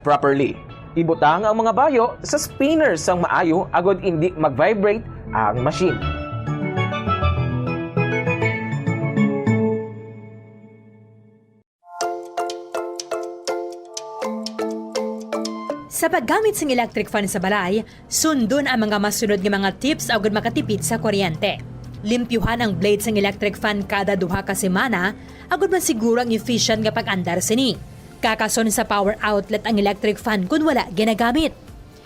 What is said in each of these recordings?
properly. Ibutang ang mga bayo sa spinner sang maayo agod hindi mag-vibrate ang machine. Sa paggamit ng electric fan sa balay, sundon ang mga masunod nga mga tips agad makatipid sa kuryente. Limpyuhan ang blades ng electric fan kada 2 ka semana, agad masiguro ang efficient nga pag-andar sini. Kakason sa power outlet ang electric fan kung wala ginagamit.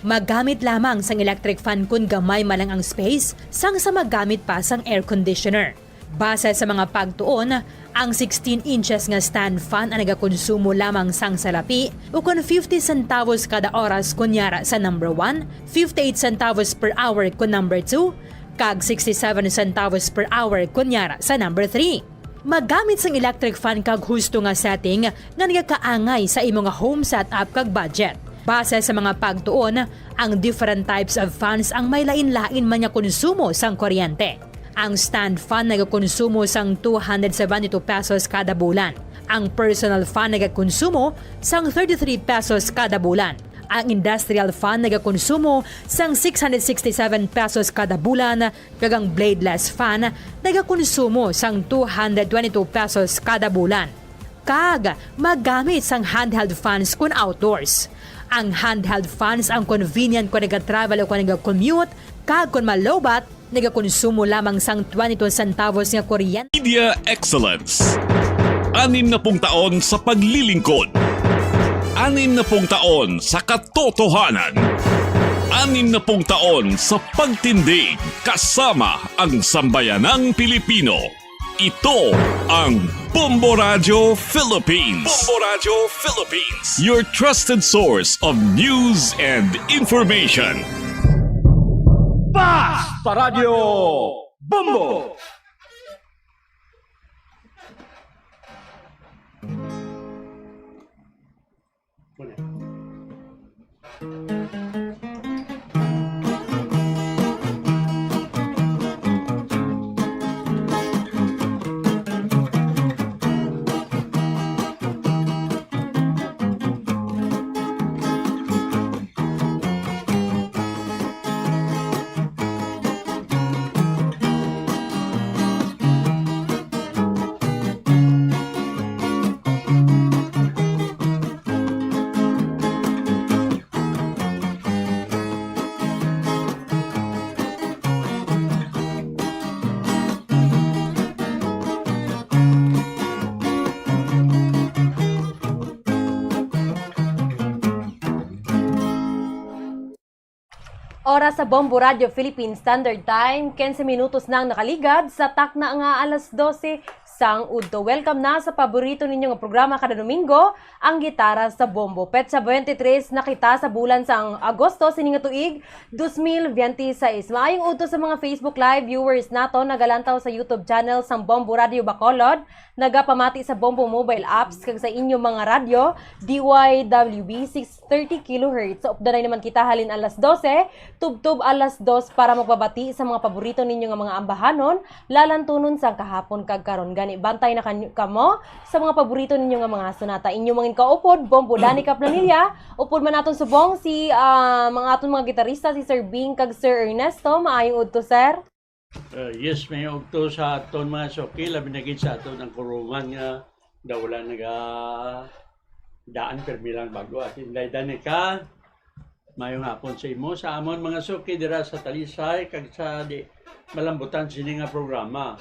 Maggamit lamang sang electric fan kung gamay malang ang space sang sa maggamit pa sang air conditioner. Base sa mga pagtuon, ang 16 inches nga stand fan ang nagakonsumo lamang sang salapi o kung 50 centavos kada oras kunyara sa number 1, 58 centavos per hour kung number 2, kag 67 centavos per hour kunyara sa number 3. Maggamit sang electric fan kag husto nga setting nga nagakaangay sa imong home setup kag budget. Base sa mga pagtuon, ang different types of fans ang may lain-lain man nga konsumo sang kuryente. Ang stand fan nagakonsumo sang 272 pesos kada bulan. Ang personal fan nagakonsumo sang 33 pesos kada bulan. Ang industrial fan nagakonsumo sang 667 pesos kada bulan, kag ang bladeless fan nagakonsumo sang 222 pesos kada bulan. Kag maggamit sang handheld fans kun outdoors. Ang handheld fans ang convenient kung nag-travel o kung nag-commute, kag kung malobat, nagakonsumo lamang sang 22 centavos nga kuryente. Media Excellence. 60 taon sa paglilingkod. 60 taon sa katotohanan. 60 taon sa pagtindig kasama ang sambayanang Pilipino. Ito ang Bombo Radio Philippines. Bombo Radio Philippines. Your trusted source of news and information. Basta Radio Bombo! Oras sa Bombo Radio Philippine Standard Time, 15 minutos nang nakaligad sa takna nga alas 12 sang udto. Welcome na sa paborito ninyong programa kada Domingo, ang Gitara sa Bombo. Petsa 23 na kita sa bulan sang Agosto sining tuig 2026. Maayong udto sa mga Facebook Live viewers nato nagalantaw sa YouTube channel sang Bombo Radio Bacolod, nagapamati sa Bombo mobile apps kag sa inyong mga radyo DYWB 630 kHz. So updanay naman kita halin alas 12, tubtub alas 2 para magbabati sa mga paborito ninyo nga mga ambahanon, lalantunon sang kahapon kag karon. Gani bantay na kamo sa mga paborito ninyo nga mga sonata. Inyo mangin kaupod, Bombo Dani Kaplanilla, upod man naton subong si mga aton mga gitarista si Sir Bing kag Sir Ernesto. Maayong udto, sir. Yes, may ugto sa aton mga soki, labi na gid sa aton ang kuruman nga daw wala daan permilang bago at inday dani ka. Mayong hapon sa imo sa amon mga soki dira sa Talisay kag sa di malambutan sini nga programa.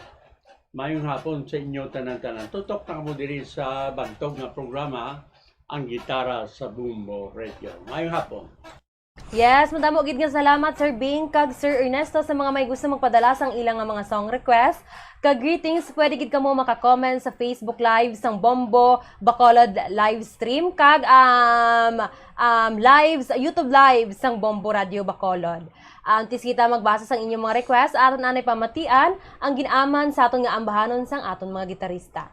Mayong hapon sa inyo tanan-tanan. Tutok na mo diri sa bantog nga programa ang Gitara sa Bombo Radio. Mayong hapon. Yes, madamo gid nga salamat Sir Bing kag Sir Ernesto sa mga may gusto magpadala sang ilang nga mga song request. Kag greetings, pwede gid kamo maka-comment sa Facebook Live sang Bombo Bacolod live stream kag live sa YouTube Live sang Bombo Radio Bacolod. Antes kita magbasa sang inyong mga request, aton anay pamatian ang ginaman sa aton nga ambahanon sang aton mga gitarista.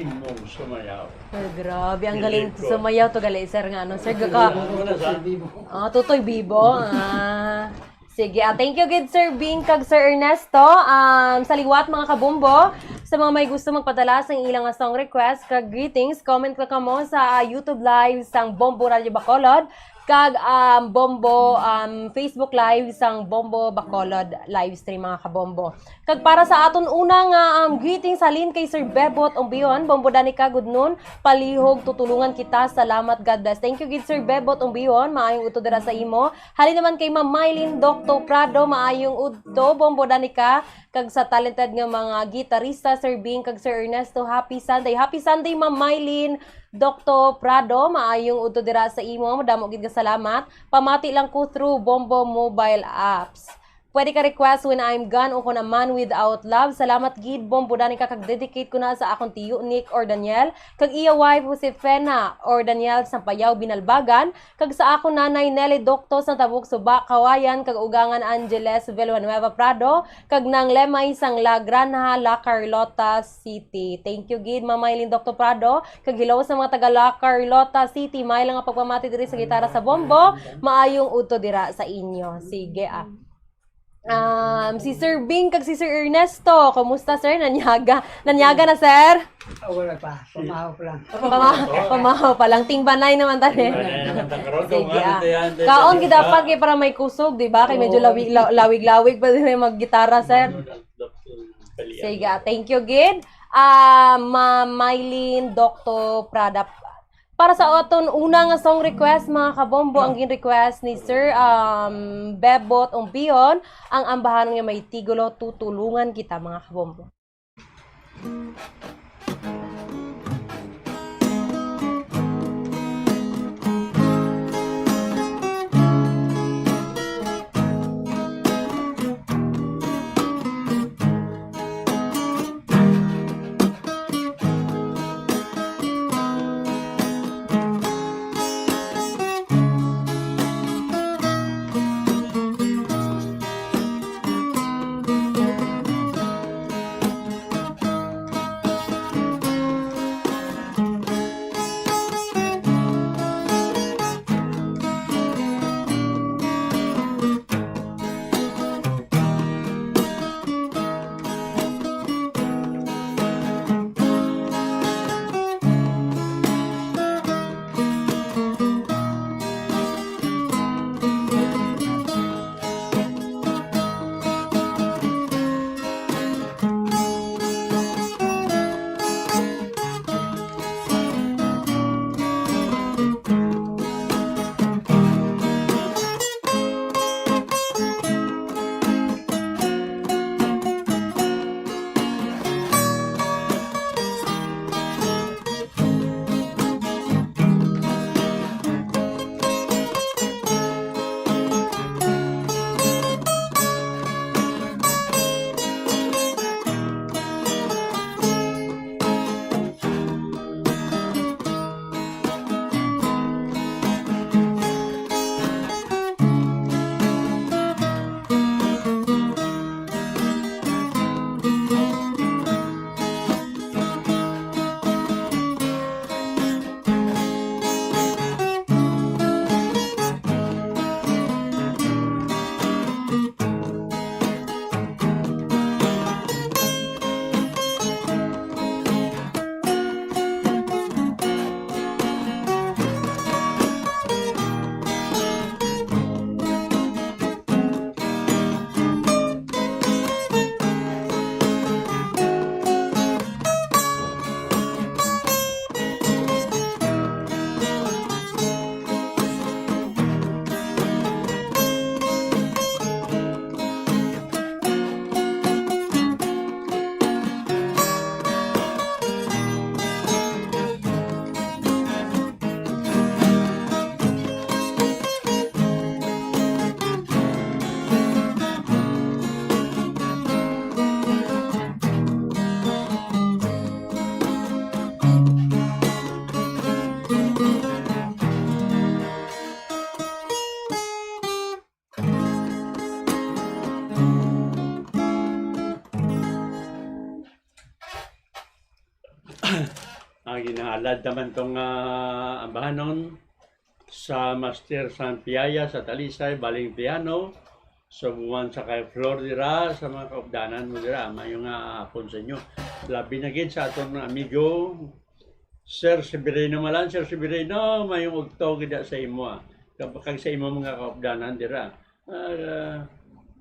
mong sumayaw. Ay, grabe, ang galing sumayaw to gali, sir, nga, ano, sir, gaka, Muna sa Tutoy Bibo, sige, thank you, good Sir Bing, kag Sir Ernesto, sa liwat, mga kabumbo, sa mga may gusto magpadala sa ilang song request, kag greetings, comment ka mo sa YouTube Live sang Bombo Radio Bacolod, kag Bombo Facebook Live sang Bombo Bacolod live stream, mga kabombo. Kag para sa aton unang greetings halin kay Sir Bebot Umbion, Bombo Danica, good noon, palihog tutulungan kita, salamat, God bless. Thank you gid Sir Bebot Umbion, maayong udto dira sa imo. Halin naman kay Ma'am Mylene Dr. Prado, maayong udto, Bombo Danica, kag sa talented nga mga gitarista Sir Bing kag Sir Ernesto, happy Sunday Ma'am Mylene Dr. Prado, maayong udto dira sa imo, madamo gid ka salamat. Pamati lang ko through Bombo mobile apps. Pwede ka request when I'm gone o ko naman without love. Salamat gid Bombo Danica, kag dedicate ko na sa akong tiyo Nick or Daniel, kag iya wife Josefina or Daniel sa Payaw Binalbagan, kag sa akong nanay Nelly Docto sa Tabuk Suba Kawayan, kag ugangan Angeles Villanueva Prado, kag nang Lemay sang La Granja, La Carlota City. Thank you gid Ma'am Mylene Docto Prado, kag hello sa mga taga La Carlota City. May lang nga pagpamati diri sa gitara sa Bombo, maayong udto dira sa inyo. Sige si Sir Bing kag si Sir Ernesto, kumusta sir? Nanyaga na sir? Wala pa, pamahaw pa lang. Pamahaw pa lang, tingbanay naman tani. Sige kaon gid dapat kay para may kusog, di ba? Kay medyo lawig-lawig pa din mag-gitara sir. Sige, thank you gid. Ma'am Mylene Dr. Prada. Para sa aton unang song request, mga kabombo, ang gin-request ni Sir Bebot Umpion, ang ambahan nga may tigulo, tutulungan kita, mga kabombo. Ginahalad naman itong ambahanon sa Master San Piaya sa Talisay, baling piano. So, buwan sa kay Flor dira, sa mga kaupdanan mo dira, mayong hapon sa inyo. Labi na gid sa atong amigo, Sir Severino Malan. Sir Severino, mayong ugto gid sa imo. Kapag sa imo mga kaupdanan dira.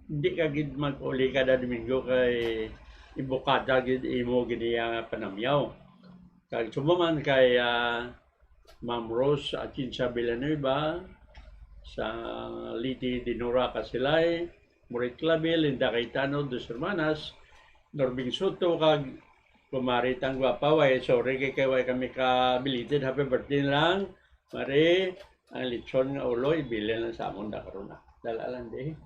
Hindi ka gid mag-uli kada Domingo kay ibukada gid imo gid panamyaw. Kag sumaman kay Ma'am Rose Atienza Villanueva, sa Liti Dinora Casilay, Murit Clavel, Linda Cayetano, Dos Hermanas, Norbing Soto, kag Kumaritang Guapaway. Sorry kay kami ka-belated. Happy birthday lang. Mari, ang lechon nga ulo, ibili lang sa amon na karuna. Dalalan di.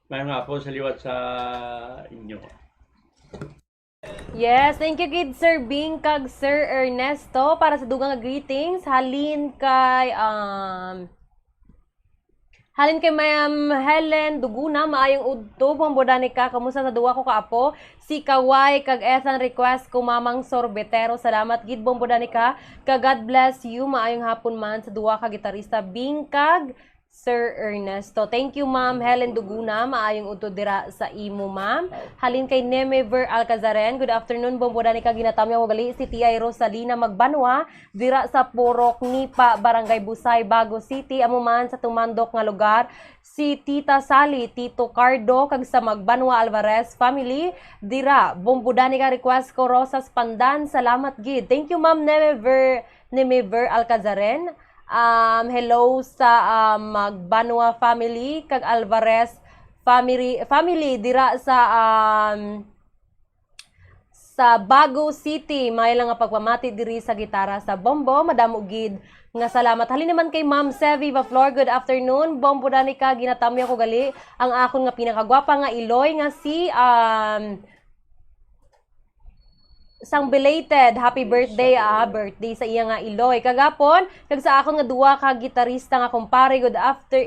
May nga po sa liwat sa inyo. Yes, thank you kid Sir Bing kag Sir Ernesto para sa dugang nga greetings. Halin kay Ma'am Helen Duguna, maayong udto, pambodani ka, kamusta sa duwa ko kaapo? Si Kawai, kag Ethan request ko mamang sorbetero, salamat gid bombodani ka, kag God bless you, maayong hapon man sa duwa ka gitarista Bing kag Sir Ernesto. Thank you Ma'am Helen Duguna, maayong udto dira sa imo ma'am. Halin kay Nemever Alcazaren, good afternoon, bombodani ka, ginatamya ko gali si Tia Rosalina Magbanwa, dira sa Purok Nipa, Barangay Busay, Bago City, amo man sa tumandok nga lugar. Si Tita Sally, Tito Cardo, kag sa Magbanwa Alvarez family, dira, bombodani ka, request ko Rosas Pandan, salamat gid. Thank you Ma'am Nemever Alcazaren. Hello sa Magbanwa family kag Alvarez family dira sa Bago City. May lang nga pagpamati diri sa gitara sa Bombo, madamo gid nga salamat. Halin naman kay Ma'am Sevi Flor, good afternoon. Bombo dani ka, ginatamya ko gali ang akon nga pinakagwapa nga Iloy nga si sang belated happy birthday birthday sa iya nga Iloy kagapon kag sa akon nga duwa ka gitarista nga kumpare, good after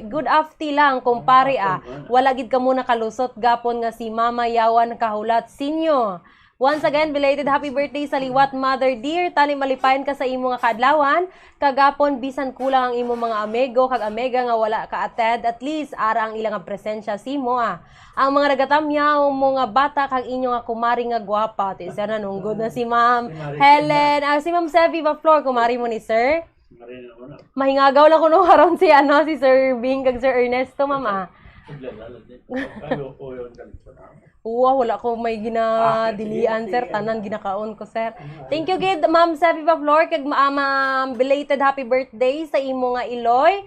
lang kumpare wala gid ka muna kalusot gapon nga si Mama Yawan Kahulat Sinyo. Once again, belated happy birthday sa liwat mother dear, tali malipayan ka sa imo nga kadlawan, kagapon bisan kulang ang imo mga amigo kag amiga nga wala ka attend, at least ara ang ilang nga presensya simo Ang mga nagatamyaw mo nga bata kag inyo nga kumari nga gwapa. Tisa na nunggod na si Ma'am Helen, si Ma'am Sevi Flor, kumari mo ni Sir. Mahingagaw lang kuno karon si si Sir Bing kag Sir Ernesto ma'am wala ko may ginadilian, sir. Tanan ginakaon ko, sir. Thank you, gid, Ma'am Sevi Flor. Kag belated happy birthday sa imo nga Iloy.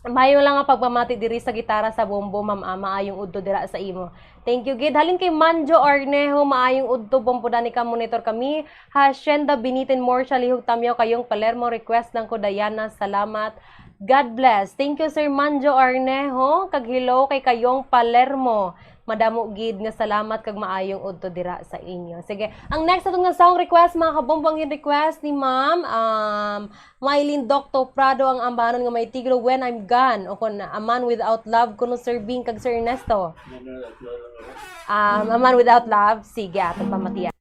Mayo lang nga pagpamati diri sa gitara sa Bombo, Ma'am. Maayong udto dira sa imo. Thank you, gid. Halin kay Manjo Arnejo, maayong udto. Bompodani ka, monitor kami. Hacienda Binitin Morsha, lihog tamyaw kayong Palermo. Request lang ko, Diana. Salamat. God bless. Thank you, Sir Manjo Arnejo. Kag hello kay kayong Palermo. Madamo gid nga salamat kag maayong udto dira sa inyo. Sige, ang next atong nga song request, mga kabombang request ni Ma'am Mylene Doctor Prado, ang ambanon nga may tiglo When I'm Gone, o kun A Man Without Love kuno Sir Bing kag Sir Ernesto. A Man Without Love. Sige, atong pamatiyan.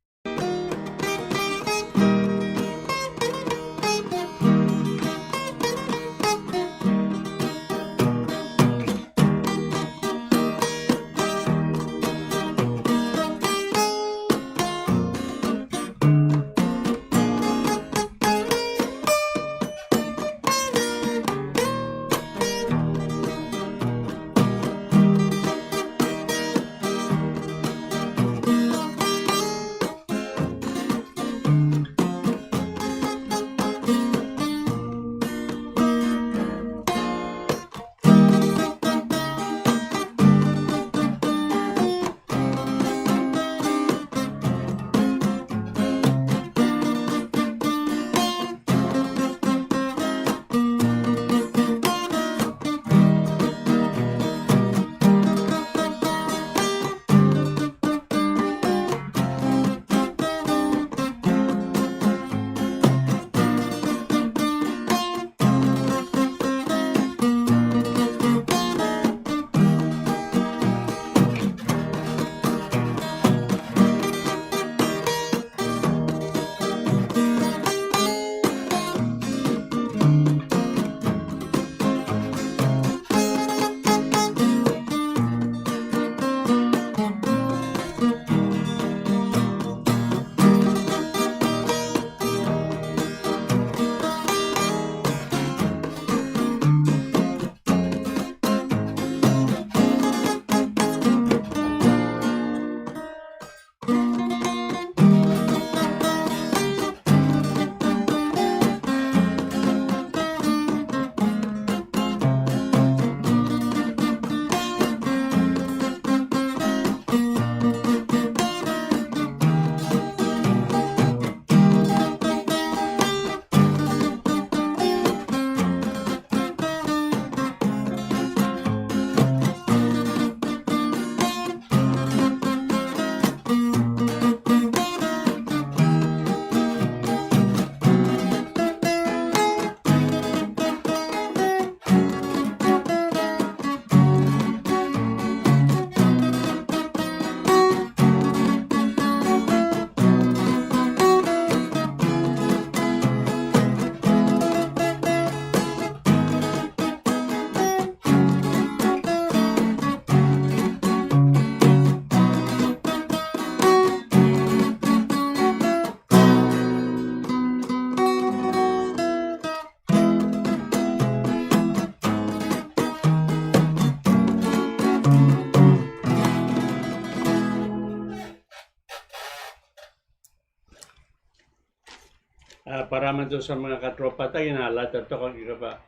Para man to sa mga katropa tayo, hinalat ito kag pa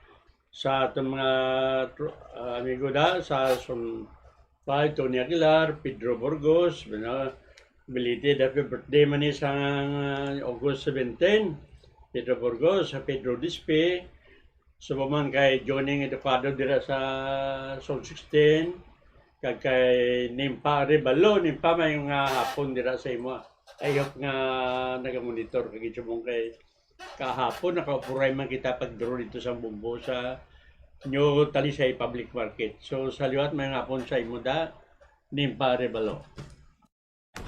sa itong mga amigo da, sa Tony Aguilar, Pedro Burgos, belated happy birthday man ni sa August 17, Pedro Burgos, sa Pedro Dispe, subaman kay Joning Educado dira sa Zone 16, kag kay Nimpa Rebalo, Nimpa may nga hapon dira sa imo. Ayok nga nagamonitor kag mong kay kahapon nakaupuray man kita pagdro dito sa Bumbo sa New Talisay Public Market. So sa liwat may hapon sa imo da Nimpa Rebalo.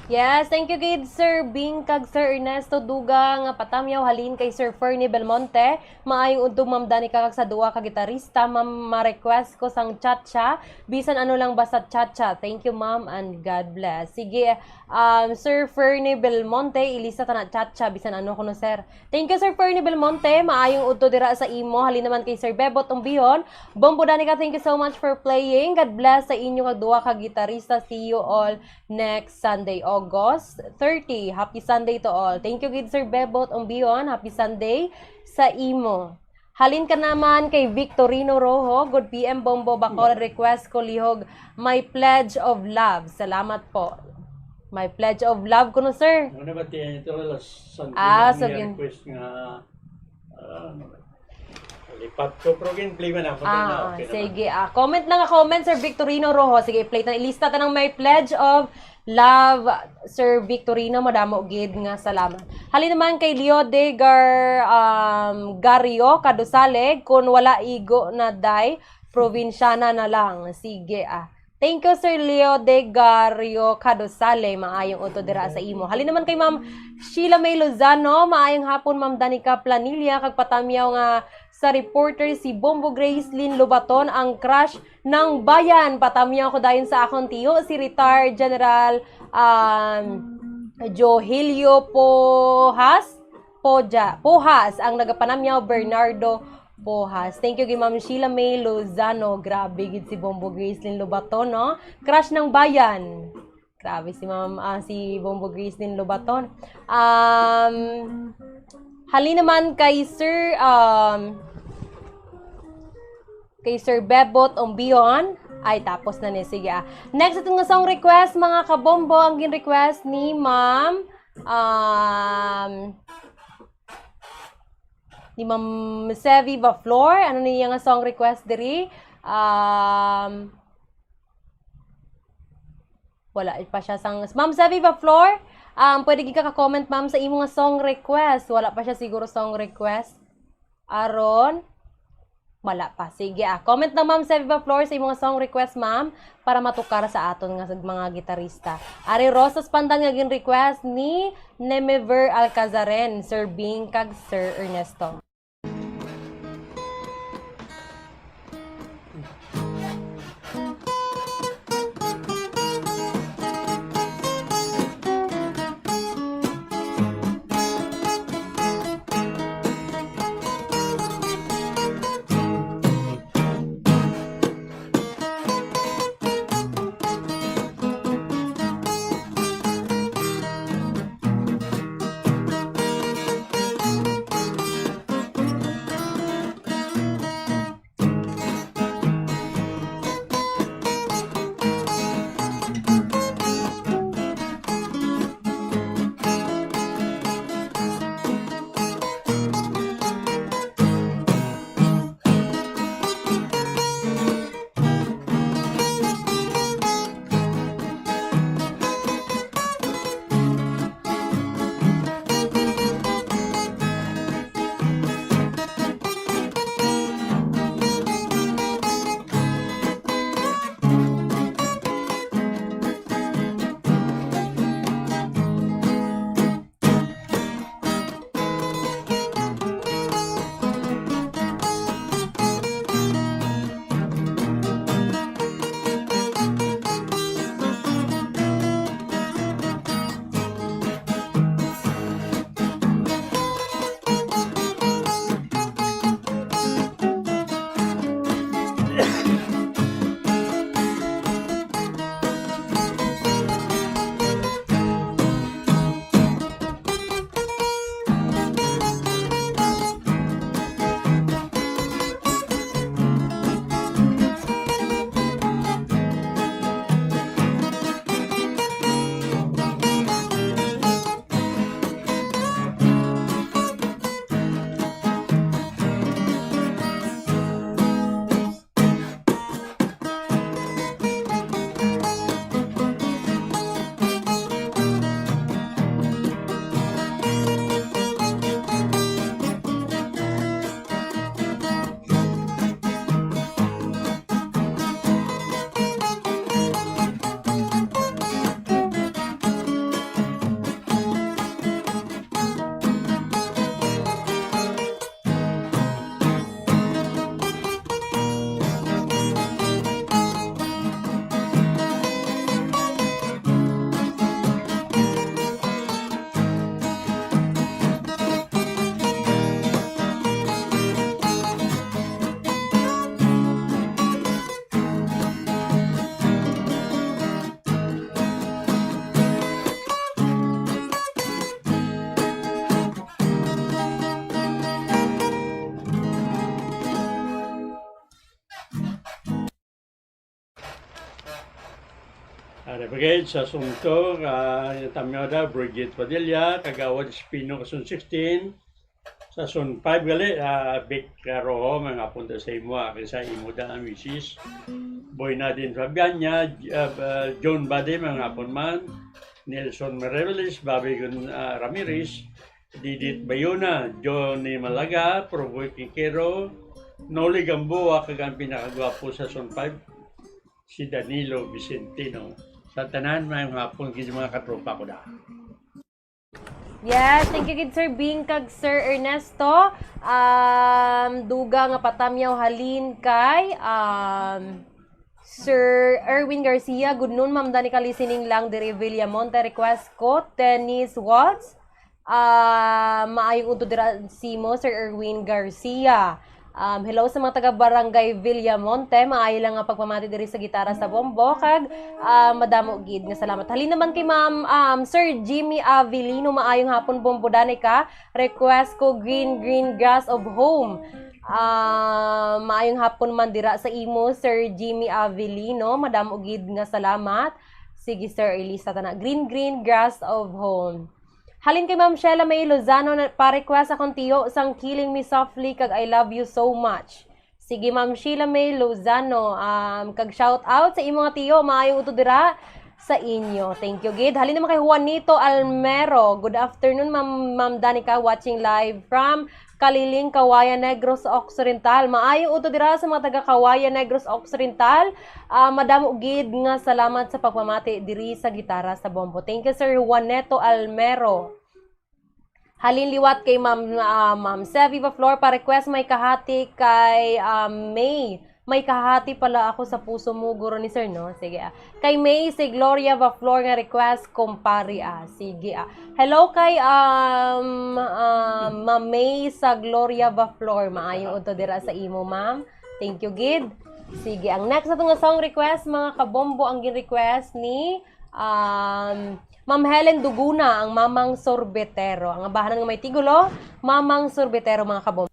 Yes, thank you kay Sir Bing kag Sir Ernesto Duga nga patamyaw halin kay Sir Fernie Belmonte. Maayong udtong Ma'am Danica kag sa duwa ka gitarista. Ma'am, ma-request ko sang cha-cha. Bisan ano lang basta cha-cha. Thank you ma'am and God bless. Sige, Sir Fernie Belmonte, ilista ta na cha-cha bisan ano kuno sir. Thank you Sir Fernie Belmonte. Maayong udto dira sa imo. Halin naman kay Sir Bebot Umbihon. Bombo Danica, thank you so much for playing. God bless sa inyo kag duwa ka gitarista. See you all next Sunday, August 30. Happy Sunday to all. Thank you, good Sir Bebot Umbihon. Happy Sunday sa imo. Halin ka naman kay Victorino Rojo. Good PM, Bombo Bacol. Request ko lihog My Pledge of Love. Salamat po. My Pledge of Love ko no, sir. Ano ba tiyan ito? Sunday sabihin. request nga lipat ko. Pero play man ako. Okay sige. Comment lang comment, Sir Victorino Rojo. Sige, play na. Ilista ta ng My Pledge of Love, Sir Victorino. Madamo gid nga salamat. Halin naman kay Leo de Gario Cadusaleg. Kung wala igo na day, probinsyana na lang. Sige Thank you, Sir Leo de Gario Cadosale. Maayong uto dira sa imo. Halin naman kay Ma'am Sheila May Lozano. Maayong hapon, Ma'am Danica Planilla. Kag patamyaw nga sa reporter si Bombo Gracelyn Lobaton, ang crush ng bayan. Patamyaw ko dayon sa akong tiyo, si retired General Johelio Pohas, ang nagapanamyaw Bernardo Pohas. Thank you kay Ma'am Sheila May Lozano. Grabe gid si Bombo Gracelyn Lobaton, no? Crush ng bayan. Grabe si si Bombo Gracelyn Lobaton. Halin naman kay Sir Bebot Umbihon. Ay, tapos na ni. Sige Next, itong song request, mga kabombo. Ang gin-request ni Ma'am Sevi Baflor. Ano niya nga song request diri? Wala pa siya sang Ma'am Sevi Baflor. Pwede ka comment ma'am sa imo nga song request. Wala pa siya siguro song request. Aron wala pa. Sige comment lang ma'am Sevi Baflor sa imo nga song request ma'am para matukar sa aton nga mga gitarista. Ari Rosas Pandan nga gin request ni Nemever Alcazaren, Sir Bing kag Sir Ernesto. Brigade sa Sunto, Tamyoda, Brigade Padilla, Kagawad Espino, Kasun 16. Sa Sun 5 gali, Vic Rojo, mga punta sa imo, sa imo da ang misis. Boy Nadine Fabianya, John Bade, mga hapon man. Nelson Mereles, Bobby Ramirez, Didit Bayona, Johnny Malaga, Proboy Kikero, Noli Gamboa, kagang pinakagwapo sa Sun 5. Si Danilo Vicentino. Sa tanan, may hapon kisi mga katropa ko da. Yes, thank you kid Sir Bing kag Sir Ernesto. Duga nga patamyaw halin kay Sir Erwin Garcia. Good noon, Ma'am Danica, listening lang diri Villamonte. Request ko tennis waltz. Maayong uto dira simo Sir Erwin Garcia. Hello sa mga taga-barangay Villamonte. Maayo lang nga pagpamati diri sa gitara sa bombo. Kag madamo gid nga salamat. Halin naman kay Ma'am Sir Jimmy Avilino. Maayong hapon bombo danica. Request ko green grass of home. Maayong hapon man dira sa imo Sir Jimmy Avilino. Madamo gid nga salamat. Sige Sir Elisa tana. Green grass of home. Halin kay Ma'am Sheila May Lozano na pa-request akong tiyo sang Killing Me Softly kag I Love You So Much. Sige Ma'am Sheila May Lozano, kag shout out sa imong tiyo, maayong uto dira sa inyo. Thank you gid. Halin naman kay Juanito Almero. Good afternoon Ma'am Danica, watching live from Kaliling, Kawayan Negros Occidental. Maayong uto dira sa mga taga Kawayan Negros Occidental. Madamo gid nga salamat sa pagpamati diri sa gitara sa bombo. Thank you Sir Juaneto Almero. Halin liwat kay Ma'am Sevi Flor pa request may kahati kay May. May kahati pala ako sa puso mo, guro ni Sir, no? Sige, Kay May, si Gloria Flor nga request, kumpari, Sige, Hello kay, Ma'am May sa Gloria Flor. Maayong uto dira sa imo, ma'am. Thank you, gid. Sige, ang next na nga song request, mga kabombo, ang gin-request ni, Ma'am Helen Duguna, ang Mamang Sorbetero. Ang abahanan nga may tigulo, Mamang Sorbetero, mga kabombo.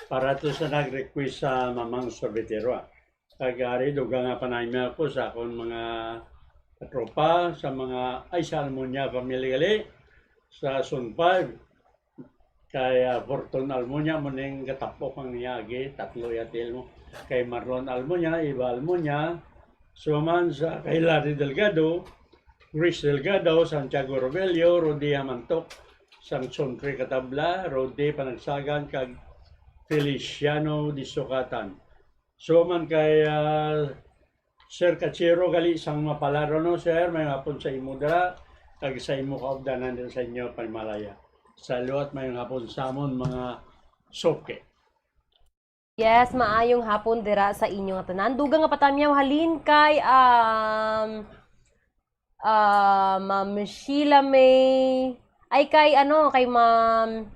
Para to sa nag-request sa Mamang Sorbetero. Kagari, duga nga panayma ako sa akong mga tropa, sa mga ay sa Almunia family gali, sa Sun 5. Kaya Fortun Almunia, muning katapok ang niyagi, tatlo yatil mo. Kay Marlon Almunia, Iba Almunia, suman sa kay Larry Delgado, Chris Delgado, Santiago Robelio, Rodi Amantok, Samson Tri Katabla, Rodi Panagsagan, kag Feliciano Di Sukatan. So man kay Sir Kachiro gali sang mapalaro no sir, may hapon sa imo dira, kag sa imo kaugdanan din sa inyo Panimalaya. Saluat may hapon sa amon mga soke. Yes, maayong hapon dira sa inyong tanan. Dugang nga patamyaw halin kay Ma'am Sheila May ay kay kay Ma'am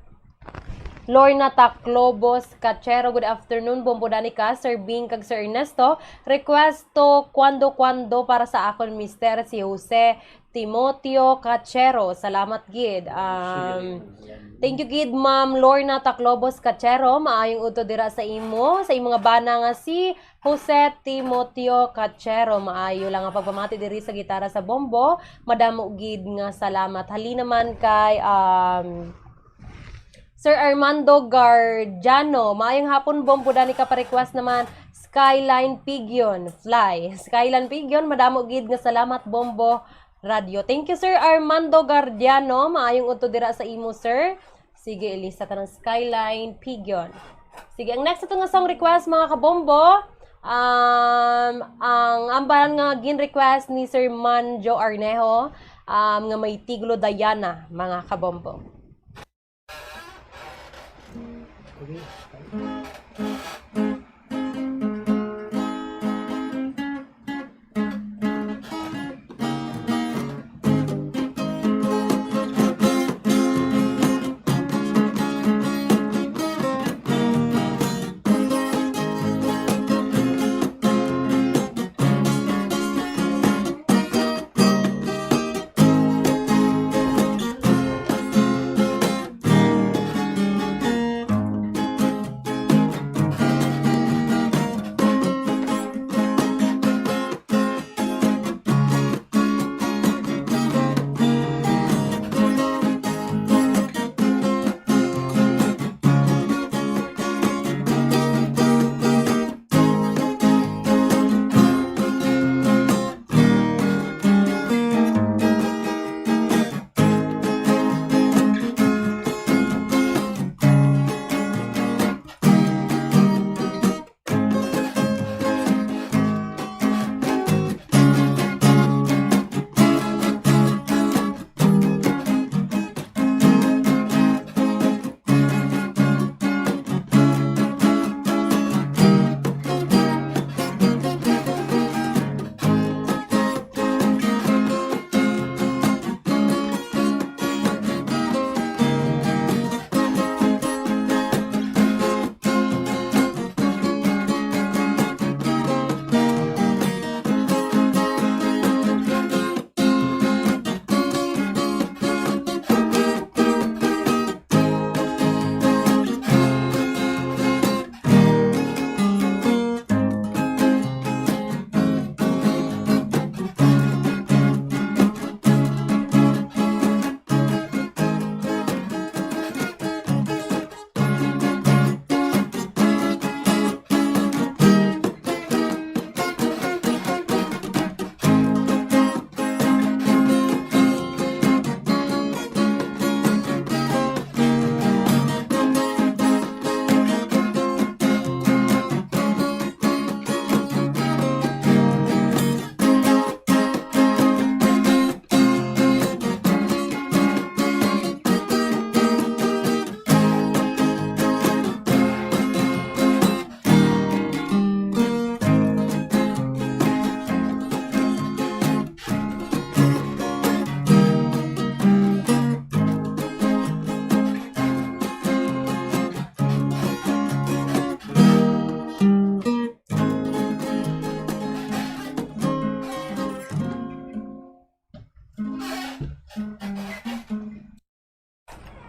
Lorna Taclobos Cachero. Good afternoon, Bombodani ka, Sir Bing kag Sir Ernesto. Request to kwando para sa akon mister si Jose Timoteo Cachero. Salamat gid. Thank you gid Ma'am Lorna Taclobos Cachero. Maayong udto dira sa imo, sa imong bana nga si Jose Timoteo Cachero. Maayo lang ang pagpamati diri sa gitara sa bombo. Madamo gid nga salamat. Hali naman kay Sir Armando Gardiano, maayong hapon bombo dani ka pa-request naman Skyline Pigeon Fly. Skyline Pigeon, madamo gid nga salamat bombo radio. Thank you Sir Armando Gardiano, maayong udto dira sa imo sir. Sige, ilista ta ng Skyline Pigeon. Sige, ang next ito nga song request mga kabombo. Ang ambahan nga gin request ni Sir Manjo Arnejo nga may Tiglo Diana mga kabombo.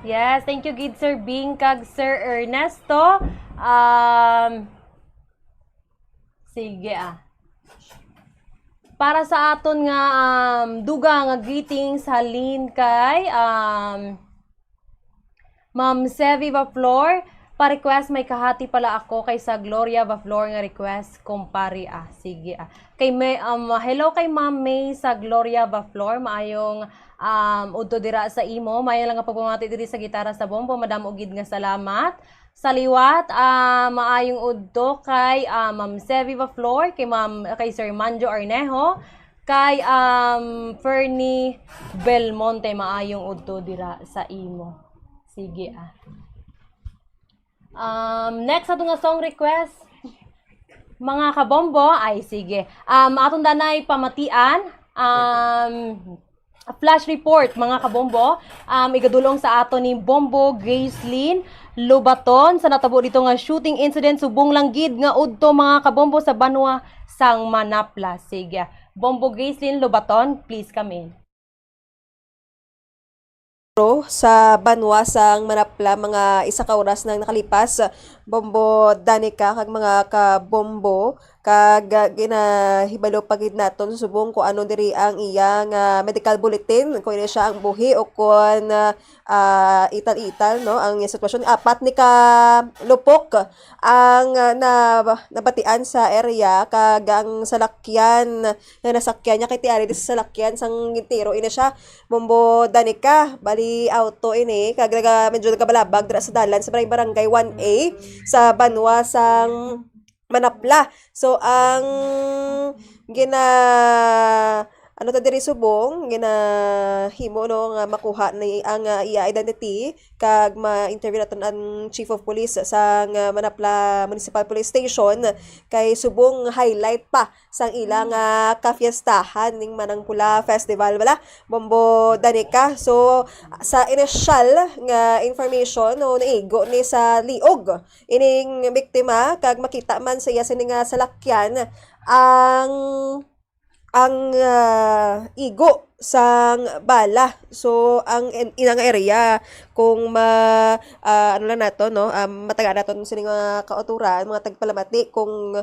Yes, thank you gid Sir Bing kag Sir Ernesto. Sige Para sa aton nga duga nga greetings halin kay Ma'am Sevi Vaflor, pa-request may kahati pala ako kay sa Gloria Vaflor nga request kumpari Sige Kay may hello kay Ma'am May sa Gloria Vaflor, maayong udto dira sa imo, maayo lang nga pagpamati diri sa gitara sa bombo, madam ugid nga salamat. Sa liwat, maayong udto kay Ma'am Sevi Vaflor, kay Sir Manjo Arnejo, kay Fernie Belmonte, maayong udto dira sa imo. Sige next ato nga song request, mga kabombo, sige. Atong danay pamatian, flash report, mga kabombo. Igadulong sa ato ni Bombo Gracelyn Lobaton sa natabo dito nga shooting incident subong langgid nga udto, mga kabombo, sa Banwa sang Manapla. Sige. Bombo Gracelyn Lobaton, please come in. Sa Banwa sang Manapla, mga isa ka oras nang nakalipas, Bombo Danica kag mga kabombo kag ginahibalo pagid naton subong ko ano diri ang iyang medical bulletin, kung ini siya ang buhi o kung ital-ital no ang sitwasyon. Apat ni ka lupok ang nabatian sa area kag ang salakyan na nasakyan niya kay tiari sa salakyan sang gintiro ini siya Bombo Danica bali auto ini kag medyo nagabalabag dira sa dalan sa barangay 1A sa Banwa sang Manapla. So ang ano ta diri subong ginahimo no nga makuha ni ang iya identity kag ma-interview naton ang Chief of Police sa Manapla Municipal Police Station kay subong highlight pa sang ilang kafiestahan ning Manangpula Festival wala Bombo Danica. So sa initial nga information no naigo ni sa liog ining biktima kag makita man sa iya sining salakyan ang igo sang bala. So ang inang area kung ano lang nato no mataga naton sining mga kauturan mga tagpalamati kung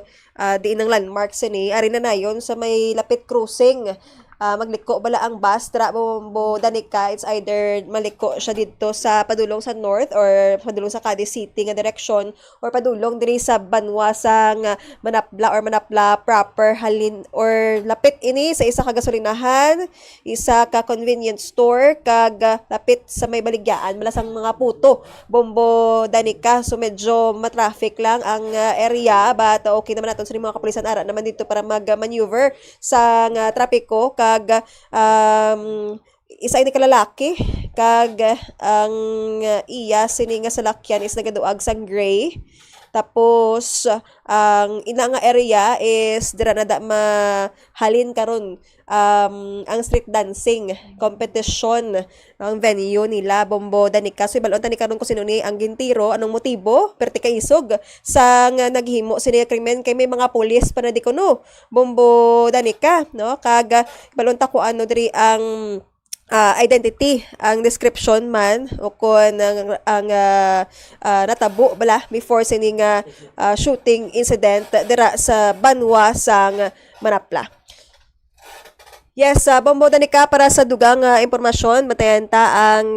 diin ang landmark sini ari na nayon sa may lapit crossing. Magliko bala ang bus dira Bombo Danica, it's either maliko siya dito sa padulong sa north or padulong sa Cadiz City nga direction or padulong diri sa Banwa sang Manapla or Manapla proper halin or lapit ini sa isa ka gasolinahan, isa ka convenience store kag lapit sa may baligyan malasang mga puto Bombo Danica. So medyo matraffic lang ang area but okay naman naton sa mga kapulisan ara naman dito para mag-maneuver sa trapiko kag isa ini kalalaki kag ang iya sini nga salakyan is nagaduag sang gray. Tapos ang ina nga area is dira na da mahalin karon ang street dancing competition ang venue nila Bombo Danica. So ibalon tani karon ko sino ni ang gintiro, anong motibo perti kaisog sa nga naghimo sini krimen kay may mga pulis pa na di kuno Bombo Danica no kag ibalon ta ko ano diri ang identity ang description man o kung ang natabo bala before sining shooting incident dira sa Banwa sang Manapla. Yes, Bombo Danica, para sa dugang impormasyon, matayan ta ang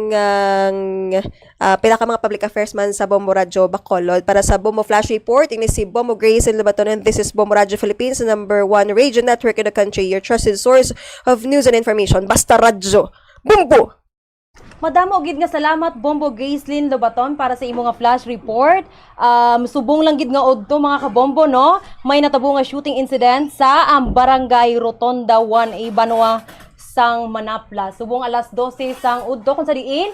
pinaka mga public affairs man sa Bombo Radio Bacolod. Para sa Bombo Flash Report, ini si Bombo Grace in Lobaton, and this is Bombo Radio Philippines, the #1 radio network in the country, your trusted source of news and information. Basta radyo. Bombo! Madamo gid nga salamat Bombo Gracelyn Lobaton para sa imo nga flash report. Subong lang gid nga odto mga kabombo no. May natabo nga shooting incident sa Barangay Rotonda 1A Banwa sang Manapla. Subong alas 12 sang udto kun sa diin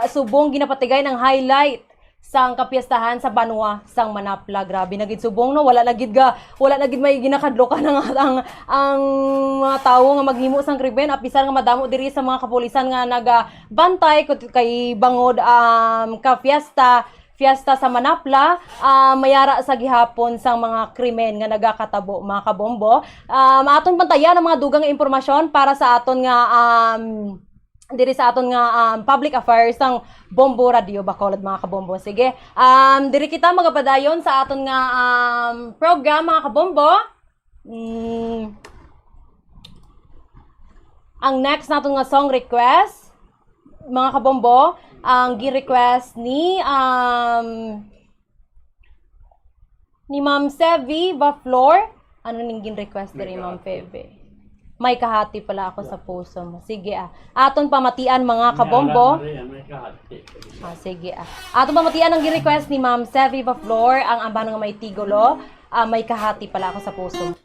subong ginapatigay ng highlight sang kapiyastahan sa Banwa sang Manapla. Grabe na gid subong no, wala na gid may ginakadlokan ang mga tawo nga maghimo sang krimen apisan nga madamo diri sa mga kapulisan nga nagabantay kay bangod fiesta sa Manapla, mayara sa gihapon sang mga krimen nga nagakatabo mga kabombo. Aton pantayan ang mga dugang impormasyon para sa aton nga diri sa aton nga public affairs ng Bombo Radio Bacolod, mga kabombo. Sige, diri kita magapadayon sa aton nga program, mga kabombo. Ang next naton nga song request, mga kabombo, ang gi-request ni Ma'am Sevi Baflor. Ano ning gin-request diri, Ma'am Feve? May kahati pala ako sa puso mo. Sige aton pamatian, mga kabombo. May kahati. Sige aton pamatian ang gi-request ni Ma'am Sevi Baflor, ang amban nga may tigolo. May kahati pala ako sa puso mo.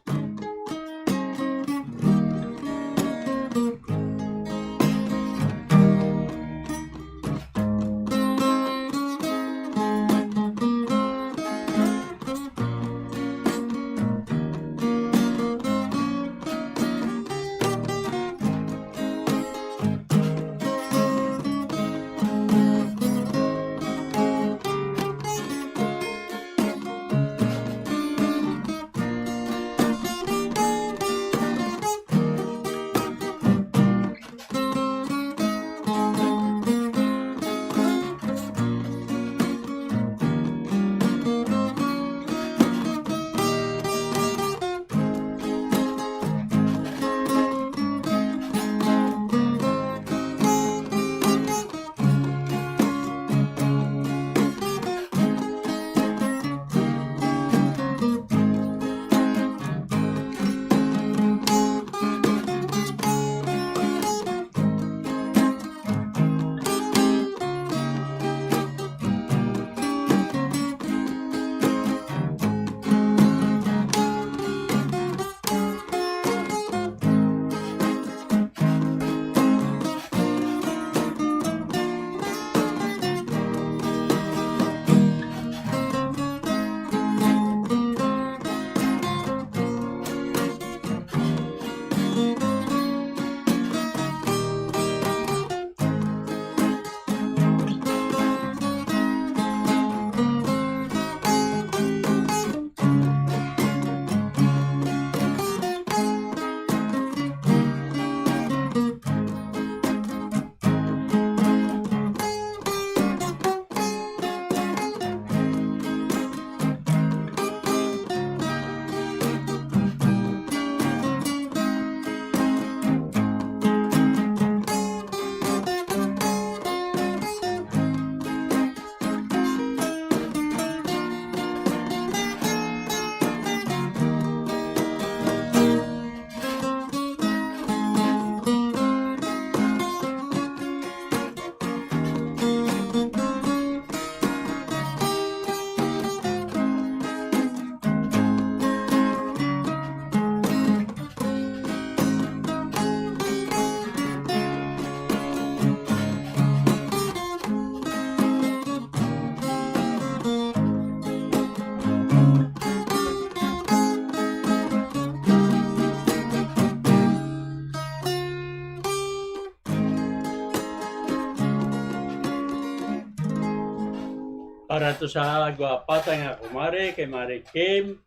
Para to sa gwapata nga kumare, kay Mare Kim,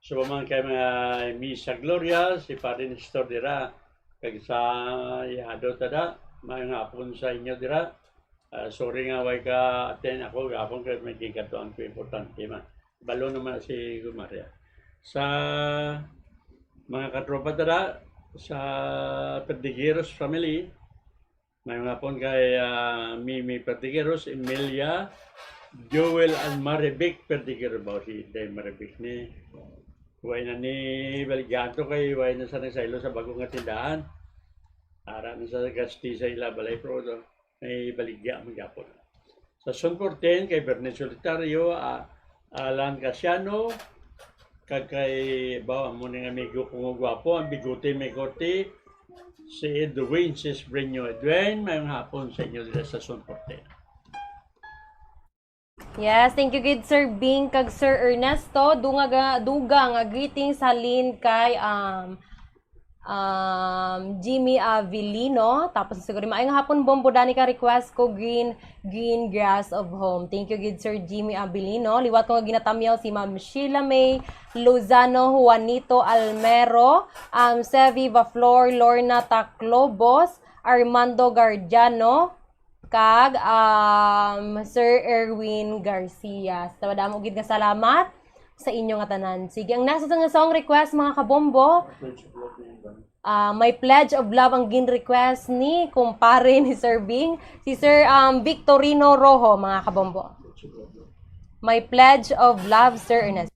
so man kay mga Misa Gloria, si Padre Nestor dira, kag sa Yado tada, may nga hapon sa inyo dira. Sorry nga way ka attend ako, gapon kay may kikatuan ko importante man. Balo naman si Gumaria. Sa mga katropa tada, sa Perdigeros family, may nga hapon kay Mimi Perdigeros, Emilia, Joel and Maribik Perdigero ba si Day Maribik ni way na ni Baliganto kay way na sa nagsaylo sa bagong nga tindahan. Ara na sa gasti sa ila balay pro do may baligya magyapon. Sa Son 14 kay Bernie Solitario, Alan Casiano, kag kay ba mo ning amigo kong gwapo ang bigote may korte, si Edwin Sisbreño Edwin, may hapon sa inyo dito sa Son 14. Yes, thank you good Sir Bing kag Sir Ernesto. Duga nga greetings halin kay Jimmy Avellino. Tapos siguro maayong hapon bombo dani ka request ko green grass of home. Thank you good Sir Jimmy Avellino. Liwat ko nga ginatamyaw si Ma'am Sheila May Lozano, Juanito Almero, Sevi Vaflor, Lorna Taclobos, Armando Gardiano, kag Sir Erwin Garcia. Sa madamo gid nga salamat sa inyo nga tanan. Sige, ang nasa nga song request mga kabombo. May pledge of love ang gin-request ni kumpare ni Sir Bing, si Sir Victorino Rojo, mga kabombo. May pledge of love, Sir Ernest.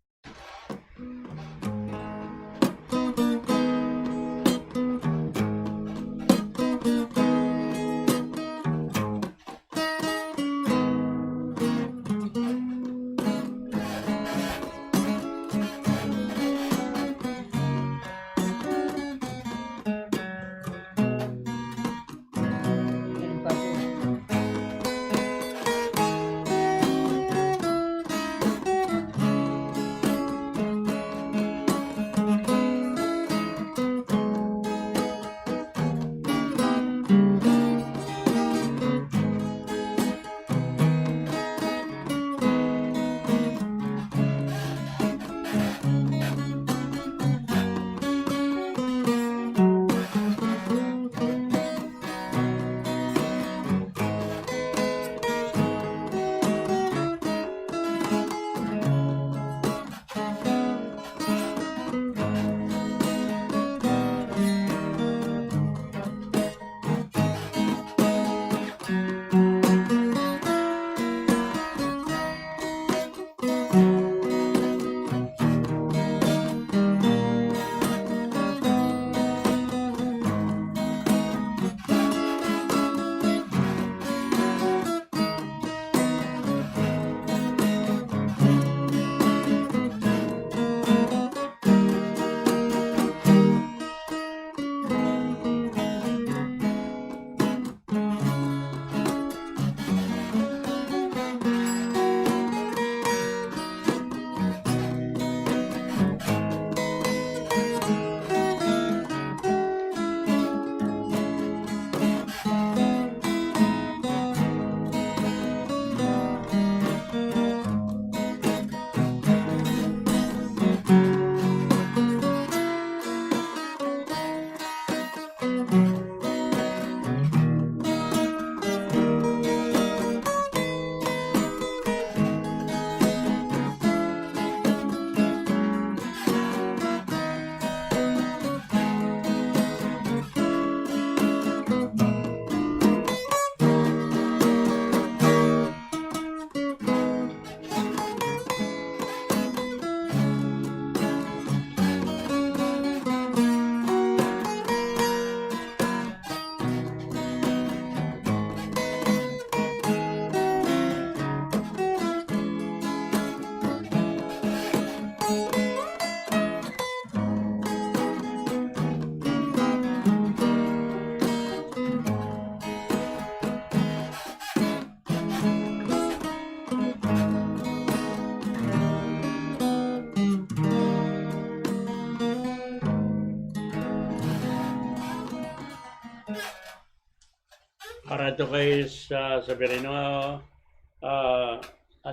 Para ito kay sa Severino,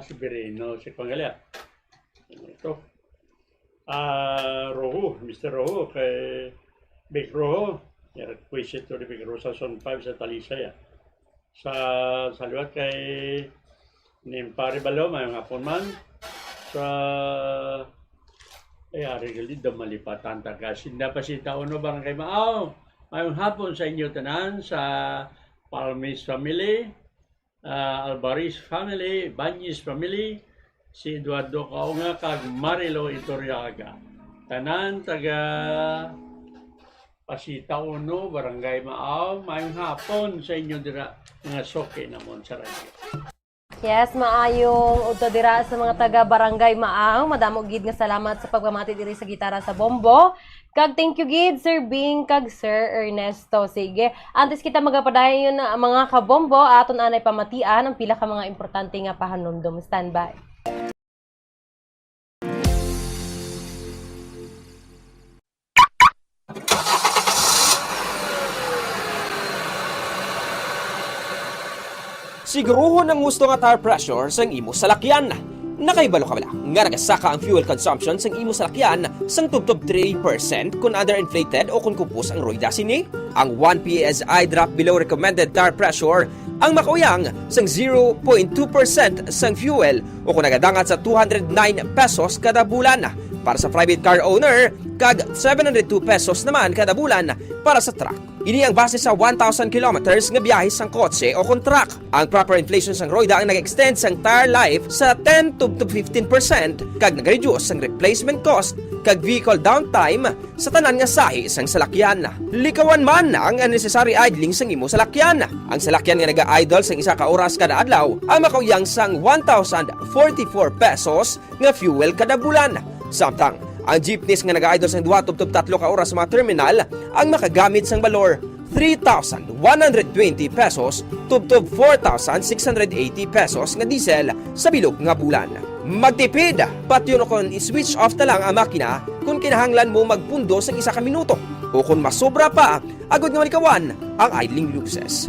Severino, si Pangalia. Ito. Rojo, Mr. Rojo, kay Big Rojo. Request ito ni Big Rojo sa Zone 5 sa Talisay. Sa liwat kay Nimpari Balo, may mga hapon man. Sa Arigali, Damalipatan, Tagasinda, Pasita, Uno, Barangay Maaw. Mayong hapon sa inyo tanan, sa Palmis family, Albaris family, Banyis family, si Eduardo Kaunga, kag Marilo Itoriaga. Tanan, taga Pasita Uno, Barangay Maaw. Mayong hapon sa inyo dira, mga soke namon sa radyo. Yes, maayong udto dira sa mga taga Barangay Maaw. Madamo gid nga salamat sa pagpamati diri sa Gitara sa Bombo. Kag thank you gid Sir Bing kag Sir Ernesto. Sige, antes kita magapadayon mga kabombo, aton anay pamatian ang pila ka mga importante nga pahanumdum. Standby. Siguruhon ang gusto nga tire pressure sang imo salakyan. Nakaibalo ka bala nga nagasaka ang fuel consumption sang imo salakyan sang tubtob 3% kung underinflated o kung kupos ang rueda sini. Ang 1 PSI drop below recommended tire pressure ang makauyang sang 0.2% sang fuel o kung nagadangat sa 209 pesos kada bulan para sa private car owner kag 702 pesos naman kada bulan para sa truck. Ini ang base sa 1,000 kilometers nga biyahe sang kotse o kung truck. Ang proper inflation sang roida ang nag-extend sang tire life sa 10 to 15% kag nag-reduce sang replacement cost kag vehicle downtime sa tanan nga sahi sang salakyan. Likawan man ang unnecessary idling sang imo salakyan. Ang salakyan nga naga-idle sang isa ka oras kada adlaw ang makauyang sang 1,044 pesos nga fuel kada bulan. Samtang ang jeepneys nga nag-idle sang 2 to 3 ka oras sa mga terminal ang makagamit sang balor 3,120 pesos tubtob 4,680 pesos nga diesel sa bilog nga bulan. Magtipid, pati yun kung i-switch off na lang ang makina kung kinahanglan mo magpundo sa isa ka minuto o kung masobra pa, agad nga malikawan ang idling losses.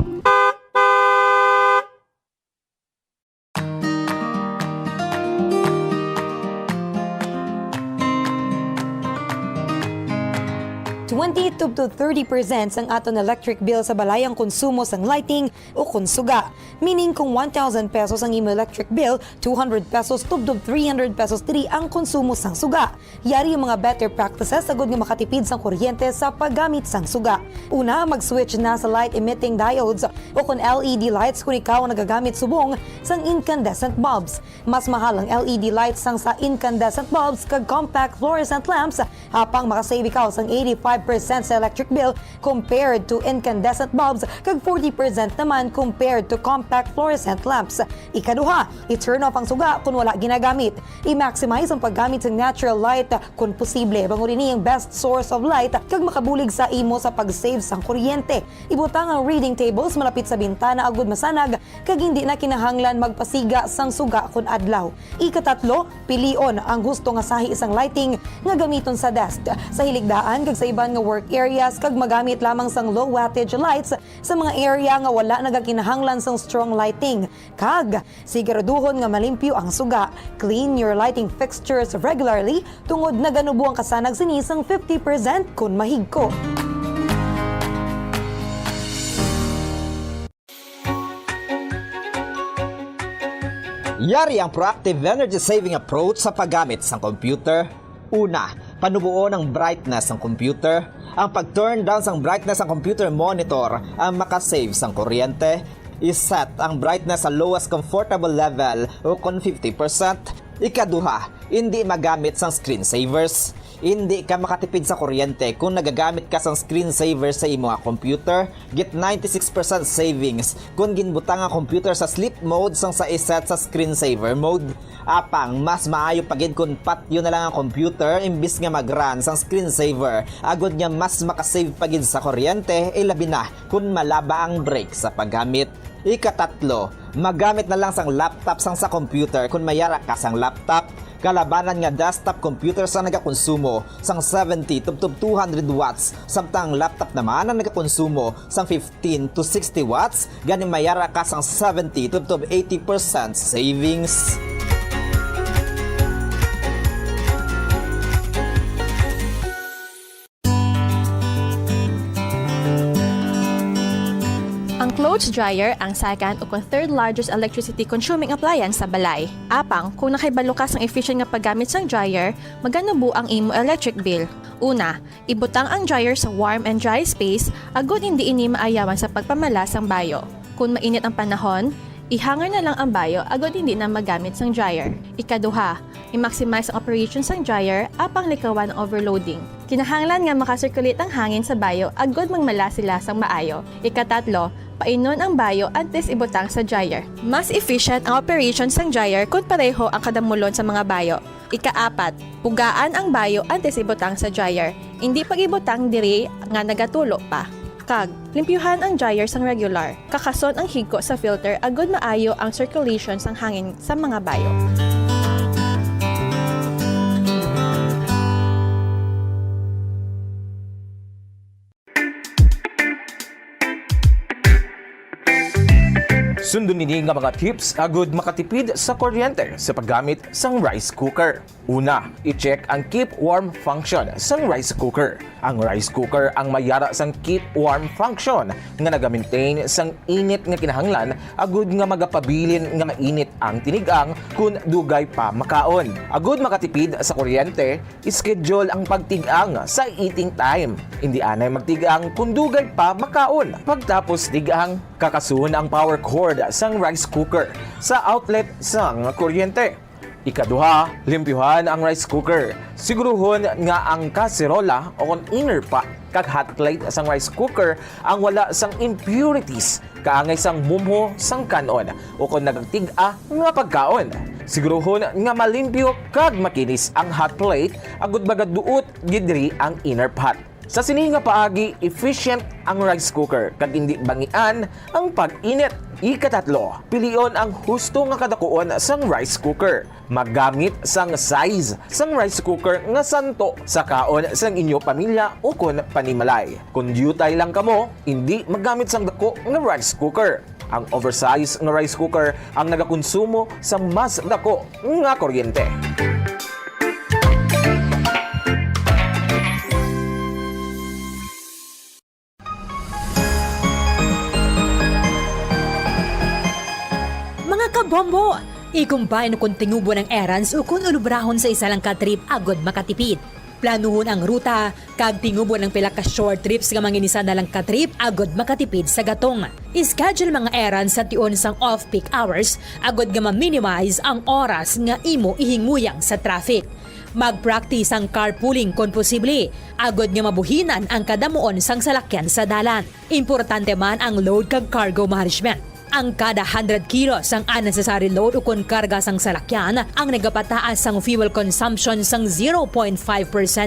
to 30% ang aton electric bill sa balayang konsumo sang lighting o konsuga. Meaning kung 1,000 pesos ang imo electric bill, 200 pesos tubdob 300 pesos diri ang konsumo sang suga. Yari yung mga better practices sagud nga makatipid sang kuryente sa paggamit sang suga. Una, mag-switch na sa light emitting diodes o kung LED lights kung ikaw ang nagagamit subong sang incandescent bulbs. Mas mahal ang LED lights sang sa incandescent bulbs kag compact fluorescent lamps hapang makasave ikaw sang 85% sa electric bill compared to incandescent bulbs kag 40% naman compared to compact fluorescent lamps. Ikaduha, i-turn off ang suga kung wala ginagamit. I-maximize ang paggamit ng natural light kung posible. Bangunin niya ang best source of light kag makabulig sa imo sa pag-save sang kuryente. Ibutang ang reading tables malapit sa bintana agud masanag kag hindi na kinahanglan magpasiga sang suga kun adlaw. Ikatatlo, pilion ang gusto nga sahi isang lighting nga gamiton sa desk, sa hiligdaan kag sa iban nga work areas kag magamit lamang sang low wattage lights sa mga area nga wala nagakinahanglan sang strong lighting. Kag siguraduhon nga malimpyo ang suga. Clean your lighting fixtures regularly tungod naganubo ang kasanag sinisang 50% kun mahigko. Yari ang proactive energy saving approach sa paggamit ng computer. Una, panubuo ng brightness ng computer. Ang pag-turn down ng brightness ng computer monitor ang makasave ng kuryente. I-set ang brightness sa lowest comfortable level o kung 50%. Ikaduha, hindi magamit ng screensavers. Hindi ka makatipid sa kuryente kung nagagamit ka ng screensaver sa imo nga computer. Get 96% savings kung ginbutang ang computer sa sleep mode sang sa iset sa screensaver mode. Apang, mas maayo pagid kung patyo na lang ang computer imbis nga mag-run sang screensaver. Agod nga mas makasave pagid sa kuryente, ilabi na kung malaba ang break sa paggamit. Ikatatlo, magamit na lang sang laptop sang sa computer kung mayara ka sang laptop. Kalabanan nga desktop computer sa nagakonsumo sang 70 to 200 watts samtang laptop naman ang nagakonsumo sang 15 to 60 watts gani mayara ka sang 70 to 80% savings. Clothes dryer ang second o third largest electricity consuming appliance sa balay. Apang, kung nakaibalo ka sang efficient nga paggamit sang dryer, maganubo ang imo electric bill. Una, ibutang ang dryer sa warm and dry space, agud hindi ini maayawan sa pagpamala sang bayo. Kung mainit ang panahon, ihanger na lang ang bayo agud hindi na magamit sang dryer. Ikaduha, i-maximize ang operation sang dryer apang likawan ang overloading. Kinahanglan nga makasirculate ang hangin sa bayo agud magmala sila sang maayo. Ikatatlo, painon ang bayo antes ibutang sa dryer. Mas efficient ang operation sang dryer kung pareho ang kadamulon sa mga bayo. Ikaapat, pugaan ang bayo antes ibutang sa dryer. Hindi pag-ibutang diri nga nagatulo pa. Kag, limpyuhan ang dryer sang regular. Kakason ang higko sa filter agud maayo ang circulation sang hangin sa mga bayo. Sundon nini nga mga tips agud makatipid sa kuryente sa paggamit sang rice cooker. Una, i-check ang keep warm function sang rice cooker. Ang rice cooker ang mayara sang keep warm function nga naga-maintain sang init nga kinahanglan agud nga magapabilin nga mainit ang tinigang kun dugay pa makaon. Agud makatipid sa kuryente, schedule ang pagtigang sa eating time. Hindi anay magtigang kun dugay pa makaon. Pagtapos tigang, kakasun ang power cord sang rice cooker sa outlet sang kuryente. Ikaduha, limpyuhan ang rice cooker. Siguruhon nga ang kaserola o kung inner pa kag hot plate sang rice cooker ang wala sang impurities kaangay sang mumho sang kanon o kung nagtiga nga pagkaon. Siguruhon nga malimpyo kag makinis ang hot plate agud magaduot gidri ang inner pot. Sa sini nga paagi, efficient ang rice cooker kag hindi bangian ang pag-init. Ikatatlo, pilion ang husto nga kadakuon sang rice cooker. Maggamit sang size sang rice cooker nga santo sa kaon sang inyo pamilya o kun panimalay. Kung dutay lang kamo, hindi maggamit sang dako nga rice cooker. Ang oversized nga rice cooker ang nagakonsumo sa mas dako nga kuryente. Bombo! Ikumbay kung tingubo ng errands o kung ulubrahon sa isa lang ka-trip agod makatipid. Planuhon ang ruta, kag tingubo ng pila ka short trips nga manginisa na lang ka-trip agod makatipid sa gatong. Schedule mga errands sa tion sang off-peak hours agod nga ma-minimize ang oras nga imo ihinguyang sa traffic. Mag-practice ang carpooling kung posible, agod nga mabuhinan ang kadamuon sang salakyan sa dalan. Importante man ang load kag cargo management. Ang kada 100 kilos ang unnecessary load o kung karga sang salakyan ang nagapataas sang fuel consumption sang 0.5%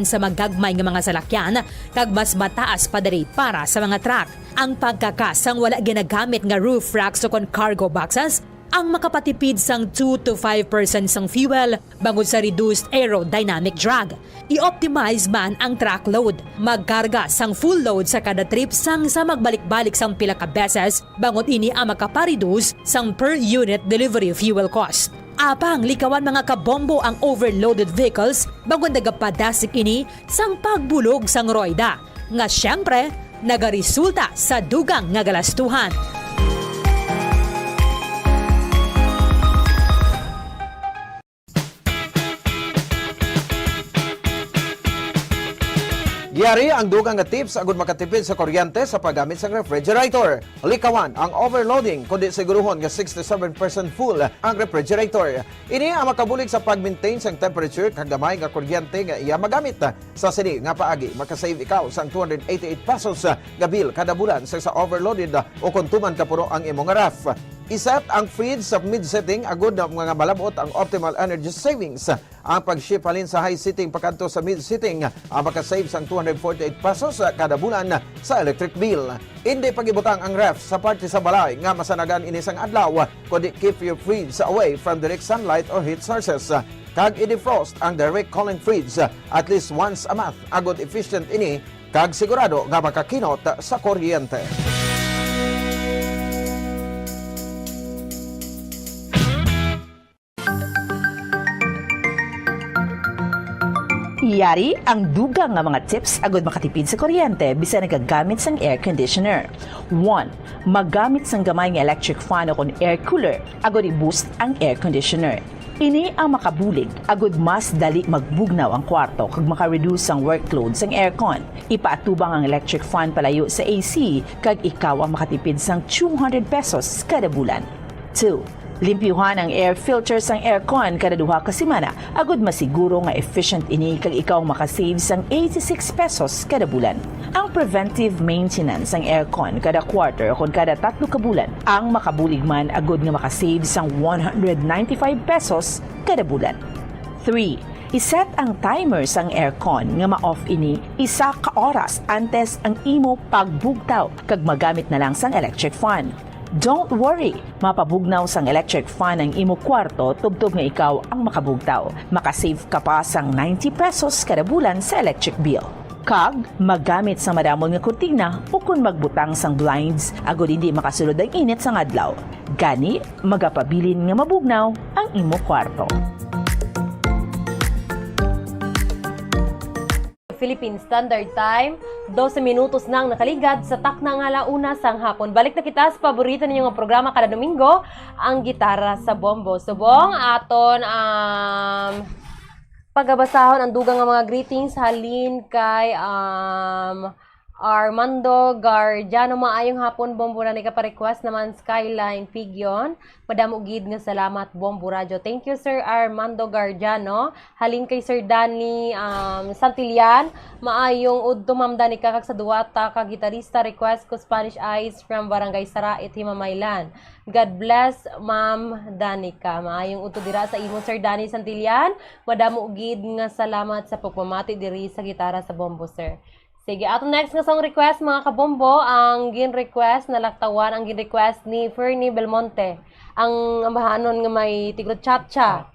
sa magagmay nga mga salakyan kag mas mataas pa diri para sa mga truck. Ang pagkakasang wala ginagamit nga roof racks o kung cargo boxes ang makapatipid sang 2 to 5% sang fuel bangod sa reduced aerodynamic drag. I-optimize man ang truck load. Magkarga sang full load sa kada trip sang sa magbalik-balik sang pila ka beses bangod ini ang makapareduce sang per unit delivery fuel cost. Apang likawan mga kabombo ang overloaded vehicles bangod nagapadasik ini sang pagbulog sang roida nga syempre nagaresulta sa dugang nga galastuhan. Giyari ang dugang nga tips agud makatipid sa kuryente sa paggamit sa refrigerator. Likawan ang overloading kundi siguruhon nga 67% full ang refrigerator. Ini ang makabulig sa pag-maintain sang temperature kag gamay nga kuryente nga iya magamit. Sa sini nga paagi makasave ikaw sang 288 pesos nga bill kada bulan sa overloaded o kung tuman ka puro ang imong ref. Iset ang fridge sa mid-setting agud na mga malabot ang optimal energy savings. Ang pag-ship halin sa high setting pakanto sa mid-setting ang makasave sang 248 pesos kada bulan sa electric bill. Hindi pagibutang ang ref sa parte sa balay nga masanagan inisang adlaw kundi keep your fridge away from direct sunlight or heat sources. Kag i-defrost ang direct cooling fridge at least once a month agud efficient ini kag sigurado nga makakinot sa kuryente. Iyari ang dugang nga mga tips agud makatipid sa kuryente bisan nagagamit sang air conditioner. 1. Magamit sang gamay nga electric fan o kon air cooler agud i-boost ang air conditioner. Ini ang makabulig agud mas dali magbugnaw ang kwarto kag maka-reduce ang workload sang aircon. Ipaatubang ang electric fan palayo sa AC kag ikaw ang makatipid sang 200 pesos kada bulan. 2. Limpyuhan ang air filter sang aircon kada duha ka semana agud masiguro nga efficient ini kag ikaw makasave sang 86 pesos kada bulan. Ang preventive maintenance sang aircon kada quarter o kada 3 ka bulan ang makabulig man agud nga makasave sang 195 pesos kada bulan. 3. Iset ang timer sang aircon nga ma-off ini isa ka oras antes ang imo pagbugtaw kag magamit na lang sang electric fan. Don't worry, mapabugnaw sang electric fan ang imo kwarto tubtob nga ikaw ang makabugtaw. Makasave ka pa sang 90 pesos kada bulan sa electric bill. Kag, magamit sa maramon nga kurtina o kung magbutang sang blinds, agod hindi makasulod ang init sang adlaw. Gani, magapabilin nga mabugnaw ang imo kwarto. Philippine Standard Time, 12 minutos nang nakaligad sa takna nga alauna sang hapon. Balik na kita sa paborito ninyo nga programa kada Domingo, ang Gitara sa Bombo. Subong aton pagabasahon ang dugang nga mga greetings halin kay Armando Gardiano. Maayong hapon, Bombo na nagpa-request naman Skyline Pigyon. Madamo gid nga salamat, Bombo Radio. Thank you, Sir Armando Gardiano. Halin kay Sir Danny Santillan. Maayong udto, Ma'am Danica, kag sa duwata ka gitarista, request ko Spanish Eyes from Barangay Sarait, Himamaylan. God bless, Ma'am Danica. Maayong udto dira sa imo, Sir Danny Santillan. Madamo gid nga salamat sa pagpamati diri sa Gitara sa Bombo, Sir. Sige, ato next nga song request mga kabombo, ang gin-request na laktawan, ang gin-request ni Fernie Belmonte. Ang ambahanon nga may tigrot chatcha.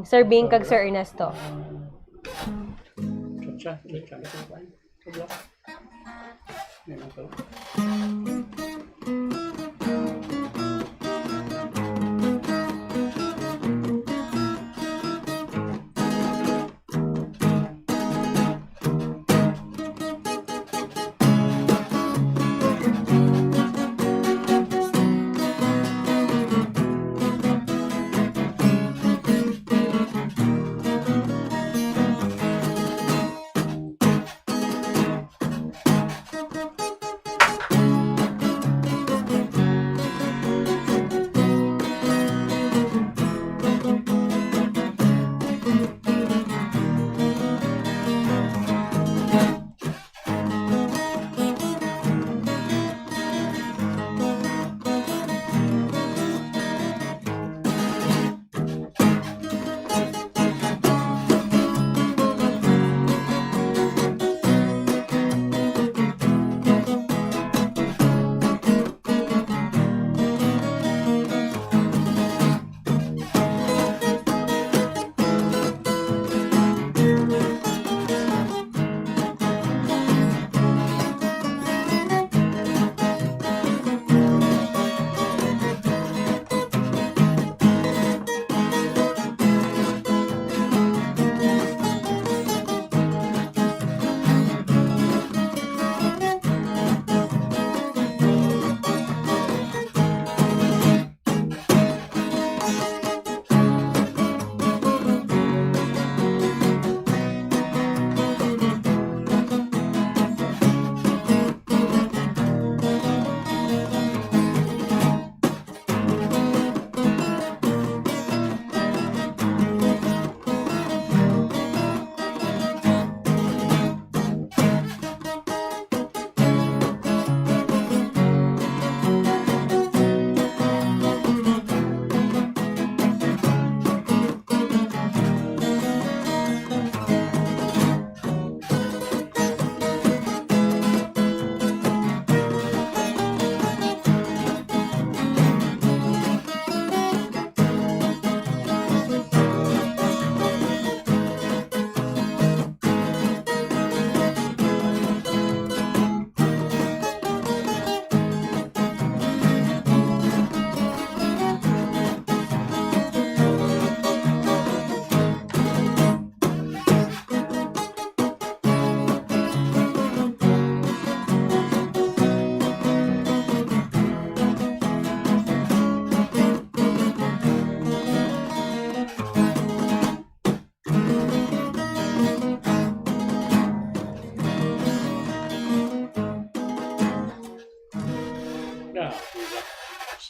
Sir Bing kag Sir Ernesto.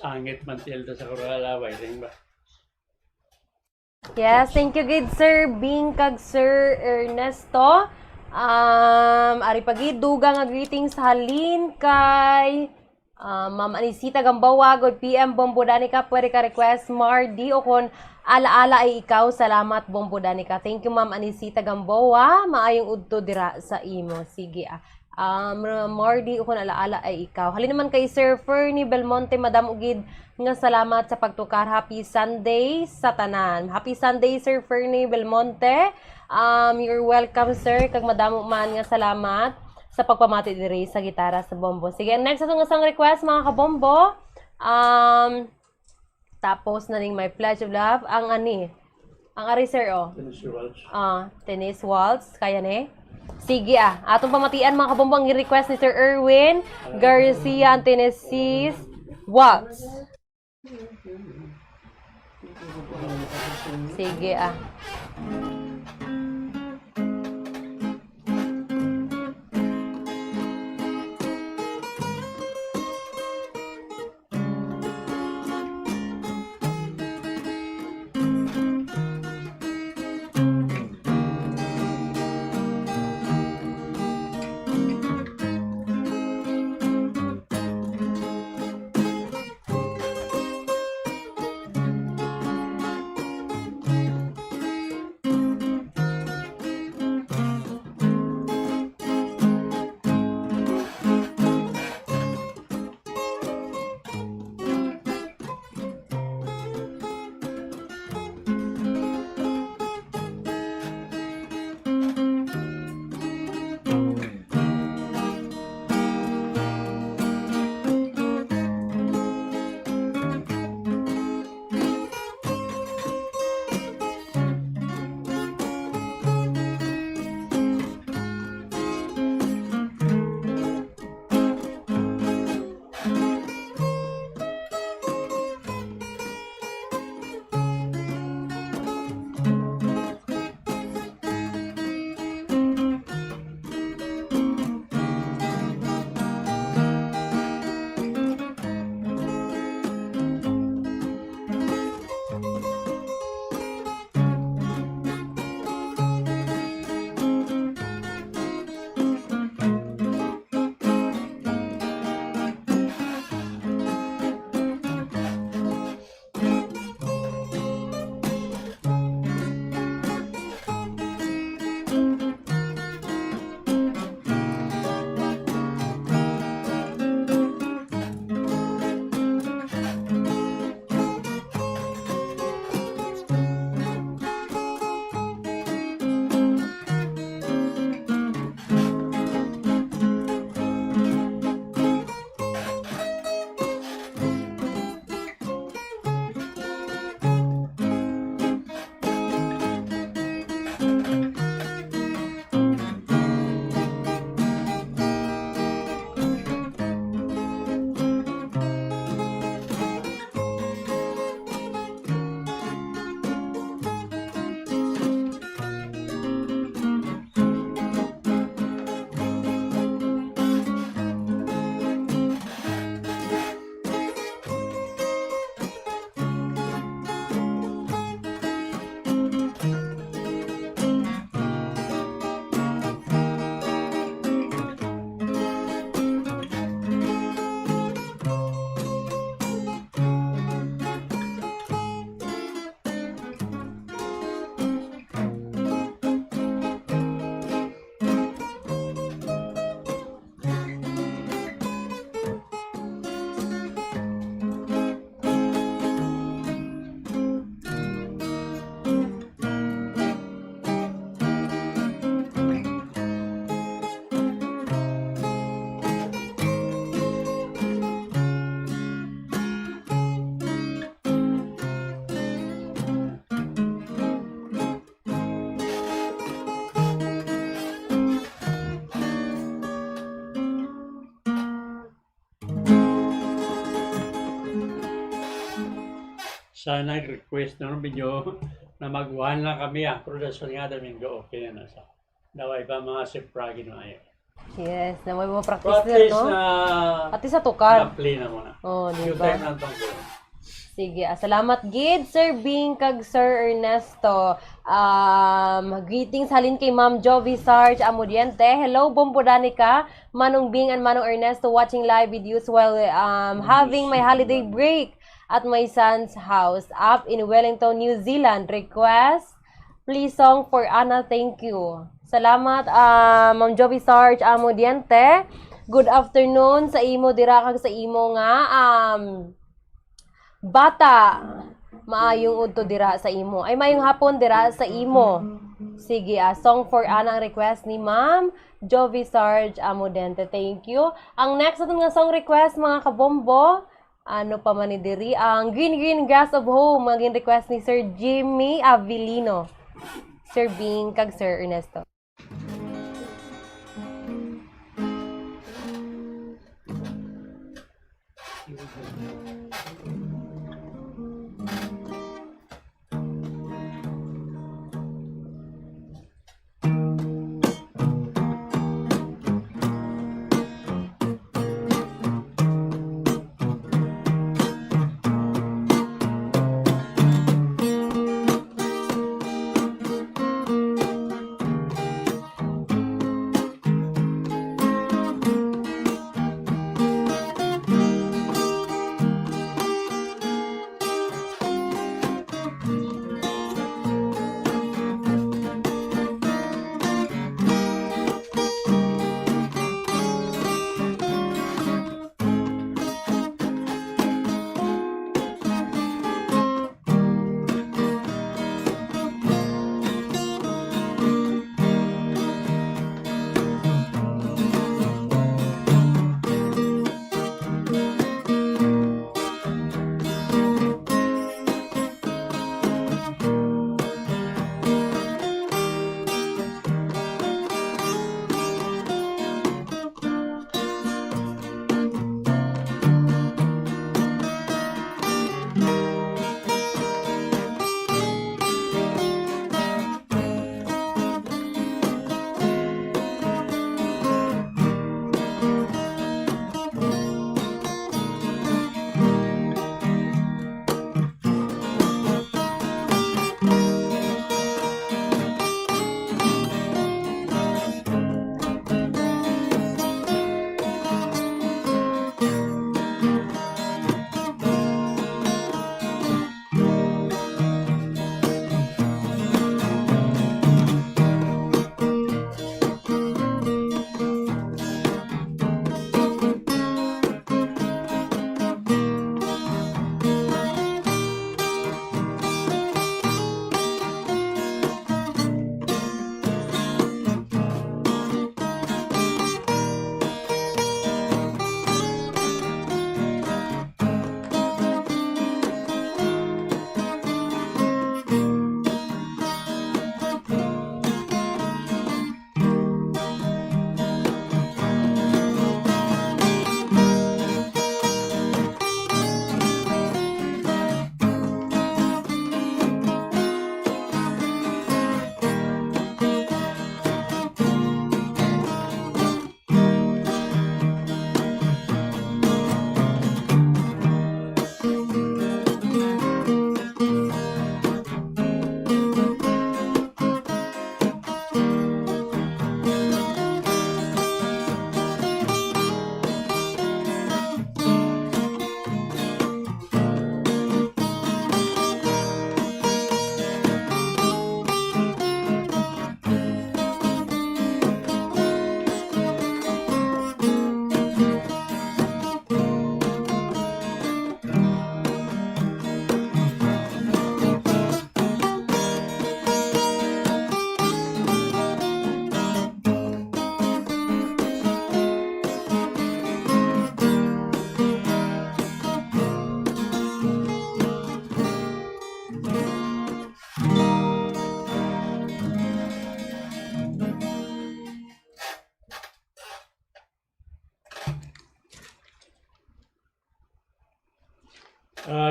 Sangit Mantilda sa Coralaway, rin ba? Yes, thank you gid Sir Bing kag Sir Ernesto. Ari pagid dugang nga greetings halin kay Ma'am Anisita Gambawa, good PM Bombo Danica, pwede ka request Mardi o kon alaala ay ikaw, salamat Bombo Danica. Thank you Ma'am Anisita Gambawa, maayong udto dira sa imo. Sige Mardi o kon alaala ay ikaw. Halin naman kay Sir Fernie Belmonte, Madam Ugid nga salamat sa pagtukar. Happy Sunday sa tanan. Happy Sunday Sir Fernie Belmonte. You're welcome, sir. Kag madamo man nga salamat sa pagpamati diri sa gitara sa Bombo. Sige, next atong isang request mga kabombo. Tapos na ning My Pledge of Love ang ari sir Tennis Waltz kaya ni. Sige atong pamatian mga kabombo ang request ni Sir Erwin Garcia ang Tennis Waltz. Sige sa nag-request ng video na magwahan lang kami production nga Domingo okay na sa daway pa mga sipra ginawa. Yes, na may mga practice Practice no? na Pati sa tukar. na-play na muna. Oh, di Yung ba? time na itong Sige, salamat gid Sir Bing kag Sir Ernesto. Greetings halin kay Ma'am Jovi Sarge Amudiente. Hello Bombo Danica, Manong Bing and Manong Ernesto watching live videos while having my holiday break at my son's house up in Wellington, New Zealand. Request please song for Anna, thank you. Salamat Ma'am Jovi Sarge Amudiente. Good afternoon sa imo dira kag sa imo nga bata maayong udto dira sa imo. Ay mayong hapon dira sa imo. Sige, song for Ana ang request ni Ma'am Jovi Sarge Amudente. Thank you. Ang next natin nga song request mga kabombo, ano pa man ni diri, ang Green Green Grass of Home, maging request ni Sir Jimmy Avilino. Sir Bing kag Sir Ernesto.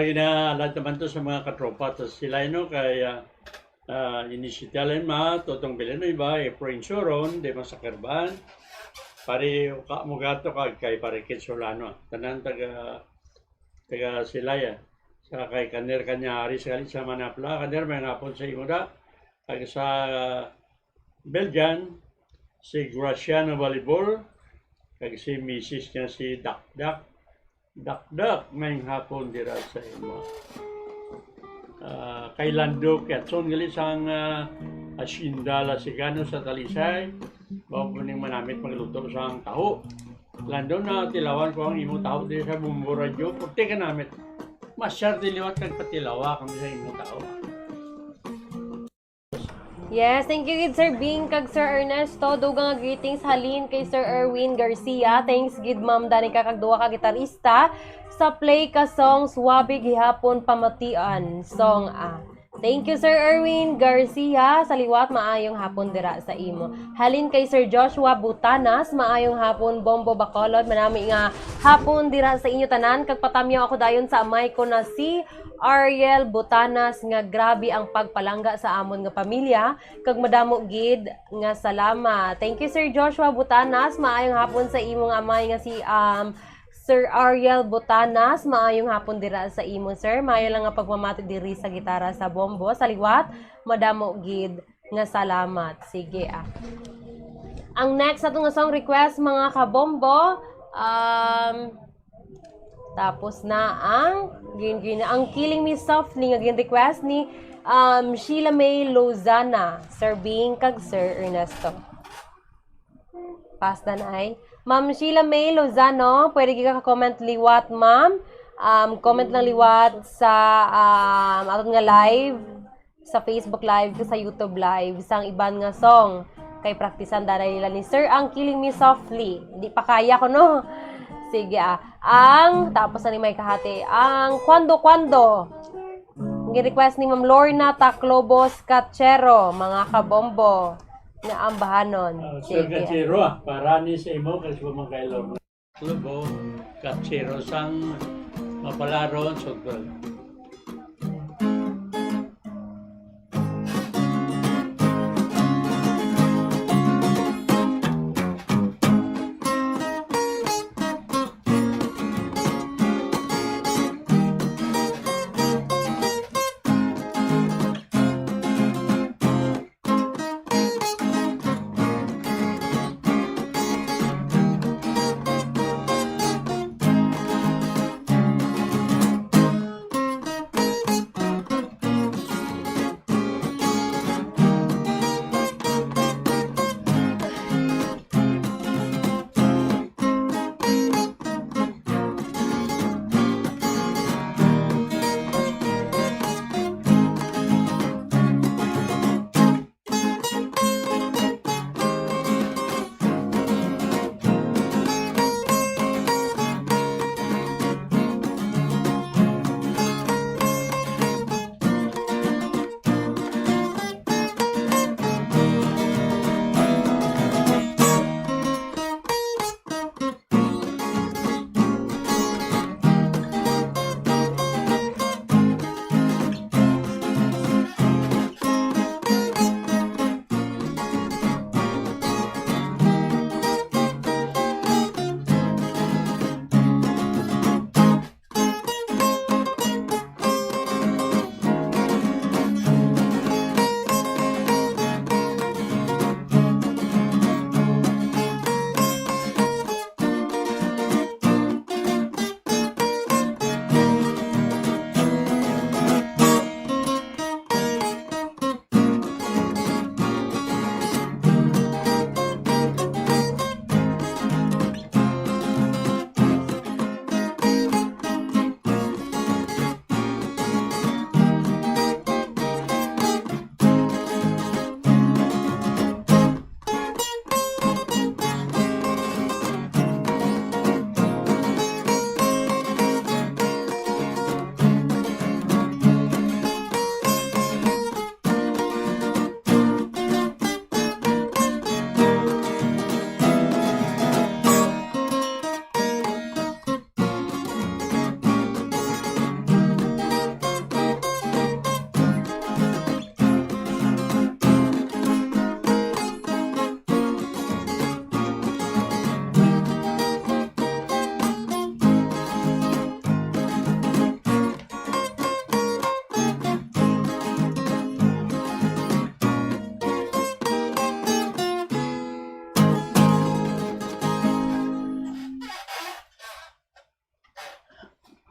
Inaalat naman to sa mga katropa. Tapos sila kay inisityalan totong bilan iba, Efrain Soron, de Masakerban, pare mo gato kay pare Kitsolano. Tanan taga sila sa kay kaner kanyari sekali sa Manapla, kaner may ngapon sa Imuda, kag sa Belgian, si Graciano Valibor, kag si Mrs. niya si Dakdak may hapon dira sa imo. Kay Lando Quezon gali sang asyenda la sigano sa Talisay, bago ning manamit magluto sang taho. Lando na tilawan ko ang imo taho diri sa Bumbo Radio, puti ka namit. masyar diliwat kag patilawa kami sa imong tao. Yes, thank you gid Sir Bing kag Sir Ernesto. Dugang nga greetings halin kay Sir Erwin Garcia. Thanks gid Ma'am Danica kag duwa ka gitarista sa play ka song Suwabe gihapon pamatian song A. Thank you Sir Erwin Garcia sa liwat maayong hapon dira sa imo. Halin kay Sir Joshua Butanas maayong hapon Bombo Bacolod. Manami nga hapon dira sa inyo tanan kag patamyaw ako dayon sa amay ko na si Ariel Butanas nga grabe ang pagpalangga sa amon nga pamilya kag madamo gid nga salamat. Thank you Sir Joshua Butanas, maayong hapon sa imong amay nga si Sir Ariel Butanas, maayong hapon dira sa imo sir. Maayo lang nga pagmamati diri sa gitara sa bombo sa liwat, madamo gid nga salamat. Sige Ang next nato nga song request mga kabombo, tapos na ang Killing Me Softly nga gin-request ni Sheila May Lozana, Sir Bing kag Sir Ernesto. Pasta na ay. Ma'am Sheila May Lozano, pwede ka comment liwat ma'am. Comment lang liwat sa aton nga live sa Facebook live sa YouTube live sang iban nga song kay praktisan dara nila ni Sir ang Killing Me Softly. Hindi pa kaya ko no. Sige tapos na ni may kahati, ang Kwando. Gi-request ni Ma'am Lorna Taclobos Cachero, mga kabombo, na ambahanon. Sir Cachero, para ni sa imo, kasi mga kay Lorna Taclobos Cachero, sang mapalaron, sugod.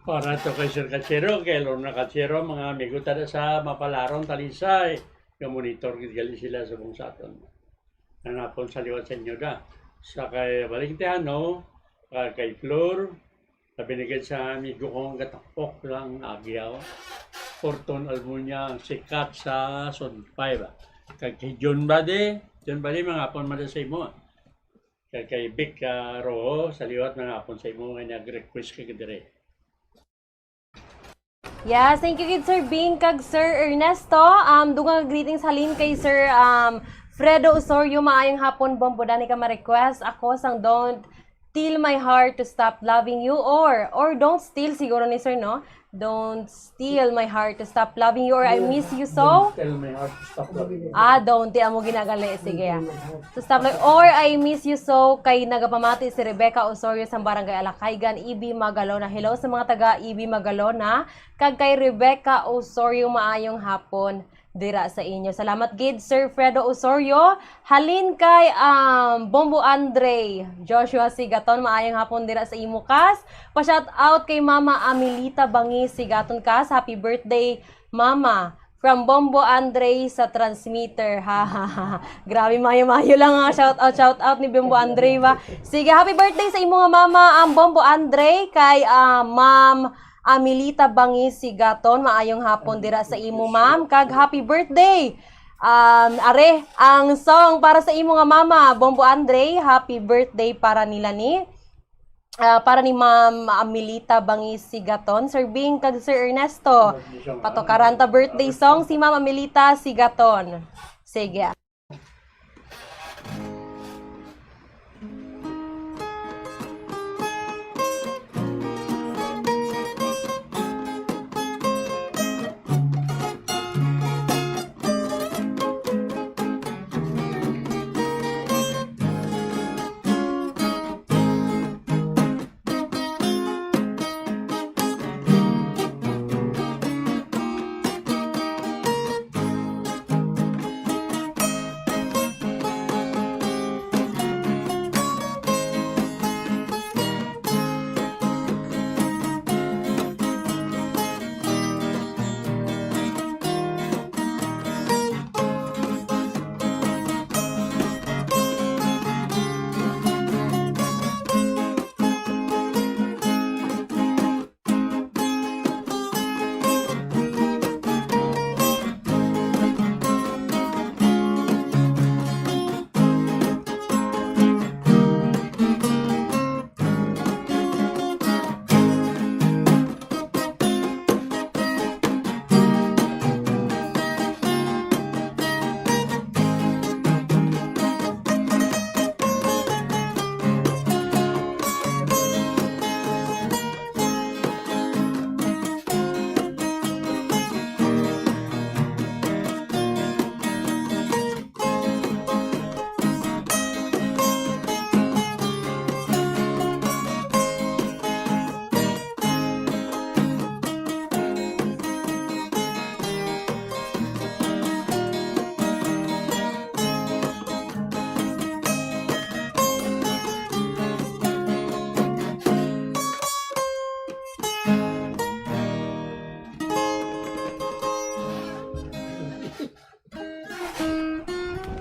Para ito kay Sir Cachero, kay Lorna Cachero, mga amigo tada sa Mapalaron, Talisay. Monitor gali sila sa buong saton. Nanapon sa liwat sa inyo da. Sa kay Valentiano, kay Flor, Binigay sa amigo kong katapok lang agyaw. Fortune Almunia ang sikat sa Sonpay ba. Kay John Bade mga hapon mada sa imo. Kay Vic Rojo sa liwat mga hapon sa imo nga nag-request kay dire. Yes, thank you kid Sir Bing kag Sir Ernesto. Dugang greetings halin kay Sir Fredo Osorio, maayong hapon bombo dani ka ma-request ako sang Don't Steal My Heart to Stop Loving You or Don't Steal siguro ni Sir no. Don't steal my heart to stop loving you or I miss you so. Tell my heart to stop loving you. Don't mo ginagali sige. To stop like or I miss you so kay nagapamati si Rebecca Osorio sa Barangay Alakaygan, Ibi Magalona. Hello sa mga taga Ibi Magalona kag kay Rebecca Osorio maayong hapon dira sa inyo. Salamat gid Sir Fredo Osorio. Halin kay Bombo Andre Joshua Sigaton maayong hapon dira sa imo kas. Pa-shout out kay Mama Amelita Bangis Sigaton kas. Happy birthday Mama. From Bombo Andre sa transmitter. Ha ha ha. Grabe mayo-mayo lang nga shout out ni Bombo Andre ba. Sige, happy birthday sa imo nga mama Bombo Andre kay Ma'am Amelita Bangis Sigaton, maayong hapon dira sa imo ma'am kag happy birthday. Are ang song para sa imo nga mama Bombo Andre, happy birthday para nila ni para ni Ma'am Amelita Bangis Sigaton, Sir Bing kag Sir Ernesto. Patokaranta birthday song si Ma'am Amelita Sigaton. Sige.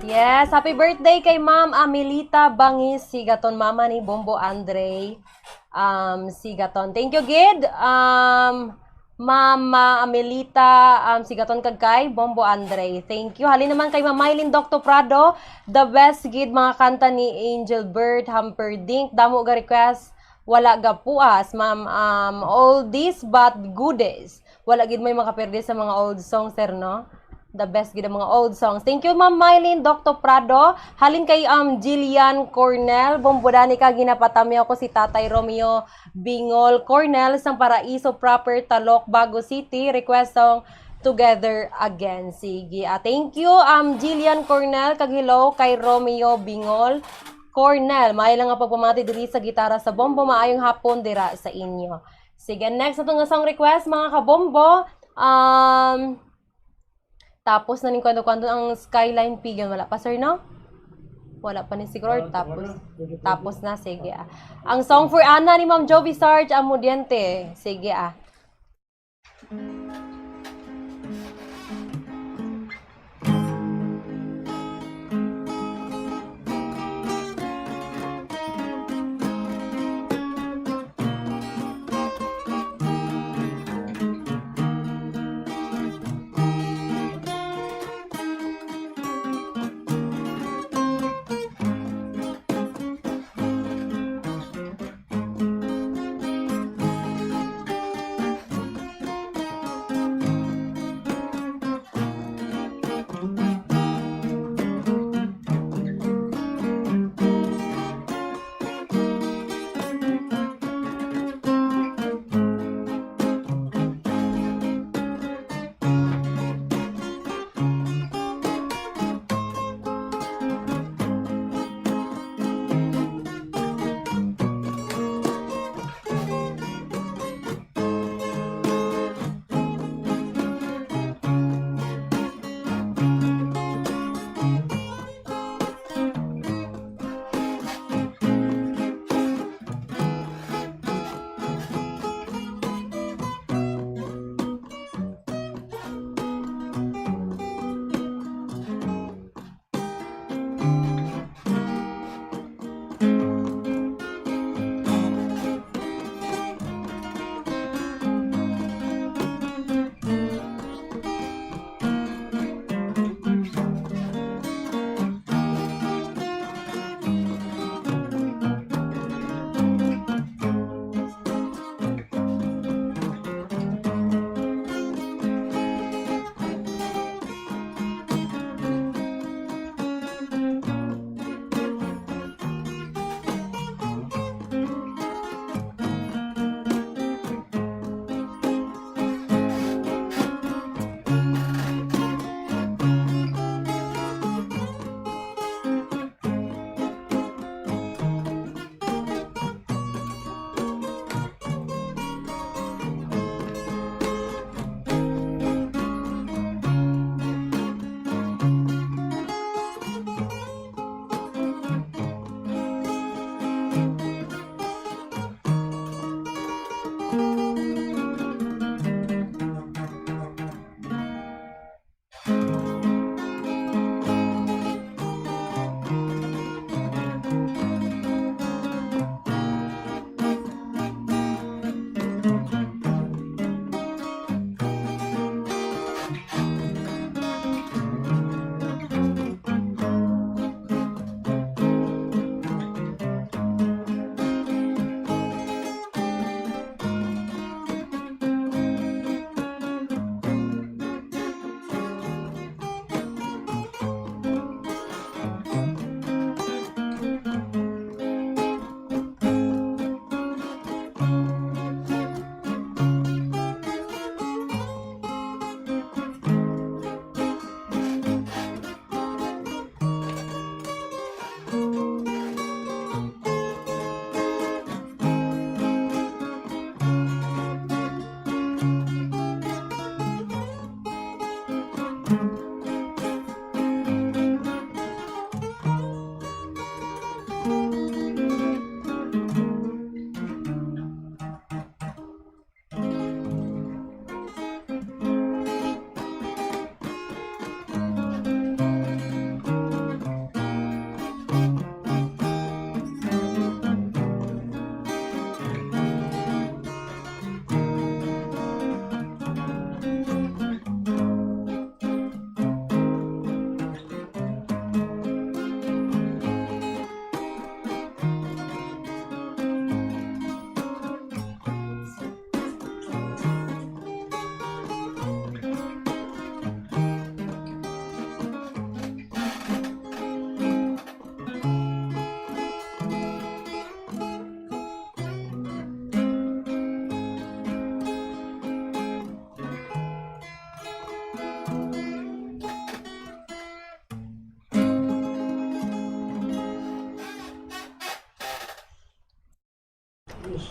Yes, happy birthday kay Ma'am Amelita Bangis Sigaton, mama ni Bombo Andre Sigaton. Thank you, Gid. Mama Amelita Sigaton kag kay Bombo Andre. Thank you. Halin naman kay Ma'am Mylene Dr. Prado, the best gid mga kanta ni Angel Bird, Humperdinck. Damo ga request, wala ga puas, ma'am. Oldies but goodies. Wala gid may makaperde sa mga old songs, sir, no? The best gid ang mga old songs. Thank you, Ma'am Mylene Dr. Prado. Halin kay Jillian Cornell. Bombodani ka ginapatami ako si Tatay Romeo Bingol Cornell sang Paraiso Proper Talok Bago City. Request song Together Again. Sige. Thank you, Jillian Cornell. Kag hello kay Romeo Bingol Cornell. May lang nga pagpamati diri sa gitara sa bombo. Maayong hapon dira sa inyo. Sige, next na itong song request mga kabombo. Tapos na ning kwento-kwento ang Skyline Pigeon. Wala pa, sir, no? Wala pa ni siguro. Tapos na. Sige, Ang song for Anna ni Ma'am Jovi Sarge Amudiente. Sige,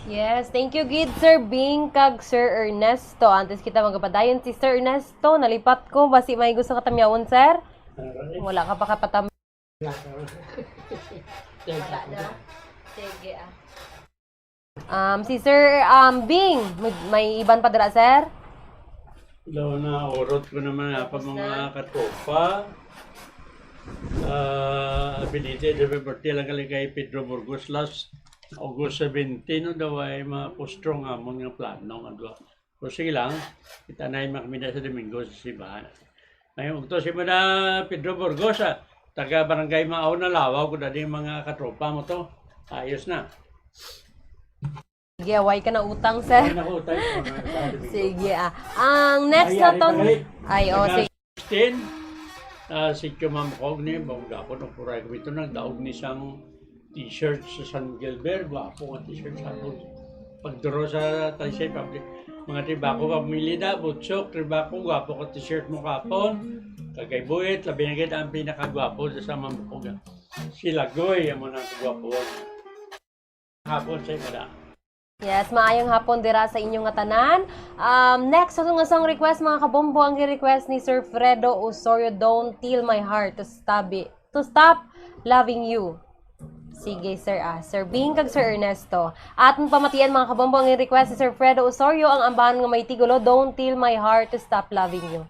Yes, thank you gid Sir Bing kag Sir Ernesto. Antes kita magpadayon si Sir Ernesto, nalipat ko basi may gusto ka tamyawon, sir? Wala ka pa kapatam. Wala na. Sige si Sir Bing, may iban pa dira, sir? Daw na urot ko naman pa mga katropa. Abilite, birthday lang kali kay Pedro Burgos last August 17, no, daw ay ma-postro nga mo nga plano nga doon. So sige lang, kita na yung makamida sa Domingo sa Sibahan. Ngayon, ito si Mana Pedro Burgos, taga Barangay Maaw na Lawaw, kung dati mga katropa mo to, ayos na. Sige, away ka na utang, sir. Ay, naku, tayo. Sige Ang next na to, sige. 16, si Kumamkog ni, bawagapon, o puray ko ito, nagdaog ni siyang t-shirt sa San Gilbert, wapo nga t-shirt sa akin. Pagduro sa Talisay Public, mga tribako pamili na, butsok, tribako, wapo ka t-shirt mo kapon, kagay buhit, labi na kita ang pinakagwapo sa mamukog. Si Lagoy, ang mga gwapo. Hapon sa imada. Yes, maayong hapon dira sa inyong nga tanan. Next, sa song request mga kabombo, ang request ni Sir Fredo Osorio, Don't Till My Heart to Stop Loving You. Sige, sir. Sir Bing kag Sir Ernesto. At pamatian mga kabombo, ang request ni Sir Fredo Osorio, ang ambahan nga may tigulo, Don't Till My Heart to Stop Loving You.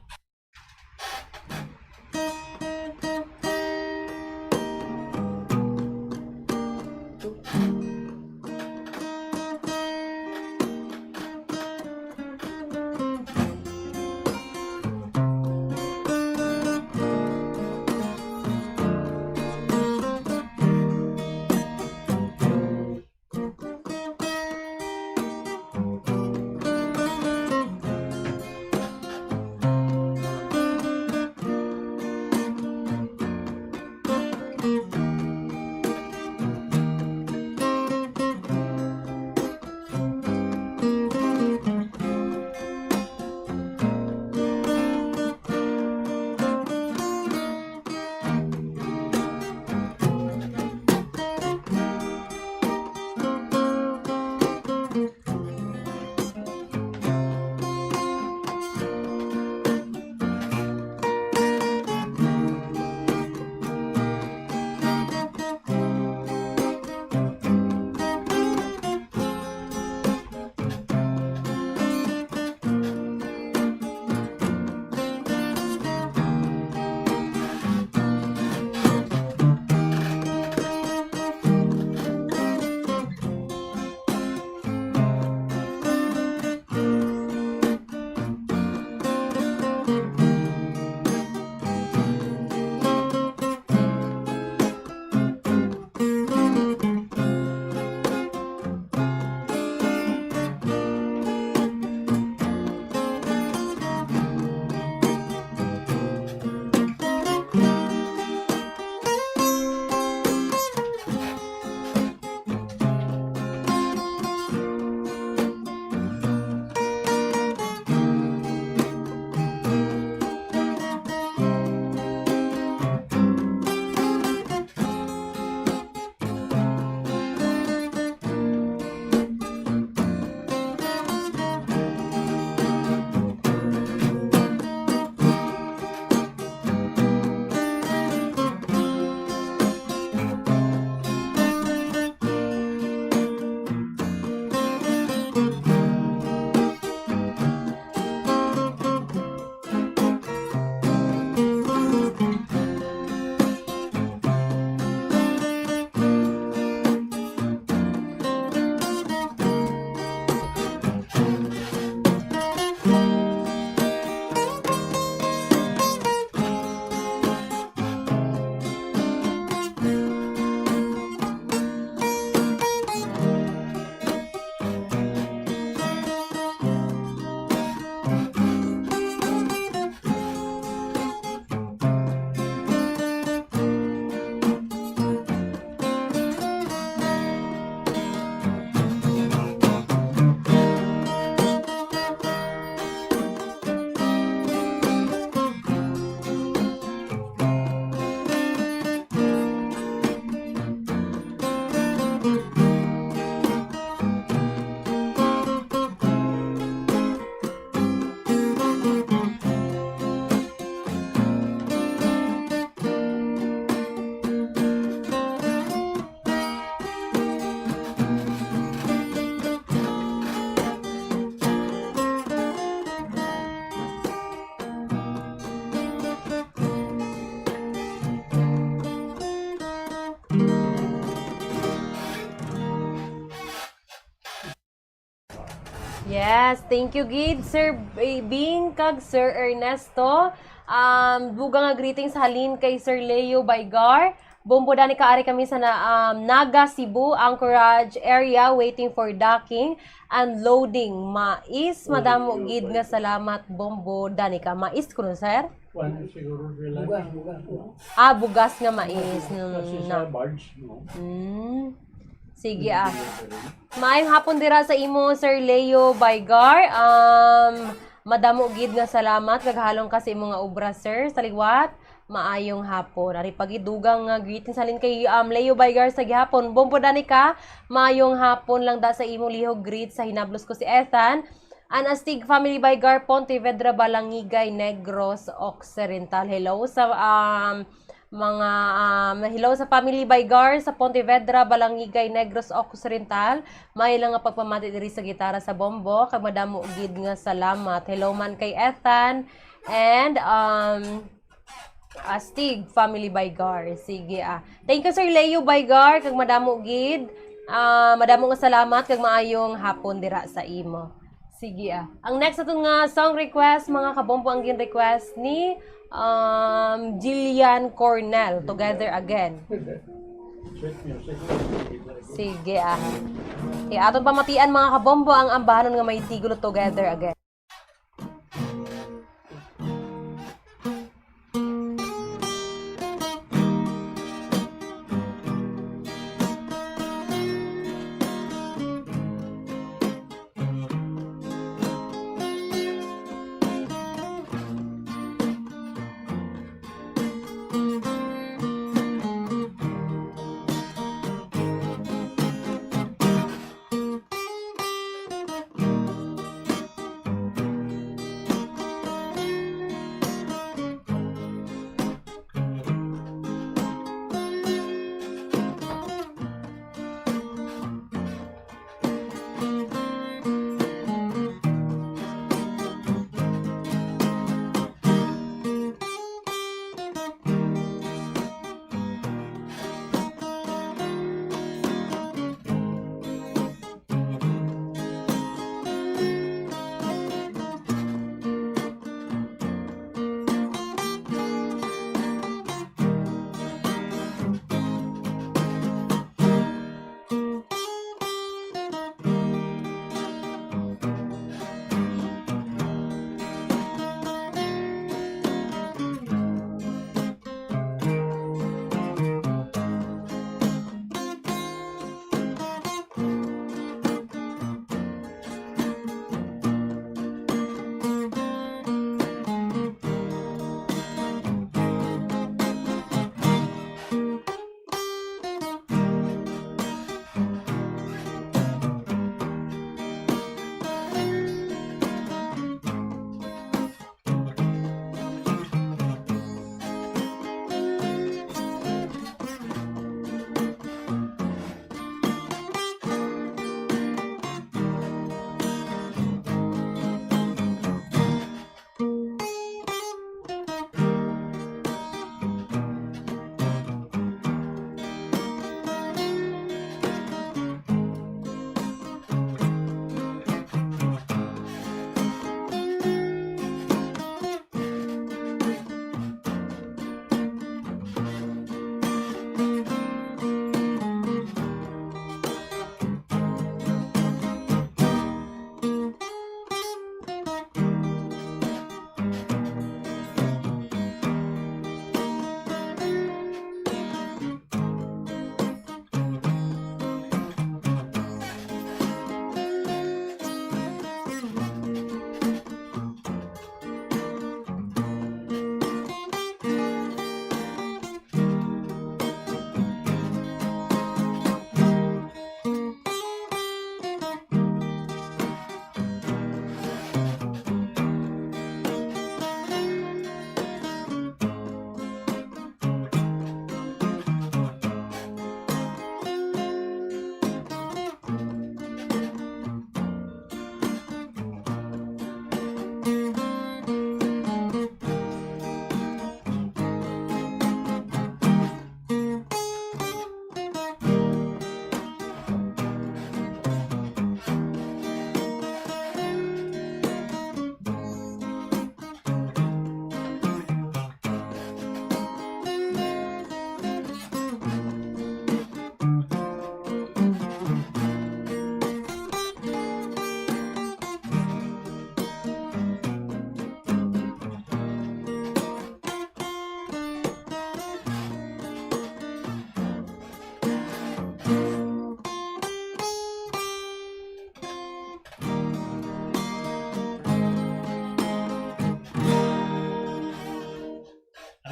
Yes, thank you gid Sir Bing kag Sir Ernesto. Dugang nga greetings halin kay Sir Leo Baygar. Bombo dani kaari kami sa Naga, Cebu, Anchorage area waiting for docking and loading. Mais, madamo gid nga salamat bombo dani ka. Mais kuno sir? Siguro sila. Bugas nga mais. Kasi sa barge, no? Sige Maayong hapon dira sa imo Sir Leo Baygar. Madamo gid nga salamat kaghalong ka sa imo nga obra sir sa liwat. Maayong hapon. Ari pagidugang greetings halin kay Leo Baygar sa gihapon. Bombo dani ka. Maayong hapon lang da sa imo lihog greet sa hinablos ko si Ethan. Anastig Family Baygar, Pontevedra, Balangigay, Negros, Occidental. Hello sa hello sa Family Baygar sa Pontevedra, Balangigay, Negros, Occidental. May lang nga pagpamati diri sa gitara sa bombo. Kag madamo gid nga salamat. Hello man kay Ethan and Astig Family Baygar. Sige Thank you Sir Leo Baygar kag madamo gid. Madamo nga salamat kag maayong hapon dira sa imo. Sige Ang next atong nga song request mga kabombo ang gin-request ni Jillian Cornell, Together Again. Sige atong pamatian mga kabombo ang ambahanon nga may tigulo Together Again.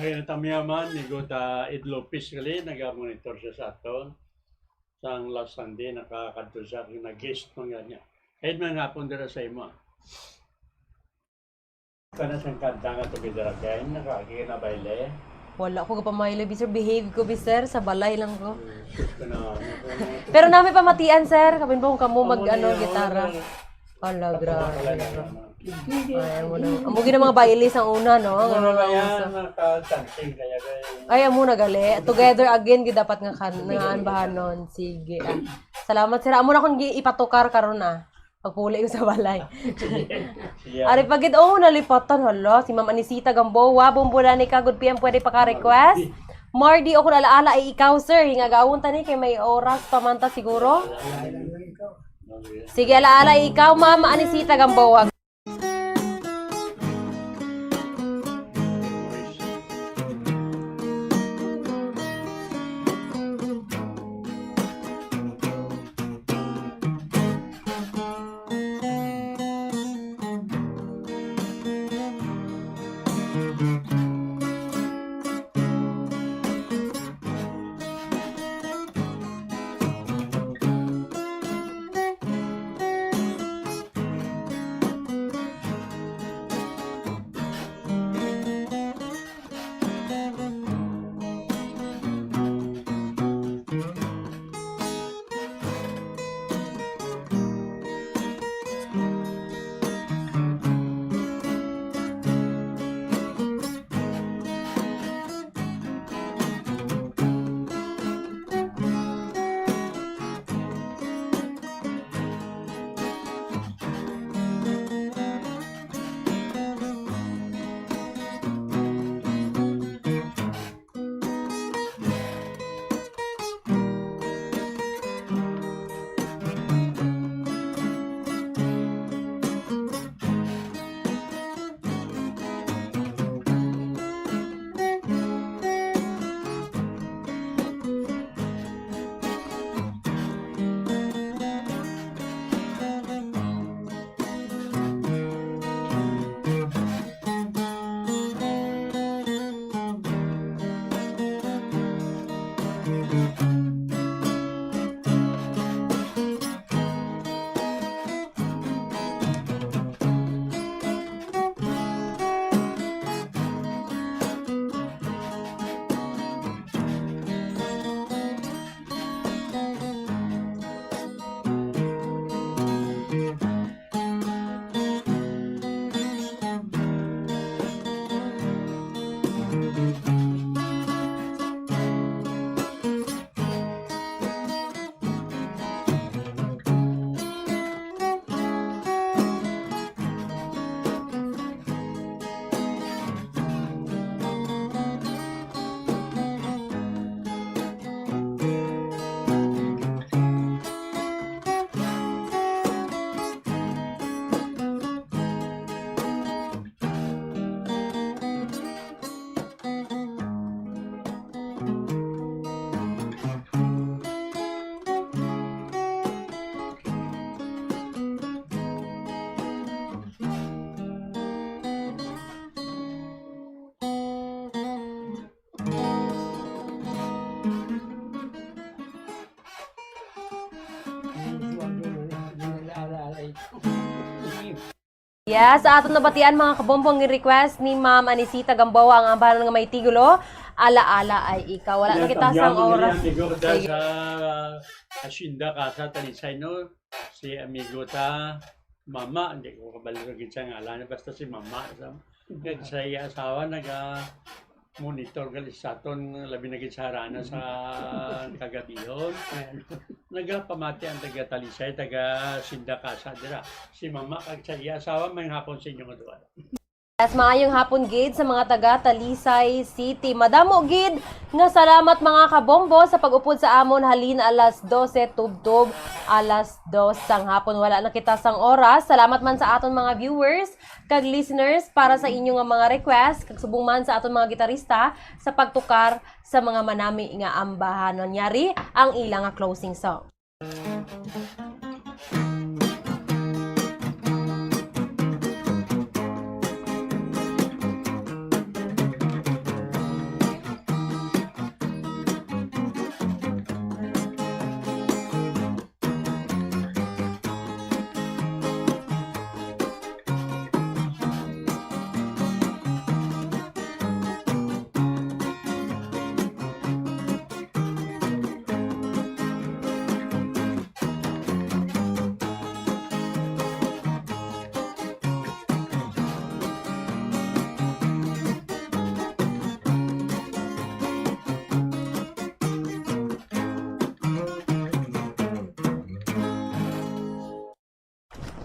makikita man, niguta Idlopis kali, nag-monitor siya sa aton. Sang last Sunday, nakakadto siya, nag-guest mga niya. Kahit mga hapon dira sa imo. Kana sang kanta nga to bidara kay nakakita na baile. Wala ko pa mailo, sir. Behave ko, sir. Sa balay lang ko. Kana. Pero namin pamatian, sir. Kapin po kung kamo gitara. Ala, grabe. Ay, amo gina mga bailis ang una, no? Ano ba yan? Nakatansing kaya Ay, amo na gali. Together again, dapat nga kananbahanon. Sige. Salamat, sir. Amo na kung ipatukar karon pagpuli ko sa balay. Ari pagid nalipatan hala si Ma'am Anisita Gamboa, Bumbulan ni Good PM pwede pa ka request. Mardi ako alaala ay ikaw sir, hingagawon tani kay may oras pamanta siguro. Sige alaala ikaw Ma'am Anisita Gamboa. Yes, sa aton nabatian mga kabombong request ni Ma'am Anisita Gamboa ang ambahan nga may tigulo. Ala-ala ay ikaw. Wala na kita sang oras. Sige. Sa asyenda ka sa Talisay no, si amigo ta Mama, hindi ko kabalugin sa ngalan, basta si Mama. Sa iya asawa, monitor gali sa aton labi na sa harana sa kagabihon. Nagapamati ang taga Talisay, taga Sindakasa dira. Si Mama kag sa iya asawa may hapon sa inyong duwa. Yes, maayong hapon gid sa mga taga Talisay City. Madamo gid nga salamat mga kabombo sa pag-upod sa amon halin alas 12 tubtob alas 2 sang hapon. Wala na kita sang oras. Salamat man sa aton mga viewers kag listeners para sa inyong mga request kag subong man sa aton mga gitarista sa pagtukar sa mga manami nga ambahan. Nyari ang ilang nga closing song.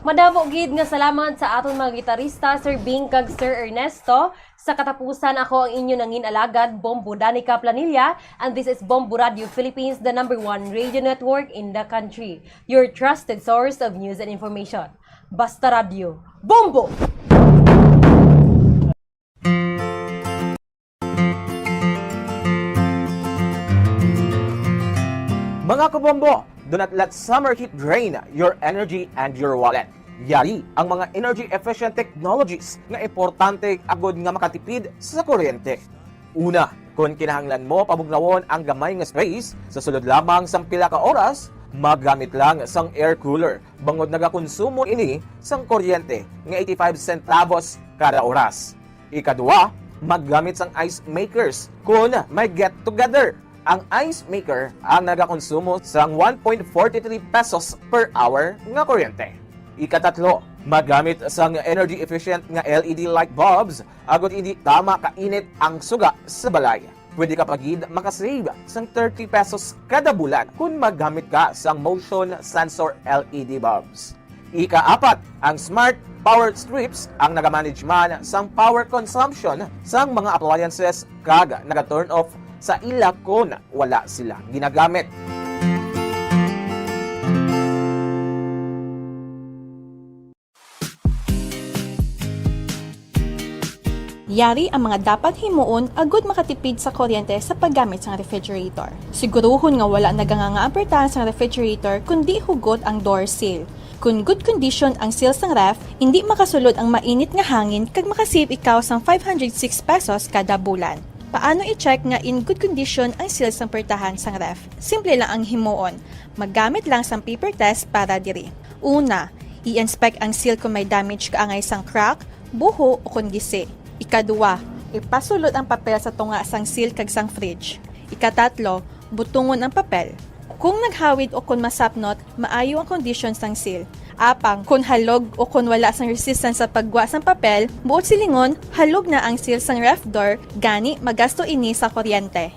Madamo gid nga salamat sa aton mga gitarista, Sir Bing kag Sir Ernesto. Sa katapusan, ako ang inyo nangin alagad, Bombo Danica Planilla, and this is Bombo Radio Philippines, the #1 radio network in the country. Your trusted source of news and information. Basta Radio, Bombo! Mga kabombo, do not let summer heat drain your energy and your wallet. Yari ang mga energy-efficient technologies nga importante agod nga makatipid sa kuryente. Una, kung kinahanglan mo pabugnawon ang gamay nga space, sa sulod lamang sang pila ka oras, maggamit lang sang air cooler. Bangod nagakonsumo ini sang kuryente nga 85 centavos kada oras. Ikaduwa, maggamit sang ice makers kung may get together. Ang ice maker ang nagakonsumo sang 1.43 pesos per hour nga kuryente. Ikatatlo, magamit sang energy efficient nga LED light bulbs agod hindi tama kainit ang suga sa balay. Pwede ka pagid makasave sang 30 pesos kada bulan kung magamit ka sang motion sensor LED bulbs. Ikaapat, ang smart power strips ang nagamanage man sang power consumption sang mga appliances kag naga-turn off sa ila kung wala sila ginagamit. Yari ang mga dapat himuon agud makatipid sa kuryente sa paggamit sa refrigerator. Siguruhon nga wala naganganga-apertahan sa refrigerator kundi hugot ang door seal. Kung good condition ang seal sang ref, hindi makasulod ang mainit nga hangin kag makasave ikaw sang 506 pesos kada bulan. Paano i-check nga in good condition ang seal sang pertahan sang ref? Simple lang ang himuon. Maggamit lang sang paper test para diri. Una, i-inspect ang seal kung may damage kaangay sang crack, buho o kung gisi. Ikaduwa, ipasulod ang papel sa tunga sang seal kag sang fridge. Ikatatlo, butungon ang papel. Kung naghawid o kung masapnot, maayo ang condition sang seal. Apang, kung halog o kung wala sang resistance sa pagwa sang papel, buot silingon, halog na ang seal sang ref door, gani magasto ini sa kuryente.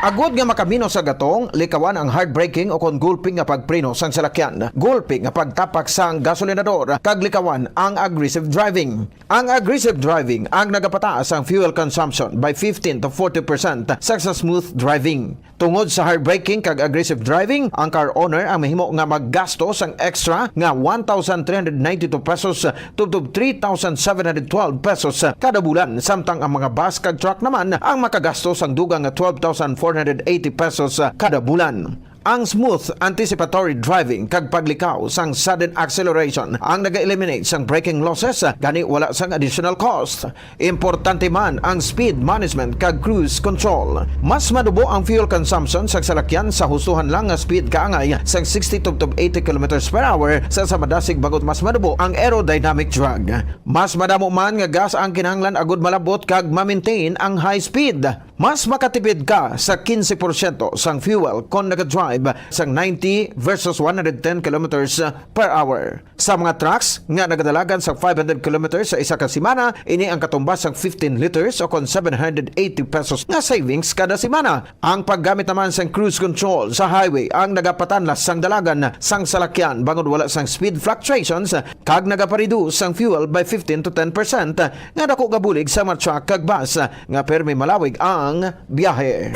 Agud nga makamino sa gatong, likawan ang heartbreaking o kon gulping nga pagpreno sang salakyan. Gulping nga pagtapak sang gasolinador, kag likawan ang aggressive driving. Ang aggressive driving ang nagapataas ang fuel consumption by 15 to 40% sa smooth driving. Tungod sa heartbreaking kag aggressive driving, ang car owner ang mahimo nga maggasto sang extra nga 1,392 pesos tubtob 3,712 pesos kada bulan, samtang ang mga bus kag truck naman ang makagasto sang dugang nga 12,480 pesos kada bulan. Ang smooth anticipatory driving kag paglikaw sang sudden acceleration ang naga-eliminate sang braking losses, gani wala sang additional cost. Importante man ang speed management kag cruise control. Mas madubo ang fuel consumption sa salakyan sa hustuhan lang nga speed kaangay sang 60 to 80 km per hour sa madasig bagot mas madubo ang aerodynamic drag. Mas madamo man nga gas ang kinahanglan agud malabot kag ma-maintain ang high speed. Mas makatipid ka sa 15% sang fuel kung nag-drive sang 90 versus 110 kilometers per hour. Sa mga trucks nga nagadalagan sa 500 kilometers sa isa ka semana, ini ang katumbas sang 15 liters o kon 780 pesos nga savings kada semana. Ang paggamit naman sang cruise control sa highway ang nagapatanlas sang dalagan sang salakyan bangod wala sang speed fluctuations kag nagapareduce sang fuel by 15 to 10% nga dako gabulig sa mga truck kag bus nga permi malawig ang biyahe.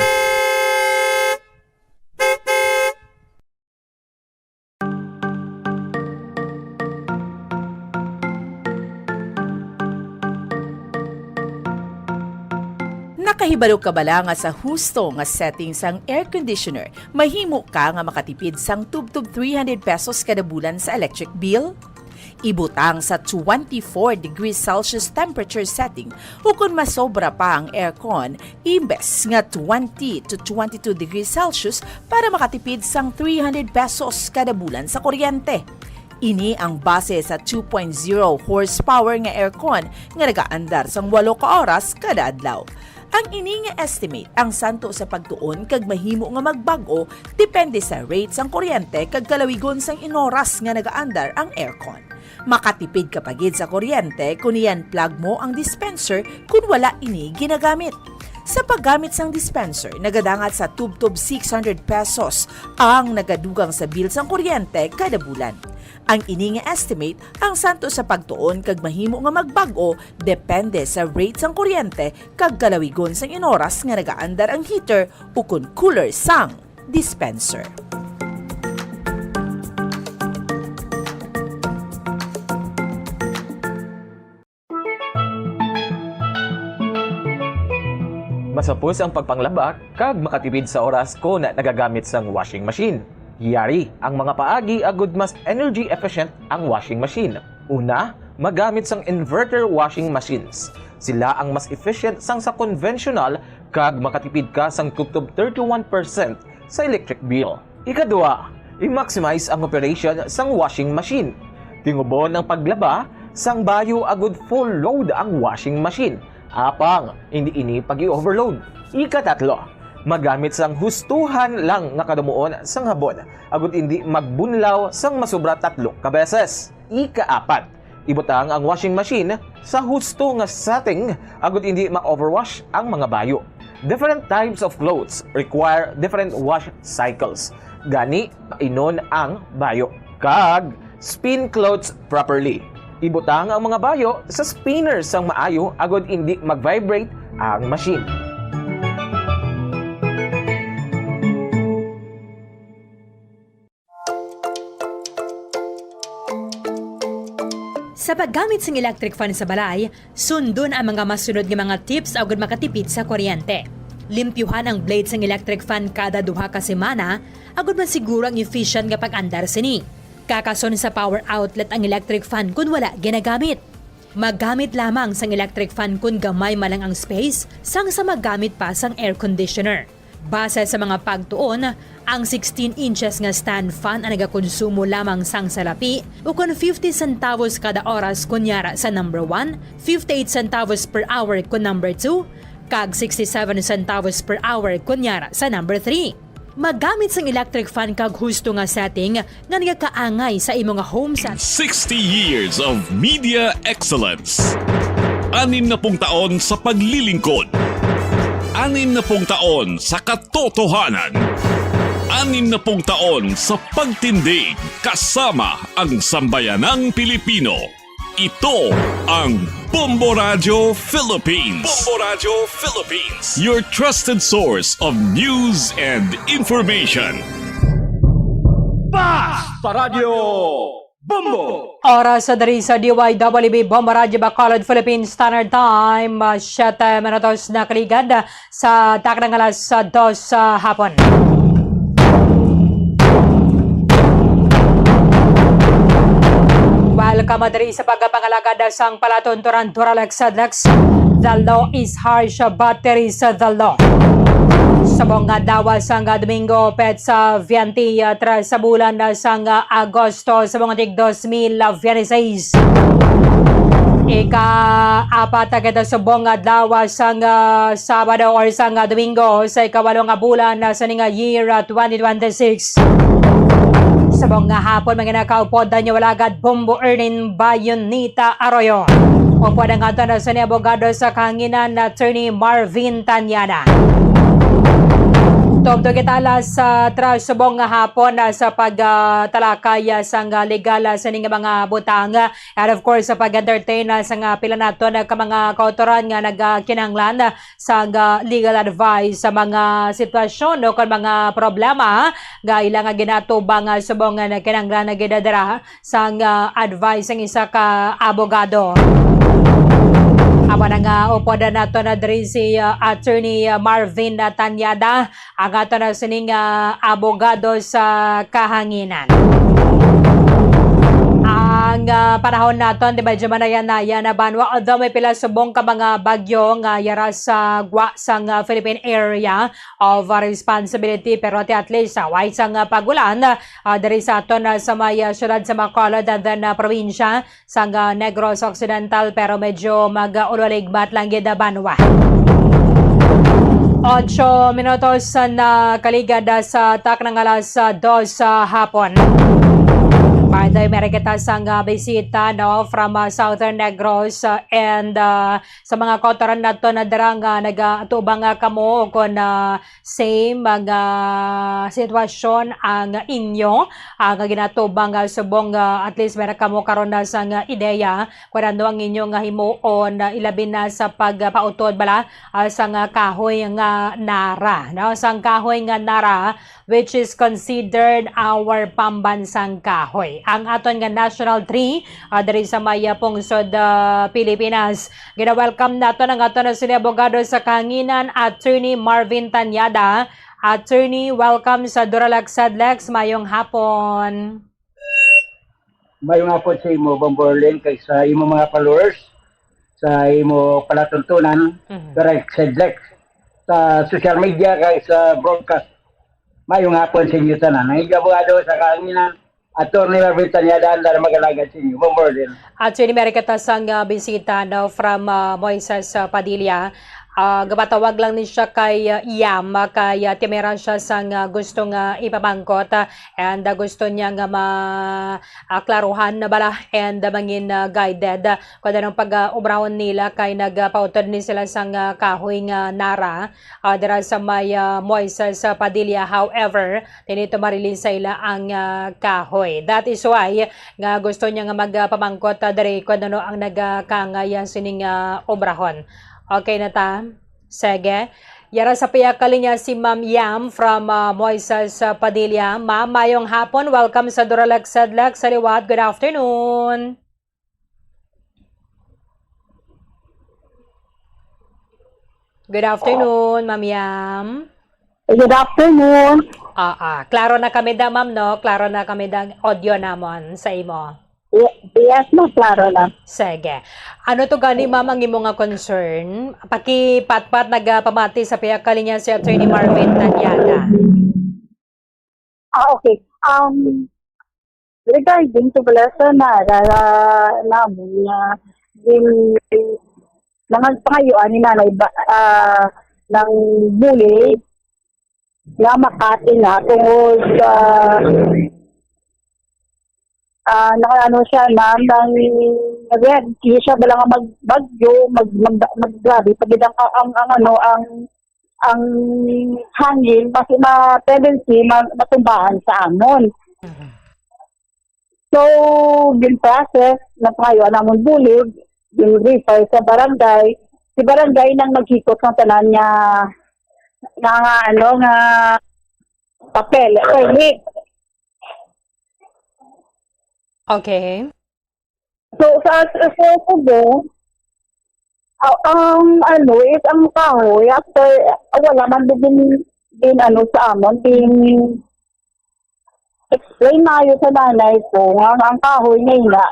Nakahibalo ka bala nga sa husto nga setting sang air conditioner, mahimo ka nga makatipid sang tubtob 300 pesos kada bulan sa electric bill? Ibutang sa 24 degrees Celsius temperature setting o kung masobra pa ang aircon, imbes nga 20 to 22 degrees Celsius para makatipid sang 300 pesos kada bulan sa kuryente. Ini ang base sa 2.0 horsepower nga aircon nga nagaandar sang 8 ka oras kada adlaw. Ang ini nga estimate ang santo sa pagtuon kag mahimo nga magbag-o depende sa rate sang kuryente kag kalawigon sang inoras nga nagaandar ang aircon. Makatipid ka pagid sa kuryente kung iyan plug mo ang dispenser kung wala ini ginagamit. Sa paggamit sang dispenser, nagadangat sa tub-tub 600 pesos ang nagadugang sa bill sang kuryente kada bulan. Ang ini nga estimate ang santo sa pagtuon kag mahimo nga magbag-o depende sa rate sang kuryente kag kalawigon sang inoras nga nagaandar ang heater o kun cooler sang dispenser. Masapos ang pagpanglaba kag makatipid sa oras ko na nagagamit sang washing machine. Yari ang mga paagi agud mas energy efficient ang washing machine. Una, magamit sang inverter washing machines. Sila ang mas efficient sang sa conventional kag makatipid ka sang tubtob 31% sa electric bill. Ikadua, i-maximize ang operation sang washing machine. Tingubon ang paglaba sang bayo agud full load ang washing machine. Apang, hindi ini pag-i-overload. Ikatatlo, magamit sang hustuhan lang nga kadumuon sang habon, agud hindi magbunlaw sang masobra 3 ka beses. Ikaapat, ibutang ang washing machine sa husto nga setting, agud hindi ma-overwash ang mga bayo. Different types of clothes require different wash cycles. Gani, inon ang bayo. Kag, spin clothes properly. Ibutang ang mga bayo sa spinner sang maayo agud hindi mag-vibrate ang machine. Sa paggamit ng electric fan sa balay, sundon ang mga masunod nga mga tips agud makatipid sa kuryente. Limpyuhan ang blades ng electric fan kada 2 ka semana agud masiguro ang efficient nga pag-andar sini. Kakason sa power outlet ang electric fan kung wala ginagamit. Maggamit lamang sang electric fan kung gamay malang ang space sang sa maggamit pa sang air conditioner. Base sa mga pagtuon, ang 16 inches nga stand fan ang nagakonsumo lamang sang salapi o kung 50 centavos kada oras kunyara sa number 1, 58 centavos per hour kung number 2, kag 67 centavos per hour kunyara sa number 3. Maggamit sang electric fan kag husto nga setting nga nagakaangay sa imong home set. 60 years of media excellence. 60 taon sa paglilingkod. 60 taon sa katotohanan. 60 taon sa pagtindig kasama ang sambayanang Pilipino. Ito ang Bombo Radio Philippines. Bombo Radio Philippines. Your trusted source of news and information. Basta Radio Bombo! Oras sa dari sa DYWB Bombo Radio Bacolod Philippine Standard Time, 7 minutos na kaligad sa takdang alas 2 sa hapon. Welcome diri sa pagpangalagad sang palatunturan Duralex Adlex. The law is harsh, but there is the law. Sabong nga dawa sang Domingo pet sa 23 sa bulan sang Agosto sa mga tig 2026. Ika-apat agad sa buong dawa sang Sabado or sang Domingo sa ikawalong bulan sa year 2026. Sa buong hapon, mga nakaupod na niyo walagad Bombo Ernin Bayonita Arroyo. Upo na nga ito na sa abogado sa kahanginan na Attorney Marvin Tanyana. Tumto kita sa trasubong nga hapon sa pagtalakay sa legal sa mga butang. And of course, sa pag-entertain sa pila nato na mga kautoran nga nagkinanglan sa legal advice sa mga sitwasyon o mga problema nga ilang ginatubang subong nga kinanglan na ginadara sa advice ng isa ka abogado. Awan nga upo na nato na diri si Attorney Marvin Tanyada, ang ato na sining abogado sa kahanginan. Ang panahon naton, di ba, Jamanaya na banwa, although may pila subong ka mga bagyo nga yara sa gwa sang Philippine Area of Responsibility, pero at least way sang pagulan dari sa aton sa may syudad sa Bacolod and then probinsya sang Negros Occidental, pero medyo mag-ululigbat lang gid banwa. 8 minutos na kaligad sa tak ng alas 2 sa hapon. Parday merikita sang bisita no from Southern Negros and sa mga kotoran nato na darang nagatubang kamo kon same mga sitwasyon ang inyo ang ginatubang subong at least meron kamo karon na sang ideya kung ano ang inyong himuon ilabi na sa pagpautod bala sang kahoy nga nara no sang kahoy nga nara which is considered our pambansang kahoy. Ang aton nga national tree diri sa Maya Pungsod, Pilipinas. Gina-welcome nato ang aton na sini abogado sa Kahanginan, Attorney Marvin Tanyada. Attorney, welcome sa Duralax Sadlex. Mayong hapon. Mayong hapon sa imo, Bomborlin, kay sa imo mga followers, sa imo palatuntunan, Duralax Sadlex, sa social media, kay sa broadcast. Mayong hapon sa inyo tanan. Ang abogado sa Kahanginan, Attorney Marvin Tanyada, ang magalagad sa inyo. Bomborlin. Attorney, meron kita sang bisita no, from Moises Padilla. Gabatawag lang ni siya kay Yam, kay timeran siya sang gustong ipabangkot and gusto niya nga maklaruhan na bala and mangin guided kung anong pag-ubrahon nila kay nagpautod ni sila sang kahoy nga nara dira sa may Moises Padilla. However, tinito marilin sa ila ang kahoy. That is why nga gusto niya nga magpamangkot diri kung ano ang nagkangay sining obrahon. Okay na ta? Sige. Yara sa piyakali niya si Ma'am Yam from Moises Padilla. Ma'am, mayong hapon. Welcome sa Duralax Sadlex. Saliwat, good afternoon. Good afternoon, Ma'am Yam. Good afternoon. Klaro na kami da, Ma'am, no? Klaro na kami da audio namon sa imo. Yes, klaro lang. Sige. Ano to gani, Ma'am, ang imo nga concern? Pakipatpat nagpamati sa piyakali niya si Attorney Marvin Tanyada. Okay. Regarding to Balasa na nangagpangayuan ni nanay ng bully na Makati na tungkol sa nakaano siya ma'am hindi siya bala nga magbagyo maggrabe pag ang hangin kasi tendency matumbahan sa amon. So yung process na pangayon namon bulig yung refer sa barangay si barangay nang naghikot ng tanan niya nga papel permit. Okay. So, sa Kubo, ang kahoy, after, wala man din sa amon, explain na yun sa nanay ko, ang kahoy ngayon na,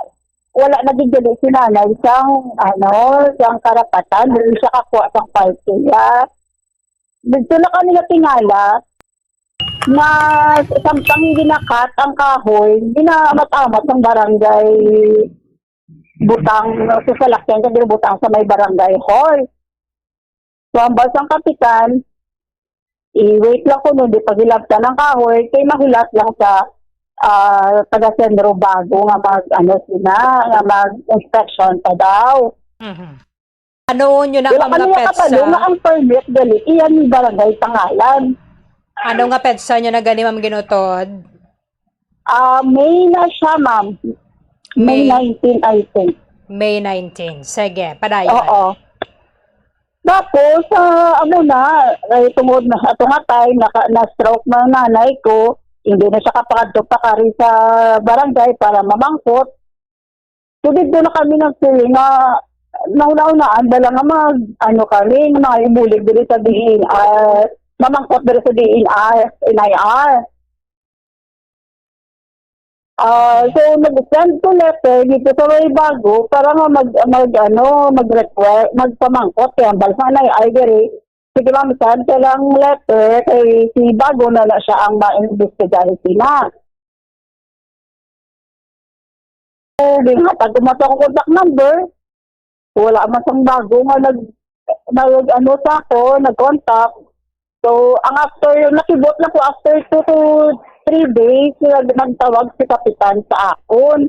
wala nagigili si nanay siyang karapatan, hindi siya kakuha sa party. Dito na kanila tingala, na samtang ginakat ang kahoy, ginamatamot ng barangay butang, susalakyan ka butang sa may barangay hall. So, ang basang kapitan, i-wait lang ko nun, di pagilapta ng kahoy, kay mahilat lang sa taga-sendro bago nga mag-inspection pa daw. Ano nyo na ang mga petsa? Nga ang permit, gali, iyan ni barangay pangalan. Ano nga petsa nyo na gani, Ma'am Ginutod? May na siya, ma'am. May 19, I think. May 19. Sige, padayon. Oo. Tapos, tungod na sa tungatay, na-stroke ng nanay ko, hindi na siya kapakadto-pakari sa barangay para mamangkot. So, dito na kami nagsiling na nauna-unaan, dala nga kami, mga ibulig dito sa DNR, mamangkot dito sa NIR. So, nag-send to letter dito sa may bago para nga magpamangkot. Kaya ang balsa na yung diri. Sige ma'am, send ka lang letter kay si bago na siya ang ma-investigate sila. So, di nga, pag kumasa ko contact number, wala man sang bago nga nag-contact. So, ang after, nakibot na ko after 2 to 3 days, nagtawag si Kapitan sa akon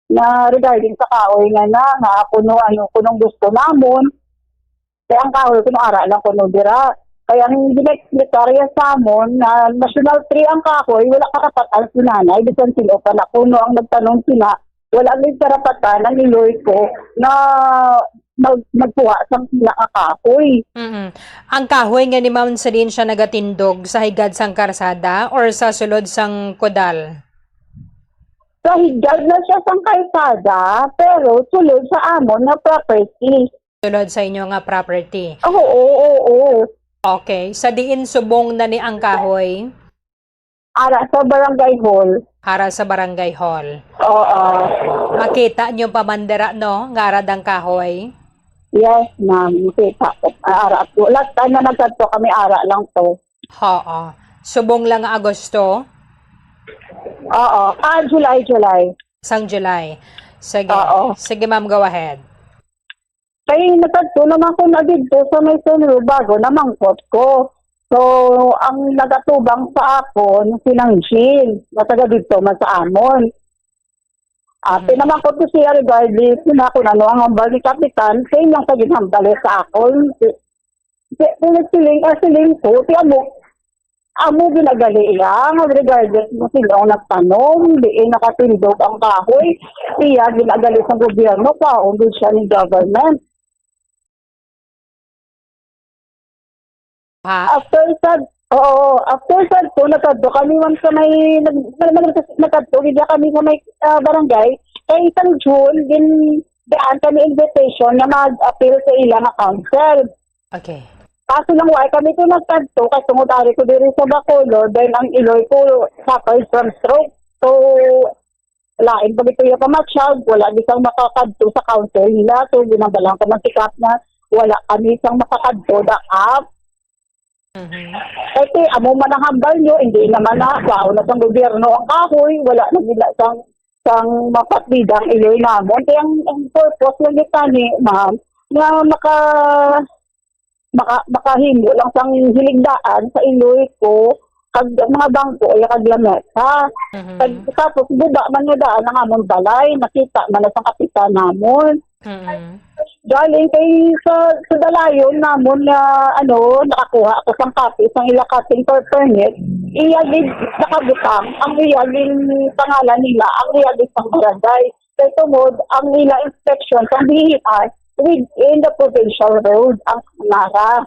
na regarding sa kahoy nga kuno kunong gusto namon. Kaya ang kahoy kuno ara lang kuno dira. Kaya ang ginexplicarya sa amon na National Tree ang kahoy, wala karapatan si nanay, bisan sila pala kuno ang nagtanong sila, wala may karapatan ang iloy ko na magpuwa sang sila ang kahoy. Ang kahoy nga ni Ma'am Celine siya nagatindog sa higad sang karsada or sa sulod sang kodal? Sa higad na siya sang kalsada, pero sulod sa amon na property. Sulod sa inyo nga property? Oo. Okay. Sa diin subong na ni ang kahoy? Ara sa barangay hall. Ara sa barangay hall. Oo. Makita nyo pamandera, no? Nga ang kahoy? Yes, ma'am. Kita ko. Ara ko. Last time na nagtatto kami, ara lang to. Oo. Subong lang Agosto? Oo. July. Sang July. Sige. Oo. Sige, ma'am, go ahead. Kaya nagtatto naman ko na dito sa may sunro bago na mangkot ko. So, ang nagatubang sa akon, sinang Jean, na taga dito man sa amon. Pinamangkot ko siya regardless na kung ano ang hambal ni Kapitan, sa inyong paginhambali sa akon. Siling ko, amo ginagali iya, regardless mo silang nagtanong, di nakatindog ang kahoy, siya ginagali sa gobyerno, paundod siya ni government. After sad po, nagkadto kami man sa may, nagkadto, hindi kami sa may barangay, kaya isang June, din daan kami invitation na mag-appeal sa ilang council. Okay. Kaso lang why kami ito nagkadto, kasi tungutari ko diri sa Bacolod, dahil ang iloy ko suffers from stroke. So, lain kami ito yung kamatsyag, wala isang makakadto sa council nila, so binabalang ko masikap na wala kami isang makakadto da up. Kasi amo man ang hambal nyo, hindi naman na na sa gobyerno ang kahoy, wala na nila sang mapatbidang iloy namon. Kaya ang purpose lang kita ni ma'am, na makahimo lang sang hiligdaan sa iloy ko, kag mga bangko ay kag lamesa. Tapos buba man nga daan ang amon balay, nakita man na sa kapitan namon. Galing kay sa dalayon namon na nakakuha ako sang copy sang ilakating per permit, iyagid nakabutang ang iyagin pangalan nila, ang iyagin sang barangay. Kaya tumod ang ila inspection sang BIR within the provincial road ang nara.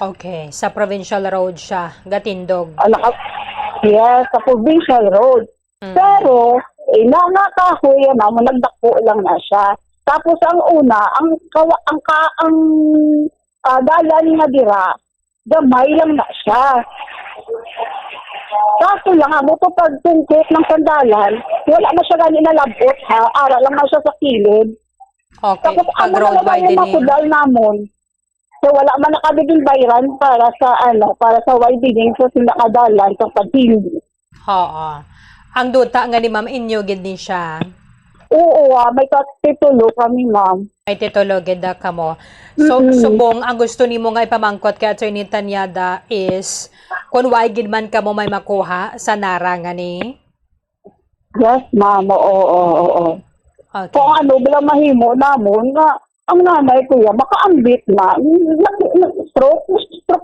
Okay, sa provincial road siya, gatindog. Yes, sa provincial road. Pero kahoy namon nagdako lang na siya. Tapos ang una, ang dalan nga dira, gamay lang na siya. Kaso lang, mo to pagtungkit ng sandalan, wala na siya ganin na labot, ha? Ara lang na siya sa kilid. Okay, tapos pag road widening. Makudal namon. So wala man nakabiging bayran para sa widening so sinakadalan sa pagtindi. Oo. Ang duta nga ni Ma'am inyo gid ni siya. Oo, may titulo kami, ma'am. May titulo gid ka mo. So subong ang gusto nimo nga ipamangkot kay Attorney Tanyada is kung why gid man ka mo may makuha sa nara nga ni. Yes, ma'am. Oo. Okay. Kung bilang mahimo namon nga ang nanay ko makaambit na stroke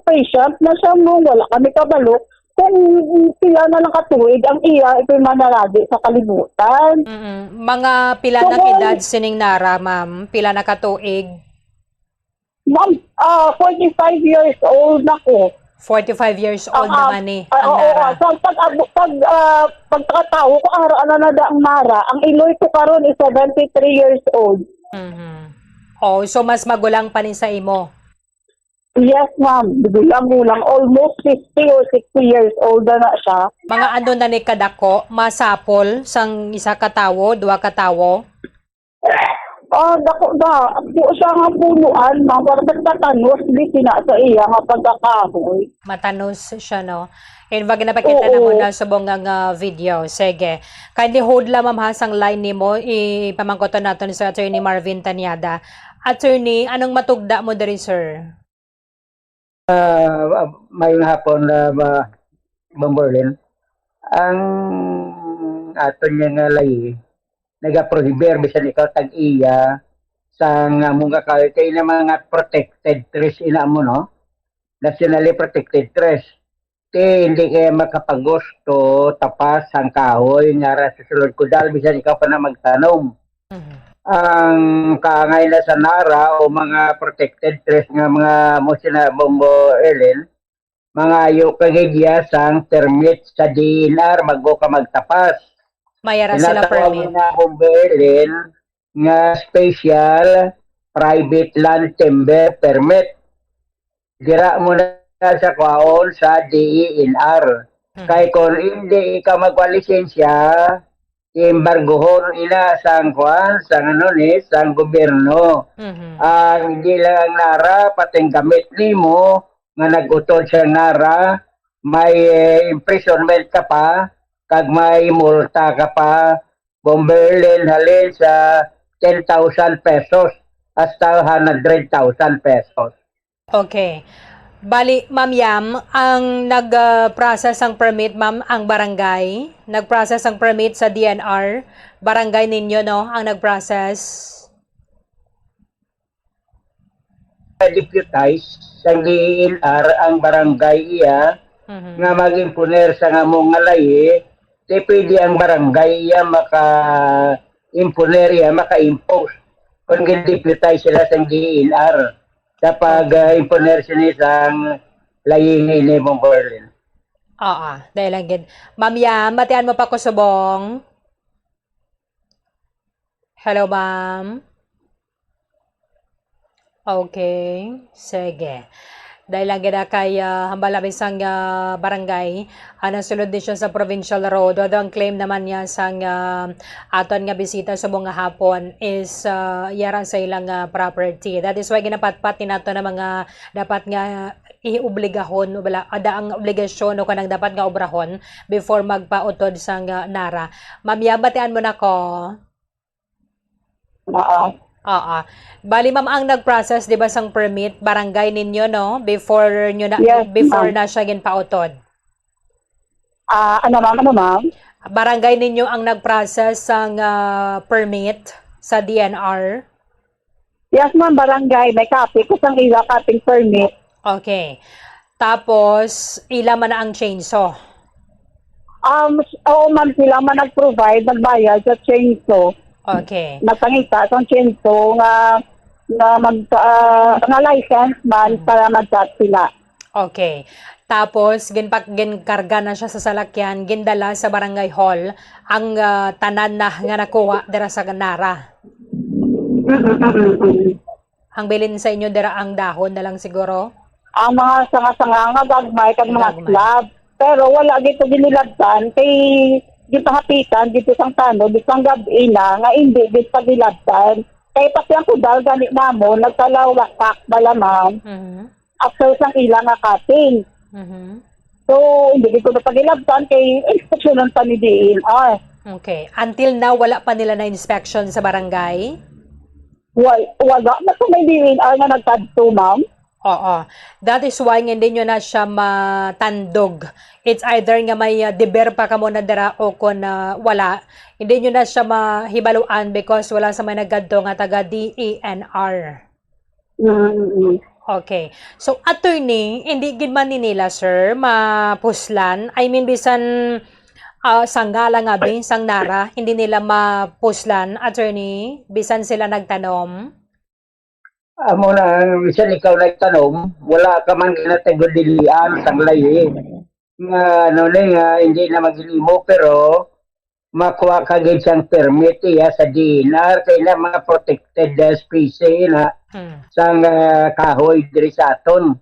patient na siya mo, wala kami kabalo. Kung sila na lang katuwid, ang iya ito'y manaradi sa kalibutan. Mga pila na edad sining nara, ma'am? Pila na katuig? Ma'am, 45 years old na ko. 45 years old naman ni ang nara. So, pagkatawo ko, na ang nara, ang iloy ko karon is 73 years old. Oh, so mas magulang pa ni sa imo? Yes, ma'am. Gulang-gulang. Almost 50 or 60 years old na siya. Mga na ni kadako, masapol, sang isa katawo, dua katawo? Dako da. Ako siya nga punuan, ma'am. Para magtatanos, di sina sa iya nga pagkakahoy. Matanos siya, no? And wag napakita na mo na subong nga video. Sige. Kindly hold lang, ma'am, hasang line ni mo. Ipamangkoton natin sa Attorney Marvin Tanyada. Attorney, anong matugda mo diri, sir? Mayong hapon na Bomberlin. Ang aton niya nga lay, nag-prohibir bisan ikaw tag-iya sa nga mong kakawin kay na mga protected trees ina mo, no? Nationally protected trees. Kaya hindi kaya makapagusto tapas ang kahoy nga ra sa sulod ko dahil bisan ikaw pa na magtanom. Ang kaangay na sa Nara o mga protected trees nga mga mo Bombo Ellen, mga ayo kagigya sang permit sa DNR bago ka magtapas. Mayara sila permit. Na Bombo Ellen nga special private land timber permit. Dira mo na sa kwaon sa DENR. Kay kung hindi ka magwalisensya, embargohon ina sang kwan, sang sang gobyerno. Hindi lang Nara, pating gamit nimo nga nag-utol sa Nara, may imprisonment ka pa, kag may multa ka pa, Bomberlin halin sa 10,000 pesos hasta 100,000 pesos. Okay. Bali, Ma'am Yam, ang nag-process ang permit, Ma'am, ang barangay. Nag-process ang permit sa DNR. Barangay ninyo, no? Ang nag-process. Deputize sa DNR ang barangay iya nga maging puner sa nga mong ngalayi, di pwede ang barangay iya maka-impuner iya, maka-impose. Kung deputize sila sa DNR. Kapag impuner siya isang laying ni Bomberlin. Oo, dahil lang gid. Ma'am Yam, matian mo pa ko subong. Hello, ma'am. Okay, sige. Dahil lang gid kay hambala bisang barangay, anang sulod din siya sa provincial road. Although ang claim naman niya sang aton nga bisita sa mga hapon is yaran sa ilang property. That is why ginapatpat nato na mga dapat nga iobligahon wala ada ang obligasyon o kanang dapat nga obrahon before magpautod sang Nara. Ma'am Yam, batian mo na ko. Oo. Bali ma'am ang nag-process 'di ba sang permit barangay ninyo, no? Before nyo na Yes, before ma'am. na siya ginpautod. Ano ma'am? Barangay ninyo ang nag-process sang permit sa DNR. Yes, ma'am, barangay. May copy ko sang ila copying permit. Okay. Tapos ila man na ang chainsaw. Oo, ma'am, sila man nag-provide, nagbayad sa chainsaw. Okay. Nagpangita sa chainsaw nga license man para mag-chat sila. Okay. Tapos ginkarga na siya sa salakyan, gindala sa barangay hall ang tanan na nga nakuha dira sa Nara. Ang bilin sa inyo dira ang dahon na lang siguro. Ang mga sanga-sanga nga gagmay kag mga Gagmay. slab. Pero wala dito ginilabtan kay dito hapitan dito sang tano bisang gabi na nga hindi dito pagilabtan. Kay pati ang kudal gani namo nagtalawak bala ma'am. After sang ilang nga cutting. So hindi dito na pagilabtan kay inspeksyonan pa ni DNR. Okay. Until now wala pa nila na inspection sa barangay. Wala na sa may DNR nga nagtadto ma'am. Oo. That is why hindi nyo na siya matandog. It's either nga may deber pa ka muna dira o kung wala. Hindi nyo na siya mahibaluan because wala sa may naggadto nga taga DENR. Okay. So, attorney, hindi gid man ni nila, sir, mapuslan. I mean, bisan sanggala nga sang Nara, hindi nila mapuslan, attorney, bisan sila nagtanom. Amo na, bisan ikaw nagtanong, wala ka man kinatagudilian sang layi. Nga, hindi na magilimo, pero makuha ka gid siyang permit sa DNR, kaya na mga protected species na sang kahoy diri sa aton.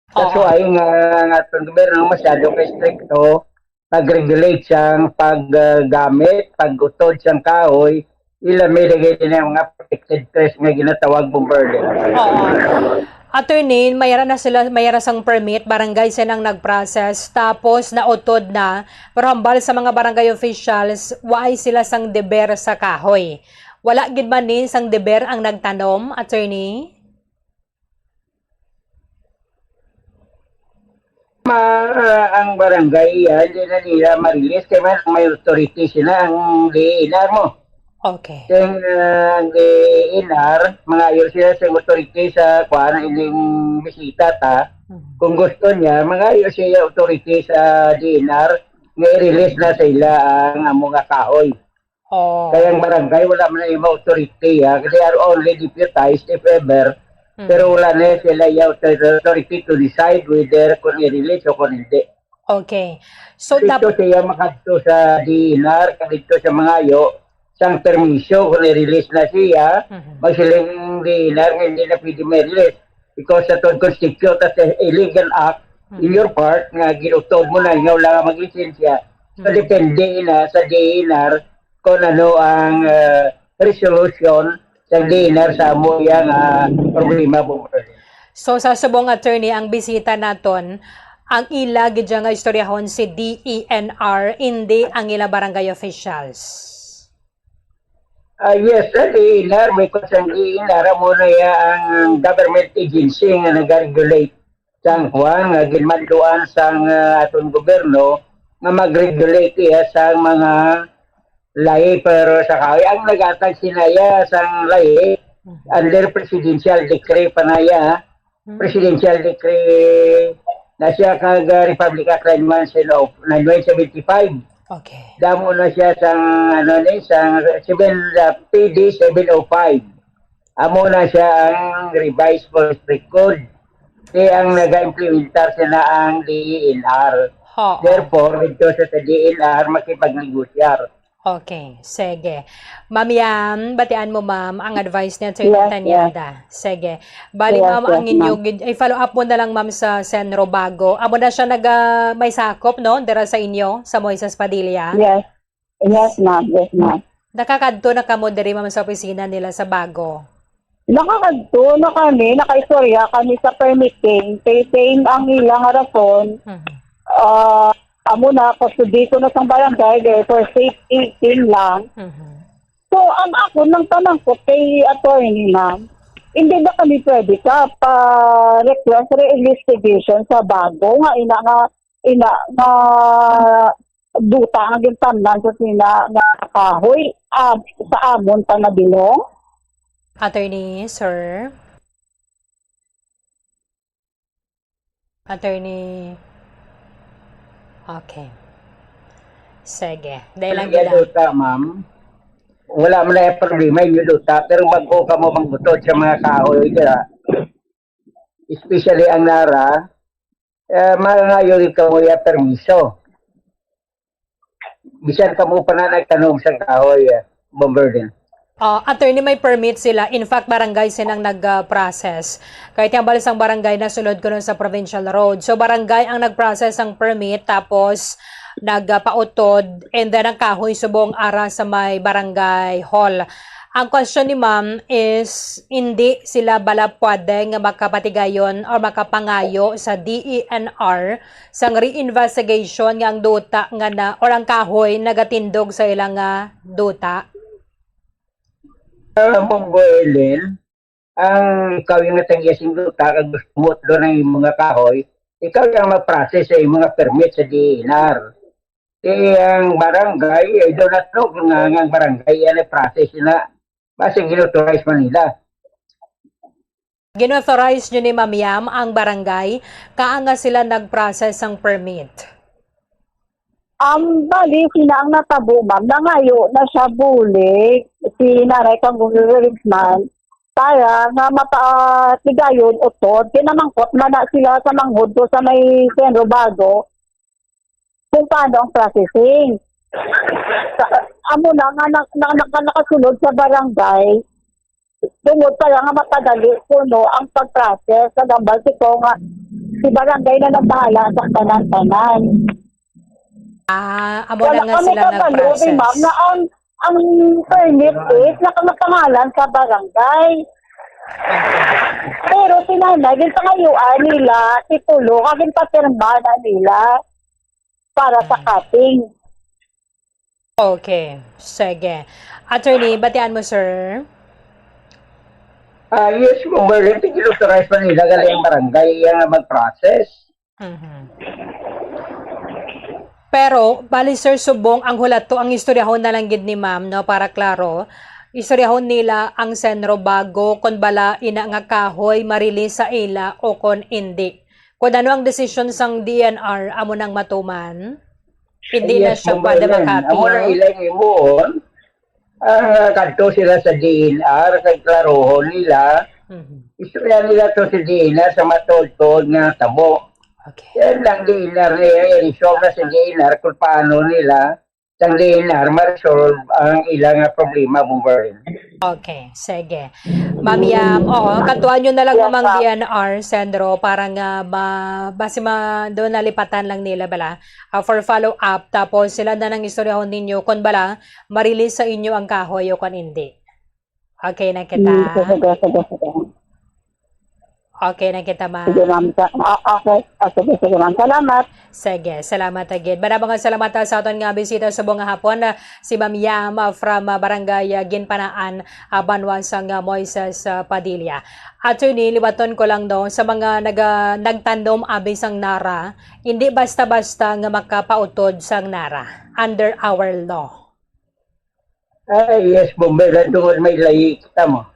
Kaso ay nga aton gobyerno masyado restricto pag-regulate siyang paggamit, pag-utod siyang kahoy, ilamigay din ang mga protected trees nga ginatawag Bomberlin. Oo. Attorney, mayara sang permit, barangay silang nag-process, tapos nautod na, pero hambal sa mga barangay officials, why sila sang deber sa kahoy? Wala gid man ni sang deber ang nagtanom, attorney? Ang barangay, hindi na nila ma-release kaya may authority sila ang DNR mo. Okay. Ang DNR, mga ayos sila sa authority sa kuha na iling bisita ta. Kung gusto niya, mga ayos siya authority sa DNR, nga i-release na sa ila ang mga kahoy. Oh. Kaya ang barangay, wala man na yung authority. They are only deputized if ever. Pero wala na sila yung authority to decide whether kung i-release o kung hindi. Okay. So, dito siya makadto sa DNR, dito sa mga ayo, sang permisyo kung i-release na siya, magsiling DNR hindi na pwede ma-release. Because sa constitute as a legal act, in your part, nga ginutod mo na, nga wala ka mag-lisensya. So, depende na sa DNR kung ano ang resolution sa DNR sa mo yung problema po. So sa subong attorney, ang bisita naton, ang ila gidya nga istoryahon si DENR, hindi ang ila barangay officials. Yes, sa DNR, because ang DNR mo na ang government agency nga nag-regulate sang kuwan, nga ginmanduan sang atong gobyerno nga mag-regulate sa mga lahi pero sa kahoy. Ang nagatag sinaya sang lahi under presidential decree panaya. Presidential decree na siya kag Republic Act 1975. Okay. Damo na siya sang sang PD 705. Amo na siya ang revised forestry code. Kaya ang naga-implementar siya na ang DNR. Therefore, dito sa DNR makipagnegosyo. Okay, sige. Ma'am Yam, batian mo ma'am ang advice niya sa Tanyada. Sige. Bali ma'am, ang inyo, i-follow up mo na lang ma'am sa Senro Bago. Amo na siya may sakop, no? Dira sa inyo, sa Moises Padilla. Yes. Yes, ma'am. Yes, ma'am. Nakakadto na kamo diri ma'am sa opisina nila sa Bago. Nakakadto na kami, nakaistorya kami sa permitting. Same ang ilang rason. Amo na, custody ko na sa barangay for safety lang. So, ang ako nang tanong ko kay attorney ma'am, hindi ba kami pwede ka pa-request re-investigation sa Bago nga ina duta ang gintamnan sa sina nga kahoy sa amon pa na bilong? Attorney, sir. Attorney. Okay. Sige. Dahil lang gila. Duta, ma'am. Wala mo na yung problema yung duta, pero bago ka mo manggutod sa mga kahoy dira. Especially ang nara, mangayon ka mo yung permiso. Bisan ka mo pa na nagtanong sa kahoy, Bomberden. Attorney, may permit sila. In fact, barangay silang nag-process. Kahit yung balisang barangay na sulod ko nun sa provincial road. So, barangay ang nag-process ng permit, tapos nagpautod, and then ang kahoy subong ara sa may barangay hall. Ang question ni ma'am is, hindi sila bala pwede nga makapatigayon or makapangayo sa DENR sa re-investigation nga ang duta nga na, or ang kahoy nagatindog sa ilang duta. Monggo Ellen, ang ikaw yung natangyasing duta, kag gusto mo doon ng mga kahoy, ikaw yung mag-process sa mga permit sa DNR. Ang barangay, doon na ito, ang barangay, yan ang process na, basta ginauthorize man nila. Ginauthorize nyo ni Ma'am Yam ang barangay, kaanga sila nag-process ng permit? Bali, sila ang natabo, ma'am. Nangayo na siya bulig. Si Naray Kangguringsman. Kaya nga mapatigayon utod. Kinamangkot na sila sa manghod ko sa may Senro Bago kung paano ang processing. Amo na nga nakasunod sa barangay. Tungod pa lang nga matagali puno ang pag-process. Sa gambal ko nga si barangay na nagbahala sa tanan-tanan. Amo na nga sila nag-process. Ma'am, na ang permit is nakapangalan sa barangay. Pero sinanay, gintangayuan nila, titulo, kaging patirma na nila para sa cutting. Okay, sige. Attorney, batian mo, sir? Yes, kung wala, ginauthorize man nila galing barangay mag-process. Pero, bali sir, subong ang hulat to, ang istoryahon na lang gid ni ma'am, no, para klaro. Istoryahon nila ang senro bago kon bala ina nga kahoy marili sa ila o kon hindi. Kung ano ang desisyon sang DNR, amo nang matuman, hindi na siya pwede makapil. Amo nang ilang imuon, kadto sila sa DNR, kay klarohon nila, istorya nila to sa DNR sa matod-tod nga tabo. Yan lang DNR nila, i-resolve na sa DNR kung paano nila sa DNR ma-resolve ang ilang problema, Bomberlin. Okay, sige. Ma'am Yam, oo, katuan nyo na lang namang DNR, Sandro, para nga base doon nalipatan lang nila bala for follow-up, tapos sila na ng istoryahon ninyo kung bala marilis sa inyo ang kahoy o kung hindi. Okay na kita. Okay na kita, ma'am. Sige, ma'am. Okay. Sige, ma'am. Salamat. Sige, salamat agad. Marabang salamat sa aton nga bisita sa buong hapon si Ma'am Yam from Barangay Ginpanaan, Banwasang Moises Padilla. Attorney, libaton ko lang do sa mga nagtandom abis ang NARA, hindi basta-basta nga makapautod sang NARA under our law. Yes, Bomberlin, doon may layi kita mo.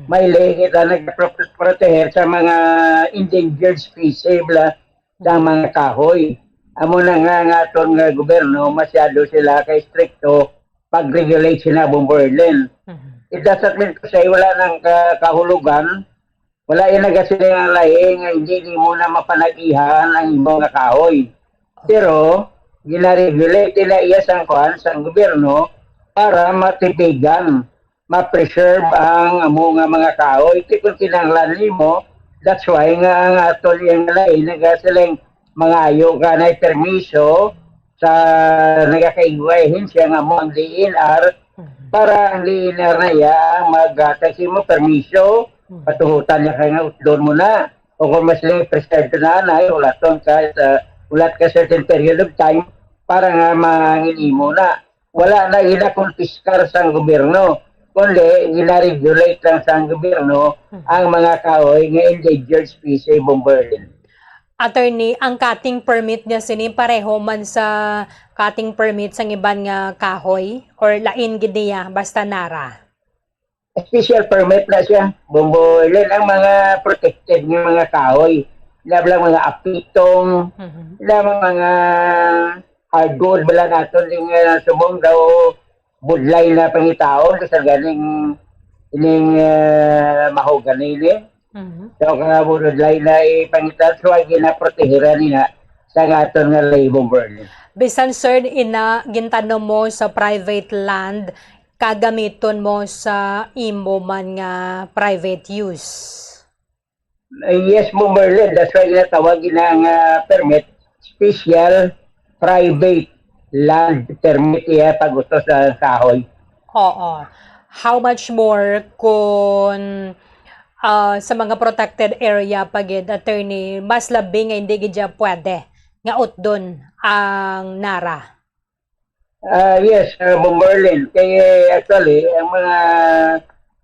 May layi kita nagproteher sa mga endangered species sa mga kahoy. Amo na nga itong gobyerno, masyado sila kay stricto pag-regulate sila, Bomberlin. It doesn't mean to say wala ng kahulugan, wala yung nagasilang layi nga hindi mo na mapanagihan ang ibang kahoy. Pero, gina-regulate nila iya sa gobyerno para matipigan, ma-preserve ang amo nga mga kahoy. Kung kinanglan mo, that's why nga ang aton yung lain, nagasilang mga ayo ka na permiso sa nagakaigwahin siya nga mo ang DNR para ang DNR na yan mag-kasi mo permiso, patuhutan niya kaya nga doon mo na. O kung mas lang preserve na na, ulat ka certain period of time para nga mangini mo na. Wala na inakonfiskar sa gobyerno, kundi gina-regulate lang sa gobyerno ang mga kahoy nga endangered species, Bomberlin. Attorney, ang cutting permit niya sini pareho man sa cutting permit sa iban nga kahoy or lain gid niya basta NARA? Special permit na siya, Bomberlin, ang mga protected ng mga kahoy. Lablang mga apitong, lablang mga hardwood, bala natin yung sumong daw budlay na pangitaon kasi ganing mahogany ni. So kaya budlay na ipangitaon so ay ginaprotehiran niya sa aton nga lay, Bomberlin. Bisan sir, gintano mo sa private land, kagamiton mo sa imo man nga private use. Yes, Bomberlin, that's why ginatawag ang permit special private land permit iya pag gusto sa kahoy. Oo. How much more kung sa mga protected area pagid, attorney, mas labi nga hindi gid pwede nga utdon ang NARA? Yes, Bomberlin. Kaya actually, ang mga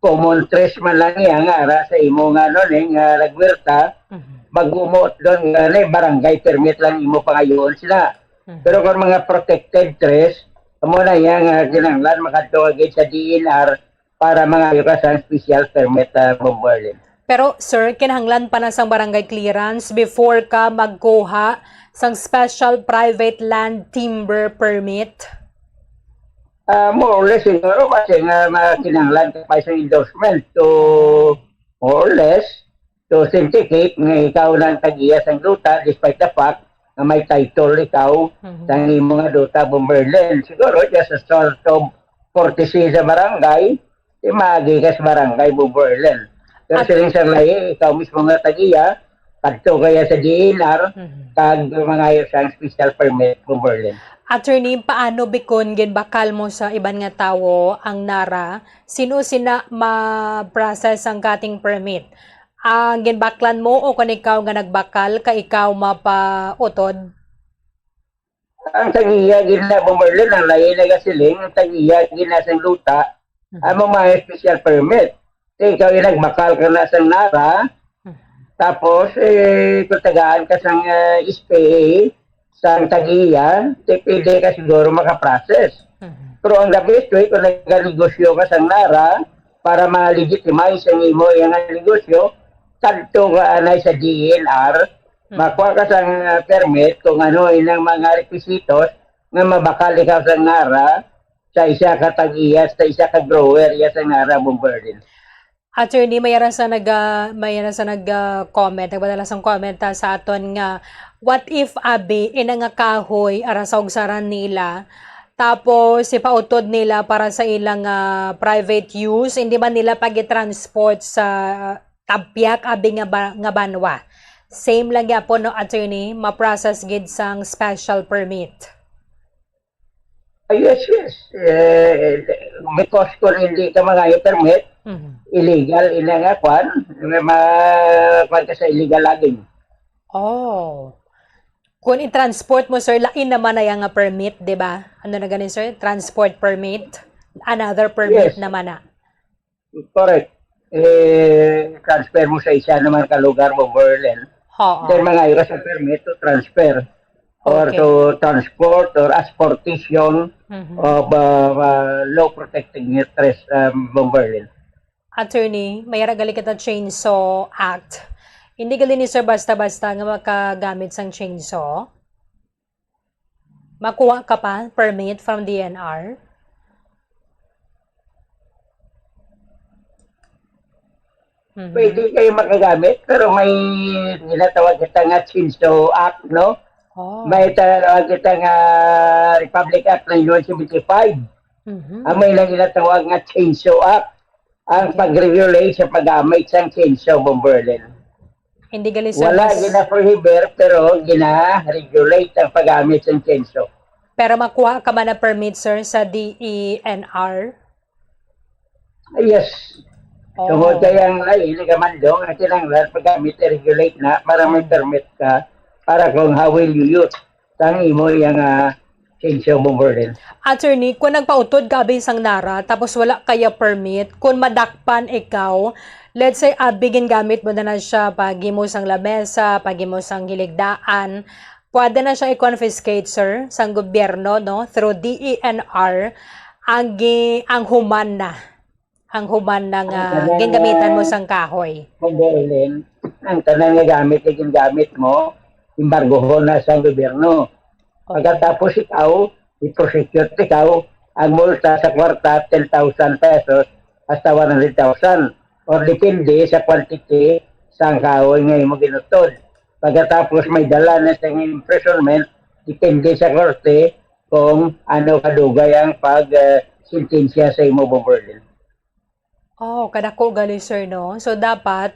common trees man lang yan nga sa imo nga nun nga nagwirta, mag-umuot doon nga barangay permit lang imo pangayon sila. Pero kung mga protected trees, amo na yan ginanglan makatuwag sa DNR para mga yukasan special permit, Bomberlin. Pero sir, kinahanglan pa na sang barangay clearance before ka magkuha sang special private land timber permit? More or less, siguro kasi nga kinahanglan ka pa sa endorsement to more or less to authenticate nga ikaw ng tag-iya sang luta despite the fact na may title ikaw sa imo nga duta, Bomberlin. Siguro just a sort of courtesy sa barangay, magi ka sa barangay, Bomberlin. Pero siling sa lahi, ikaw mismo nga tag-iya, kadto kaya sa DNR, kag mga isang special permit, Bomberlin. Attorney, paano bikon ginbakal mo sa iban nga tawo ang NARA? Sino sina ma-process ang cutting permit? Ang ginbaklan mo o kung ikaw nga nagbakal ka ikaw mapautod? Ang tagiya gina, Bomberlin, ang lahi na gasiling, ang tagiya gina sa luta, ang mga special permit. Ikaw yung nagbakal ka na sa NARA, tapos kung tagaan ka sa SPA, sa tag-iya, pwede ka siguro makaprocess. Pero ang the best way, kung nag-negosyo ka sa Nara, para ma-legitimize ang imo yung negosyo, kadto ka na sa DNR, makuha ka sa permit kung ano inang mga requisitos nga mabakal ikaw sa Nara sa isa ka tag-iya, sa isa ka grower ya sa Nara Bomberlin. Attorney, mayroon sa nag-comment, nagpadala sang comment sa aton nga, what if abi ina nga kahoy ara sa ugsaran nila, tapos ipautod nila para sa ilang private use, hindi ba nila pag-transport sa tapyak abi nga banwa? Same lang yapon no, attorney, ma-process gid sang special permit. Yes. Because kung hindi ka mga permit, illegal ina nga kwan, ka sa illegal logging. Oh. Kung i-transport mo, sir, lain naman na yung permit, di ba? Ano na ganin, sir? Transport permit. Another permit naman na. Correct. Transfer mo sa isa naman ka lugar mo, Berlin. Then mga ka sa permit to transfer or to transport or transportation of low protected interest Berlin. Attorney, may ragali kita Chainsaw Act. Hindi gali ni sir basta-basta nga makagamit sang chainsaw. Makuha ka pa permit from DNR. Pwede kayo makagamit, pero may ginatawag kita nga Chainsaw Act, no? May tawag kita nga Republic Act 1975. May lang ginatawag nga Chainsaw Act. Ang pag-regulate sa pag-gamit sa chainsaw Bomberlin. Hindi gali sir. Wala gina-prohibit pero gina-regulate ang pag-gamit sa chainsaw. Pero makuha ka ba na permit sir sa DENR? Yes. Tungkol kayang hindi ka man doon, at ilang pag-gamit regulate na para may permit ka para kung how will you use tangi mo yung chainsaw Bomberlin. Attorney, kung nagpautod ka sang Nara, tapos wala kaya permit, kung madakpan ikaw, let's say, bigin gamit mo na siya, pag-imo sang lamesa, pag-imo sang hiligdaan, pwede na siya i-confiscate, sir, sang gobyerno, no? Through DENR, ang human na. Ang human na nga, gingamitan mo sang kahoy. Bomberlin, ang tanang nga gamit mo, embargohon na sa gobyerno. Pagkatapos ikaw, i-prosecute ikaw, ang multa sa kwarta, 10,000 pesos hasta 100,000. Or depende sa quantity sa kahoy nga mo ginutod. Pagkatapos may dala na sa imprisonment, depende sa korte kung ano kadugay ang pag-sintensya sa imo Bomberlin. Kadako gali sir, no? So dapat,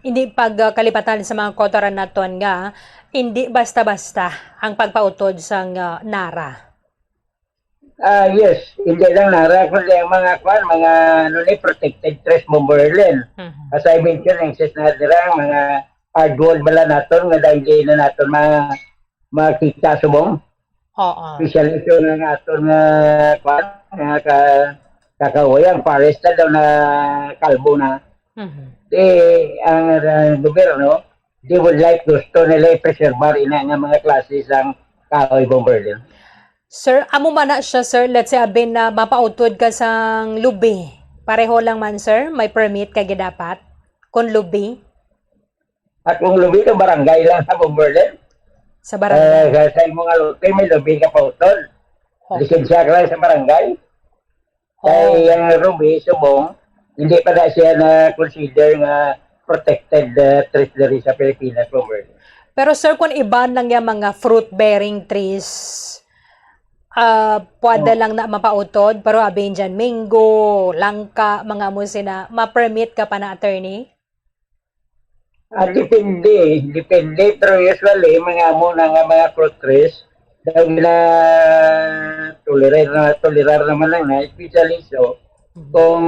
hindi pagkalipatan sa mga kotoran naton nga, hindi basta-basta ang pagpautod sa Nara. Yes, hindi lang Nara, kundi ang mga protected trust Bomberlin. As I mentioned, ang sis na dirang mga hardwood bala naton nga dahil na naton makita subong. Special ito nga naton nga kakawayang forest na daw na kalbo na. Ang gobyerno, they would like gusto nila i-preserve ina nga mga klase sang kahoy Bomberlin. Sir, amo man na siya, sir, let's say abin na mapautod ka sang lubi. Pareho lang man, sir, may permit ka dapat kung lubi. At kung lubi, barangay lang sa Bomberlin. Sa barangay? Sa mga lubi, may lubi ka pautod. Lisensya ka lang sa barangay. Kaya yung lubi, subong, hindi pa na siya na consider nga protected trees sa Pilipinas, Bomberlin. Pero sir, kung iban lang yung mga fruit-bearing trees, pwede lang na mapautod, pero abin dyan, mango, langka, mga musina, ma-permit ka pa na, attorney? Depende, pero usually, mga fruit trees, dahil na tolerar naman lang na, especially so, kung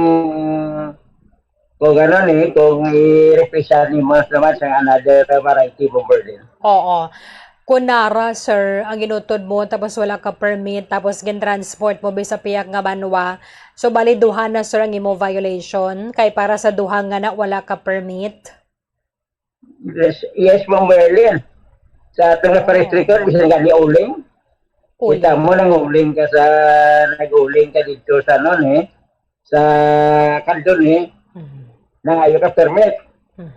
i-represent mo naman sa another variety Bomberlin. Oo. Kung Nara, sir, ang ginutod mo, tapos wala ka permit, tapos gin-transport mo sa piyak nga banwa, so bali duha na, sir, ang imo violation, kay para sa duha nga na wala ka permit? Yes, Bomberlin. Sa atong nga forest record, bisa nga ni uling. Kita mo nang uling ka sa, nag-uling ka dito sa sa kanton nangayo ka permit.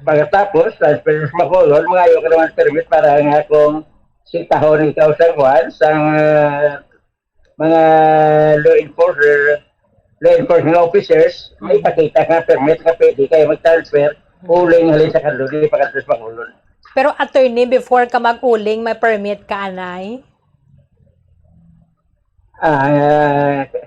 Pagkatapos, transfer sa Macolon, mangayo ka naman permit para nga kung sitahon ikaw sa kwan, sa mga law enforcement officers, may pakita nga permit nga pwede kayo mag-transfer, uling halin sa kanton, pagkatapos Macolon. Pero attorney, before ka mag-uling, may permit ka, anay?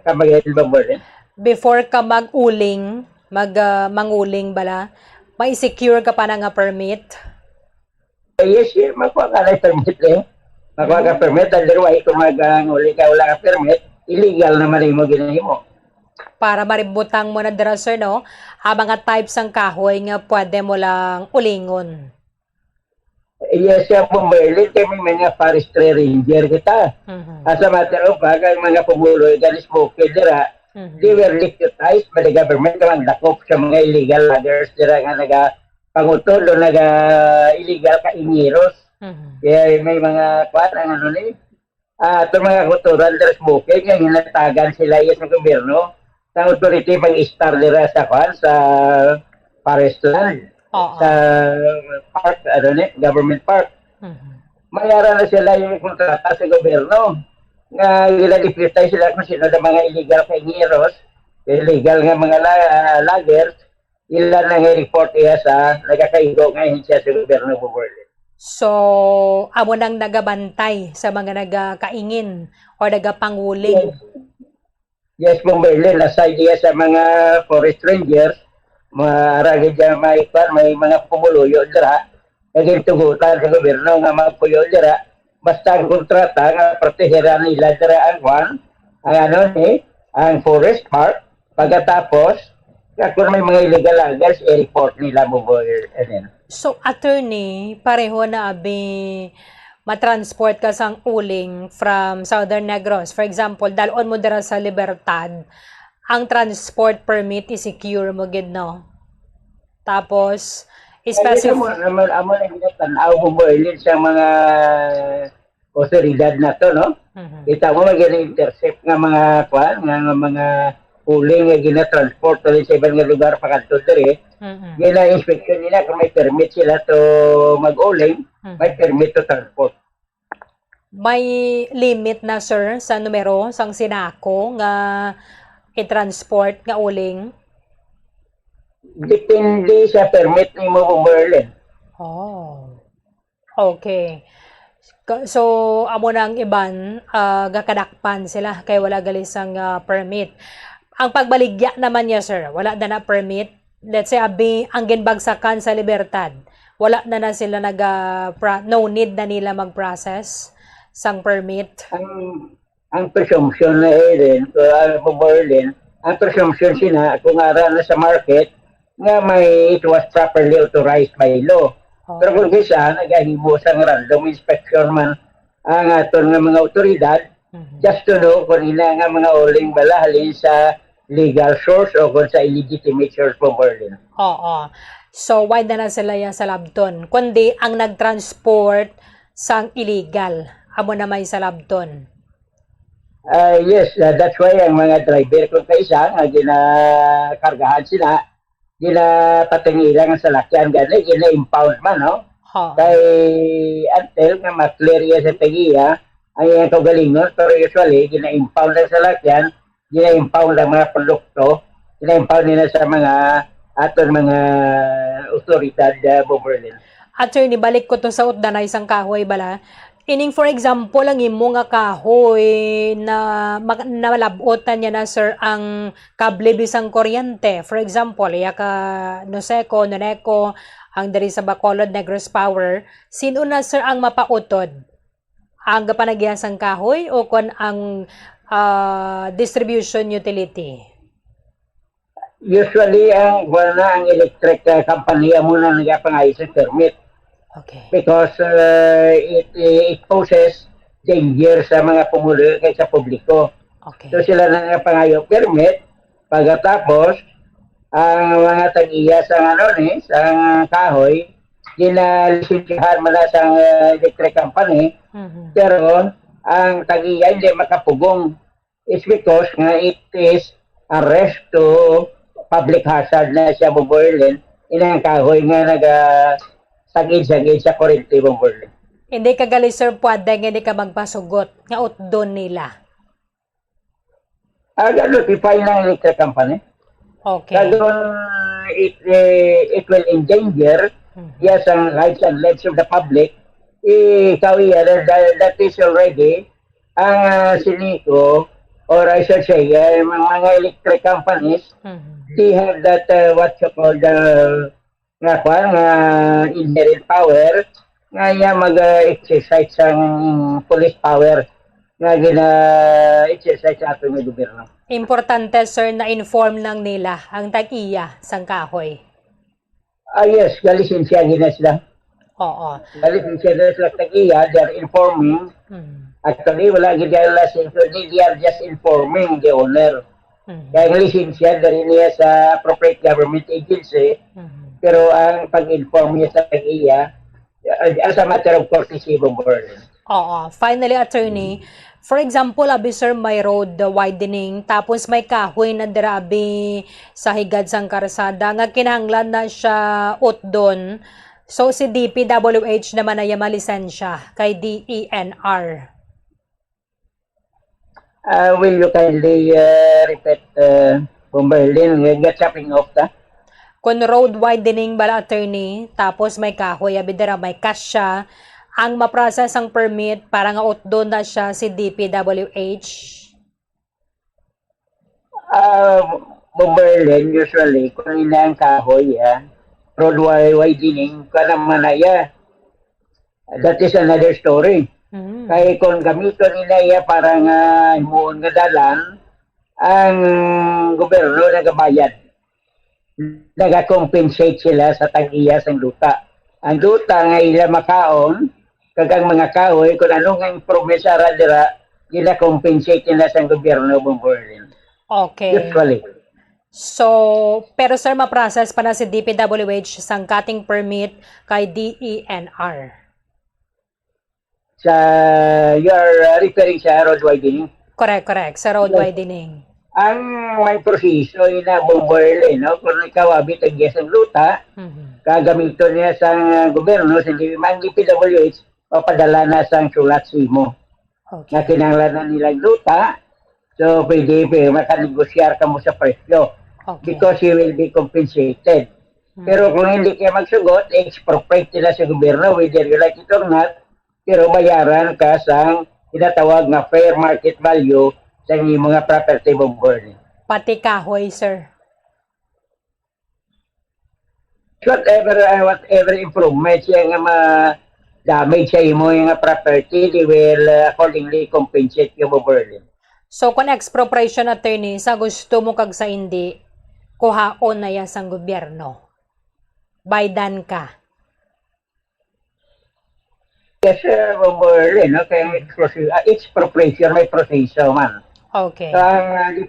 Kamagayatin ba mo rin? Before ka mag-uling, manguling bala, may secure ka pa na nga permit? Yes, makuha ka na permit Makuha ka permit, otherwise kung mag-uli ka wala ka permit, illegal naman rin mo ginahin mo. Para maributang mo na dira, sir, no? Mga types ng kahoy nga pwede mo lang ulingon. Yes, po Merlin, kami mga forestry ranger kita. As a matter of fact, ang mga pumuloy, ganis mo, dira, they were liquidized by the government kamang dakop sa mga illegal loggers dira nga nagapangutol o illegal kaingiros. Kaya may mga itong mga kuturan dira smoking nga hinatagan sila sa gobyerno sa authority pang-star dira sa sa forest land. Sa park, government park. Mayara na sila yung kontrata sa gobyerno. Nga ilalipitay sila kung sino na mga illegal kaingiros, illegal nga mga loggers, ilan na report iya sa nagakaigo ngayon siya sa gobyerno ng Berlin. So, amo nang nagabantay sa mga nagakaingin o nagapanguling. Yes, po Berlin, aside iya sa mga forest rangers, marami dyan may mga pumuluyo dira, naging tugutan sa gobyerno nga mga puyo dira, basta ang kontrata nga proteheran nila dira ang forest park, pagkatapos, kung may mga illegal loggers, i-report nila mo. So, attorney, pareho na matransport ka sang uling from Southern Negros. For example, dalon mo dira sa Libertad, ang transport permit is-secure mo gid, no? Tapos, specific... Amo na ginatanaw mo sa mga otoridad na to, no? Kita mo mag-intercept nga mga mga uling nga ginatransport sa ibang lugar pa kanto diri. Gina-inspection nila kung may permit sila to mag-uling, may permit to transport. May limit na, sir, sa numero sang sinako nga i-transport nga uling? Depende sa permit ni mo Merlin. Okay. So, amo nang iban, gakadakpan sila kay wala galisang permit. Ang pagbaligya naman niya, sir, wala na permit. Let's say, ang ginbagsakan sa Libertad, wala na sila no need na nila mag-process sang permit. Ang presumption na rin, Merlin, ang presumption sina kung ara na sa market nga it was properly authorized by law. Pero kung isa, nagahimo sang random inspection man ang aton nga mga otoridad just to know kung ila nga mga uling bala halin sa legal source o kung sa illegitimate source po Merlin. So, why na sila yan sa labton? Kundi ang nag-transport sang illegal, amo na may sa labton. Yes, that's why ang mga driver kung kaisa nga ginakargahan sila, ginapatingila nga sa lakyan gani, gina-impound man, no? Kay until nga ma-clear sa tagiya, ay yung kagalingon, pero usually, gina-impound lang sa lakyan, gina-impound ang mga produkto, gina-impound nila sa mga aton mga otoridad Berlin. Attorney, balik ko to sa utdanay sang kahoy bala. Ining for example, ang imo nga kahoy na nalabutan niya na, sir, ang kable bisang kuryente. For example, Noseco, Noneco, ang dari sa Bacolod, Negros Power. Sino na, sir, ang mapautod? Ang kapanagyan sang kahoy o kon ang distribution utility? Usually, ang electric company mo na nagapangayos sa permit. Okay. Because it poses danger sa mga pumulo kay sa publiko. Okay. So sila na pangayo permit, pagkatapos ang mga tag-iya sa sa kahoy, ginalisensyahan mo na sa electric company, pero ang tagiya hindi makapugong is because nga it is arrest to public hazard na siya Bomberlin, inang kahoy nga sagid-sagid sa kurente Bomberlin. Hindi ka gali, sir, pwede hindi ka magpasugot nga utdon nila. Notify ng electric company. Okay. Kaya it will endanger ang rights and lives of the public. That is already ang siniko, or I should say, mga electric companies, they have that what you call the inherent power nga mag-exercise ang police power nga gina-exercise sa ating gobyerno. Importante, sir, na inform lang nila ang tag-iya sang kahoy. Yes, galisensya gina sila. Oo. Galisensya na sila tag-iya, they're informing. Actually, wala gina license, they are just informing the owner. Kaya ang lisensya, dari niya sa appropriate government agency, pero ang pag-inform niya sa tag-iya, as a matter of courtesy, Bomberlin. Oo. Finally, attorney, for example, abi sir, may road widening, tapos may kahoy na dirabi sa higad sang karsada, nga kinahanglan na siya utdon. So, si DPWH naman ay malisensya kay DENR. Will you kindly repeat, Bomberlin, get chopping off ta? Kung road widening bala, attorney, tapos may kahoy, abi dira may cash siya, ang maprocess ang permit para nga utdon na siya si DPWH. Bomberlin, usually, kung ina ang kahoy, road widening, kanamanaya. That is another story. Kaya kung gamiton nila para nga himuon nga dalan, ang gobyerno nagabayad. Nagakompensate sila sa tag-iya sang luta. Ang luta nga ila makaon, kagang mga kahoy, kung ano nga improvement sa radira, gina-compensate nila sa gobyerno Bomberlin. Okay. Usually. So, pero sir, ma-process pa na si DPWH sang cutting permit kay DENR. You are referring sa road widening? Correct. Sa road widening. Ang may proseso ina Bomberlin, no? Kung ikaw abit ang ang luta, kagamito niya sa gobyerno, sa DPWH, papadala na sa sulat simo. Na kinanglanan nilang luta, so pwede makanegosyar ka mo sa presyo. Because you will be compensated. Pero kung hindi ka magsugot, expropriate nila sa gobyerno, whether you like it or not, pero bayaran ka sa tinatawag na fair market value sa mga property Bomberlin. Pati kahoy, sir. Whatever improvement siya nga ma-damage sa imo yung property, they will accordingly compensate yung Bomberlin. So, kung expropriation, attorney, sa gusto mo kag sa hindi, kuhaon na yan sang gobyerno. Baydan ka. Yes, Bomberlin, no? Kaya expropriation, may proseso man. Okay. Ang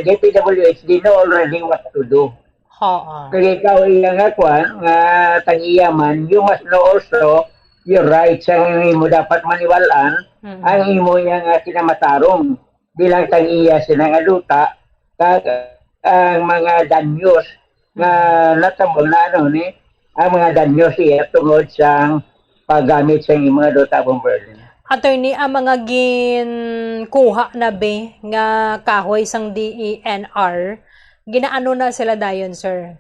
DPWH, they know already what to do. Kaya ikaw iyang akwan, nga tag-iyaman, you must know also your rights ang imo dapat maniwalaan, ang imo yung kinamatarong bilang tag-iya sinangaluta, kag ang mga danyos nga natambol na ang mga danyos siya tungod sa paggamit sa mga duta Bomberlin. Attorney, ang mga ginkuha na be nga kahoy sang DENR, ginaano na sila dayon, sir?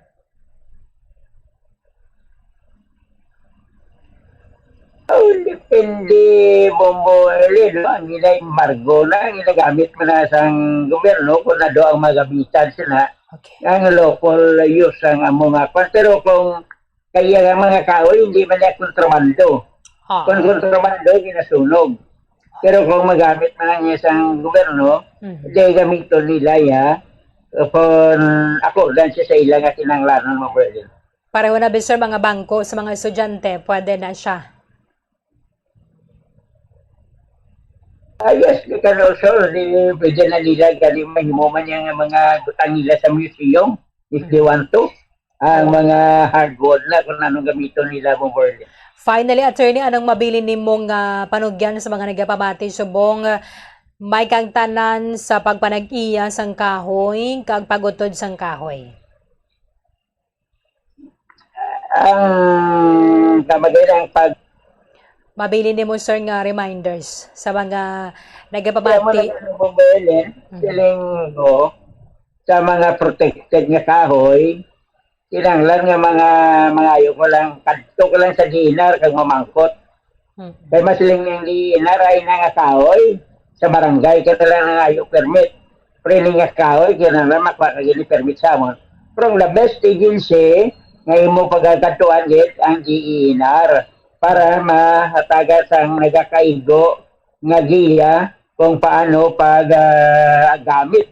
Depende Bomberlin, no? Ang embargo na, ang ginagamit mo na sa gobyerno kung na do ang magabitan sila. Ang local use ang mga kwan. Pero kung kaya ang mga kahoy, hindi man na kontrabando. Kung kontrabando, ginasunog. Pero kung magamit na lang niya sa gobyerno, hindi gamito nila upon accordance sa ilang at kinanglanan mo, Berlin. Pareho na ba, sir, mga bangko sa mga estudyante, pwede na siya? Yes, you can also, pwede na nila galing mahimuman yung mga utang nila sa museum, if they want to. ang mga hardwood na kung anong gamiton nila Bomberlin. Finally, attorney, anong mabili nimong panugyan sa mga nagapamati subong may kang tanan sa pagpanag-iya sang kahoy kag pagutod sang kahoy? Ang kamagalang pag Mabili nimo sir nga reminders sa mga Kaya mo nagapamati. na Bomberlin, siling ko sa mga protected nga kahoy, kinanglan nga mga ayo ko lang, kadto ko lang sa dinar kag mamangkot. Kaya masiling ng dinar ay nga kahoy sa barangay, kaya lang nga ayo permit. Pero nga kahoy, kaya lang makwa gini permit sa mo. Pero the best agency, ngayon mo pagkakatuan git ang DENR para mahatagas ang nagakaigo nga giya kung paano paggamit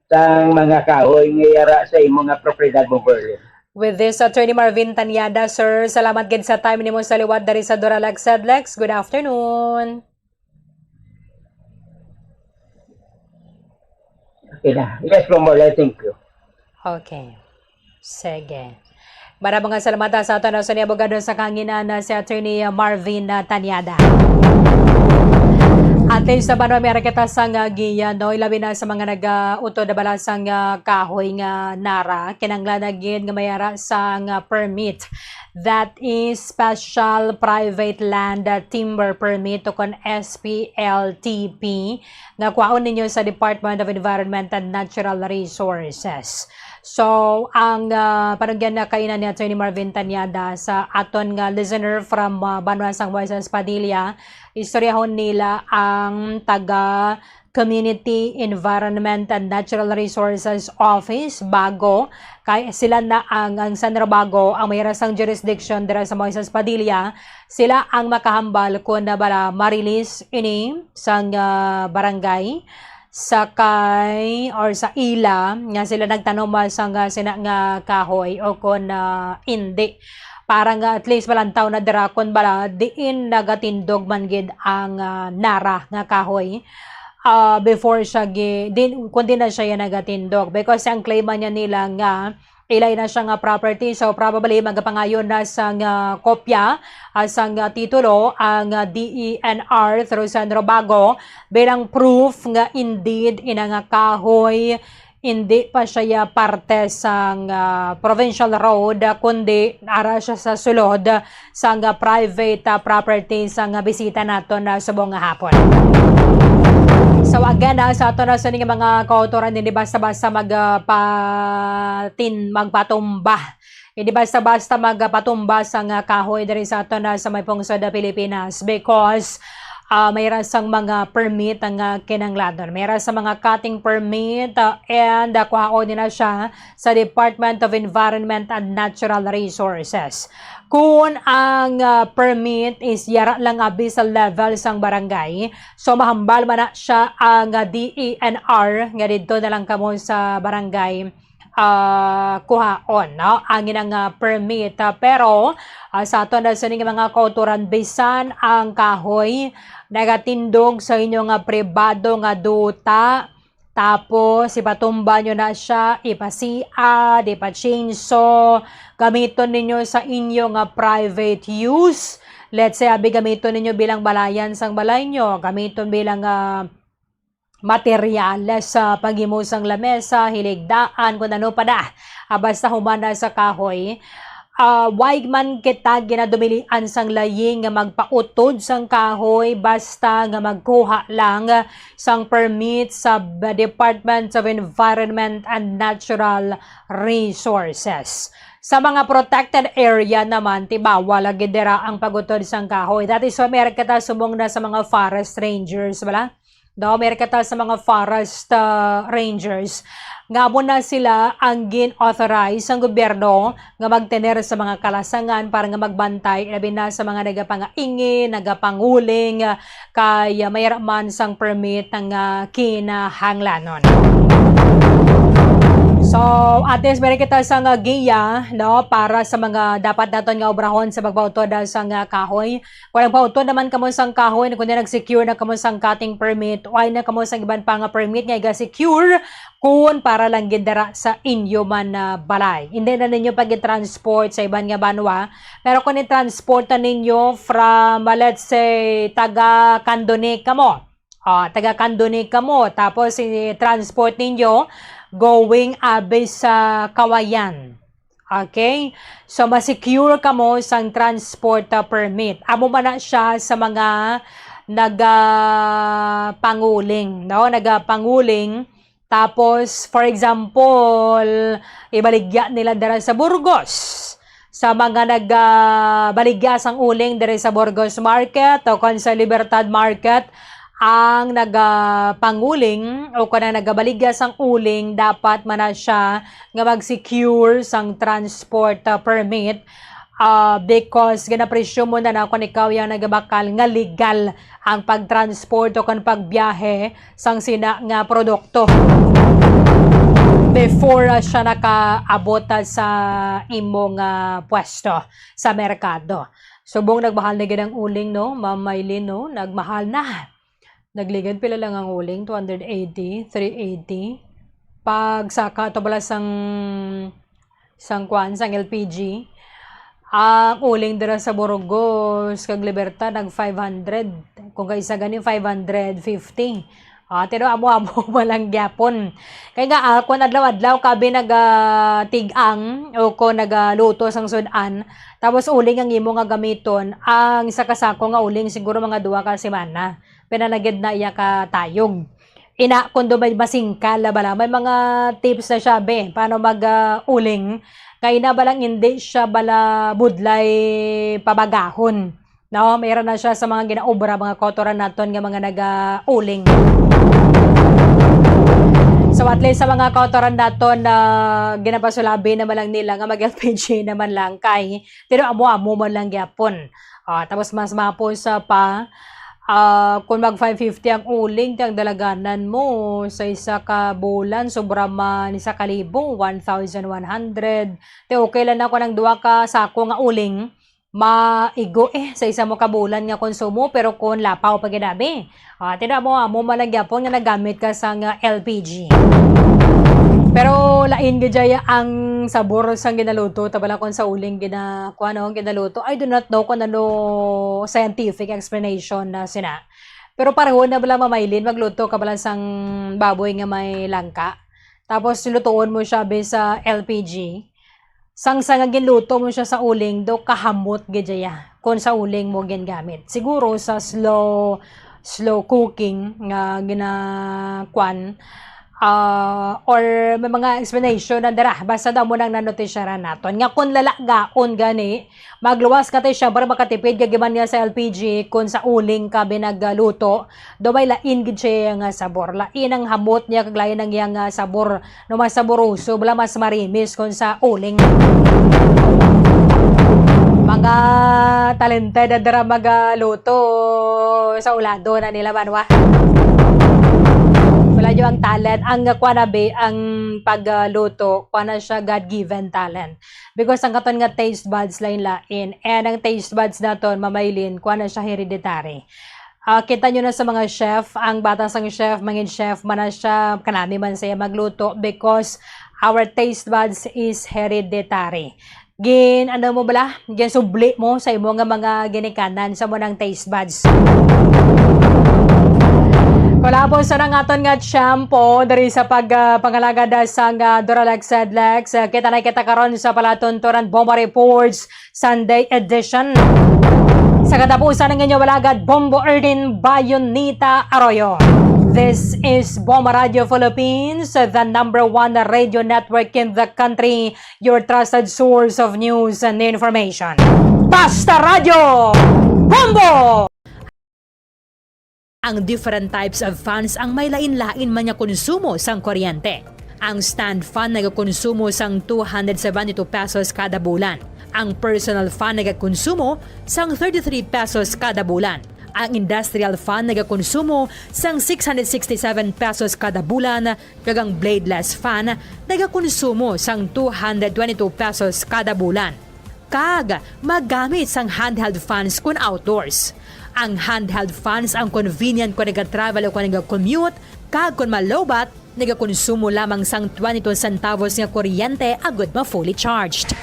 sang mga kahoy ngayara sa imong nga propriedad Bomberlin. With this, Attorney Marvin Tanyada, sir, salamat gid sa time nimo sa liwat dari sa Duralag Sedlex. Good afternoon. Okay na. Yes, Bomberlin, thank you. Okay. Sige. Maraming salamat sa ato na sa abogado sa kanginan na si Attorney Marvin Tanyada. Ate sa Bano Amerikata sang giya no ilabi na sa mga nag-utod na balasang kahoy nga nara kinanglan gid nga mayara sang permit, that is Special Private Land Timber Permit o kon SPLTP nga kuhaon ninyo sa Department of Environment and Natural Resources. So, ang panagyan na kainan ni Attorney Marvin Tanyada sa aton nga listener from Banwasang Moises Padilla, istoryahon nila ang taga Community Environment and Natural Resources Office bago kay sila na ang San Robago ang mayarasang jurisdiction dira sa Moises Padilla, sila ang makahambal kung na bala marilis ini sang barangay sakay or sa ila nga sila nagtanong sa nga sina nga kahoy o kon hindi para nga at least balantaw na dira kon bala diin nagatindog man gid ang nara nga kahoy before siya kun di na siya nagatindog, because ang claim niya nila nga ilay na siya nga property, so probably magapangayon na sa nga kopya sa nga titulo ang DENR through San Robago bilang proof nga indeed ina nga kahoy hindi pa siya parte sa provincial road kundi ara siya sa sulod sa nga private property sa nga bisita nato na subong nga hapon. So again, sa ato na sa mga kautoran, hindi basta-basta magpatumba. Hindi basta-basta magpatumba sa kahoy diri sa ato na sa may pungsod na Pilipinas, because may rasang mga permit ang kinangladon. May rasang mga cutting permit and kuhaon nila siya sa Department of Environment and Natural Resources. Kung ang permit is yara lang abi sa level sang barangay, so mahambal man na siya ang DENR nga dito na lang kamo sa barangay kuhaon no ang inang permit, pero sa ato na sa mga kauturan bisan ang kahoy nagatindog sa inyong pribado nga duta, tapos ipatumba nyo na siya, ipasiad, ipa-chainsaw, gamiton ninyo sa inyong private use. Let's say abi gamiton ninyo bilang balayan sang balay nyo, gamiton bilang materyales sa paghimusang lamesa, hiligdaan, kung ano pa na, basta humana sa kahoy. Wag man kita ginadumilian sang laying nga magpautod sang kahoy basta nga magkuha lang sang permit sa Department of Environment and Natural Resources. Sa mga protected area naman, bawal lagi dira ang pagutod sang kahoy. That is why meron kita sumong na sa mga forest rangers, wala? No, meron kita sa mga forest rangers. Nga mo na sila ang gin-authorize ng gobyerno nga magtener sa mga kalasangan para nga magbantay labi na sa mga nagapangaingin, nagapanguling kay mayroon sang permit ng kinahanglanon. So, at least meron kita sa nga giya, no, para sa mga dapat naton nga obrahon sa pagpautod sa nga kahoy. Kung nagpautod naman kamo sang kahoy, kung nag-secure na kamo sang cutting permit, o ay na kamo sang iban pa nga permit nga i-secure kung para lang gindara sa inyo man na balay. Hindi na ninyo pag-transport sa iban nga banwa, pero kung i-transport na ninyo from, let's say, taga Candonica mo, taga Candonica mo, tapos i-transport ninyo going abe sa Kawayan. Okay? So, masecure ka mo sang transport permit. Amo man na siya sa mga nagapanguling, no? Nagapanguling. Tapos, for example, ibaligya nila dara sa Burgos. Sa mga nagbaligya sang uling dara sa Burgos Market o kon sa Libertad Market, ang nagapanguling o kung na nagabaligya sang uling, dapat man na siya nga mag-secure sang transport permit because ginapresyo mo na kung ikaw yung nagabakal nga legal ang pagtransport o kung pagbiyahe sang sina nga produkto before siya nakaabot sa imong pwesto sa merkado. Subong nagmahal na ganang uling, no? Ma'am Maylin, no? Nagmahal na. Nagligad pila lang ang uling, 280, 380. Pag saka ito pala sang LPG, ang uling dira sa Burgos, kag Libertad, nag 500. Kung kaisa ganin, 550. Pero amo-amo malang gyapon. Kaya nga, kung adlaw-adlaw kabi nag-tigang o kung nagluto sang sudan, tapos uling ang imo nga gamiton, ang isa kasako nga uling siguro mga 2 ka semana. Pinanagid na iya ka tayog. Ina, kung may masingkal, bala, may mga tips na siya, paano mag-uling. Kaya na balang hindi siya bala budlay pabagahon. No, mayroon na siya sa mga ginaobra, mga kotoran naton nga mga nag-uling. So at least sa mga kotoran naton na ginapasulabi naman lang nila nga mag-LPG naman lang kay pero amo-amo man lang gyapon. Tapos mas mapos pa kung mag 550 ang uling, ang dalaganan mo sa isa ka bulan, sobra man isa ka libo, 1,100. Te okay lang ako ng 2 ka sako nga uling, maigo sa isa mo ka bulan nga konsumo, pero kung lapaw pag ginabi. Tino mo malagyapon nga nagamit ka sa nga LPG. Pero lain gajaya ang sabor sang ginaluto tabala kon sa uling ginaluto. I do not know kung ano scientific explanation na sina. Pero pareho na bala mamaylin magluto ka bala sang baboy nga may langka. Tapos lutuon mo siya sa LPG. Sang nga ginluto mo siya sa uling do kahamot gajaya kon sa uling mo gingamit. Siguro sa slow cooking nga ginakwan. Or may mga explanation na dara basta daw mo nang nanotisyaran naton nga kung lalagaon gani magluwas ka tayo siya para makatipid gagiman niya sa LPG kung sa uling ka binagluto do may lain gid siya nga sabor, lain ang hamot niya kag lain ang iyang sabor no mas saboroso bala mas marimis kung sa uling. Mga talented na dara magluto sa ulado na nila banwa. Wala yung ang talent, ang kwanabe, ang pagluto, kwana siya God-given talent. Because ang katon nga taste buds lain-lain, and ang taste buds naton mamaylin, kwana siya hereditary. Kita nyo na sa mga chef, ang batang sang chef, mangin chef, man siya, kanami man siya magluto, because our taste buds is hereditary. Ano mo bala? Subli mo sa imo nga mga ginikanan sa mo ng taste buds. Wala po sa nangaton nga shampoo dari sa pangalaga sang Duralex Sedlex. Kita na kita karon sa palatunturan Bomba Reports Sunday edition. Sa katapusan ng inyo walagad Bombo Erdin Bayonita Arroyo. This is Bomba Radio Philippines, the #1 radio network in the country, your trusted source of news and information. Basta Radio Bombo! Ang different types of funds ang may lain-lain man nga konsumo sang kuryente. Ang stand fund nagakonsumo sang 272 pesos kada bulan. Ang personal fund nagakonsumo sang 33 pesos kada bulan. Ang industrial fan nagakonsumo sang 667 pesos kada bulan, kag ang bladeless fan nagakonsumo sang 222 pesos kada bulan. Kag magamit sang handheld fans kun outdoors. Ang handheld fans ang convenient kung nag-travel o kung nag-commute, kag kung malobat, nagakonsumo lamang sang 22 centavos nga kuryente agud ma fully charged.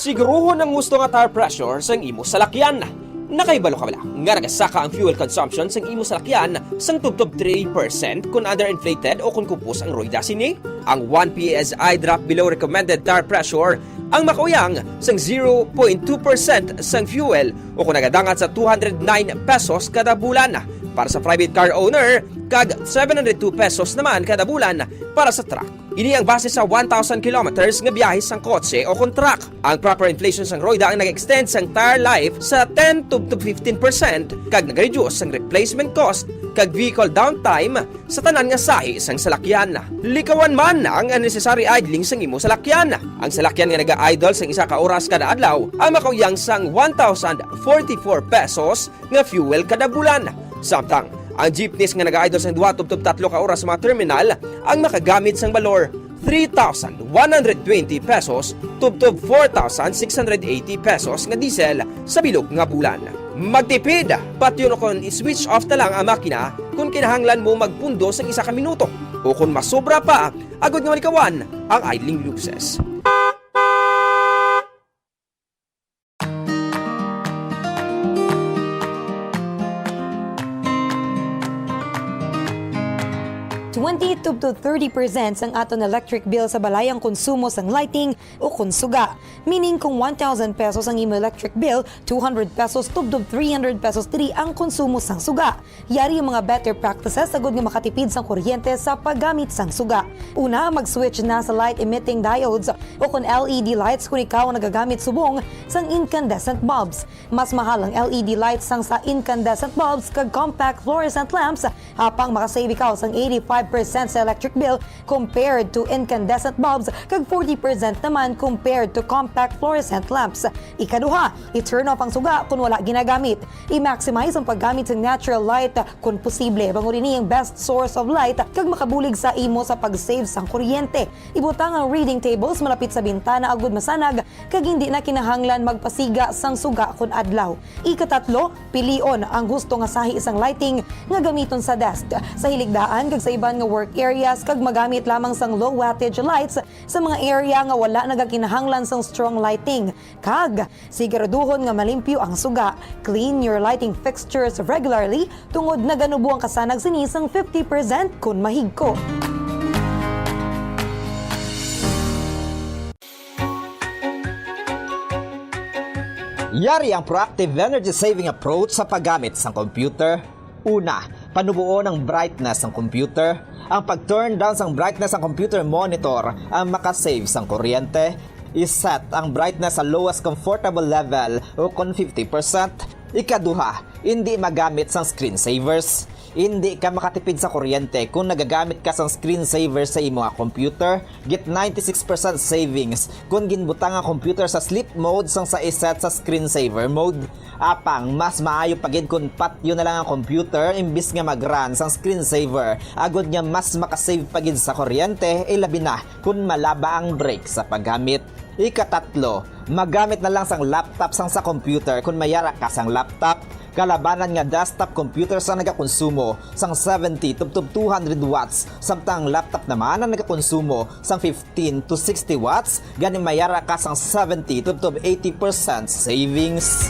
Siguruhon ang gusto nga tire pressure sang imo salakyan. Nakaibalo ka bala nga nagasaka ang fuel consumption sang imo salakyan sang tubtob 3% kung underinflated o kung kupos ang roida sini. Ang 1 PSI drop below recommended tire pressure ang makauyang sang 0.2% sang fuel o kung nagadangat sa 209 pesos kada bulan para sa private car owner kag 702 pesos naman kada bulan para sa truck. Ini ang base sa 1,000 kilometers nga biyahe sang kotse o kung truck. Ang proper inflation sang roida ang nag-extend sang tire life sa 10 to 15% kag nag-reduce sang replacement cost kag vehicle downtime sa tanan nga sahi sang salakyan. Likawan man ang unnecessary idling sang imo salakyan. Ang salakyan nga naga-idle sang isa ka oras kada adlaw ang makauyang sang 1,044 pesos nga fuel kada bulan. Samtang ang jeepneys nga nag-idle sang 2 to 3 ka oras sa mga terminal ang makagamit sang balor 3,120 pesos tubtob 4,680 pesos nga diesel sa bilog nga bulan. Magtipid! Pati yun kung i-switch off na lang ang makina kung kinahanglan mo magpundo sa isa ka minuto o kung masobra pa, agad nga malikawan ang idling luxes. to 30% ang aton electric bill sa balay ang konsumo sang lighting o konsuga. Meaning kung 1,000 pesos ang imo electric bill, 200 pesos tubdob 300 pesos diri ang konsumo sang suga. Yari ang mga better practices sagud nga makatipid sang kuryente sa paggamit sang suga. Una, mag-switch na sa light emitting diodes o kung LED lights kung ikaw ang nagagamit subong sang incandescent bulbs. Mas mahal ang LED lights sang sa incandescent bulbs kag compact fluorescent lamps apang makasave ikaw sang 85% sa electric bill compared to incandescent bulbs kag 40% naman compared to compact fluorescent lamps. Ikaduha, i-turn off ang suga kung wala ginagamit. I-maximize ang paggamit ng natural light kung posible. Bangunin niya ang best source of light kag makabulig sa imo sa pag-save sang kuryente. Ibutang ang reading tables malapit sa bintana agud masanag kag hindi na kinahanglan magpasiga sang suga kun adlaw. Ikatatlo, pilion ang gusto nga sahi isang lighting nga gamiton sa desk, sa hiligdaan kag sa iban nga work areas kag magamit lamang sang low wattage lights sa mga area nga wala nagakinahanglan sang strong lighting. Kag siguraduhon nga malimpyo ang suga. Clean your lighting fixtures regularly tungod naganubo ang kasanag sinisang 50% kun mahigko. Yari ang proactive energy saving approach sa paggamit ng computer. Una, panubuo ng brightness ng computer. Ang pag-turn down ng brightness ng computer monitor ang makasave ng kuryente. I-set ang brightness sa lowest comfortable level o kung 50%. Ikaduha, hindi magamit ng screensavers. Hindi ka makatipid sa kuryente kung nagagamit ka ng screensaver sa imo nga computer. Get 96% savings kung ginbutang ang computer sa sleep mode sang sa iset sa screensaver mode. Apang, mas maayo pagid kung patyo na lang ang computer imbis nga mag-run sang screensaver. Agod nga mas makasave pagid sa kuryente, ilabi na kung malaba ang break sa paggamit. Ikatatlo, magamit na lang sang laptop sang sa computer kung mayara ka sang laptop. Kalabanan nga desktop computer sa nagakonsumo sang 70 to 200 watts samtang laptop naman ang nagakonsumo sang 15 to 60 watts ganing mayara ka sang 70 to 80% savings.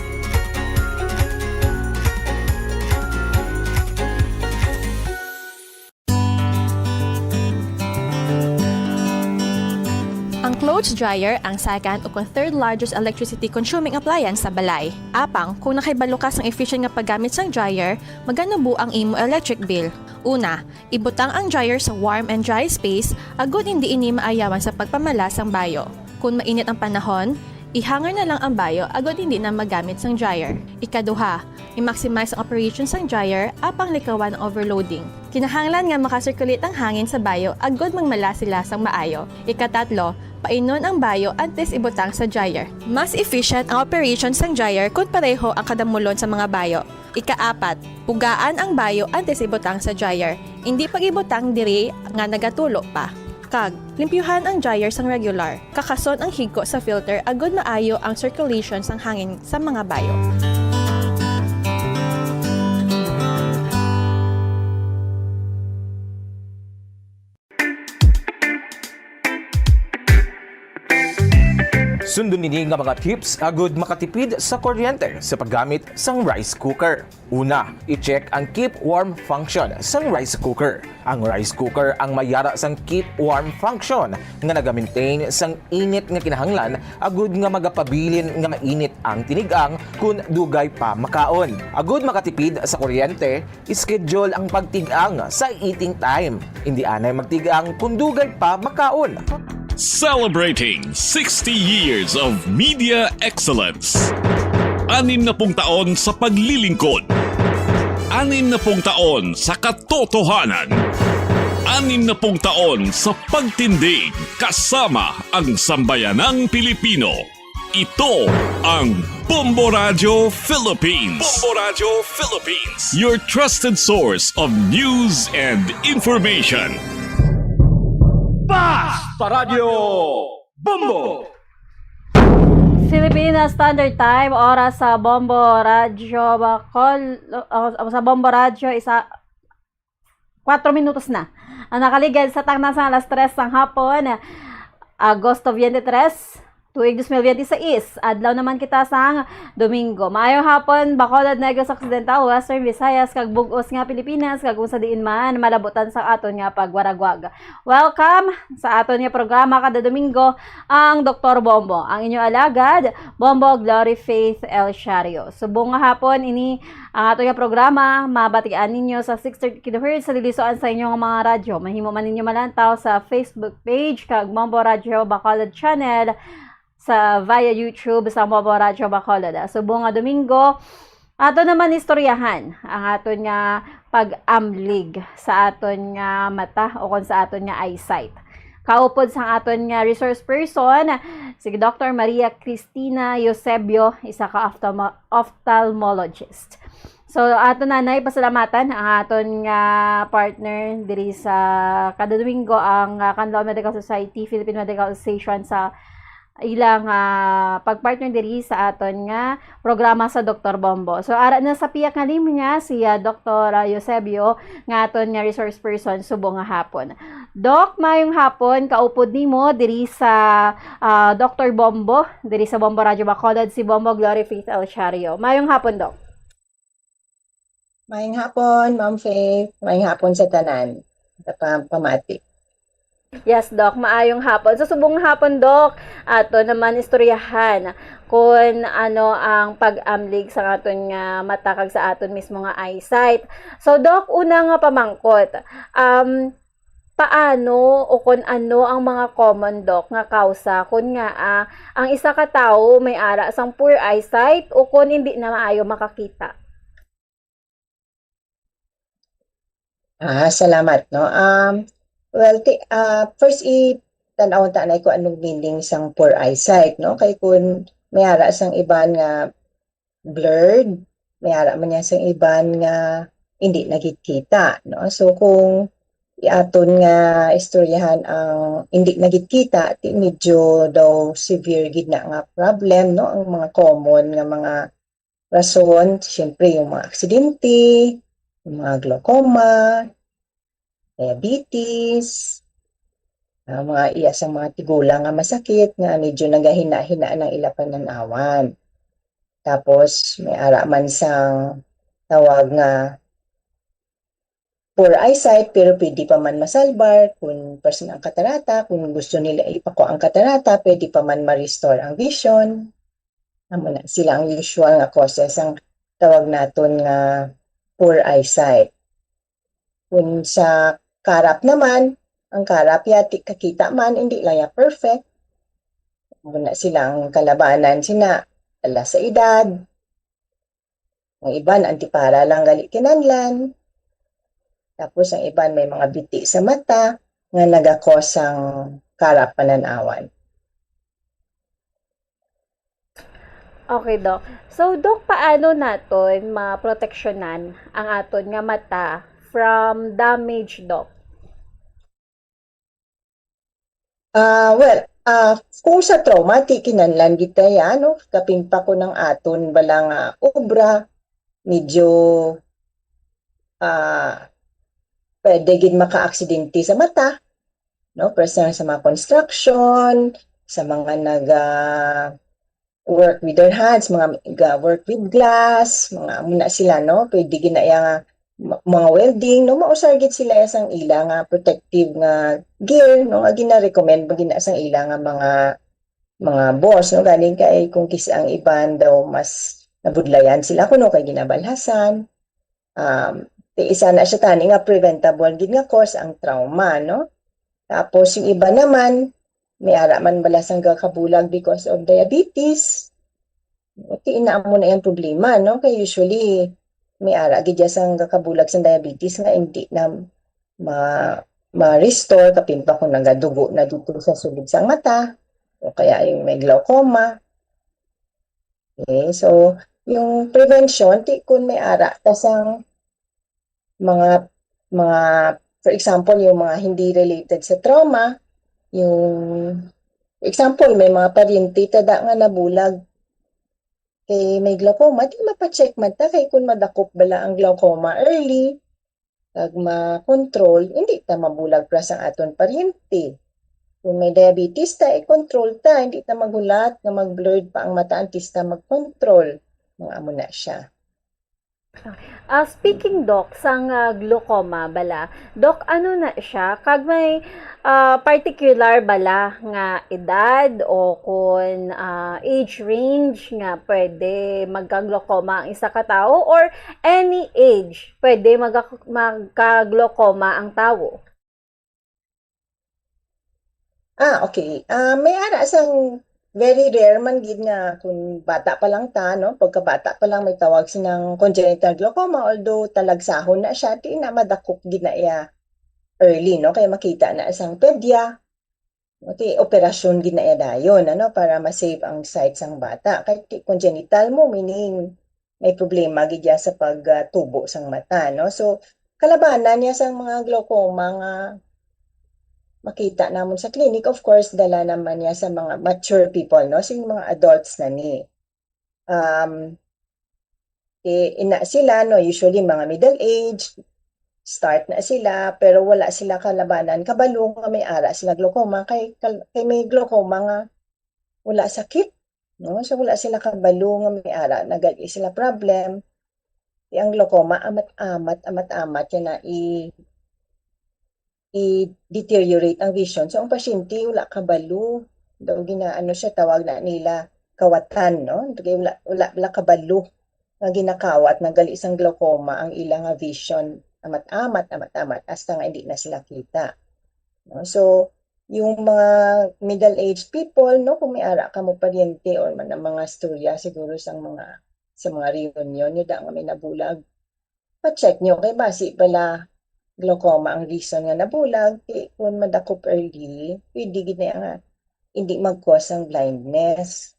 Ang clothes dryer ang second o third largest electricity consuming appliance sa balay. Apang, kung nakaibalo ka ang efficient nga paggamit sang dryer, maganubo ang imo electric bill. Una, ibutang ang dryer sa warm and dry space, agud hindi ini maayawan sa pagpamalas ang bayo. Kung mainit ang panahon, Ihanger na lang ang bayo agad hindi na magamit sang dryer. Ikaduha, i-maximize ang operation sang dryer apang likawan ang overloading. Kinahanglan nga makasirculate ang hangin sa bayo agad magmalasilasang maayo. Ikatatlo, painon ang bayo antes ibutang sa dryer. Mas efficient ang operation sang dryer kung pareho ang kadamulon sa mga bayo. Ikaapat, pugaan ang bayo antes ibutang sa dryer. Hindi pag-ibutang diri nga nagatulo pa. Kag, limpyuhan ang dryer sang regular. Kakason ang higko sa filter agad maayo ang circulation sang hangin sa mga bayo. Sundon nini nga mga tips agud makatipid sa kuryente sa paggamit sang rice cooker. Una, i-check ang keep warm function sang rice cooker. Ang rice cooker ang mayara sang keep warm function nga naga-maintain sang init nga kinahanglan agud nga magapabilin nga mainit ang tinigang kun dugay pa makaon. Agud makatipid sa kuryente, schedule ang pagtigang sa eating time. Hindi anay magtigang kun dugay pa makaon. Celebrating 60 years of media excellence. 60 taon sa paglilingkod. 60 taon sa katotohanan. 60 taon sa pagtindig kasama ang sambayanang Pilipino. Ito ang Bombo Radio Philippines. Bombo Radio Philippines. Your trusted source of news and information. Basta Radio Bombo! Filipina Standard Time, oras sa Bombo Radio sa Bombo Radio, 4 minutos na. Ang nakaligid sa tagnasan alas 3 ng hapon, Agosto 23, tuig 2026. Adlaw naman kita sa Domingo. Maayong hapon, Bacolod, Negros Occidental, Western Visayas, kag bugos nga Pilipinas, kag kung sa diin man malabutan sa aton nga pagwaragwag. Welcome sa aton nga programa kada Domingo, ang Dr. Bombo, ang inyo alagad, Bombo Glory Faith El Shario. Subong nga hapon ini ang ato nga programa, mabatian ninyo sa 630 kHz sa lilisuan sa inyong mga radyo. Mahimo man ninyo malantaw sa Facebook page kag Bombo Radio Bacolod Channel, sa via YouTube sa Bombo Radio Bacolod. Subong nga Domingo, ato naman istoryahan ang aton nga pag-amlig sa aton nga mata o kon sa aton nga eyesight. Kaupod sa aton nga resource person, si Dr. Maria Cristina Eusebio, isa ka ophthalmologist. So ato nanay pasalamatan ang aton nga partner diri sa kada Domingo, ang Canlaon Medical Society, Philippine Medical Association sa ilang pagpartner diri sa aton nga programa sa Dr. Bombo. So ara na sa piyak nga lim niya si Dr. Eusebio nga aton nga resource person subong nga hapon. Doc, mayong hapon, kaupod nimo diri sa Dr. Bombo, diri sa Bombo Radio Bacolod, si Bombo Glory Faith El Shario. Mayong hapon, Doc. Mayong hapon, Ma'am Faith. Mayong hapon sa tanan. Pamati. Yes, Doc. Maayong hapon. So, subong hapon, Doc. Ato naman istoryahan kung ano ang pag-amlig sa aton nga mata kag sa aton mismo nga eyesight. So, Doc, una nga pamangkot. Paano o kung ano ang mga common, Doc, nga kausa kung nga ang isa ka tawo may ara sang poor eyesight o kung hindi na maayo makakita? Salamat, no. Well, first tanaw tanay ko anong meaning sang poor eyesight, no? Kay kun may ara sang iban nga blurred, may ara man niya sang iban nga hindi nagikita, no? So kung iaton nga istoryahan ang hindi nagikita, ti medyo daw severe gid na nga problem, no? Ang mga common nga mga rason, syempre yung mga aksidente, yung mga glaucoma, diabetes, mga iya sa mga tigulang nga masakit nga medyo nagahina-hina ng ilapan ng awan. Tapos may ara man sang tawag nga poor eyesight pero pwede pa man masalbar kung person ang katarata, kung gusto nila ipako ang katarata, pwede pa man ma-restore ang vision. Amo na sila ang usual nga causes ang tawag naton nga poor eyesight. Kung sa karap naman, ang karap yati kakita man, hindi lang ya perfect. muna silang kalabanan sina ala sa edad. Ang iban antipara lang gali kinahanglan. Tapos ang iban may mga biti sa mata nga nagakos ang karap pananawan. Okay, Doc. So, Doc, paano naton maproteksyonan ang aton nga mata from damage, Doc? Kung sa trauma, ti kinahanglan kita yan, no? Kapimpa ko ng aton balang obra, medyo pwede gid maka-aksidente sa mata, no? Personal sa mga construction, sa mga work with their hands, mga work with glass, mga muna sila, no? Pwede ginaya mga welding, no? Mausar gid sila sang ila nga protective nga gear, no? Nga gina-recommend gina sang ila nga mga boss, no? Galing kay kung kisa ang iban daw mas nabudlayan sila kuno kay ginabalhasan. Isa na siya tani nga preventable gid nga cause ang trauma, no? Tapos yung iba naman may ara man balasang kabulag because of diabetes. Ina mo na yung problema, no? Kaya usually may ara gid sang kabulag sa diabetes nga hindi na ma-restore kapimpa kung nagadugo na dito sa sulod sang mata o kaya yung may glaucoma. Okay, so yung prevention ti kun may ara tasang mga for example yung mga hindi related sa trauma, yung example may mga paryente tada nga nabulag kay may glaucoma, di mapacheck man ta kay kun madakop bala ang glaucoma early kag ma-control hindi ta mabulag pra sa aton paryente. Kung may diabetes ta i-control ta, hindi ta magulat nga mag-blurred pa ang mata antes ta mag-control. Mga amo na siya. Speaking, Doc, sang glaucoma bala, Doc, ano na siya? Kag may particular bala nga edad o kun age range nga pwede magka-glaucoma ang isa ka tao or any age pwede magka-glaucoma ang tao? Okay. May ara sang very rare man gid nga kung bata pa lang ta, no? Pagkabata pa lang may tawag sinang congenital glaucoma, although talagsahon na siya, di na madakop gid na iya early, no? Kaya makita na isang pedya. Okay, operasyon gid na iya dayon, ano, para ma-save ang sight sang bata. Kay congenital mo meaning may problema gid ya sa pagtubo sang mata, no? So kalabanan niya sang mga glaucoma nga makita namon sa clinic, of course, dala naman niya sa mga mature people, no? So, yung mga adults na ni. Ina sila, no? Usually, mga middle age, start na sila, pero wala sila kalabanan. Kabalo nga may ara sila glaucoma, kay may glaucoma nga wala sakit, no? So, wala sila kabalo nga may ara, nagali sila problem. Ang glaucoma, amat-amat yan na i-deteriorate ang vision. So, ang pasyente, wala kabalo. Daw ginaano siya, tawag na nila kawatan, no? Wala kabalo nga ginakawat, nagali isang glaucoma ang ilang vision. Amat-amat, hasta nga hindi na sila kita. No? So, yung mga middle-aged people, no? Kung may ara ka mo paryente or mga storya, siguro sa mga reunion, yun nga may nabulag. Pa-check nyo, kay basi pala glaucoma ang reason nga nabulag, kung madakop early, pwede gid na nga hindi mag-cause ang blindness.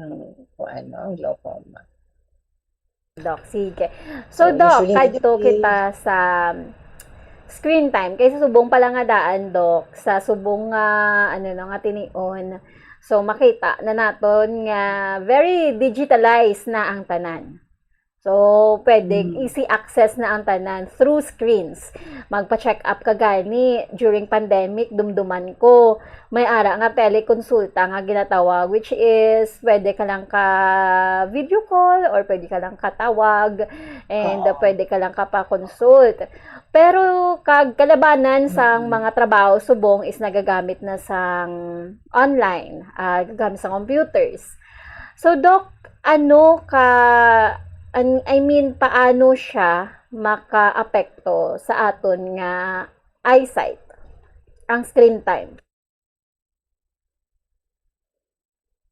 Ang glaucoma. Doc, sige. So, Doc, kadto kita sa screen time. Kaysa subong pala nga daan, Doc, sa subong nga tinion. So, makita na naton nga very digitalized na ang tanan. So, pwede easy access na ang tanan through screens. Magpa-check up ka gani during pandemic, dumduman ko. May ara nga telekonsulta nga ginatawag, which is pwede ka lang ka video call or pwede ka lang katawag and pwede ka lang pa-consult. Pero kag kalabanan sang mga trabaho subong is nagagamit na sang online, gagamit sa computers. So, Doc, paano siya maka-apekto sa aton nga eyesight, ang screen time?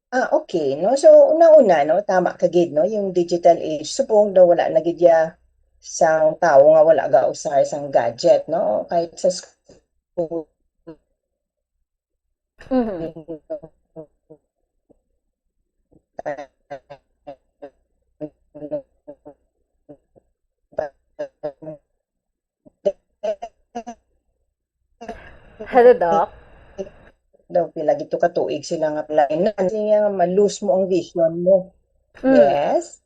Okay, no? So, una-una, no? Tama ka gid, no? Yung digital age, subong daw wala na gid ya sang tao nga wala ga usar sang gadget, no? Kahit sa school. Hello, Doc? Daw pila gito ka tuig sila nga plan na siya nga ma-lose mo ang vision mo. Yes.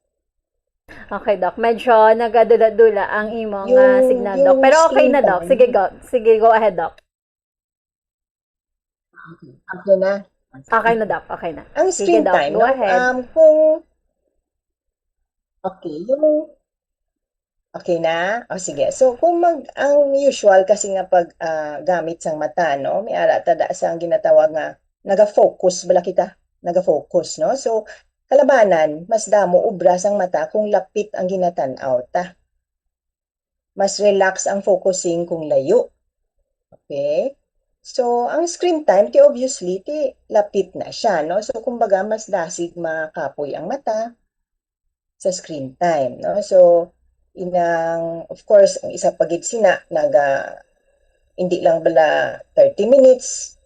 Okay, Doc. Medyo nagadula-dula ang imong Yung- signal, yung Doc. Pero okay screen na, Doc. time. Sige, go ahead, Doc. Okay na. Okay na, Doc. Okay na. Ang Sige, screen Doc. time, Go no? ahead. Okay na? O sige. So kung ang usual kasi nga pag gamit sang mata, no? May ara tada sa ang ginatawag nga naga-focus bala kita. Naga-focus, no? So kalabanan, mas damo ubra sang mata kung lapit ang ginatan-aw ta. Mas relax ang focusing kung layo. Okay? So, ang screen time, obviously, lapit na siya, no? So, kumbaga, mas dasig makapoy ang mata sa screen time, no? So, of course, ang isa pagid sina, hindi lang bala 30 minutes,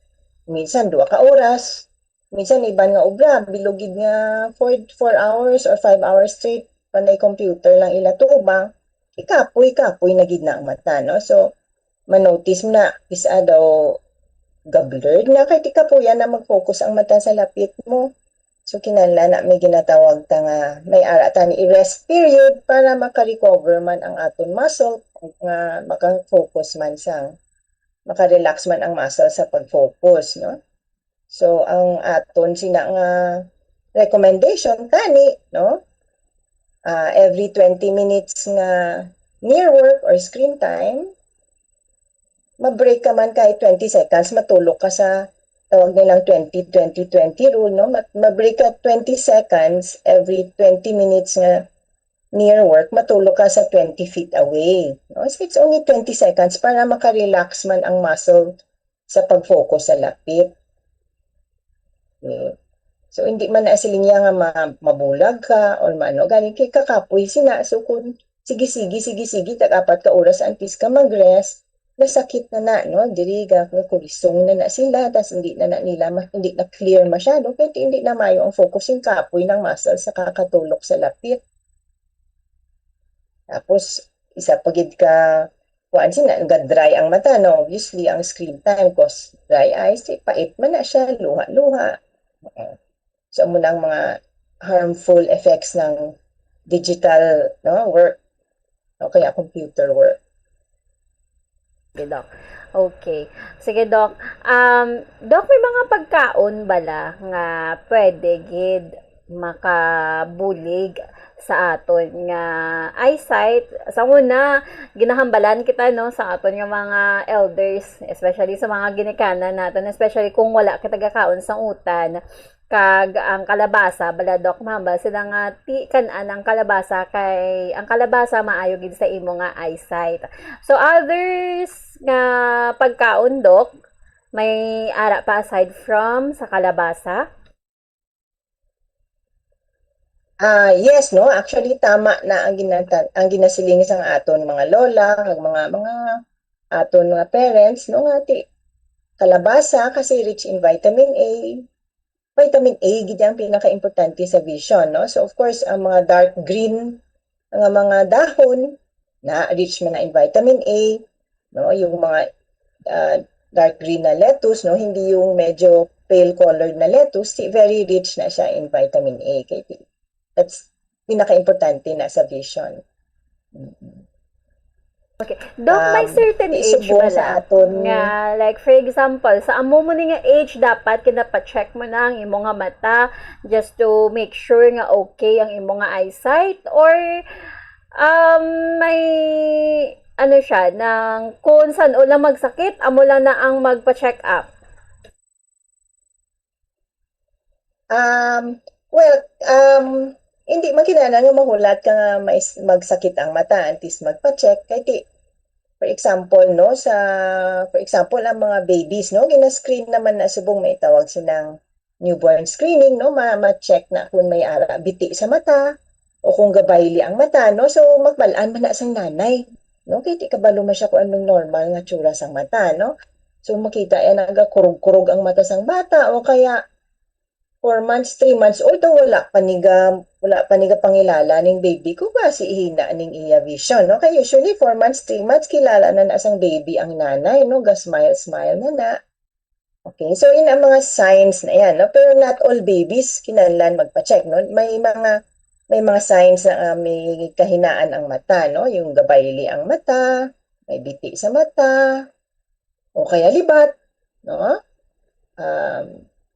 minsan 2 ka oras, minsan iban nga obra, bilogid nga 4 hours or 5 hours straight, panay computer lang ila tubang, ikapoy na gid na ang mata, no? So, manotice mo na, isa daw, ga-blurred na kay tika po yan na mag-focus ang mata sa lapit mo. So kinahanglan na may ginatawag ta nga may ara ta ni rest period para maka-recover man ang aton muscle nga maka-focus man maka-relax man ang muscle sa pag-focus, no? So ang aton sina nga recommendation tani, no? Every 20 minutes nga near work or screen time, ma-break ka man kahit 20 seconds, matulog ka sa tawag nilang 20-20-20 rule, no? Ma-break ka 20 seconds every 20 minutes nga near work, matulog ka sa 20 feet away. No? So it's only 20 seconds para makarelax man ang muscle sa pag-focus sa lapit. Okay. So hindi man na silinya nga mabulag ka or maano, galing kay kakapoy sina. So kung sige, tag-4 ka oras antes ka mag-rest, nasakit na, no? Diri ga kulisong na sila, tas hindi na nila, hindi na clear masyado, kaya hindi na mayo ang focusing kapoy ng muscle sa kakatulok sa lapit. Tapos, isa pagid ka, kuan sina, dry ang mata, no? Obviously, ang screen time cause dry eyes, pait man na siya, luha-luha. So, muna ang mga harmful effects ng digital, no, work, o kaya computer work. Sige, Doc. Okay. Sige, Doc. Doc, may mga pagkaon bala nga pwede gid makabulig sa aton nga eyesight. Sa una, ginahambalan kita, no, sa aton nga mga elders, especially sa mga ginikanan natin, especially kung wala kita gakaon sa utan. Kag ang kalabasa, bala, Doc, mahambal sila nga kanan ang kalabasa, kay ang kalabasa maayo gid sa imo nga eyesight. So others nga pagkaon, Doc, may ara pa aside from sa kalabasa? Yes, no, actually tama na ang ginasiling sa aton mga lola, kag mga aton mga parents, no, nga kalabasa kasi rich in vitamin A. Vitamin A gid ang pinaka-importante sa vision, no? So of course, ang mga dark green ang mga dahon na rich man na in vitamin A, no? Yung mga dark green na lettuce, no? Hindi yung medyo pale colored na lettuce, very rich na siya in vitamin A. That's pinaka-importante na sa vision. Okay. Doc, may certain age isubong ba sa lang aton nga, like for example, sa amo mo ni nga age, dapat kinapacheck mo na ang imo nga mata just to make sure nga okay ang imo nga eyesight, or may ano siya, nang kung saan lang magsakit, amo lang na ang magpa-check up? Hindi makinahanglan nga mahulat ka nga magsakit ang mata antes magpa-check kay for example, no, ang mga babies, no, gina-screen naman na subong may tawag silang newborn screening, no, ma-check na kung may ara biti sa mata o kung gabayli ang mata, no, so magbalaan man na sang nanay, no, kaya di kabalo man siya kung anong normal nga tsura sang mata, no, so makita yan nga kurog-kurog ang mata sang bata o kaya 4 months, 3 months old, wala pa niga pangilala ning baby ko ba si ihina ning iya vision, no, kaya usually 4 months, 3 months kilala na sang baby ang nanay, no, ga smile na na. Okay, so yun ang mga signs na yan, no? Pero not all babies kinahanglan magpa-check, no? May mga signs na may kahinaan ang mata, no? Yung gabayli ang mata, may biti sa mata, o kaya libat, no?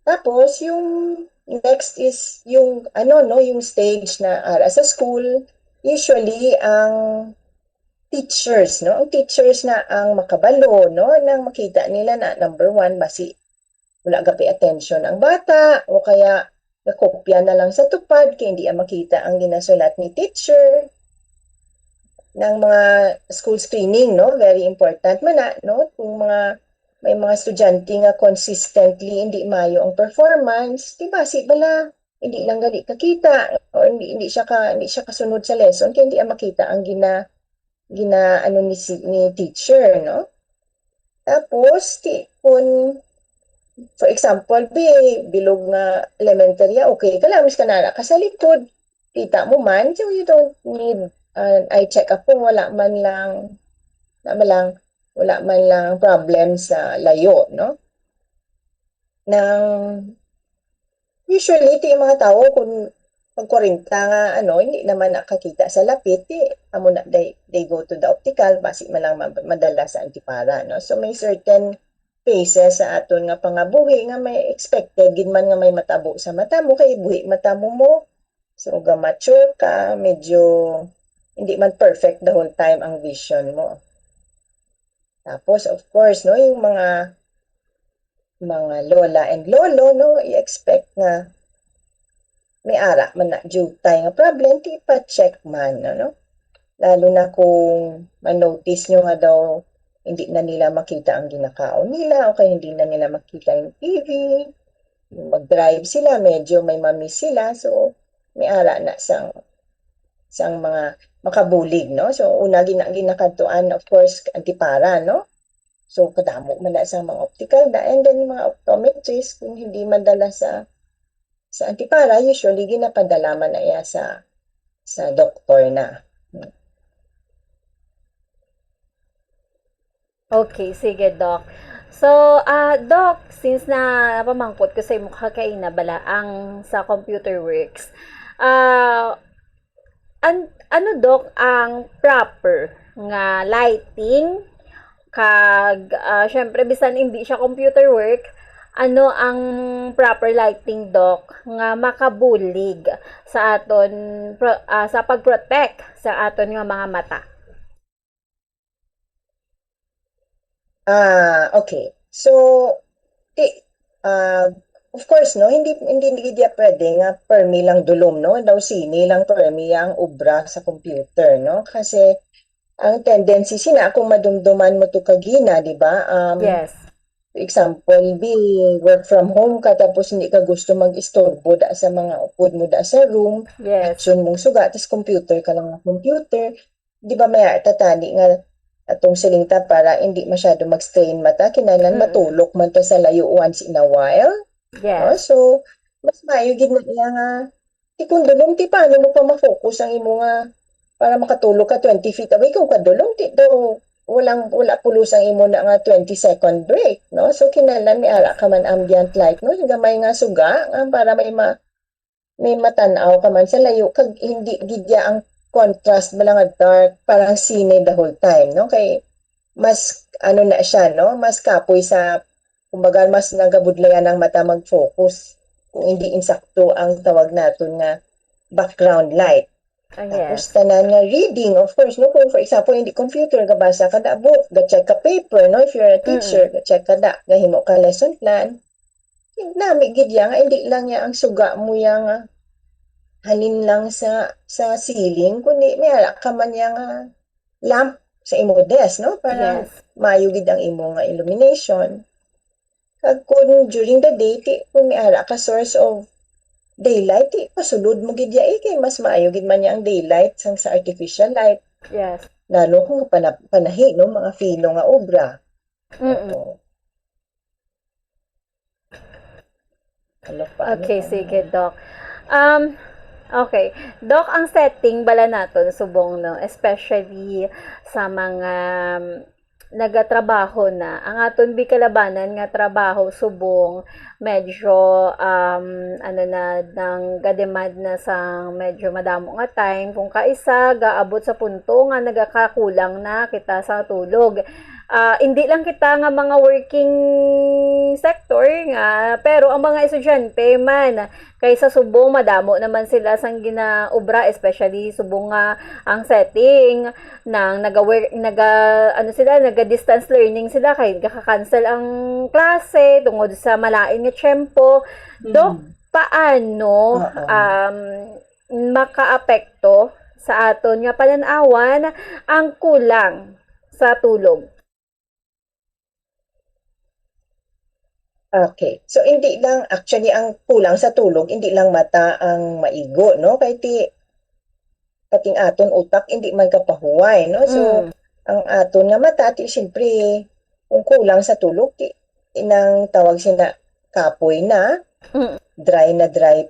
Tapos yung next is yung yung stage na sa school, usually ang teachers, no? Ang teachers na ang makabalo, no? Nang makita nila na number 1, basi wala gapi attention ang bata o kaya nakopya na lang sa tupad kaya hindi makita ang ginasulat ni teacher ng mga school screening, no? Very important man na, no? Kung may mga estudyante nga consistently hindi mayo ang performance, di ba si bala hindi lang gali kakita o hindi siya kasunod sa lesson kaya hindi makita ang gina ni teacher, no? Tapos kung for example, bilog nga elementary, okay ka lang, ka na sa likod, kita mo man, so you don't need eye check-up kung wala man lang problem sa layo, no? Usually, yung mga tao, kung pag 40 nga, hindi naman nakakita sa lapit, amo na, they go to the optical, basi man lang madala sa antipara, no? So, may certain phases sa aton nga pangabuhi nga may expected gid man nga may matabo sa mata mo kay buhi mata mo so ga mature ka medyo hindi man perfect the whole time ang vision mo. Tapos of course no yung mga lola and lolo no i-expect nga may ara man na jutay nga problem ti pa check man no lalo na kung ma-notice nyo nga daw hindi na nila makita ang ginakaon nila o kaya hindi na nila makita yung TV, mag-drive sila, medyo may mamiss sila, so may ara na sang mga makabulig, no? So una ginakatuan, of course, antipara, no? So kadamo man na sa mga optical na, and then mga optometrist, kung hindi madala sa antipara, usually ginapadala man na iya sa doktor na. Okay, sige, Doc. So, Doc, since napamangkot ko sa imo kakaina bala ang sa computer works, Doc, ang proper nga lighting, kag, syempre, bisan hindi siya computer work, ano ang proper lighting, Doc, nga makabulig sa aton, sa pag-protect sa aton nga mga mata? Okay. So, of course, no, hindi dia pwede nga permi lang dulom, no? Daw sini lang permi ang obra sa computer, no? Kasi ang tendency sina kung madumduman mo to kagina, di ba? Yes. For example, work from home ka tapos hindi ka gusto mag-istorbo da sa mga upod mo da sa room. Yes. Action mong suga, tapos computer ka lang ng computer. Di ba may tatani nga atong silingta para hindi masyado mag-strain mata, kinahanglan matulok man ta sa layo once in a while. Yes. No? So, mas maayo gid na iya nga kung dulong ti paano mo pa ma-focus ang imo nga para makatulog ka 20 feet away kung kadulong ti do wala pulos ang imo na nga 20-second break, no? So kinahanglan may ara ka man ambient light, no? Gamay nga suga para may matanaw ka man sa layo kag hindi gidya ang contrast ba lang dark, parang sine the whole time, no? Kay mas na siya, no? Mas kapoy sa kumbaga mas nagabudlayan ang mata mag-focus kung hindi insakto ang tawag naton nga background light. Tapos tanan nga reading, of course, no? Kung for example hindi computer gabasa ka da book, ga-check ka paper, no? If you're a teacher, ga-check ka da, gahimo ka lesson plan. Nami gid nga hindi lang ya ang suga mo yang halin lang sa ceiling, kundi may ala ka man yung lamp sa imo desk, no? Para mayo gid ang imo nga illumination. Kag kung during the day, ti, kung may ara ka source of daylight, ti, pasulod mo gid ya kay mas maayo gid man niya ang daylight sang sa artificial light. Yes. Lalo kung panahi, no, mga fino nga obra. Oo. Ano pa? Okay, sige, Doc. Okay. Doc, ang setting bala naton subong, no, especially sa mga nagatrabaho na. Ang aton bikalabanan nga trabaho subong medyo ano na nang gademand na sa medyo madamo nga time kung kaisa gaabot sa punto nga nagakakulang na kita sa tulog. Hindi lang kita nga mga working sector nga, pero ang mga estudyante man kaysa subong madamo naman sila sang ginaobra, especially subong nga ang setting nang naga distance learning sila kay gaka-cancel ang klase tungod sa malain nga tiyempo. Dok, paano makaapekto sa aton nga pananawan ang kulang sa tulog? Okay. So, hindi lang, actually, ang kulang sa tulog, hindi lang mata ang maigo, no? Kaya pating aton utak, hindi man kapahuway, no? So, ang aton nga mata, siyempre, kung kulang sa tulog, inang tawag sila kapoy na, dry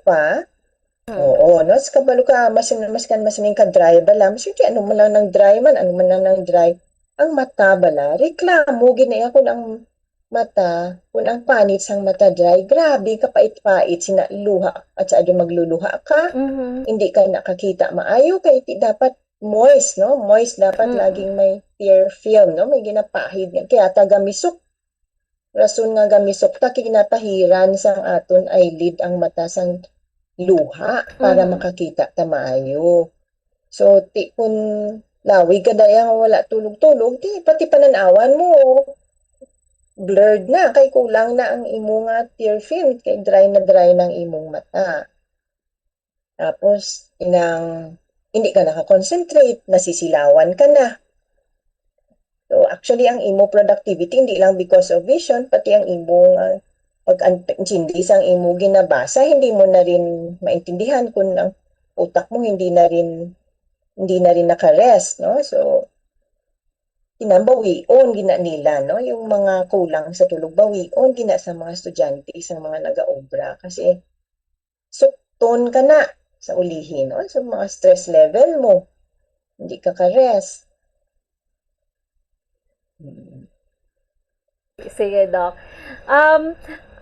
pa. Oo, no? Sa kabalo ka, mas masaming ka dry bala, mas hindi, ano man lang ng dry man, ano man lang ng dry. Ang mata bala, reklamo, ginaya ko ng mata, kung ang panit sang mata dry, grabe, kapait-pait, sinaluha at sa adyo magluluha ka, hindi ka nakakita maayo, kaya dapat moist, no? Moist, dapat laging may tear film, no? May ginapahid nga. Kaya gamisok, rason nga gamisok, kinatahiran sang aton eyelid ang mata sang luha para makakita ta maayo. So, kung lawi ka dayang wala tulog-tulog, pati pananawan mo, blurred na, kay kulang na ang imo nga tear film, kay dry ng imong mata. Tapos, hindi ka nakakonsentrate, nasisilawan ka na. So, actually, ang imo productivity, hindi lang because of vision, pati ang imong pag-intindi sang imo ginabasa, hindi mo na rin maintindihan kung ang utak mo hindi na rin nakarest, no? So, bawion gina nila, no? Yung mga kulang sa tulog, bawion gina sa mga estudyante, sa mga nag-aobra. Kasi, sukton ka na sa ulihin, no? So, mga stress level mo, hindi ka ka-rest. Sige, Doc.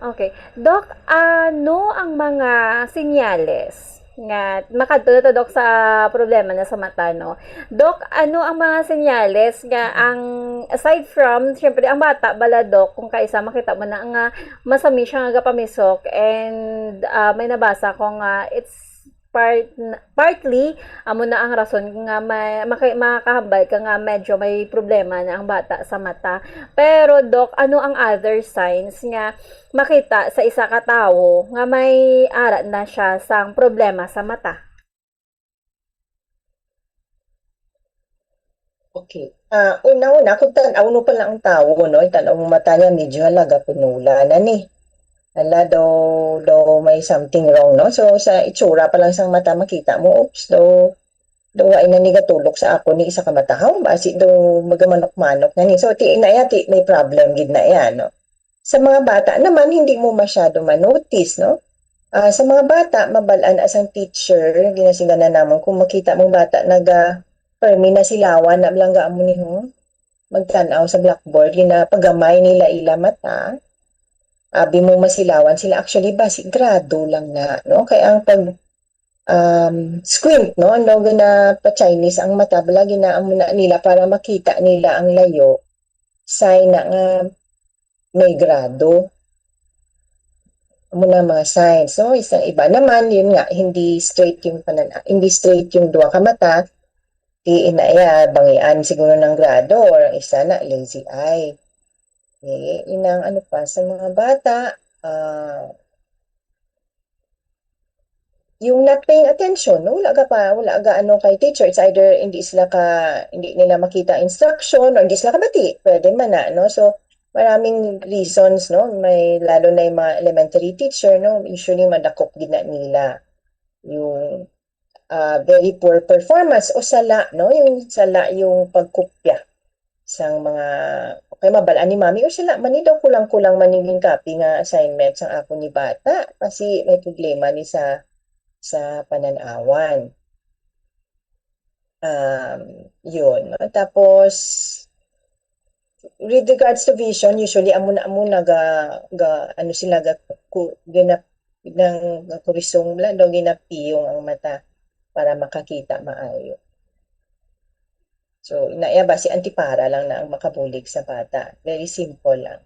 Okay. Doc, ano ang mga senyales nga makadto na Doc sa problema na sa mata, no? Doc, ano ang mga senyales nga ang aside from syempre ang bata bala, Doc, kung kaisa makita mo na nga masami siya nga gapamisok and may nabasa ko nga it's partly amo na ang rason nga makahambal ka nga medyo may problema na ang bata sa mata. Pero Doc, ano ang other signs nga makita sa isa ka tawo nga may ara na siya sang problema sa mata? Okay. Una-una, kung tanaw no pa lang ang tao, no? Tanaw mo mata niya, medyo halaga punula na ni. Hala, daw may something wrong, no? So, sa itsura pa lang sa mata, makita mo, oops, daw ay nanigatulok sa ako ni isa ka matahaw, basi daw magamanok-manok na ni. So, may problem, gid na yan, no? Sa mga bata naman, hindi mo masyado manotice, no? Sa mga bata, mabalaan as ang teacher, ginasiganan naman, kung makita mong bata, permi na silawan, na bilanggaan mo ni magtanaw sa blackboard, pagamay nila ila mata, abi mo masilawan sila, actually basic grado lang na, no? Kaya ang pag squint, no? Ano na pa Chinese ang mata, balagi na ang muna nila para makita nila ang layo, sign na nga may grado. Muna mga signs, no? Isang iba naman, yun nga, hindi straight yung duwa ka mata, bangian siguro ng grado, or ang isa na lazy eye. Okay, yun ang ano pa sa mga bata, yung not paying attention, no? Wala ga ano kay teacher, it's either hindi nila makita instruction or hindi sila kabati, pwede man na, no? So maraming reasons, no? May lalo na yung mga elementary teacher, no? Usually madakop din na nila yung very poor performance o sala, no? Yung sala yung pagkopya sang mga okay mabalaan ni mami o sila mani daw kulang-kulang maningin copy nga assignment sang ako ni bata kasi may problema ni sa pananawan. Yun. No? Tapos, with regards to vision, usually amuna ano sila ginap ng kurisong daw ginapiyong ang mata para makakita maayo. So, inayaba si antipara lang na ang makabulig sa bata. Very simple lang.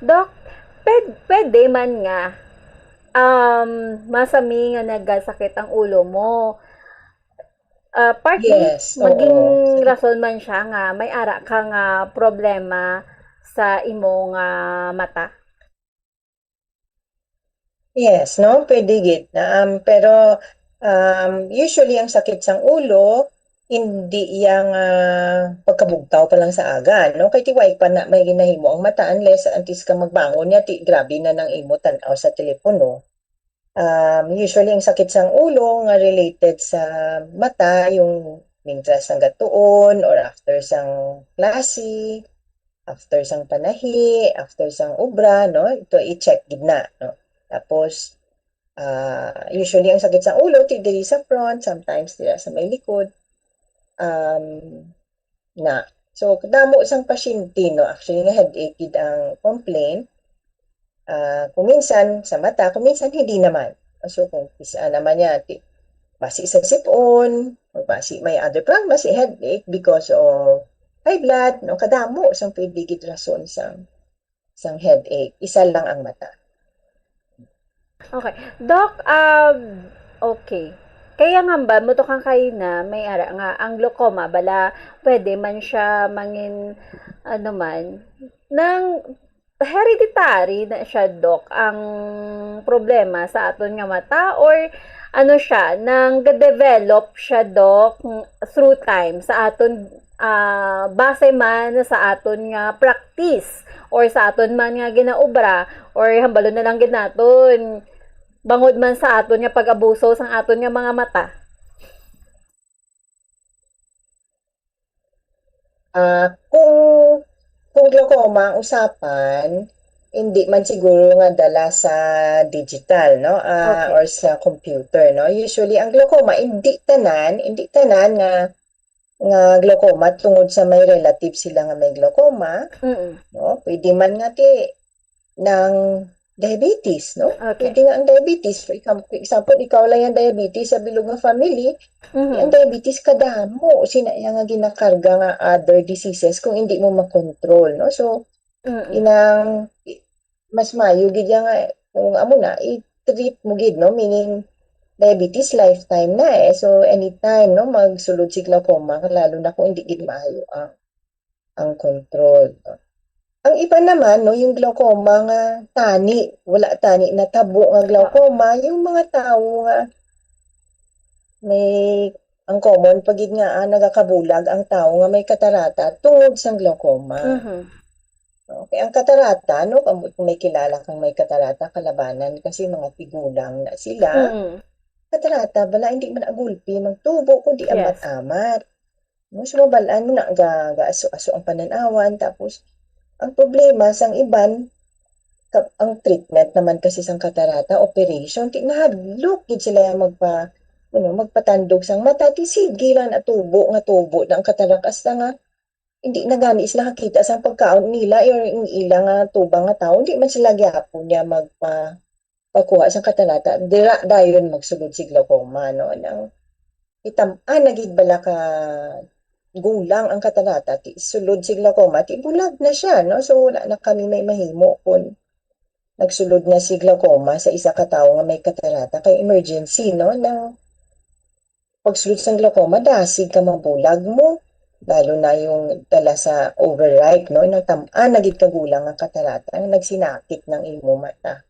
Doc, pwede man nga masami nga nagasakit ang ulo mo. Partly, Yes, maging oo. rason man siya nga may ara ka nga problema sa imong mata. Yes, no? Pwede gid na. Pero usually ang sakit sang ulo hindi yang pagkabugtaw pa lang sa aga, no? Kay tiway pa na may ginahimo ang mata unless antes ka magbangon niya ti grabe na nang imo tan-aw sa telepono. Usually ang sakit sang ulo nga related sa mata yung mintras sang gatuon or after sang klase, after sang panahi, after sang obra, no? Ito i-check gid na, no? Tapos usually ang sakit sa ulo ti diri sa front, sometimes diri sa may likod. Na. So kadamo sang pasyente, no? Actually nga headache gid ang complaint. Kung minsan sa mata, kung minsan hindi naman. So kung isa naman niya basi sa sipon, o basi may other problem, basi headache because of high blood, no? Kadamo sang pwede gid rason sang headache. Isa lang ang mata. Okay. Doc, okay. Kaya nga ba, mo to kang kayo na may ara nga, ang glaucoma, bala, pwede man siya mangin, ano man, ng hereditary na siya, Doc, ang problema sa aton nga mata, or ano siya, nang develop siya, Doc, through time, sa aton, base man sa aton nga practice, or sa aton man nga ginaobra, or hambalo na lang ginaton, bangod man sa aton nga pag-abuso sang aton nga mga mata. Kung glaucoma ang usapan, hindi man siguro nga dala sa digital, no? Okay. Or sa computer, no? Usually ang glaucoma hindi tanan nga glaucoma tungod sa may relative sila nga may glaucoma, no? Pwede man nga ng diabetes, no? Okay. Pwede nga ang diabetes. For example, ikaw lang yung diabetes sa bilog nga family, ang diabetes kadamo. Sinaya nga ginakarga nga other diseases kung hindi mo makontrol, no? So, inang mas mayo gid nga kung amo na i-treat mo gid, no? Meaning diabetes lifetime na So, anytime, no, magsulod si glaucoma, lalo na kung hindi gid maayo ang control. No? Ang iba naman, no, yung glaucoma nga tani, wala tani na tabo nga glaucoma, yung mga tao nga may ang common pagid nga nagakabulag ang tao nga may katarata tungod sa glaucoma. Okay, ang katarata, no, kung may kilala kang may katarata, kalabanan kasi mga tigulang na sila. Katarata, bala hindi man agulpi, magtubo kundi amat-amat. No, sumabalaan mo na ga-aso-aso ang pananawan, tapos ang problema sang iban, ang treatment naman kasi sang katarata, operation, tinahadlok gid sila magpatandog sang mata, sige lang na tubo na ang katarakas nga hindi na gani sila kakita sang pagkaon nila or yung ilang tubang nga tao, hindi man sila gyapon niya magpakuha sang katarata, dayon magsulod si glaucoma, no? Nang nagid bala ka gulang ang katarata, sulod si glaucoma, bulag na siya, no? So, wala na kami may mahimo kung nagsulod na si glaucoma sa isa ka tawo nga may katarata. Kay emergency, no? Nang pagsulod sa glaucoma, dasig ka mabulag mo, lalo na yung dala sa overripe, no? Nagid ka gulang ang katarata, nagsinakit ng imo mata.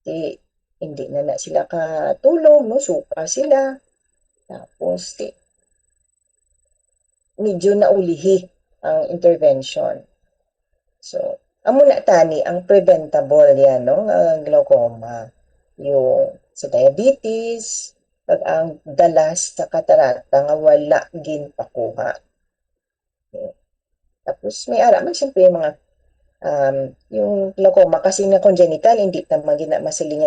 Hindi na sila katulong, no? Suka sila. Tapos, medyo naulihi ang intervention. So, amo na tani ang preventable yan, no, ang glaucoma. Yung sa diabetes, pag ang dalas sa katarata nga wala ginpakuha. Okay. Tapos may ara man siyempre yung mga yung glaucoma kasi na congenital, hindi naman ginamasiling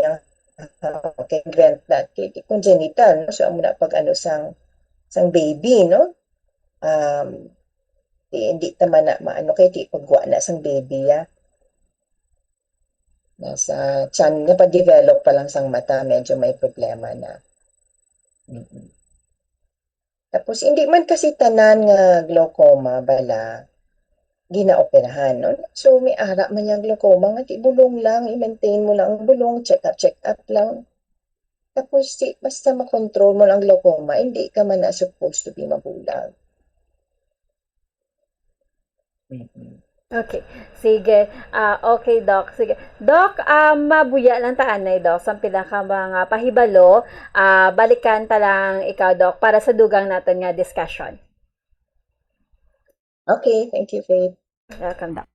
okay, prevent that kay congenital, no? So amo na pag ano sang baby, no, hindi naman na maano kay ti pagwa na sang baby ya. Nasa tiyan niya pa-develop pa lang sang mata, medyo may problema na. Tapos hindi man kasi tanan nga glaucoma bala ginaoperahan, no? So may ara man yang glaucoma nga ti bulong lang, i-maintain mo lang ang bulong, check up lang. Tapos basta makontrol mo lang glaucoma, hindi ka man na supposed to be mabulag. Okay. Sige. Okay, Doc. Sige. Doc, mabuya lang taanay, Doc. Sa pinaka mga pahibalo, balikan ta lang ikaw, Doc, para sa dugang natin nga discussion. Okay, thank you, Faith. Welcome, Doc.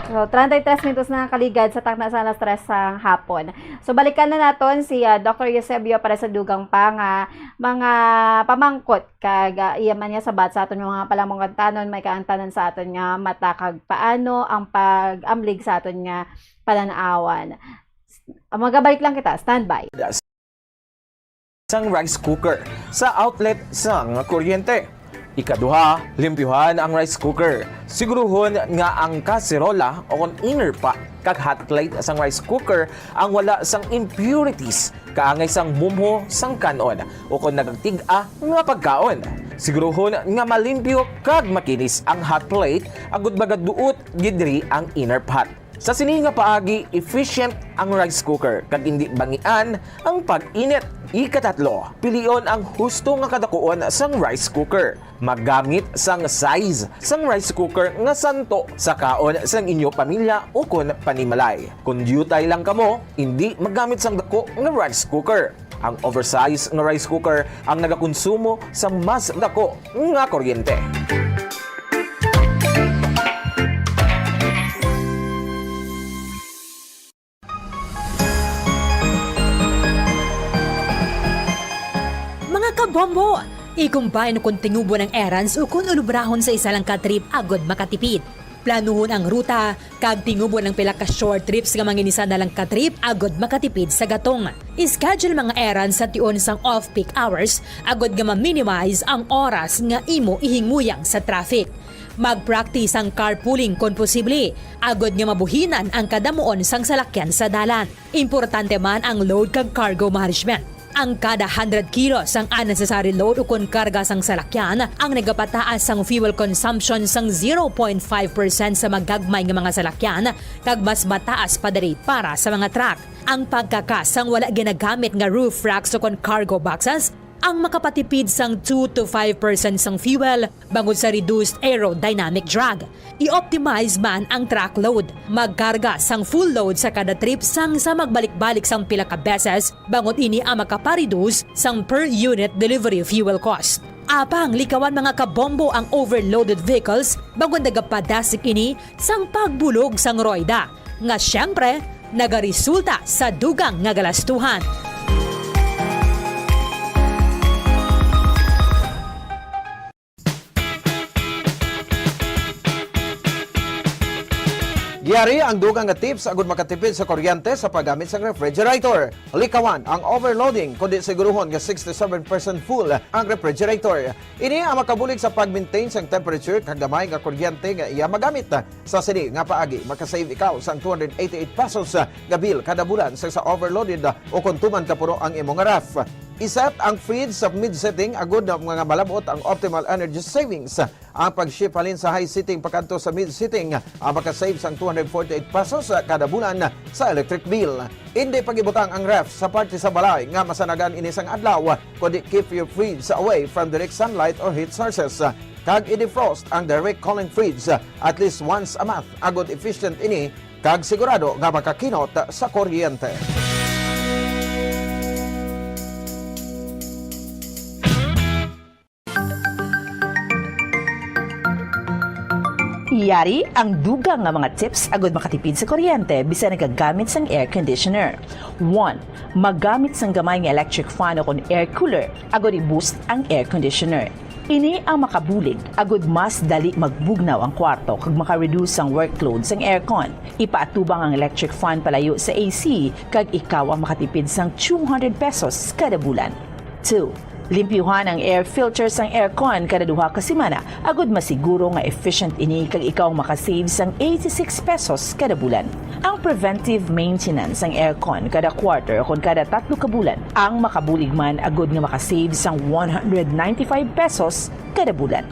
So, 33 minutos na kaligad sa takna sa alas 3 sa hapon. So, balikan na naton si Dr. Eusebio para sa dugang pa nga mga pamangkot kag iyaman niya sabat sa aton yung mga palamong tanon, may kaantanan sa aton nga matakag paano ang pag-amlig sa aton nga pananawan. Magabalik lang kita, standby. Sang rice cooker sa outlet sang kuryente. Ikaduha, limpyuhan ang rice cooker. Siguruhon nga ang kaserola o kung inner pot kag hot plate sang rice cooker ang wala sang impurities kaangay sang mumho sang kanon o kung nagtiga nga pagkaon. Siguruhon nga malimpyo kag makinis ang hot plate agud magaduot gidri ang inner pot. Sa sini nga paagi, efficient ang rice cooker kag hindi bangian ang pag-init. Ikatatlo, pilion ang husto nga kadakuon sang rice cooker. Maggamit sang size sang rice cooker nga santo sa kaon sang inyo pamilya o kun panimalay. Kung dutay lang kamo, hindi maggamit sang dako nga rice cooker. Ang oversized nga rice cooker ang nagakonsumo sang mas dako nga kuryente. Bombo! Ikumbay no kung tingubo ng errands o kung ulubrahon sa isa lang ka trip agod makatipid. Planuhon ang ruta, kag tingubo ng pila ka short trips nga manginisa na lang ka trip agod makatipid sa gatong. Ischedule mga errands sa tion sang off-peak hours agod nga ma-minimize ang oras nga imo ihinguyang sa traffic. Mag-practice ang carpooling kung posible, agod nga mabuhinan ang kadamuon sang salakyan sa dalan. Importante man ang load kag cargo management. Ang kada 100 kilos ang unnecessary load o kung karga sang salakyan ang nagapataas sang fuel consumption sang 0.5% sa magagmay nga mga salakyan kag mas mataas pa diri para sa mga truck. Ang pagkakasang wala ginagamit nga roof racks o kung cargo boxes ang makapatipid sang 2 to 5% sang fuel bangod sa reduced aerodynamic drag. I-optimize man ang truck load. Magkarga sang full load sa kada trip sang sa magbalik-balik sang pila ka beses bangod ini ang makapareduce sang per unit delivery fuel cost. Apang likawan mga kabombo ang overloaded vehicles bangod nagapadasik ini sang pagbulog sang roida. Nga syempre, nagaresulta sa dugang nga galastuhan. Giyari ang dugang nga tips agud makatipid sa kuryente sa paggamit sa refrigerator. Likawan ang overloading kundi siguruhon nga 67% full ang refrigerator. Ini ang makabulig sa pag-maintain sang temperature kag gamay nga kuryente nga iya magamit. Sa sini nga paagi makasave ikaw sang 288 pesos nga bill kada bulan sa overloaded o kung tuman kapuro ang imong ref. Iset ang fridge sa mid-setting agud na mga malabot ang optimal energy savings. Ang pag-shift halin sa high setting pagkanto sa mid-setting ang makasave sang 248 pesos kada bulan sa electric bill. Hindi pag-ibutang ang ref sa parte sa balay nga masanagan inisang adlaw kundi keep your fridge away from direct sunlight or heat sources. Kag i-defrost ang direct cooling fridge at least once a month agud efficient ini kag sigurado nga makakinot sa kuryente. Yari ang dugang nga mga tips agud makatipid sa kuryente bisan nagagamit sang air conditioner. 1. Magamit sang gamay nga electric fan o kon air cooler agud i-boost ang air conditioner. Ini ang makabulig agud mas dali magbugnaw ang kwarto kag maka-reduce ang workload sang aircon. Ipaatubang ang electric fan palayo sa AC kag ikaw ang makatipid sang 200 pesos kada bulan. 2. Limpyuhan ang air filter sang aircon kada duha ka semana agud masiguro nga efficient ini kag ikaw makasave sang 86 pesos kada bulan. Ang preventive maintenance sang aircon kada quarter o kada 3 ka bulan ang makabulig man agud nga makasave sang 195 pesos kada bulan.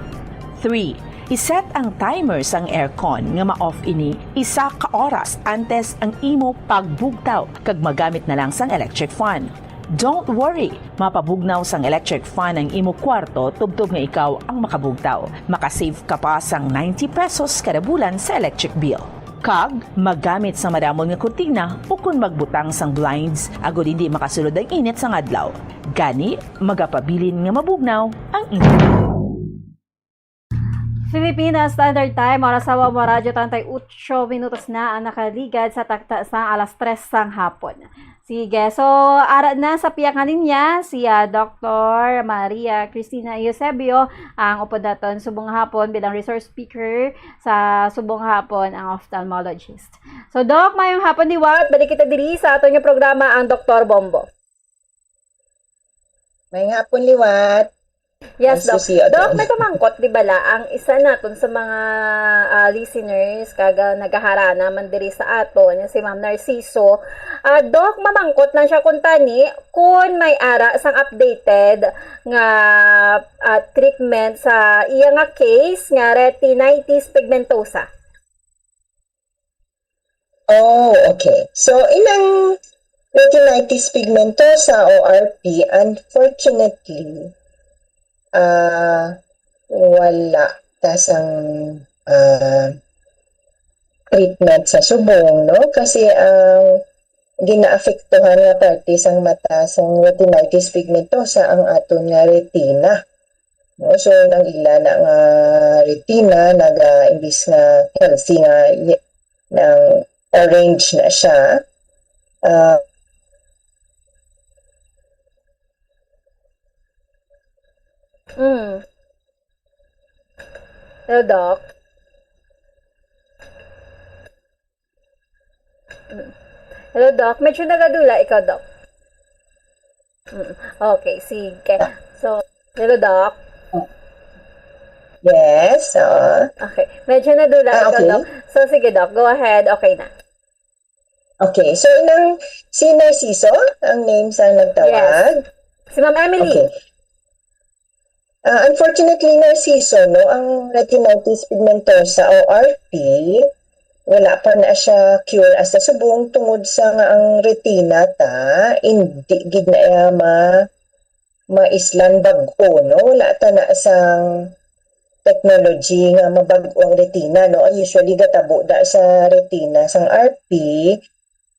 3. Iset ang timer sang aircon nga ma-off ini 1 ka oras antes ang imo pagbugtaw kag magamit na lang sang electric fan. Don't worry, mapabugnaw sang electric fan ang imo kwarto tubtob nga ikaw ang makabugtaw. Makasave ka pa sang 90 pesos kada bulan sa electric bill. Kag, magamit sa madamon nga kurtina o kung magbutang sang blinds agud hindi makasulod ang init sang adlaw. Gani, magapabilin nga mabugnaw ang imo. Pilipinas Standard Time, oras sa Radyo 38 minutos na ang nakaligad sa takta sa alas 3 sang hapon. Sige, so ara na sa piyakan niya si Dr. Maria Cristina Eusebio ang upod naton subong hapon bilang resource speaker sa subong hapon ang ophthalmologist. So Doc, mayong hapon diwat, balik kita diri sa aton nga programa ang Dr. Bombo. Mayong hapon liwat. Yes, Doc. Doc, may pamangkot, di bala, ang isa naton sa mga listeners kaga nagaharana man diri sa aton, si Ma'am Narciso. Doc, mamangkot lang siya kung tani kung may ara sang updated nga treatment sa iya nga case nga retinitis pigmentosa. Oh, okay. So, inang retinitis pigmentosa o RP, unfortunately, wala tasang treatment sa subong, no? Kasi ang ginaapektuhan nga parte sang mata sang retinitis pigmentosa ang aton nga retina. No? So, nang ila na nga retina, imbis nga healthy nga ng orange na siya, Hello, Doc. Hello, Doc. Medyo nagadula ikaw, Doc. Okay, sige. So, hello, Doc. Yes. Okay. Medyo nadula ikaw, okay. Doc. So, sige, Doc. Go ahead. Okay na. Okay. So, si Narciso, ang name sa nagtawag. Yes. Si Ma'am Emily. Okay. Unfortunately, Narciso, no, ang retinitis pigmentosa o RP, wala pa na siya cure as sa subong tungod sa nga ang retina hindi gid na maislan bag-o, no? Wala ta na sang technology nga mabag-o ang retina, no? Usually gatabo da sa retina sang RP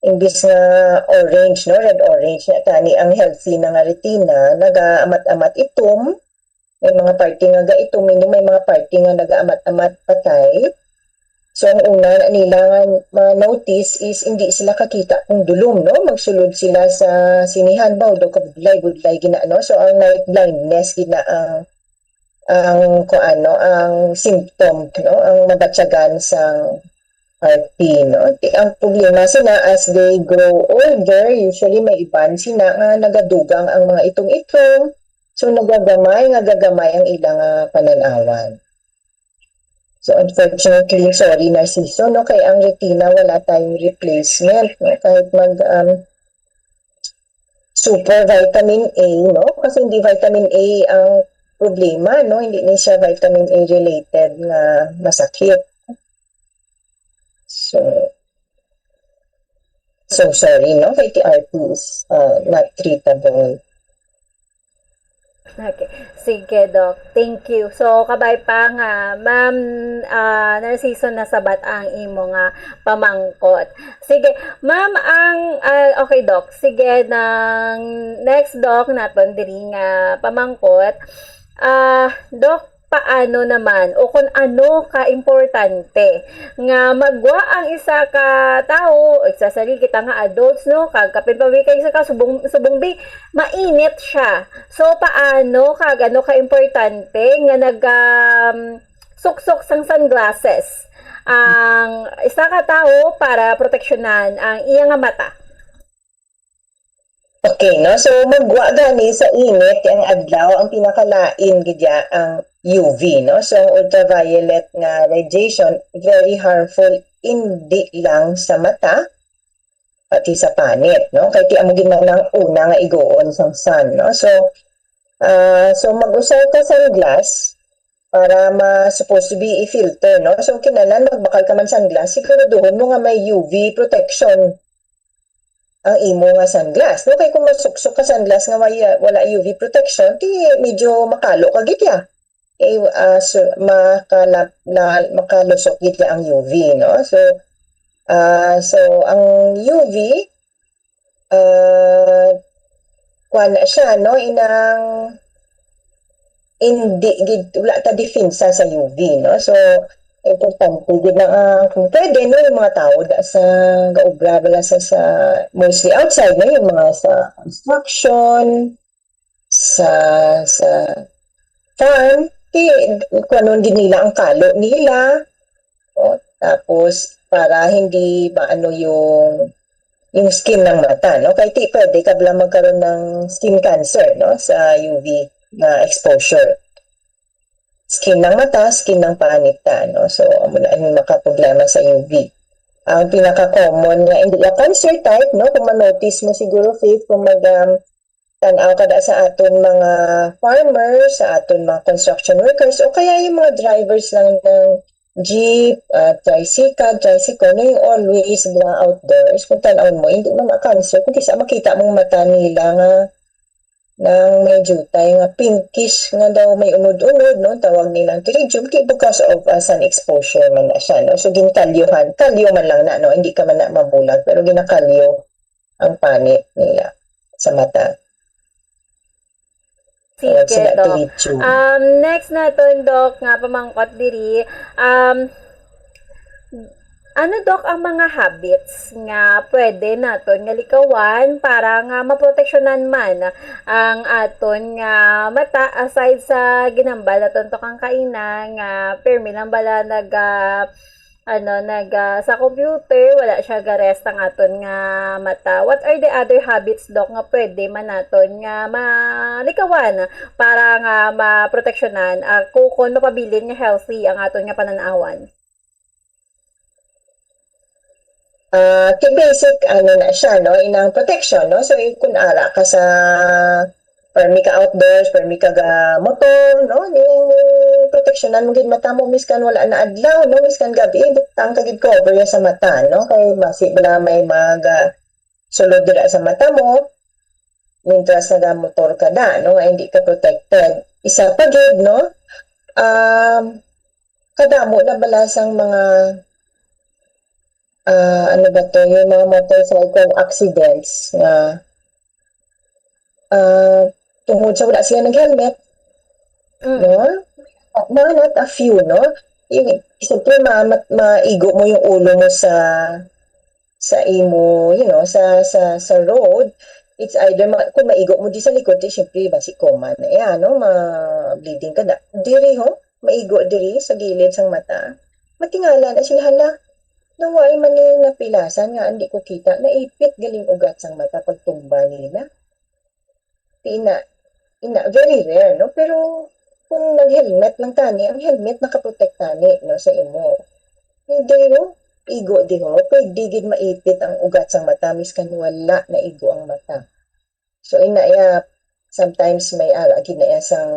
imbis nga orange, no? Red orange na tani ang healthy na nga retina, naga-amat-amat itom. May mga party nga gaitom, may mga party nga naga-amat-amat patay. So, ang una nila nga ma-notice is hindi sila kakita kung dulom, no? Magsulod sila sa sinihan ba, o daw kabudlay gina, no? So, ang night blindness gina ang symptom, no? Ang mabatyagan sa RP, no? Ang problema sila as they grow older, usually may iban sila nga nagadugang ang mga itong-itong. So, gagamay ang ilang pananawan. So, unfortunately, sorry, Narciso, no? Kaya ang retina, wala tayong replacement, no? Kahit super vitamin A, no? Kasi hindi vitamin A ang problema, no? Hindi na siya vitamin A related na masakit. So sorry, no? Kaya RP is not treatable. Okay. Sige, Doc. Thank you. So, kabay pa nga, Ma'am Narciso, nasabat ang imo nga pamangkot. Sige, Ma'am, okay, Doc. Sige, next, Doc, naton diri nga pamangkot. Doc, paano naman o kung ano ka-importante nga magwa ang isa ka tao, eksasali kita nga adults, no, kag kapinpawi kay isa ka subong bi mainit siya. So paano kag ano ka-importante nga suksok sang sunglasses ang isa ka tao para proteksyonan ang iya nga mata. Okay, no? So, magwa gani sa init, ang adlaw, ang pinakalain gidya ang UV, no? So, ang ultraviolet nga radiation, very harmful, hindi lang sa mata, pati sa panit, no? Kaya ti amo ginang una nga igoon sa sun, no? So, mag-usaw ka sunglass para supposed to be i-filter, no? So, kinalan, magbakal ka man sunglass, siguraduhon mo nga may UV protection ang imo nga sunglass. No, kay kung masuksok ka sunglass nga wala UV protection, ti medyo makalo ka gitya. So, makalusok gitya ang UV, no? So ang UV kuan na siya, no, inang hindi wala ta definsa sa UV, no? So importante gid na kung pwede, no, yung mga tao sa gaobra bala sa mostly outside, no, yung mga sa construction, sa farm, kung ano din nila ang kalo nila, o, tapos para hindi maano yung skin ng mata, no, kaya pwede ka bala magkaroon ng skin cancer, no, sa UV na exposure. Skin ng mata, skin ng panita, no? So, muna ang makaproblema sa UV. Ang pinaka-common nga, hindi yung cancer type, no? Kung ma-notice mo siguro, Faith, kung tanaw ka sa aton mga farmers, sa aton mga construction workers, o kaya yung mga drivers lang ng jeep, tricycle, no? Yung always lang outdoors, kung tanaw mo, hindi naman cancer, kundi sa makita mong mata nila nga nang may jutay nga pinkish nga daw may unod-unod, no, tawag nilang pterygium because of sun exposure man na siya, no. So kalyo man lang na, no, hindi ka man na mabulag pero ginakalyo ang panit nila sa mata. Sige, Doc. Next naton, Doc, nga pamangkot diri, ano, Doc, ang mga habits nga pwede naton nga likawan para nga maproteksyonan man ang aton nga mata aside sa ginambal naton to kang kainan nga permi lang bala sa computer wala siya garest ang aton nga mata. What are the other habits, Doc, nga pwede man naton nga malikawan para nga maproteksyonan kung mapabilin nga healthy ang aton nga pananawan? Basic na siya, no, inang protection, no. So kung ara ka sa permi ka outdoors, permi ka ga motor, no, yung proteksyonan mo gid mata mo miskan wala na adlaw, no, miskan gabi butang ka gid cover ya sa mata, no, kay basi bala may sulod dira sa mata mo mintras nagamotor ka da, no, hindi ka protected. Isa pa gid, no, kadamo na balasang mga yung mga motorcycle accidents na tungod sa wala siya nag-helmet, no? Not a few, no? Yung, siyempre, maigo mo yung ulo mo sa imo, sa road. It's either, kung maigo mo di sa likod, siyempre, basi coma na yan, no? Ma-bleeding ka na. Diri, maigo diri sa gilid sang mata. Matingala na sila, hala. Naway man yung napilasan nga, hindi ko kita, naipit galing ugat sang mata pagtumba nila. Very rare, no? Pero kung nag-helmet lang tani, ang helmet nakaprotect tani, no, sa imo. Hindi, no? Igo di ho, pwede gid maipit ang ugat sang mata, miskan wala na igo ang mata. So, sometimes may ginaya sang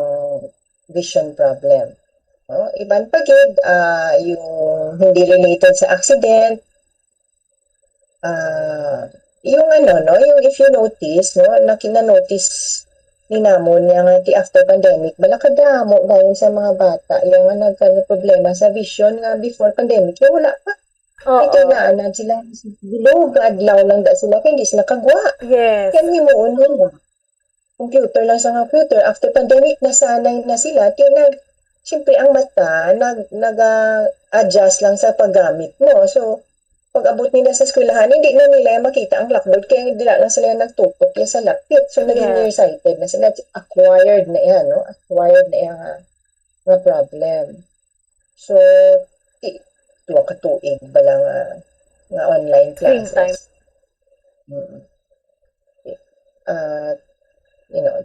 vision problem. No? Iban pa gid yung hindi related sa accident, yung yung if you notice, no, notice ni namon yang after pandemic bala kadamo dayon sa mga bata yung nagka-problema sa vision nga before pandemic wala pa. Ito na sila bilog adlaw lang da sila kaya hindi sila kagwa. Yes. Kaya himuon computer lang sa computer after pandemic nasanay na sila siyempre ang mata nag-adjust lang sa paggamit mo. So, pag abot nila sa eskwelahan, hindi na nila makita ang blackboard kaya hindi lang sila nagtutok yan sa lapit. So, naging nearsighted na sila. Acquired na yan, no? Acquired na yan nga problem. So, tuwa katuig ba lang nga online classes.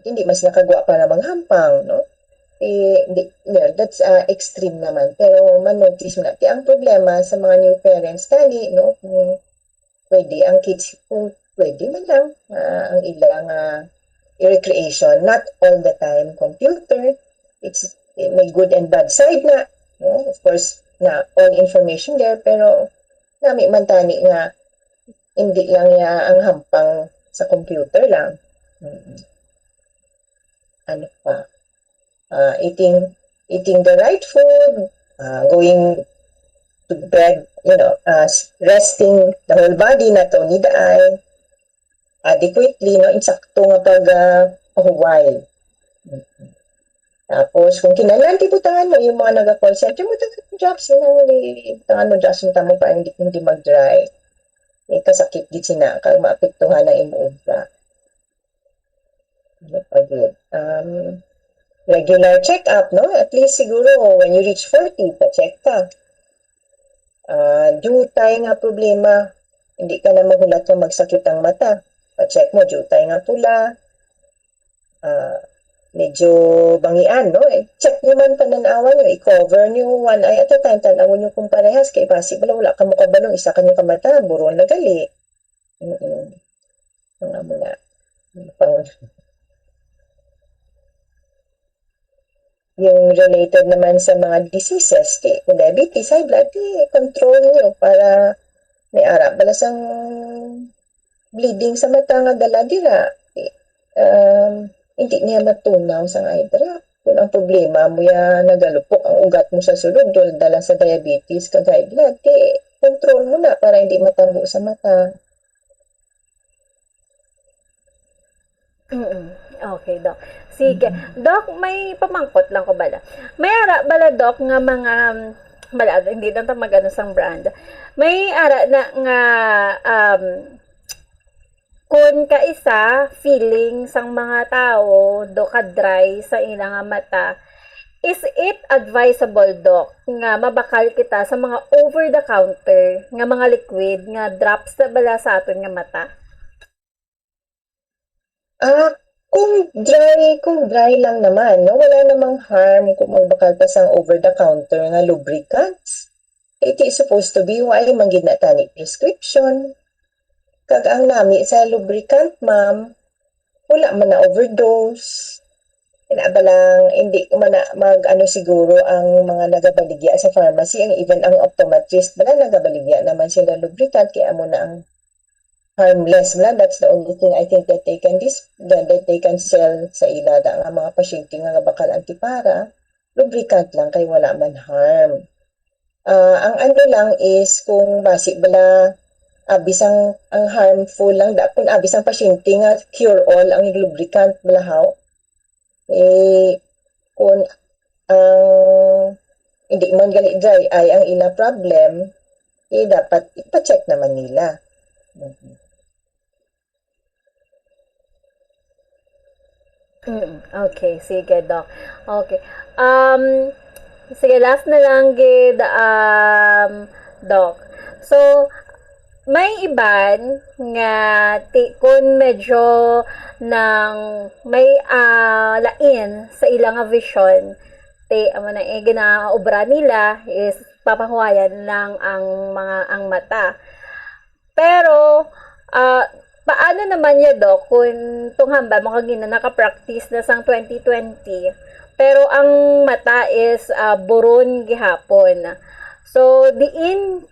Hindi mas nakagawa para maghampang, no? That's extreme naman. Pero man-notice mo na. Ang problema sa mga new parents, tali, no? Kung pwede, ang kids, kung pwede man lang, ang ilang recreation, not all the time computer. May good and bad side na. No? Of course, na all information there, pero nami man tani nga, hindi lang ang hampang sa computer lang. Ano pa? Eating the right food, going to bed, resting the whole body, not only the eye, adequately, no, insakto nga pag while. Tapos, kung kinalan, tibutangan mo yung mga nag-call center mo, jobs, tangan mo jobs mo tamo pa, hindi mag-dry. Kasakit git sina, kag maapektuhan ng imuubra. Regular check-up, no? At least siguro when you reach 40, pa-check ka. Jutay nga problema. Hindi ka na magulat na magsakit ang mata. Pa-check mo, jutay nga pula. Medyo bangian, no? Check nyo man pananawan nyo. I-cover nyo one eye at a time. Tanawin nyo kung parehas. Kaya possible wala ka makabalong. Isa ka nyo kamata. Buron na gali. Mga muna. Yung related naman sa mga diseases, diabetes, high blood, control nyo para may ara. Balasang bleeding sa mata nga daladira. Hindi niya matunaw sa eye drop. Kung ang problema mo nagalupok ang ugat mo sa sulod, dala sa diabetes, kag high blood, control mo na para hindi matambo sa mata. Okay, Doc. Sige. Doc, may pamangkot lang ko bala. May ara bala, Doc, nga mga hindi na mag-ano sang brand. May ara na nga kung kaisa feeling sang mga tao do ka-dry sa ilang mata, is it advisable, Doc, nga mabakal kita sa mga over-the-counter nga mga liquid nga drops na bala sa aton nga mata? Kung dry lang naman, no? Wala namang harm kung magbakal pa sang over-the-counter nga lubricants. It is supposed to be why manggid na tani prescription. Kag ang nami sa lubricant, ma'am, wala man na overdose. Inabalang, hindi man na mag-ano siguro ang mga nagabaligya sa pharmacy, even ang optometrist, nagabaligya naman sila lubricant, kaya mo na ang harmless man. That's the only thing I think that they can sell sa ilada ang mga pasyente nga bakal antipara. Lubricant lang kay wala man harm. Ang ano lang is kung basi bala abisang ang harmful lang kung abisang pasyente nga cure all ang lubricant balahaw. Kung hindi man gali dry ay ang ila problem, dapat ipa-check naman nila. Okay, sige, Doc. Okay. Sige, last na lang gid, Doc. So, may iban nga kung medyo nang may lain sa ilang vision, amo na ginaobra nila is papahuwayan lang ang mata. Pero paano naman niya, Doc, kung tunghamba mo kagina naka-practice na sang 2020 pero ang mata is buron gihapon. So diin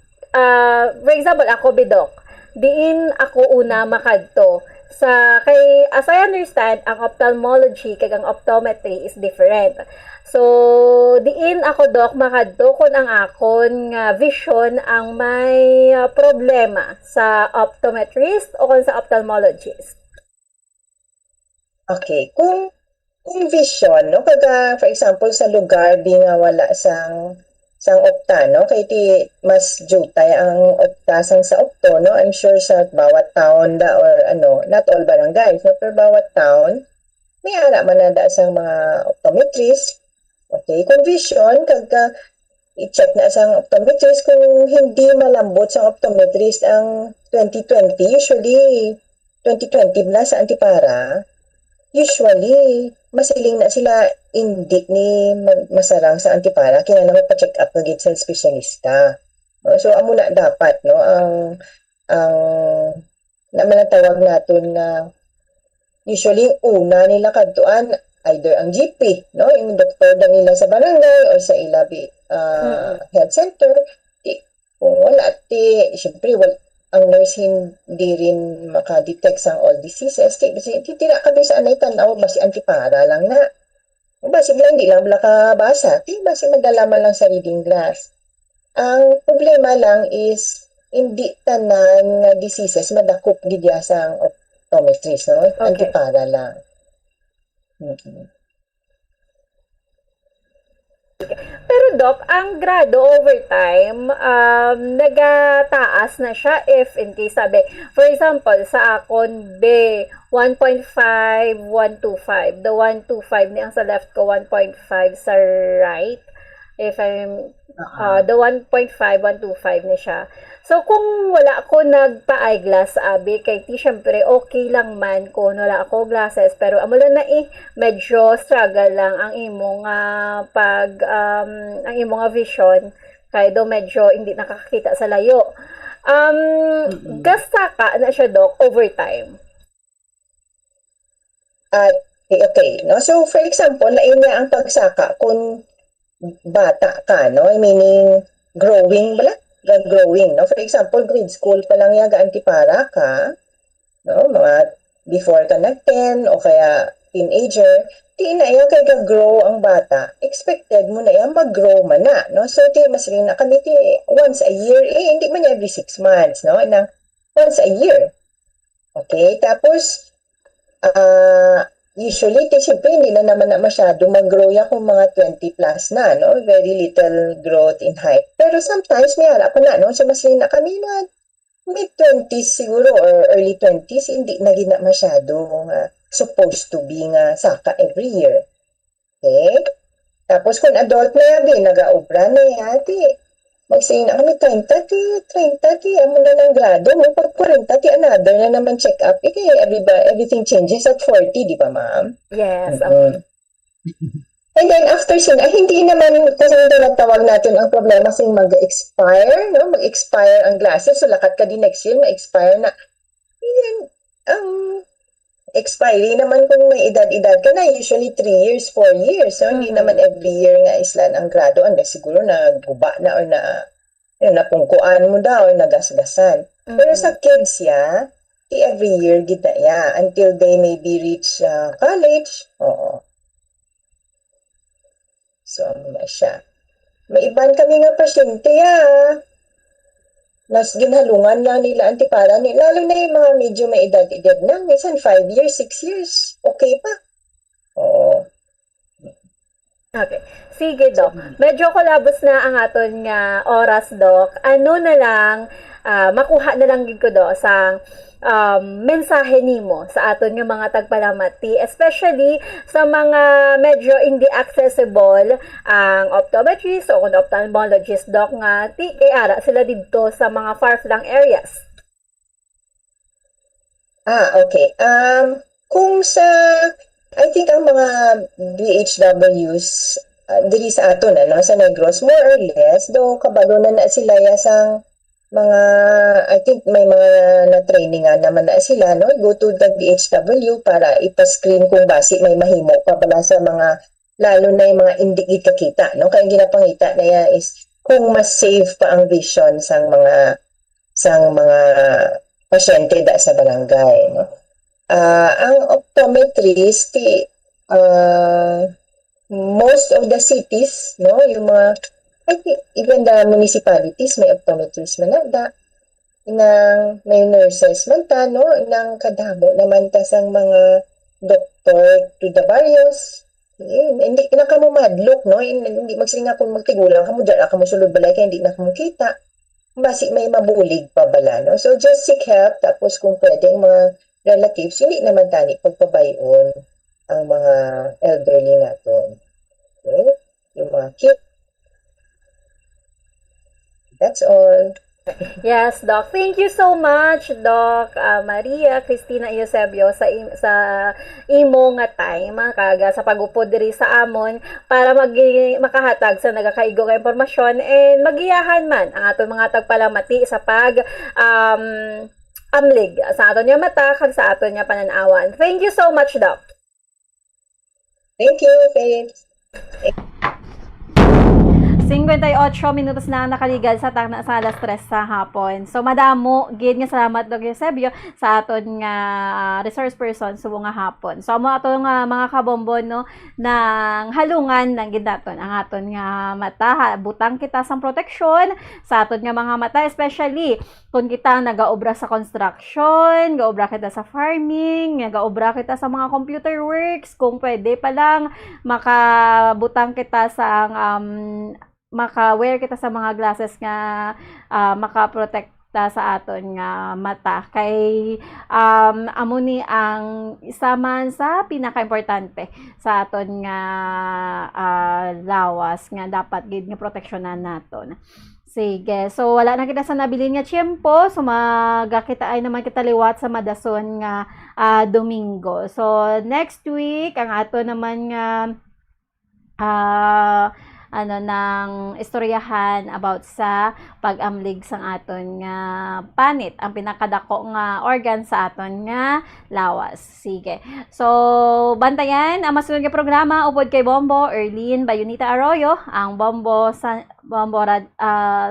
for example ako Doc, diin ako una makadto sa kay as I understand ang ophthalmology kag ang optometry is different. So diin ako, Doc, makadto kun ang akon vision ang may problema sa optometrist o kun sa ophthalmologist. Okay, kung kung vision, no, kaga for example sa lugar di nga wala sang opta, no, kay ti mas jutay ang opta sang sa opto, no. I'm sure sa bawat town da or ano, not all barangays, no, pero bawat town may ara man na da sang mga optometrist. Okay, kung vision kaga i-check na sang optometrist kung hindi malambot sang optometrist ang 2020, usually 2020 na sa antipara, usually masiling na sila hindi ni masarang sa antipara kaya na magpa-check up agad sa espesyalista. So amo na dapat, no, ang naman ang tawag natin na usually una nila kadtuan either ang GP, no, yung doktor na nila sa barangay or sa ilabi health center. Kung wala, siyempre ang nurse hindi rin makadetect sang all diseases. Titira ka sa anay tanaw, basi antipara lang na. Basi lang, hindi lang makabasa. Basi magdalaman lang sa reading glass. Ang problema lang is, hindi tanan diseases madakop gidya sang optometrist, no? Okay. Antipara lang. Pero Doc, ang grado over time, nagataas na siya if in case sabi, for example, sa akon B, 1.5, 125. The 125 ni ang sa left ko, 1.5 sa right. If I'm, the 1.5, 125 ni siya. So, kung wala ako nagpa-eyeglass, abi, kay ti, syempre, okay lang man kung wala ako glasses. Pero, amo lang na medyo struggle lang ang imong ang imong vision. Kaya do medyo hindi nakakakita sa layo. Gasta ka na siya, Doc, over time. Okay, no? So, for example, lain niya ang pagsaka kung bata ka, no? Meaning, growing, growing, no? For example, grade school pa lang yaga antipara ka, no? Mga before ka nag-10 o kaya teenager, di na yan kaya grow ang bata. Expected mo na yan mag-grow man na, no? So, di mas rin na kami once a year, hindi man every 6 months, no? Once a year. Okay? Tapos, usually, siyempre, hindi na naman na masyado mag-grow yan kung mga 20 plus na, no? Very little growth in height. Pero sometimes, may harap pa na, no? So, mas rin na kami na mid-20s siguro or early 20s, hindi na gina masyado supposed to be nga saka every year. Okay? Tapos, kung adult na yan, nag-aubra na yan, magsayin na kami 30, amo na ng grado mo. Pag 40, another na naman check up. Everything changes at 40, di ba, ma'am? Yes. And then after hindi naman, kasi natawag natin ang problema kasi mag-expire, no? Mag-expire ang glasses. So, lakat ka din next year, ma-expire na. Yan, expiry naman kung may edad-edad ka na, usually 3 years, 4 years. So, hindi naman every year nga islan ang grado. Unless siguro naguba na or napungkuan mo daw or nagasgasan. Pero sa kids, every year gita until they maybe reach college. Oo. So, ano na siya. May iban kami nga pasyente, nas ginhalungan lang nila antipara ni lalo na yung mga medyo may edad-edad na, minsan 5 years, 6 years, okay pa. Oo. Okay. Sige, Doc. Medyo kulabos na ang aton nga oras, Doc. Ano na lang, makuha na lang gid ko do sa mensahe nimo sa aton nga mga tagpalamati, especially sa mga medyo hindi accessible ang optometrist o ophthalmologist, Doc, nga ara sila dito sa mga far-flung areas. Okay. Kung I think ang mga BHWs diri sa aton sa Negros, more or less, do kabalo na sila sang mga, I think may mga na-trainingan naman na sila, no? Go to the BHW para ipascreen kung basi may mahimo pa pala sa mga, lalo na yung mga hindi kita, no? Kaya ginapangita na yan is kung mas safe pa ang vision sang mga pasyente da sa barangay, no? Ang optometrist, most of the cities, no? Yung mga, I think, even the municipalities, may optometrists man na may nurses man ta, no? Nang kadamo naman ta sang mga Dr. to the Barrios. Hindi na kamo madlock, no? Hindi magsilinga kung magtigulang kamo dyan, kamo sulod balay kaya hindi na kamo kita. Basi may mabulig pa bala, no? So just seek help, tapos kung pwede yung mga relatives, hindi naman tani pagpabayon ang mga elderly natin. Okay? Yung mga cute. That's all. Yes, Doc. Thank you so much, Doc Maria Cristina Eusebio sa imo nga time kaga sa pag-upod diri sa amon para makahatag sa nagakaigo nga impormasyon and magiyahan man ang aton mga tagpalamati sa pag amlig sa aton nga mata kag sa aton nga pananawan. Thank you so much, Doc. Thank you, Faith. 58 minutos na nakaligad sa tagna sa alas 3 sa hapon. So madamo gid nga salamat Dr. Eusebio sa aton nga resource person subong nga hapon. So amo aton nga mga kabombon no nang halungan ng gid naton ang aton nga mata, butang kita sang proteksyon sa aton nga mga mata, especially kung kita nagaobra sa construction, gaobra kita sa farming, gaobra kita sa mga computer works, kung pwede pa lang makabutang kita sa maka-wear kita sa mga glasses nga maka-protekta sa aton nga mata. Kay amo ni ang isa man sa pinaka-importante sa aton nga lawas nga dapat gid nga proteksyonan naton. Sige, so wala na kita sa nabilin nga tiyempo, so magakita ay naman kita liwat sa madason nga Domingo. So next week ang ato naman nga ng istoryahan about sa pag-amlig sang aton nga panit, ang pinakadako nga organ sa aton nga lawas. Sige. So, bantayan ang masunod nga programa upod kay Bombo Erlene Bayunita Arroyo, ang Bombo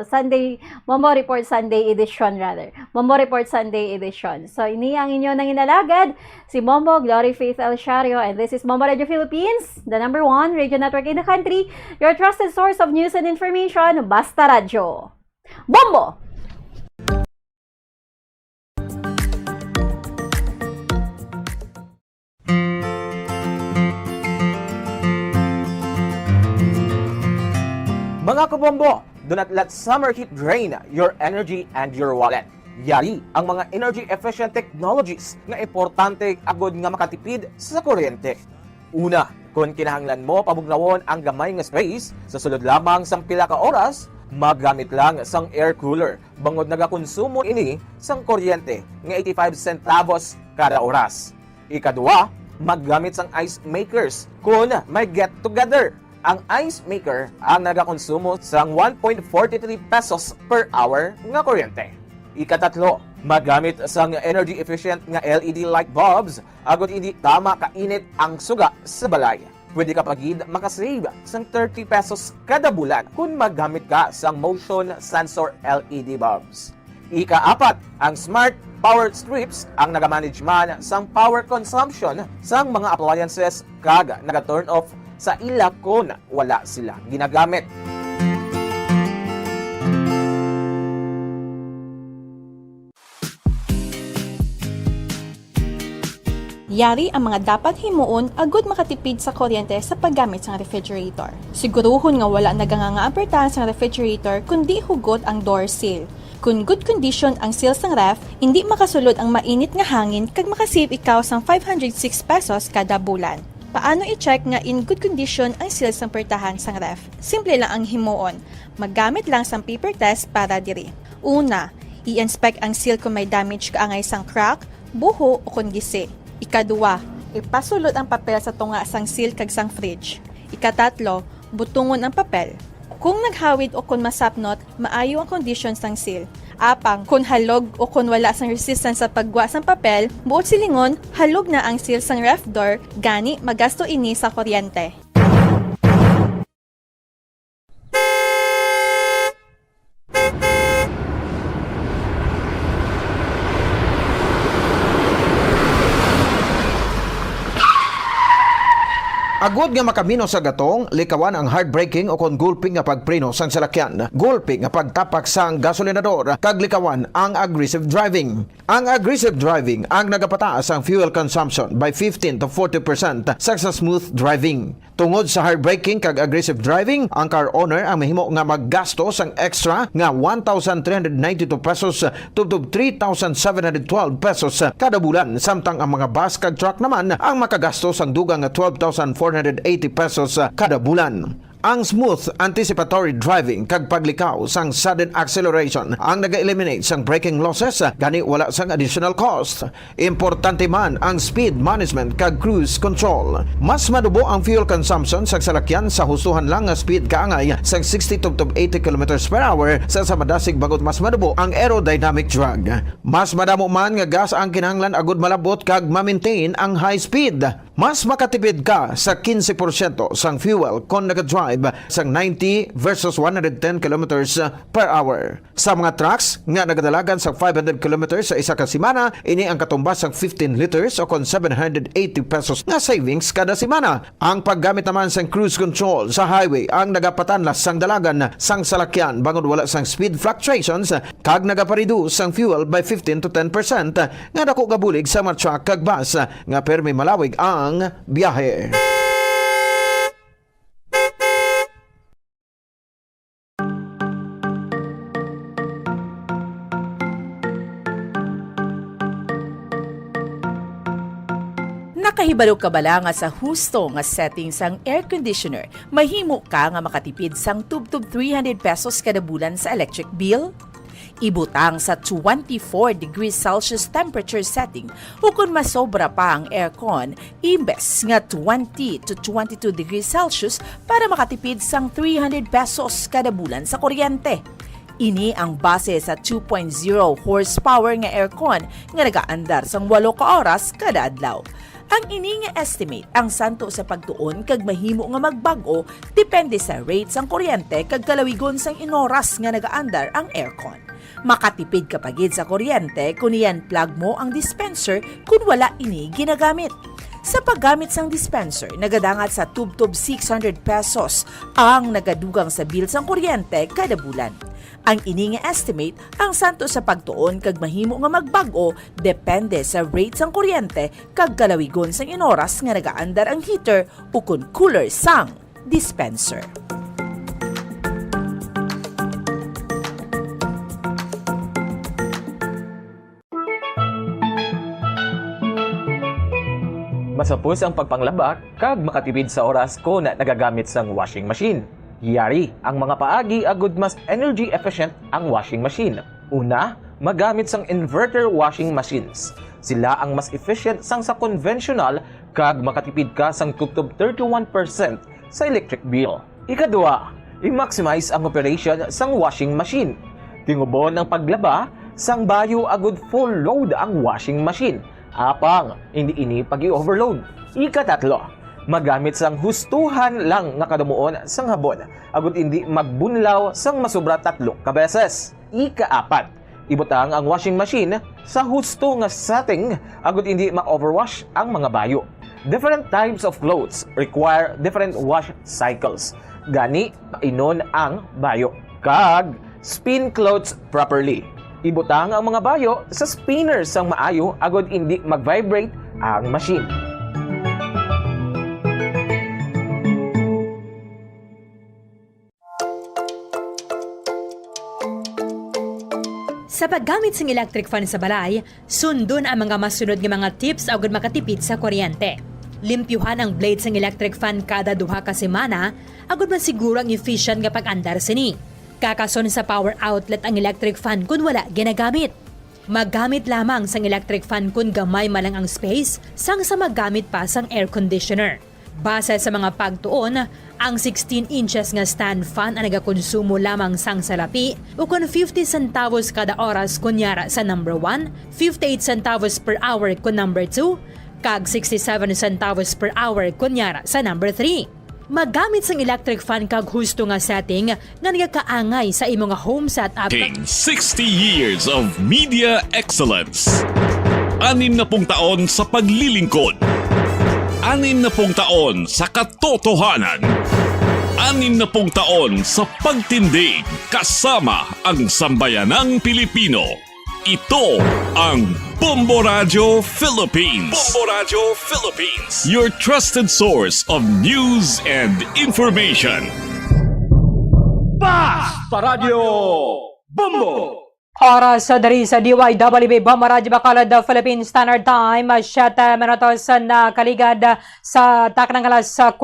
Sunday Bombo Report Sunday edition rather. Bombo Report Sunday edition. So, ini ang inyo nang inalagad si Bombo Glory Faith El Shario, and this is Bombo Radio Philippines, the #1 radio network in the country. Your trusted source of news and information, Basta Radyo. Bombo! Mga kabombo, do not let summer heat drain your energy and your wallet. Yari ang mga energy-efficient technologies na importante agod nga makatipid sa kuryente. Una, kung kinahanglan mo pabugnawon ang gamay nga space, sa sulod lamang sang pila ka oras, maggamit lang sang air cooler. Bangod nagakonsumo ini sang kuryente nga 85 centavos kada oras. Ikaduwa, maggamit sang ice makers kung may get together. Ang ice maker ang nagakonsumo sang 1.43 pesos per hour nga kuryente. Ikatatlo, magamit sang energy efficient nga LED light bulbs agod hindi tama kainit ang suga sa balay. Pwede ka pagid makasave sang 30 pesos kada bulan kung maggamit ka sang motion sensor LED bulbs. Ikaapat, ang smart power strips ang nagamanage man sang power consumption sang mga appliances kag naga-turn off sa ila kung wala sila ginagamit. Yari ang mga dapat himuon agud makatipid sa kuryente sa paggamit sa refrigerator. Siguruhon nga wala nagangangaapertahan sa refrigerator kundi hugot ang door seal. Kung good condition ang seal sang ref, hindi makasulod ang mainit nga hangin kag makasave ikaw sang 506 pesos kada bulan. Paano i-check nga in good condition ang seal sang pertahan sang ref? Simple lang ang himuon. Maggamit lang sang paper test para diri. Una, i-inspect ang seal kung may damage kaangay sang crack, buho o kung gisi. Ikaduwa, ipasulod ang papel sa tunga sang seal kag sang fridge. Ikatatlo, butungon ang papel. Kung naghawid o kung masapnot, maayo ang condition sang seal. Apang, kung halog o kung wala sang resistance sa pagwa sang papel, buot silingon, halog na ang seal sang ref door, gani magasto ini sa kuryente. Agod nga makamino sa gatong, likawan ang hard braking o kon gulping nga pagpreno sang salakyan. Gulping nga pagtapak sang gasolinador, kag likawan ang aggressive driving. Ang aggressive driving ang nagapataas ang fuel consumption by 15 to 40% sa smooth driving. Tungod sa hard braking kag aggressive driving, ang car owner ang mahimo nga maggasto sang extra nga 1,392 pesos tubtob 3,712 pesos kada bulan, samtang ang mga bus kag truck naman ang makagasto sang dugang nga 12,480 pesos kada bulan. Ang smooth anticipatory driving kag paglikaw sang sudden acceleration ang naga-eliminate sang braking losses, gani wala sang additional cost. Importante man ang speed management kag cruise control. Mas madubo ang fuel consumption sa salakyan sa hustuhan lang nga speed kaangay sang 60 to 80 km per hour sa madasig bagot mas madubo ang aerodynamic drag. Mas madamo man nga gas ang kinahanglan agud malabot kag ma-maintain ang high speed. Mas makatipid ka sa 15% sang fuel kon naga-drive sang 90 versus 110 km per hour. Sa mga trucks nga nagadalagan sa 500 km sa isa ka semana, ini ang katumbas sang 15 liters o kon 780 pesos nga savings kada semana. Ang paggamit naman sang cruise control sa highway ang nagapatanlas sang dalagan sang salakyan bangod wala sang speed fluctuations kag nagapareduce sang fuel by 15 to 10% nga dako gabulig sa mga truck kag bus nga permi malawig ang biyahe. Nakahibalo ka bala nga sa husto nga setting sang air conditioner, mahimo ka nga makatipid sang tubtob 300 pesos kada bulan sa electric bill? Ibutang sa 24 degrees Celsius temperature setting o kung masobra pa ang aircon, imbes nga 20 to 22 degrees Celsius para makatipid sang 300 pesos kada bulan sa kuryente. Ini ang base sa 2.0 horsepower nga aircon nga nagaandar sang 8 ka oras kada adlaw. Ang ini nga estimate ang santo sa pagtuon kag mahimo nga magbago depende sa rate sang kuryente kag kalawigon sang inoras nga nagaandar ang aircon. Makatipid ka pagid sa kuryente kung iyan plug mo ang dispenser kung wala ini ginagamit. Sa paggamit sang dispenser, nagadangat sa tubtob 600 pesos ang nagadugang sa bill sang kuryente kada bulan. Ang ini nga estimate ang santo sa pagtuon kag mahimo nga magbago depende sa rate sang kuryente kag kalawigon sang inoras nga nagaandar ang heater o kun cooler sang dispenser. Masapos ang pagpanglaba kag makatipid sa oras ko na nagagamit sang washing machine. Yari ang mga paagi agud mas energy efficient ang washing machine. Una, magamit sang inverter washing machines. Sila ang mas efficient sang sa conventional kag makatipid ka sang tubtob 31% sa electric bill. Ikadua, i-maximize ang operation sang washing machine. Tingubon ang paglaba sang bayo agud full load ang washing machine. Apang, hindi ini pag-i-overload. Ikatatlo, magamit sang hustuhan lang nga kadumuon sang habon, agud hindi magbunlaw sang masobra 3 ka beses. Ikaapat, ibutang ang washing machine sa husto nga setting, agud hindi ma-overwash ang mga bayo. Different types of clothes require different wash cycles. Gani, inon ang bayo. Kag, spin clothes properly. Ibutang ang mga bayo sa spinner sang maayo agud hindi mag-vibrate ang machine. Sa paggamit ng electric fan sa balay, sundon ang mga masunod nga mga tips agud makatipid sa kuryente. Limpyuhan ang blades ng electric fan kada 2 ka semana agud masiguro ang efficient nga pag-andar sini. Kakason sa power outlet ang electric fan kung wala ginagamit. Maggamit lamang sang electric fan kung gamay malang ang space sang sa maggamit pa sang air conditioner. Base sa mga pagtuon, ang 16 inches nga stand fan ang nagakonsumo lamang sang salapi o kung 50 centavos kada oras kunyara sa number 1, 58 centavos per hour kung number 2, kag 67 centavos per hour kunyara sa number 3. Magamit sang electric fan kag husto nga setting nga nagakaangay sa imong home setup. 60 years of media excellence. 60 taon sa paglilingkod. 60 taon sa katotohanan. 60 taon sa pagtindig kasama ang sambayanang Pilipino. Ito ang Bombo Radio Philippines. Bombo Radio Philippines. Your trusted source of news and information. Basta Radio Bombo! Oras sa dari sa DYWB Bombo Radyo Bacolod Philippine Standard Time, 7 minutos na kaligad sa taknang alas 4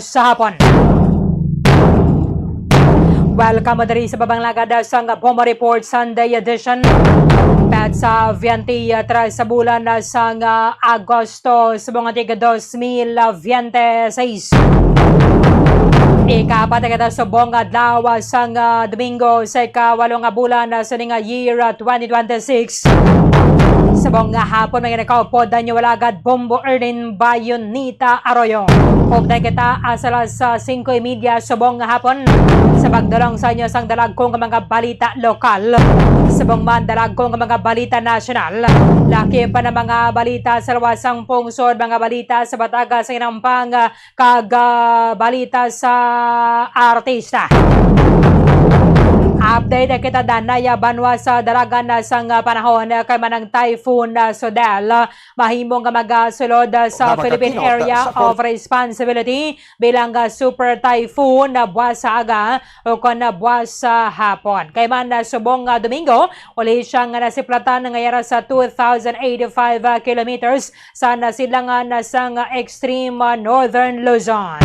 sa hapon. Welcome dari sa babang lagad sa Bombo Report Sunday edition. Pat sa 23 sa bulan sa Agosto sa mga tiga 2026. Ikapatakata sa buong adlaw sa Domingo sa ika-8 bulan sa year 2026. Sa buong hapon may nakaupod na nyo walagad Bombo Erlin Bayonita Arroyo. Update kita asalas 5:30 sa buong hapon. Sa pagdalong sa inyo sang dalagkong mga balita lokal. Sa buong mandalagkong mga balita nasyonal. Laki pa na mga balita sa lawasang pungsod, mga balita sa Bataga sa Inampang, balita sa artista. Update na kita danaya banwa sa dalagan na sang panahon kay manang Typhoon Sodel. Mahimong magasulod sa Philippine Area of Responsibility bilang super typhoon na buwas sa aga o kon na buwas sa hapon. Kay man subong Domingo, uli siyang nasiplatan ngayara sa 2,085 kilometers sa nasilangan sang extreme northern Luzon.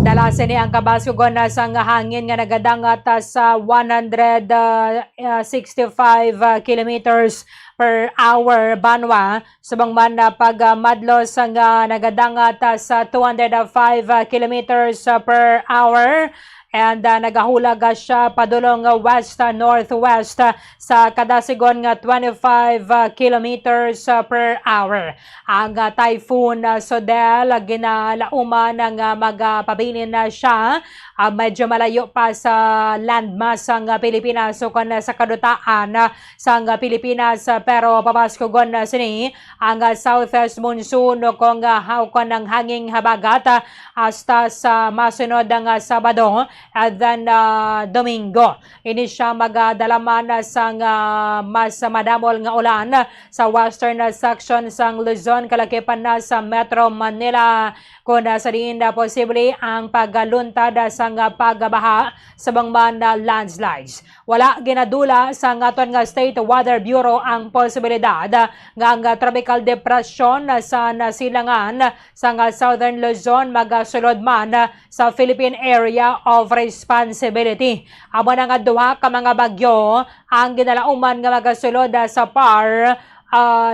Dalasin ni ang kabasugon na sang hangin nga nagadangat sa 165 kilometers per hour banwa subang man pagmadlo sang nagadangat sa 205 kilometers per hour. And nagahulag siya padulong west-northwest sa kadasigon nga 25 kilometers per hour. Ang Typhoon Sodel ginalauman ng magpabilin na siya. Medyo malayo pa sa landmass ang Pilipinas o sa kadutaan sa Pilipinas pero papaskugon sini ang southwest monsoon o kung hawkon ng hanging habagat hasta sa masunod ang Sabado at then Domingo. Ini siya magdalaman sa mas madamol nga ulan sa western section sang Luzon, kalakipan na sa Metro Manila kung sa diin na posible ang pagluntad sa pagbaha sa bangman na landslides. Wala ginadula sa aton nga State Weather Bureau ang posibilidad nga ang tropical depression sa nasilangan sa southern Luzon magasulod man sa Philippine Area of Responsibility. Amo na nga duha ka mga bagyo ang ginalauman nga magasulod sa PAR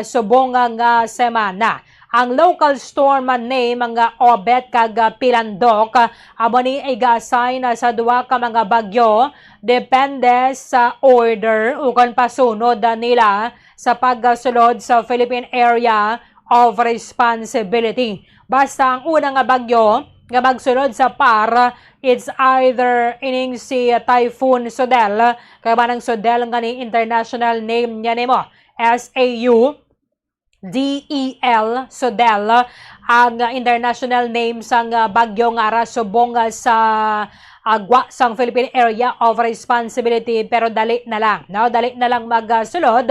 subong nga semana. Ang local storm name mga Obet kag Pilandok amo ni ay ga-assign sa duha ka mga bagyo depende sa order ukon pasunod nila sa pagsulod sa Philippine Area of Responsibility. Basta ang unang bagyo nga magsunod sa PAR, it's either ining si Typhoon Sodel, kaya ba ng Sodel nga ni international name niya nimo, SAUDEL, Sodel, ang international name sang bagyo nga rasubong sa agwa sang Philippine Area of Responsibility pero dali na lang, no? Dali na lang magsulod.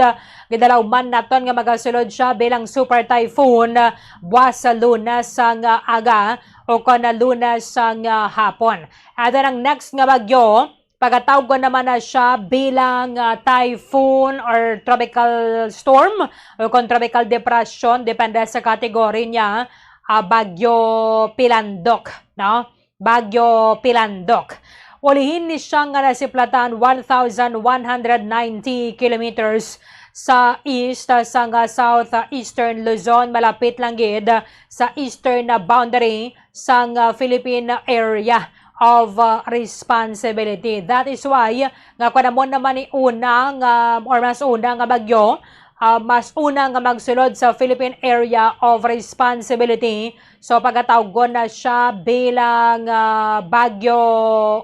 Gidalaw man naton nga magasulod siya bilang super typhoon buwas sa Lunes sang aga o kana Lunes sang hapon. At ang next nga bagyo, pagkatawag ko naman na siya bilang typhoon or tropical storm o kung tropical depression, depende sa kategory niya, Bagyo Pilandok, no? Bagyo Pilandok. Ulihin ni siyang nasiplatan 1,190 kilometers sa east sa southeastern Luzon, malapit lang gid sa eastern boundary sa Philippine Area of Responsibility. That is why nga kanamon naman ni unang or mas unang nga bagyo, mas unang nga magsulod sa Philippine Area of Responsibility. So pagkatawgon na siya bilang Bagyo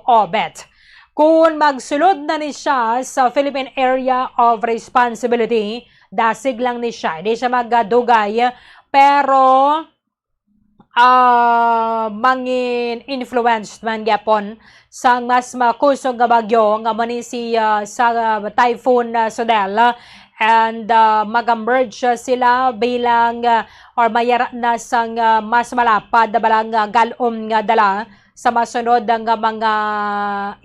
Obet. Kung magsulod na ni siya sa Philippine Area of Responsibility, dasig lang ni siya. Hindi siya magdugay. pero mangin influenced man gyapon sang mas makusog nga bagyo nga man si sa Typhoon Sodel, and mag-emerge sila bilang or mayara na sang mas malapad na balang galom nga dala sa masunod nga mga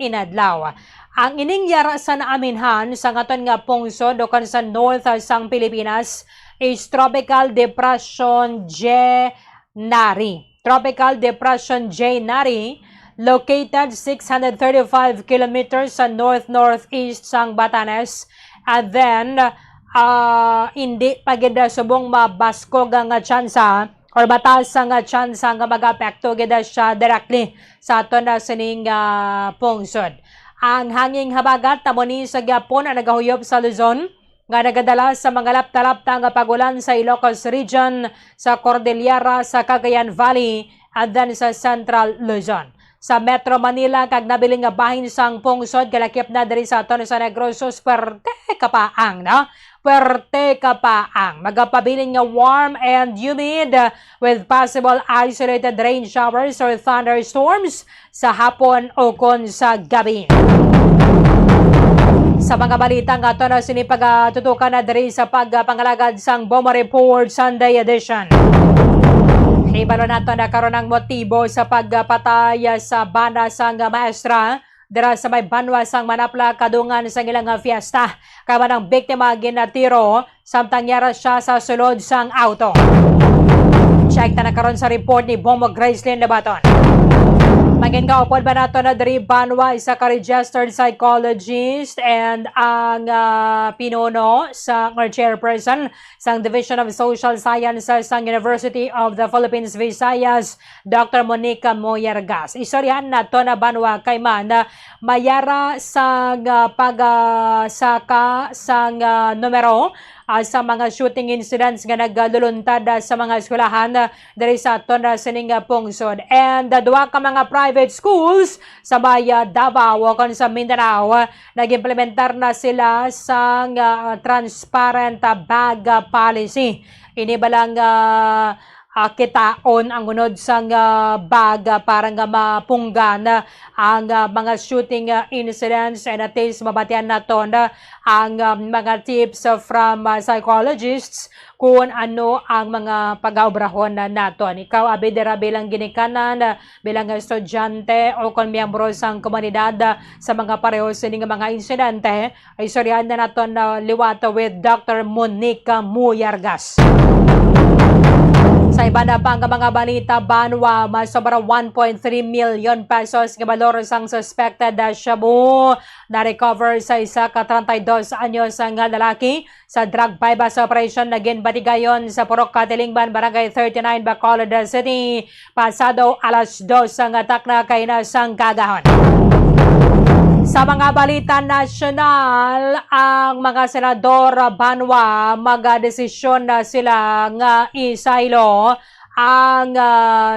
inadlaw. Ang ining yara sa naaminhan sa ngaton nga pungsod o kan sa north sang Pilipinas is Tropical Depression Nari. Tropical Depression Nari, located 635 kilometers sa north-northeast sang Batanes, and then hindi pagida subong mabaskog nga tsansa or batas nga tsansa nga mag-apekto gida siya directly sa aton na sining pungsod. Ang hanging habagat tamo ni sa Gapon ang nagahuyop sa Luzon nga nagadala sa mga lapta-lapta nga pagulan sa Ilocos Region, sa Cordillera, sa Cagayan Valley, at then sa Central Luzon. Sa Metro Manila, kag nabiling nga bahin sang pungsod, kalakip na diri sa aton sa Negros, pwerte kapaang, no? Pwerte kapaang. Magapabiling nga warm and humid with possible isolated rain showers or thunderstorms sa hapon o kon sa gabi. Sa mga balita nga ito na sinipagtutukan na diri sa pagpangalagad sang Bomba Report Sunday edition. Ibalo nato na karon ang motibo sa pagpatay sa bana sang maestra dira sa may banwa sang Manapla kadungan sa ilang fiesta. Kaman ang biktima ginatiro samtang yara siya sa sulod sang auto. Check ta na karon sa report ni Bombo Gracelyn Labaton. Maging kaupod ba nato na diri banwa isa ka registered psychologist and ang pinuno sa chairperson sang Division of Social Sciences sang University of the Philippines Visayas, Dr. Monica Moyargas. Istoryahan nato na banwa kay man mayara sang pagsaka sang numero sa mga shooting incidents nga nagluluntad sa mga eskwelahan diri sa aton sining pungsod. And duwa ka mga private schools sa Baya, Davao o sa Mindanao nag-implementar na sila sa transparent bag policy. Ini balang kitaon ang unod sang bag para nga mapunggan ang mga shooting incidents, and at least mabatian naton ang mga tips from psychologists kung ano ang mga pag-aubrahon naton. Ikaw abidera bilang ginikanan, bilang estudyante o kung miyembro sang komunidad sa mga pareho sining mga insidente, ay soryahan na naton liwata with Dr. Monica Muyargas. Sa iba na pang mga balita, banwa, mas sobra 1.3 million pesos nga balor sang suspected shabu na recover sa isa ka 32 anyos nga lalaki sa drug bypass operation na ginbatigayon sa Purok Katilingban, Barangay 39, Bacolod City, pasado alas 2 ang atak na kay nasang kagahon. Sa mga balita nasyonal, ang mga senador banwa magdesisyon na sila nga isaylo ang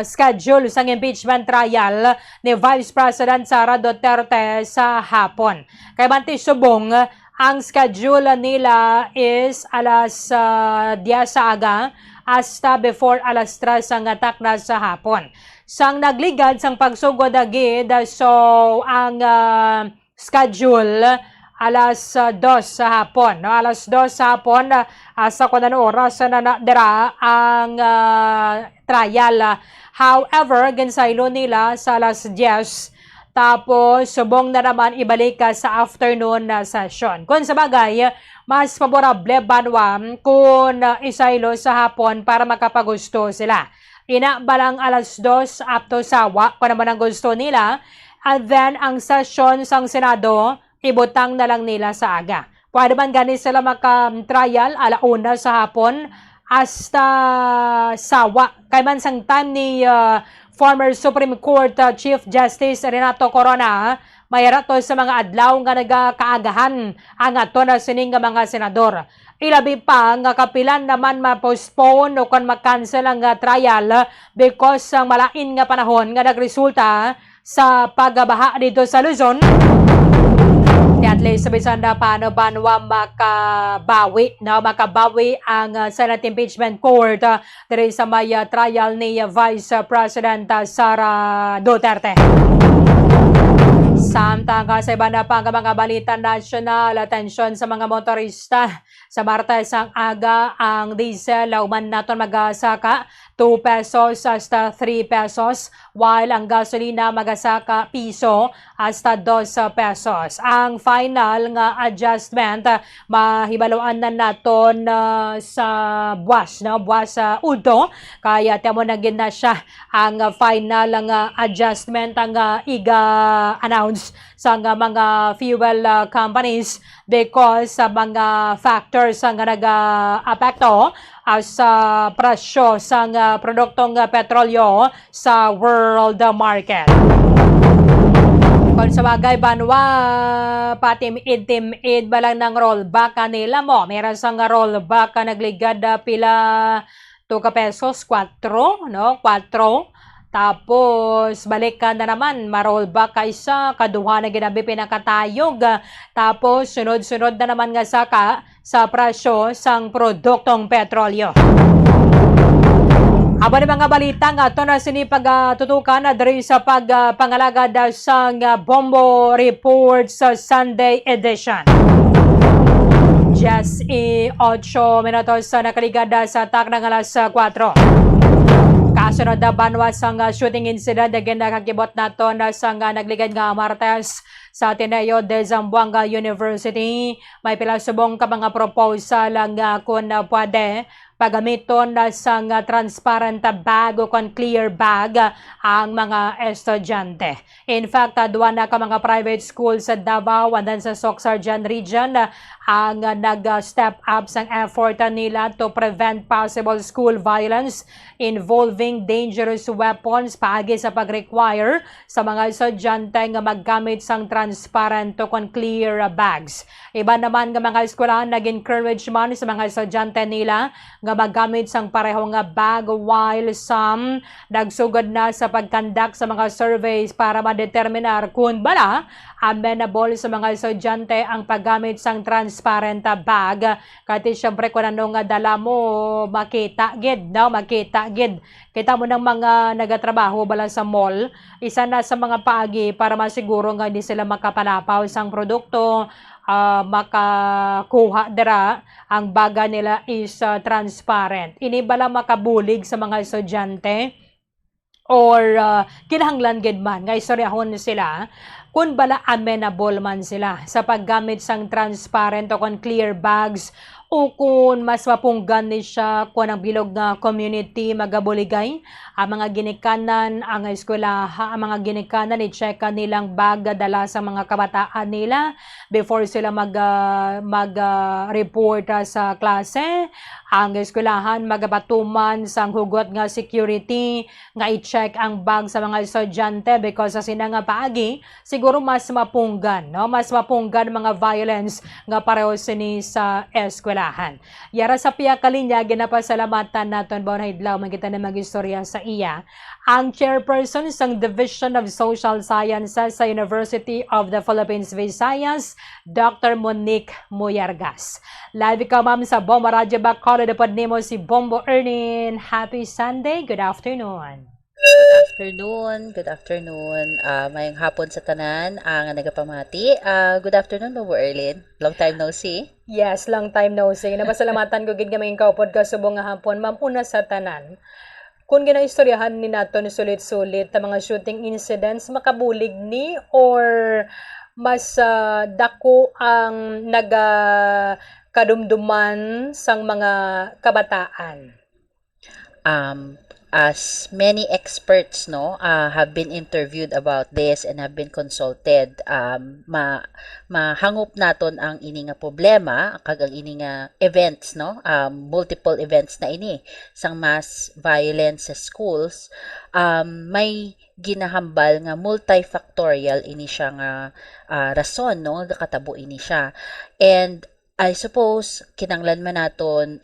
schedule sang impeachment trial ni Vice President Sara Duterte sa hapon. Kay Banti Subong, ang schedule nila is alas 10 sa aga hasta before alas 3 ang atak na sa hapon. Sang nagligad sang pagsugod agid, so ang schedule alas 2 sa hapon, no? Alas 2 sa hapon sa kunan oras na nadira ang trial. However, ginsaylo nila sa alas 10, tapos subong na naman ibalik sa afternoon session. Kung sa bagay, mas favorable banwa kung isaylo sa hapon para makapagusto sila. Ina balang alas 2 up to sawa kung naman ang gusto nila, and then ang session sang Senado ibutang na lang nila sa aga. Pwede man gani sila maka-trial alauna sa hapon hasta sawa. Kay man sang time ni former Supreme Court Chief Justice Renato Corona, mayara to sa mga adlaw nga nagakaagahan ang ato na sining mga senador. Ilabi pa nga kapilan naman ma-postpone o kung ma-cancel ang trial because ang malain nga panahon nga nagresulta sa pagbaha dito sa Luzon. At least sabisan na paano makabawi ang Senate Impeachment Court diri sa may trial ni Vice President Sara Duterte. Samtang sa iba na pang mga balita national, atensyon sa mga motorista. Sa Martes ang aga ang diesel uman naton magasaka 2 pesos hasta 3 pesos while ang gasolina magasaka piso hasta 2 pesos. Ang final nga adjustment mahibaluan na naton sa buwas, buwas udo kaya temo na gid na siya ang final nga adjustment ang iga-announce sa mga fuel companies because sa mga factors ang nag-apekto sa presyo sa produktong petrolyo sa world market. Kung sa bagay banwa, patim-id ba lang ng rollback kanila mo? Meron sang rollback nagligad pila 2 pesos, 4, no? 4. Tapos, balik ka na naman, ma-rollback ka isa, kaduha na ginabi pinakatayog. Tapos, sunod-sunod na naman nga sa presyo sang produktong petrolyo. Aba ni mga balita nga ito na sinipag-tutukan na dari sa pagpangalagad sang Bombo Report sa Sunday edition. Just 8 minutos na nakaligada sa tak ng alas 4. Kasunod na banwa sang shooting incident again nakakibot nato na sang nagligad nga Martes sa Ateneo de Zamboanga University. May pila subong ka mga proposal nga kung pwede pagamiton sang transparent bag o kung clear bag ang mga estudyante. In fact, duwa na ka mga private schools sa Davao and then sa Socsarjan region ang nag-step up sang effort nila to prevent possible school violence involving dangerous weapons paagi sa pag-require sa mga estudyante nga maggamit sang transparent o kung clear bags. Iba naman nga mga eskwelahan nag-encourage man sa mga estudyante nila nga magamit sang pareho nga bag while some nagsugod na sa pagkandak sa mga surveys para madeterminar kung bala amenable sa mga estudyante ang paggamit sang transparent bag. Kati syempre kung ano nga dala mo makita gid, no? Makita gid. Kita mo ng mga nagatrabaho bala sa mall, isa na sa mga paagi para masiguro nga hindi sila makapalapaw sang produkto. Makakuha dira ang baga nila is transparent. Ini bala makabulig sa mga estudyante or kinahanglan gid man nga istoryahon sila kung bala amenable man sila sa paggamit sang transparent o kung clear bags o kung mas mapunggan ni siya kung ang bilog nga community magabuligay ang mga ginikanan ang eskwelaha ang mga ginikanan i-checka nilang bag dala sa mga kabataan nila before sila mag-report sa klase. Ang eskwelahan magabatuman sang hugot nga security nga i-check ang bag sa mga estudyante because sa sina nga paagi siguro mas mapunggan, no? Mas mapunggan mga violence nga pareho sini sa eskwelahan. Yara sa piya kalinya ginapasalamatan naton ba na idlaw magkita na mag-istorya sa iya ang chairperson sang Division of Social Sciences sa University of the Philippines Visayas, Dr. Monique Muyargas. Live ka ma'am sa Bombo Radio Bacolod dapat nimo si Bombo Ernin. Happy Sunday, good afternoon. Good afternoon. Mayong hapon sa tanan ang nagapamati. Good afternoon, Bombo Erlin. Long time no see. Yes, long time no see. Napasalamatan ko gid nga may kaupod ka subong nga hapon, ma'am, una sa tanan. Kung ginaistoryahan ni nato ni sulit-sulit ta mga shooting incidents makabulig ni or mas dako ang kadumduman sang mga kabataan? As many experts have been interviewed about this and have been consulted, mahangop naton ang ini nga problema kag ang ini nga events, multiple events na ini sang mass violence sa schools. May ginahambal nga multifactorial ini siya nga rason, nga katabo ini siya. And I suppose, kinanglan man naton,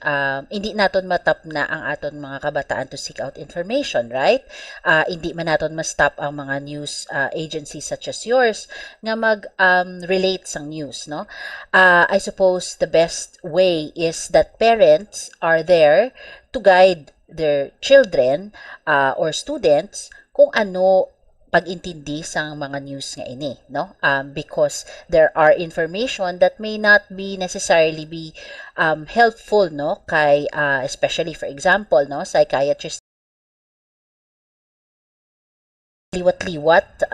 hindi naton matap na ang aton mga kabataan to seek out information, right? Hindi man naton ma-stop ang mga news agencies such as yours nga mag-relate sang news, no? I suppose the best way is that parents are there to guide their children or students kung ano pag-intindi sang mga news nga ini, no? Because there are information that may not be necessarily be helpful, no? Kay especially for example, no, psychiatrist liwat-liwat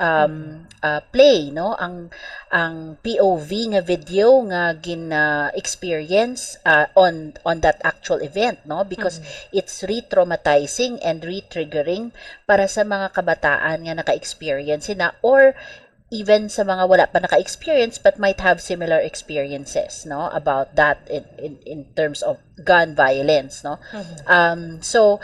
play, no, ang POV nga video nga experience on that actual event, no, because it's re-traumatizing and re-triggering para sa mga kabataan nga naka-experience na, or even sa mga wala pa naka-experience but might have similar experiences, no, about that in terms of gun violence, no. So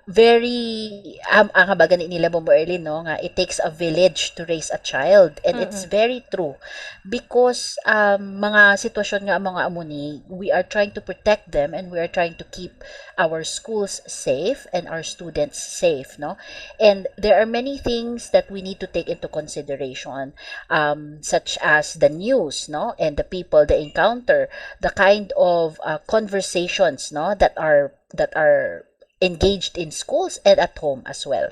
very ang habagan nila Bombo Erlin, no, nga it takes a village to raise a child, and it's very true because mga sitwasyon nga mga amuni, we are trying to protect them and we are trying to keep our schools safe and our students safe, no, and there are many things that we need to take into consideration, such as the news, no, and the people they encounter, the kind of conversations, no, that are engaged in schools and at home as well.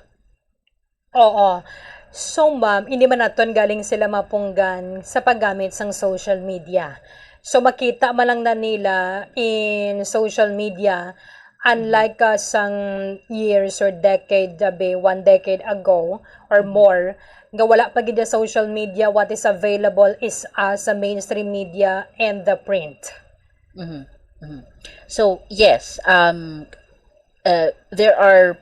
Oo. So ma'am, hindi man naton galing sila mapunggan sa paggamit sang social media. So makita man lang na nila in social media, unlike sang years or decade, 1 decade ago or more, nga wala pa gid sa social media, what is available is sa mainstream media and the print. So yes, there are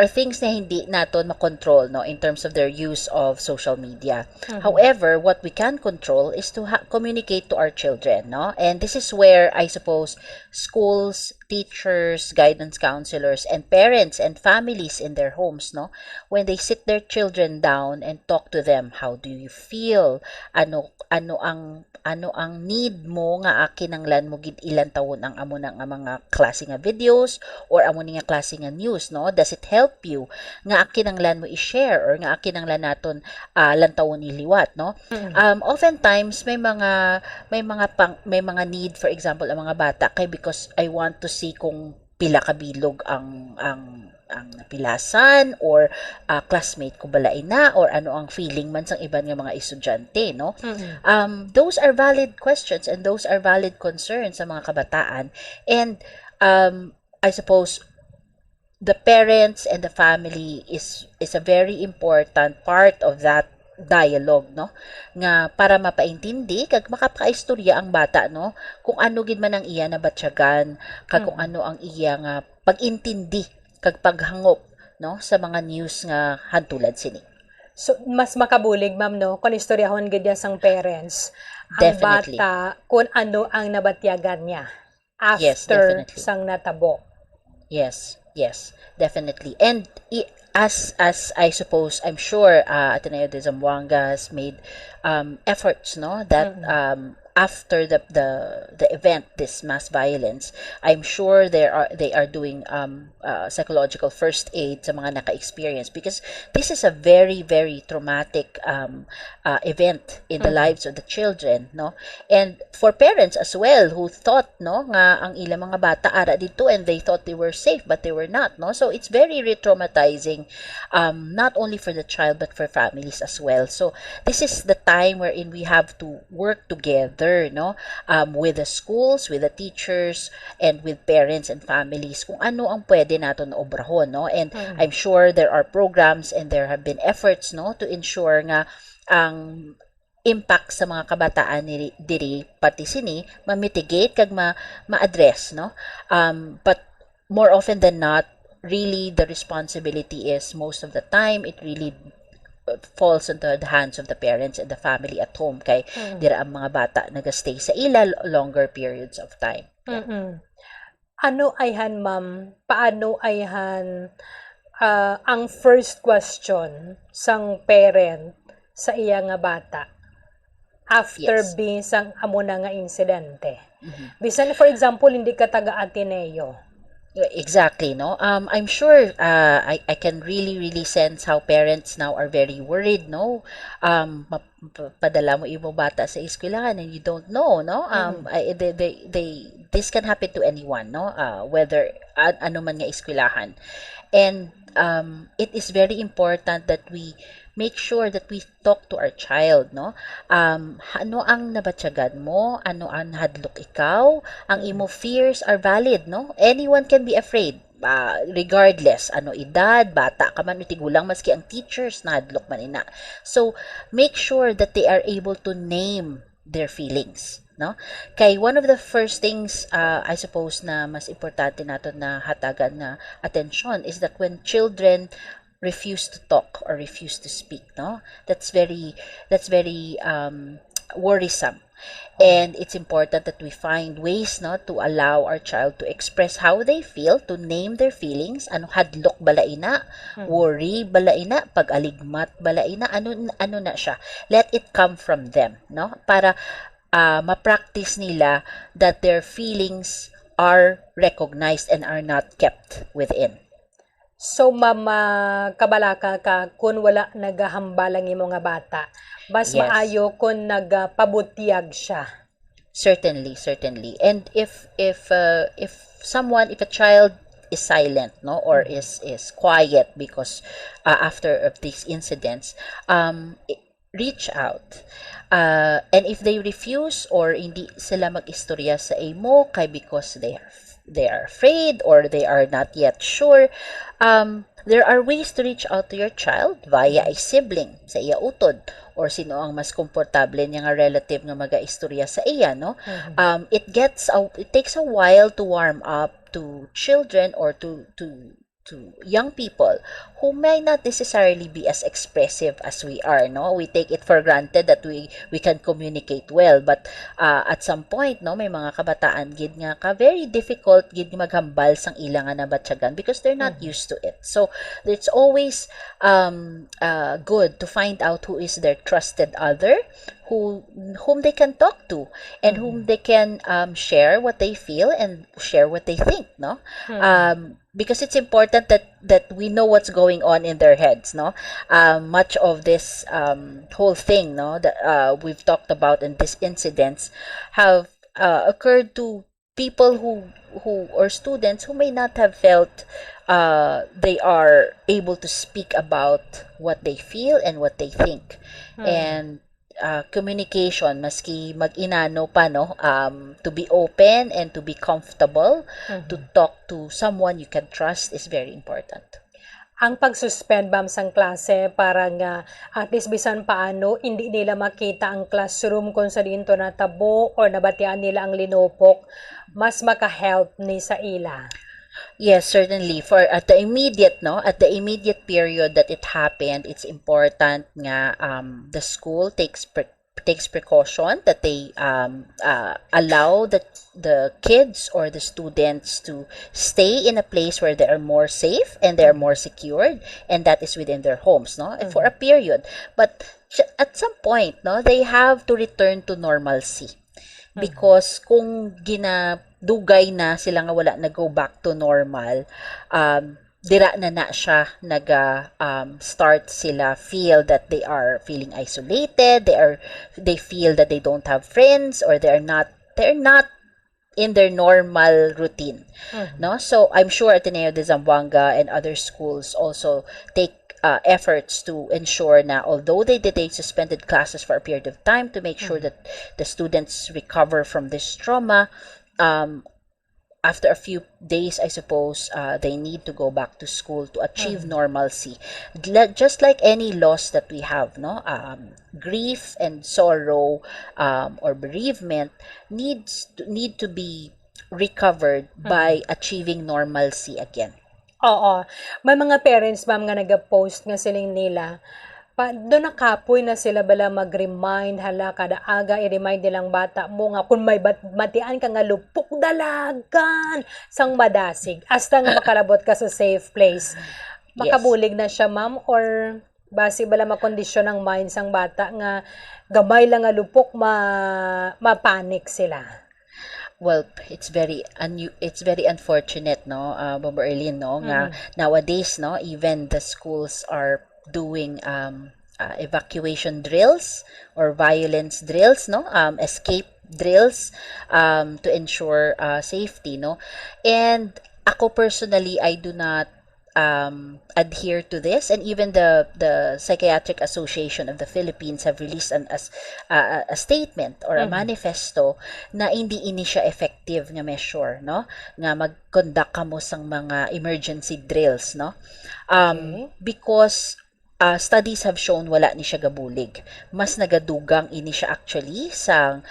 things na hindi naton makontrol, no, in terms of their use of social media. However, what we can control is to communicate to our children, no, and this is where I suppose schools, teachers, guidance counselors, and parents and families in their homes, no, when they sit their children down and talk to them, how do you feel, ano ang need mo nga kinanglan mo gid ilang taon ang amo na nga mga klase nga videos or amo ni nga klase nga news, no, does it help you nga kinanglan mo i-share or nga kinanglan naton lantawon ni liwat, no. Oftentimes may mga need, for example, ang mga bata kay because I want to see kung pila ka bilog ang napilasan or classmate ko balay na or ano ang feeling man sang iban nga mga estudyante, no. Those are valid questions and those are valid concerns sa mga kabataan, and I suppose the parents and the family is a very important part of that dialogue, no, nga para mapaintindi kag makapakaistorya ang bata, no, kung ano gid man ang iya na batyagan kag kung ano ang iya nga pagintindi kag paghangop, no, sa mga news nga hantulad sini. So mas makabulig ma'am, no, kung istoryahon gid sang parents ang Definitely. bata kung ano ang nabatyagan niya after definitely. sang natabo. Yes, definitely. And as I suppose, I'm sure Ateneo de Zamboanga has made efforts, no, that after the event, this mass violence, I'm sure they are doing psychological first aid sa mga naka-experience, because this is a very, very traumatic event in the lives of the children, no, and for parents as well who thought, no, nga ang ilang mga bata ara dito and they thought they were safe but they were not, no, so it's very re-traumatizing, not only for the child but for families as well. So this is the time wherein we have to work together, no, with the schools, with the teachers, and with parents and families kung ano ang pwede naton na obrahon, no, and I'm sure there are programs and there have been efforts, no, to ensure nga ang impact sa mga kabataan diri pati sini ma-mitigate kag ma-address, no, but more often than not, really the responsibility is most of the time it really falls into the hands of the parents and the family at home kay dira ang mga bata nagastay sa ila longer periods of time. Ano ayhan ma'am, paano ayhan ang first question sang parent sa iya nga bata? after Yes. bisang amo na nga insidente. Bisan for example hindi ka taga Ateneo. Exactly, no? I'm sure I can really sense how parents now are very worried, no? Padala mo imo bata sa eskwelahan and you don't know, no? This can happen to anyone, no? Whether ano man nga eskwelahan. And it is very important that we make sure that we talk to our child, no? Ano ang nabatyagan mo? Ano ang hadlok ikaw? Ang imo fears are valid, no? Anyone can be afraid. Regardless, ano edad, bata ka man, tigulang, maski ang teachers na hadlok man ina. So, make sure that they are able to name their feelings, no? Kay one of the first things I suppose na mas importante nato na hatagan na atensyon is that when children refuse to talk or refuse to speak, no, that's very worrisome. And it's important that we find ways, no, to allow our child to express how they feel, to name their feelings. Ano hadlok balaina, worry balaina, pag-aligmat balaina, ano na siya. Let it come from them, no, para ma-practice nila that their feelings are recognized and are not kept within. So mama kabalaka ka kun wala nagahambalang imo nga bata. Mas Yes. maayo kun nagpabutiyag siya. Certainly. And if a child is silent, no, or is quiet because after of these incidents, reach out. And if they refuse or hindi sila mag-istorya sa imo kay because they are afraid or they are not yet sure, there are ways to reach out to your child via a sibling sa iya utod or sino ang mas komportable niya nga relative nga maga-istorya sa iya, no? It takes a while to warm up to children or to young people who may not necessarily be as expressive as we are, no? We take it for granted that we can communicate well, but at some point, no, may mga kabataan gid nga very difficult gid maghambal sang ilang nga nabatyagan because they're not used to it. So it's always good to find out who is their trusted other, whom they can talk to and whom they can share what they feel and share what they think, no? Because it's important that we know what's going on in their heads, no? Much of this whole thing, no, that we've talked about in these incidents have occurred to people who or students who may not have felt they are able to speak about what they feel and what they think. And communication, maski mag-inano pa, no, to be open and to be comfortable to talk to someone you can trust is very important. Ang pag-suspend bam sang klase para nga at least bisan paano hindi nila makita ang classroom kung sa dinto na tabo or nabatian nila ang linupok, mas maka-help ni sa ila. Yes, certainly. For at the immediate period that it happened, it's important nga the school takes precaution that they allow the kids or the students to stay in a place where they are more safe and they are more secured, and that is within their homes, no, for a period. But at some point, no, they have to return to normalcy. Because kung ginadugay na sila nga wala na go back to normal, dira na siya start sila feel that they are feeling isolated, they feel that they don't have friends or they're not in their normal routine. No, so I'm sure Ateneo de Zamboanga and other schools also take efforts to ensure na although they suspended classes for a period of time to make sure that the students recover from this trauma, after a few days, I suppose, they need to go back to school to achieve normalcy. Just like any loss that we have, no, grief and sorrow or bereavement need to be recovered by achieving normalcy again. Oo. May mga parents, ma'am, nga nag-post nga siling nila. Doon nakapoy na sila bala mag-remind, hala, kada aga, i-remind nilang bata mo nga kung may matian ka nga lupok dalagan sang madasig. Hasta nga makalabot ka sa safe place. Makabulig na siya, ma'am, or Base bala makondisyon ang mind sang bata nga gamay lang nga lupok mapanik sila. Well, it's very unfortunate, no, Bombo Erlin, no, nga nowadays, no, even the schools are doing evacuation drills or violence drills, no, escape drills to ensure safety, no. And ako personally, I do not adhere to this, and even the Psychiatric Association of the Philippines have released a statement or a manifesto na hindi ini siya effective nga measure, no, nga mag-conduct kamo sang mga emergency drills, no, because studies have shown wala ni siya gabulig. Mas nagadugang ini siya actually sang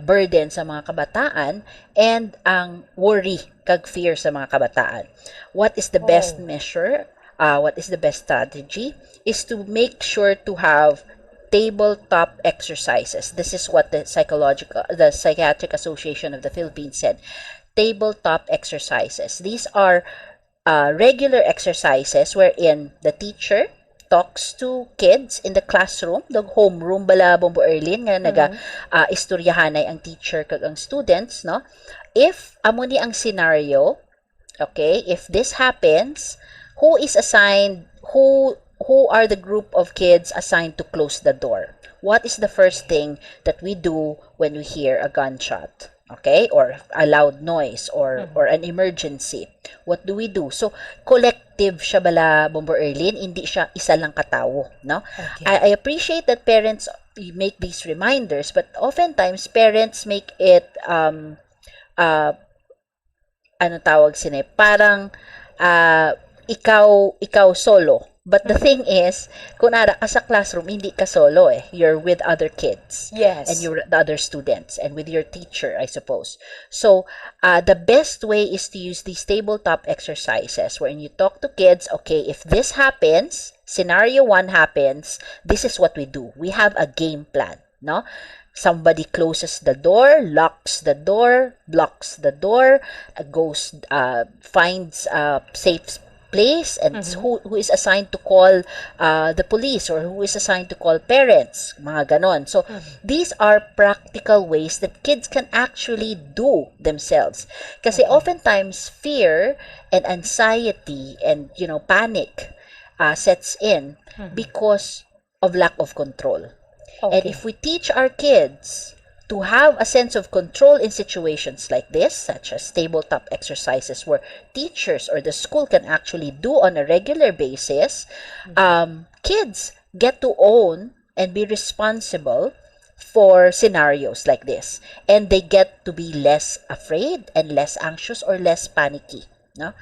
burden sa mga kabataan and ang worry kag fear sa mga kabataan. What is the best measure? What is the best strategy? Is to make sure to have tabletop exercises. This is what the Psychiatric Association of the Philippines said. Tabletop exercises. These are regular exercises wherein the teacher talks to kids in the classroom, the homeroom bala Bombo Erlin nga istoryahanay ang teacher kag ang students, no. If amo ni ang scenario, okay, if this happens, who is assigned, who are the group of kids assigned to close the door? What is the first thing that we do when we hear a gunshot? Okay, or a loud noise or an emergency? What do we do? So collective siya bala Bombo Erlin, hindi siya isa lang katawo, no? I appreciate that parents make these reminders, but oftentimes parents make it ano tawag sine, parang ikaw solo. But the thing is, kunara ka sa classroom, hindi ka solo eh. You're with other kids. Yes. And you're the other students and with your teacher, I suppose. So, the best way is to use these tabletop exercises wherein you talk to kids, okay, if this happens, scenario 1 happens, this is what we do. We have a game plan, no? Somebody closes the door, locks the door, blocks the door, goes, finds a safe place, and who is assigned to call the police, or who is assigned to call parents, mga ganon. So these are practical ways that kids can actually do themselves. Kasi oftentimes fear and anxiety and panic sets in because of lack of control. And if we teach our kids to have a sense of control in situations like this, such as tabletop exercises where teachers or the school can actually do on a regular basis, kids get to own and be responsible for scenarios like this. And they get to be less afraid and less anxious or less panicky. No?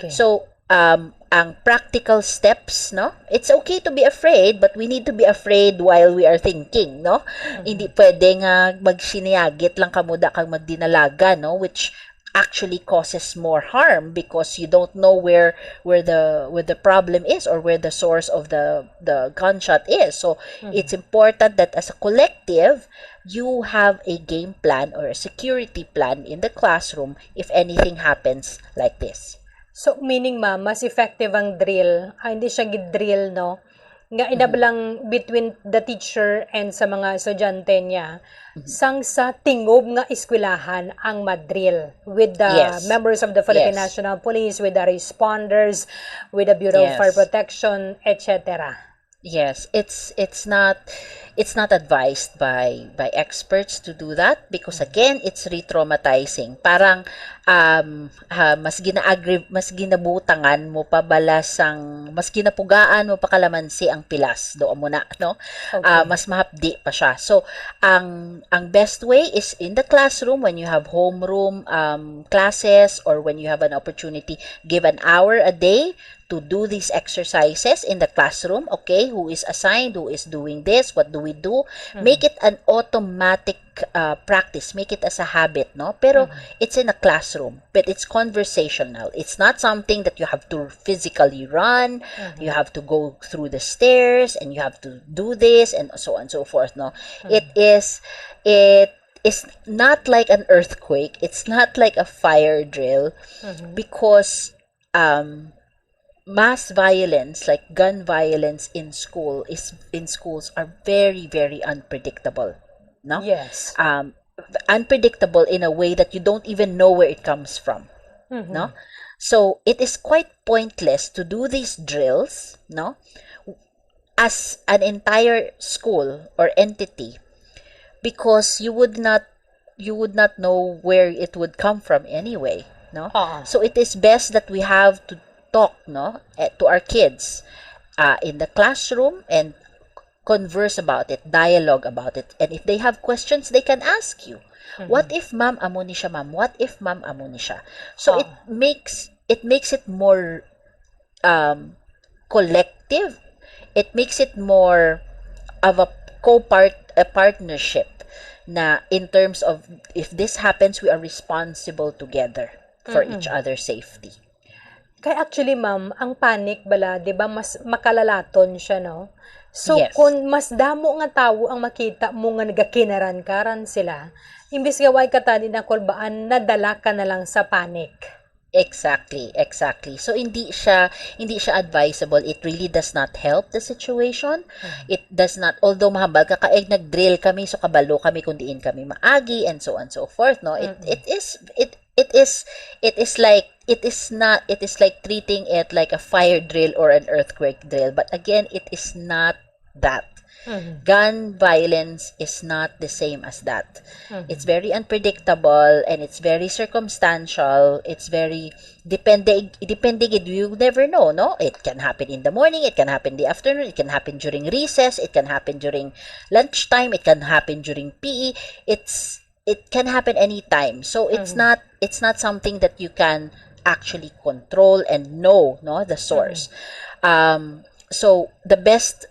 So, ang practical steps, no? It's okay to be afraid, but we need to be afraid while we are thinking, no? Hindi pwede nga magsiniyagit lang kamuda kang magdinalaga, no? Which actually causes more harm because you don't know where the problem is or where the source of the gunshot is. So it's important that as a collective, you have a game plan or a security plan in the classroom if anything happens like this. So, meaning mas effective ang drill. Hindi siya gid-drill, no? Nga inablang between the teacher and sa mga estudyante niya. Sang sa tingob nga eskwelahan ang madrill with the members of the Philippine National Police, with the responders, with the Bureau of Fire Protection, etc. Yes, it's not advised by experts to do that because again, it's re-traumatizing. Parang mas ginabutangan mo pa balasang, mas ginapugaan mo pa kalamansi ang pilas do mo na, no? Mas mahapdi pa siya. So ang best way is in the classroom when you have homeroom classes or when you have an opportunity, give an hour a day to do these exercises in the classroom. Okay, who is assigned, who is doing this, what do we do? Make it an automatic practice, make it as a habit, no? Pero it's in a classroom, but it's conversational. It's not something that you have to physically run, you have to go through the stairs and you have to do this and so on and so forth, no? It is not like an earthquake, it's not like a fire drill because mass violence, like gun violence in schools are very, very unpredictable. No? Yes. Unpredictable in a way that you don't even know where it comes from. No? So it is quite pointless to do these drills, no, as an entire school or entity, because you would not know where it would come from anyway, no. So it is best that we have to talk, no, to our kids in the classroom and converse about it, dialogue about it, and if they have questions, they can ask you. What if ma'am amo ni siya, ma'am? What if ma'am amo ni siya? So it makes it more collective. It makes it more of a partnership na in terms of if this happens, we are responsible together for each other's safety. Kaya actually, ma'am, ang panic bala, 'di ba, mas makalalaton siya, no? So, Yes. kung mas damo nga tawo ang makita mo nga nagakinaran-karan sila, imbis gaway ka tani na kulbaan, nadala ka na lang sa panic. Exactly. So hindi siya advisable. It really does not help the situation. It does not, although mahambal ka kaig nag-drill kami, so kabalo kami kung diin kami maagi and so on and so forth, no? It is like treating it like a fire drill or an earthquake drill. But again, it is not that. Gun violence is not the same as that. It's very unpredictable and it's very circumstantial. It's very depending. You never know, no? It can happen in the morning. It can happen in the afternoon. It can happen during recess. It can happen during lunchtime. It can happen during PE. It can happen anytime. So it's not something that you can actually control and know, no, the source. So the best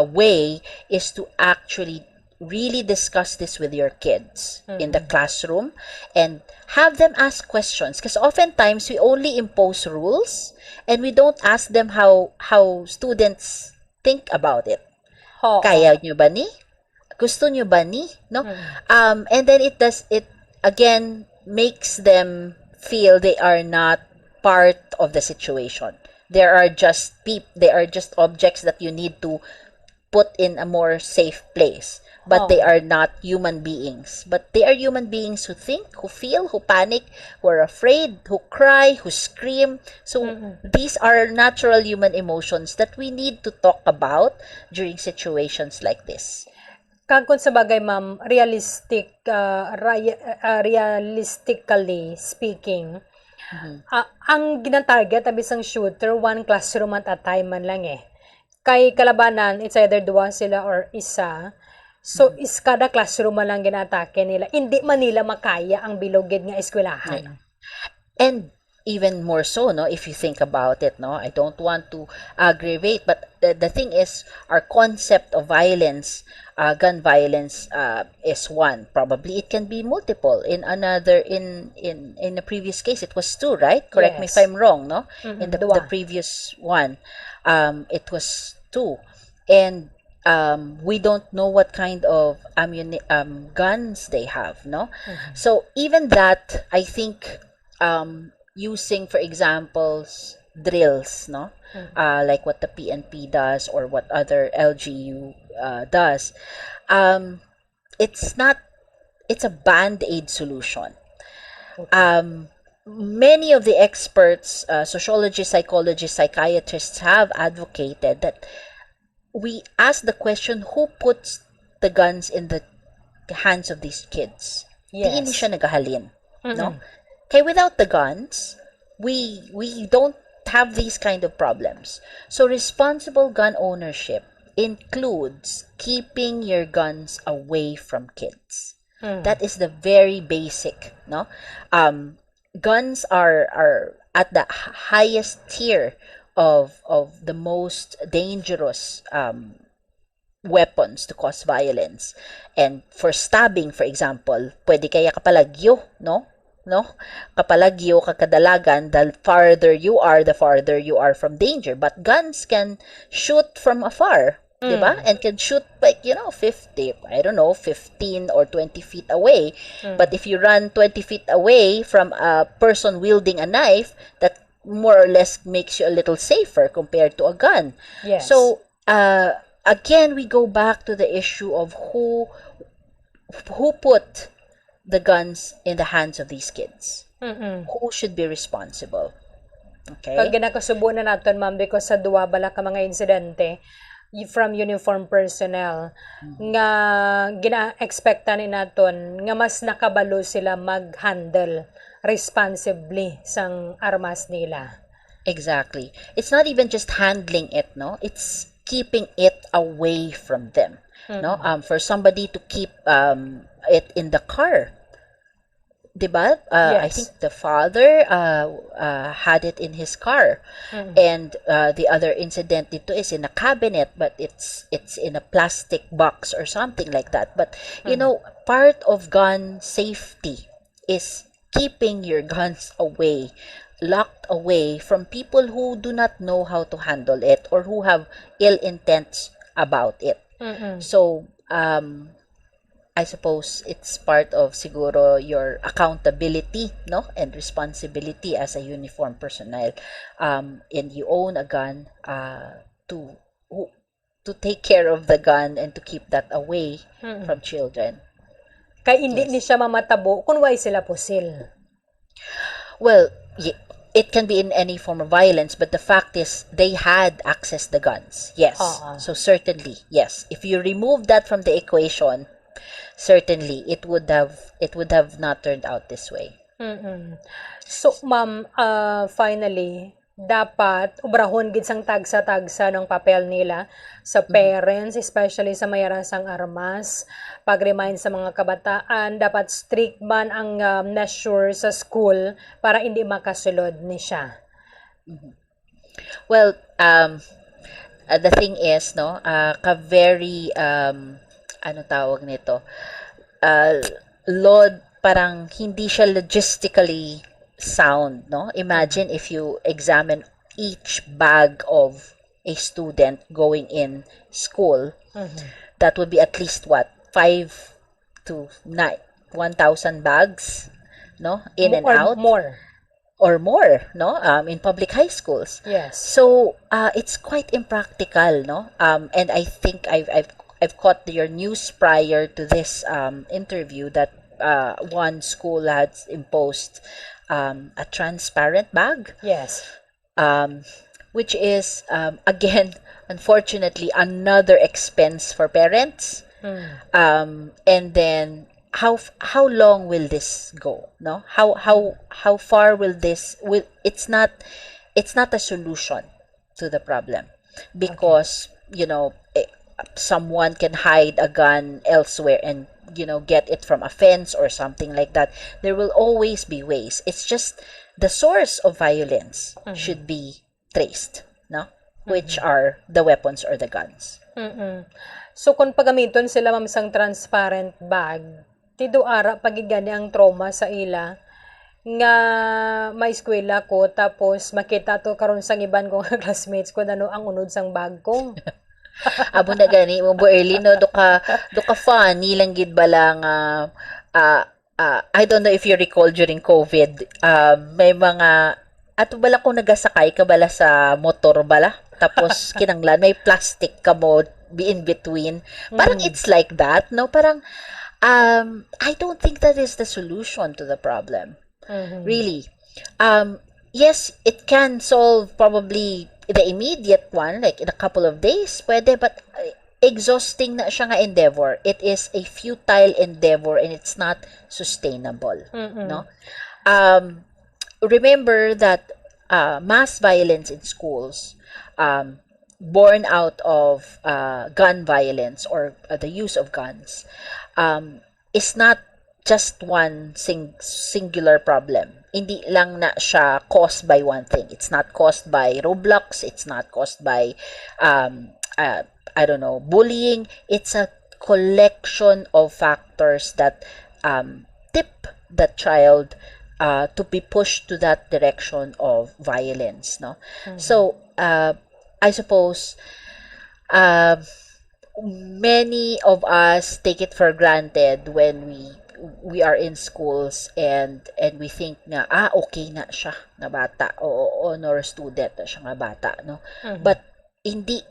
way is to actually really discuss this with your kids in the classroom and have them ask questions, because oftentimes we only impose rules and we don't ask them how students think about it. Kaya nyo ba ni? Gusto nyo ba ni? No? And then it again makes them feel they are not part of the situation. They are just objects that you need to put in a more safe place. But they are not human beings. But they are human beings who think, who feel, who panic, who are afraid, who cry, who scream. So these are natural human emotions that we need to talk about during situations like this. Kagkon sa bagay, ma'am, realistically speaking, ang ginatarget abisang shooter, one classroom at a time man lang eh. Kay kalabanan, it's either duwa sila or isa. So, is kada classroom man lang ginatake nila. Hindi man nila makaya ang bilogid nga eskwelahan. And even more so, no, if you think about it, no, I don't want to aggravate, but the thing is, our concept of violence, gun violence, is one. Probably it can be multiple. In a previous case, it was 2, right? Correct me if I'm wrong, no? In the previous one, it was 2, and we don't know what kind of guns they have, no? So even that, I think, using, for example, drills, no, like what the PNP does or what other LGU does, it's a band-aid solution. Many of the experts, sociologists, psychologists, psychiatrists have advocated that we ask the question, who puts the guns in the hands of these kids? Diin siya nagahalin, no? Okay, without the guns, we don't have these kind of problems. So responsible gun ownership includes keeping your guns away from kids. That is the very basic, no? Guns are at the highest tier of the most dangerous weapons to cause violence. And for stabbing, for example, pwede kaya kapalagyo, no? Kapalagyo, kakadalagan, the farther you are from danger. But guns can shoot from afar, diba? And can shoot like, 15 or 20 feet away. But if you run 20 feet away from a person wielding a knife, that more or less makes you a little safer compared to a gun. Yes. So again, we go back to the issue of who put the guns in the hands of these kids. Who should be responsible? Okay. Pag ginakasubo na naton, ma'am, because sa duwa bala ka mga insidente from uniform personnel nga gina-expecta ni naton nga mas nakabalo sila mag-handle responsibly sang armas nila. Exactly. It's not even just handling it, no? It's keeping it away from them. No? For somebody to keep it in the car. Diba? I think the father had it in his car. And the other incident dito is in a cabinet, but it's in a plastic box or something like that. But you know, part of gun safety is keeping your guns away, locked away from people who do not know how to handle it or who have ill intents about it. So I suppose it's part of siguro your accountability, no, and responsibility as a uniformed personnel, and you own a gun, to take care of the gun and to keep that away from children. Kay hindi ni siya mamatabo kung why sila pusil. Well, it can be in any form of violence, but the fact is they had access to guns. Yes. So certainly, yes. If you remove that from the equation, certainly it would have not turned out this way. So, ma'am, finally, dapat ubrahon gid sang tagsa-tagsa ng papel nila sa parents, especially sa mayarasang armas, pag-remind sa mga kabataan, dapat strict man ang measure sa school para hindi makasulod ni siya. Well, the thing is, no, very ano tawag nito, Lord, parang hindi siya logistically sound, no? Imagine if you examine each bag of a student going in school, that would be at least what, 5 to 1,000 bags, no? In and out. Or more, no? In public high schools. Yes. So it's quite impractical, no? And I think I've caught your news prior to this interview that one school had imposed a transparent bag. Yes. Which is, again, unfortunately, another expense for parents. And then, how long will this go? No, how far will this? It's not a solution to the problem, because you know, someone can hide a gun elsewhere and get it from a fence or something like that. There will always be ways. It's just the source of violence should be traced, no? Which are the weapons or the guns. So kung pagamiton sila ma'am sang transparent bag, tido ara pagigani ang trauma sa ila nga may eskwela ko tapos makita to karon sang iban kong classmates ko ano ang unod sang bag ko. Abo na gani mo early, no, do ka funny lang gid bala nga I don't know if you recall during COVID, may mga ato bala kung nagasakay ka bala sa motor bala tapos kinanglan may plastic ka mo be in between. Parang it's like that, no? Parang I don't think that is the solution to the problem. Really. Yes, it can solve probably the immediate one, like in a couple of days, pwede, but exhausting na siya nga endeavor. It is a futile endeavor and it's not sustainable. No? Remember that mass violence in schools, born out of gun violence or the use of guns, is not just one singular problem. Hindi lang na siya caused by one thing. It's not caused by Roblox. It's not caused by, I don't know, bullying. It's a collection of factors that tip the child to be pushed to that direction of violence. No, so I suppose many of us take it for granted when we are in schools and we think nga okay na siya nga bata o honor student na siya nga bata, no? But hindi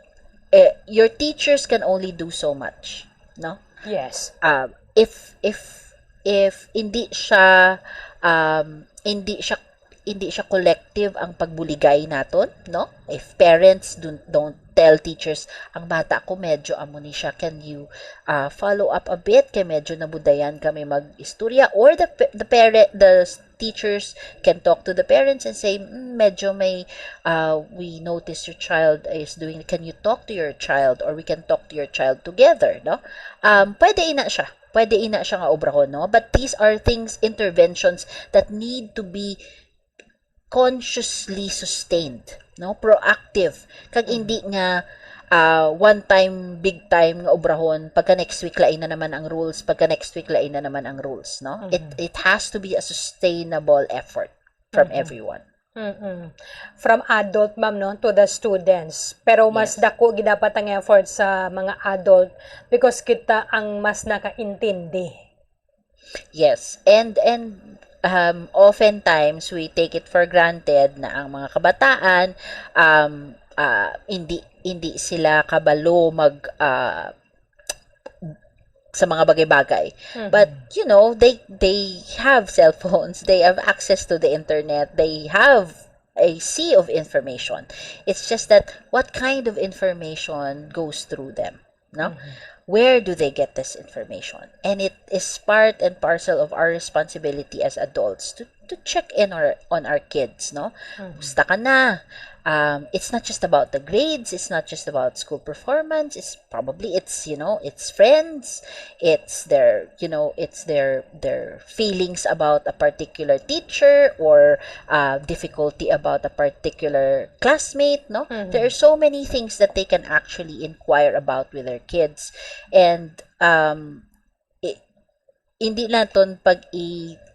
your teachers can only do so much, no? Yes. If hindi siya collective ang pagbuligay naton, no? If parents don't tell teachers, ang bata ko medyo amo ni siya, can you follow up a bit, kay medyo nabudayan kami mag-istorya, or the teachers can talk to the parents and say, medyo may we notice your child is doing, can you talk to your child, or we can talk to your child together, no? Pwede ina siya nga obrahon, no? But these are interventions that need to be consciously sustained, no? Proactive. Kag hindi nga one time, big time nga obrahon, pagka next week lain na naman ang rules, no? It has to be a sustainable effort from everyone. From adult, ma'am, no, to the students. Pero mas dako gidapat ang effort sa mga adult because kita ang mas nakaintindi. Yes. And oftentimes we take it for granted na ang mga kabataan hindi sila kabalo sa mga bagay-bagay. But you know, they have cell phones, they have access to the internet, they have a sea of information. It's just that what kind of information goes through them, no? Where do they get this information? And it is part and parcel of our responsibility as adults to check in on our kids, no? Musta ka na? It's not just about the grades, it's not just about school performance, it's friends, it's their feelings about a particular teacher, or difficulty about a particular classmate, no? There are so many things that they can actually inquire about with their kids, and hindi naton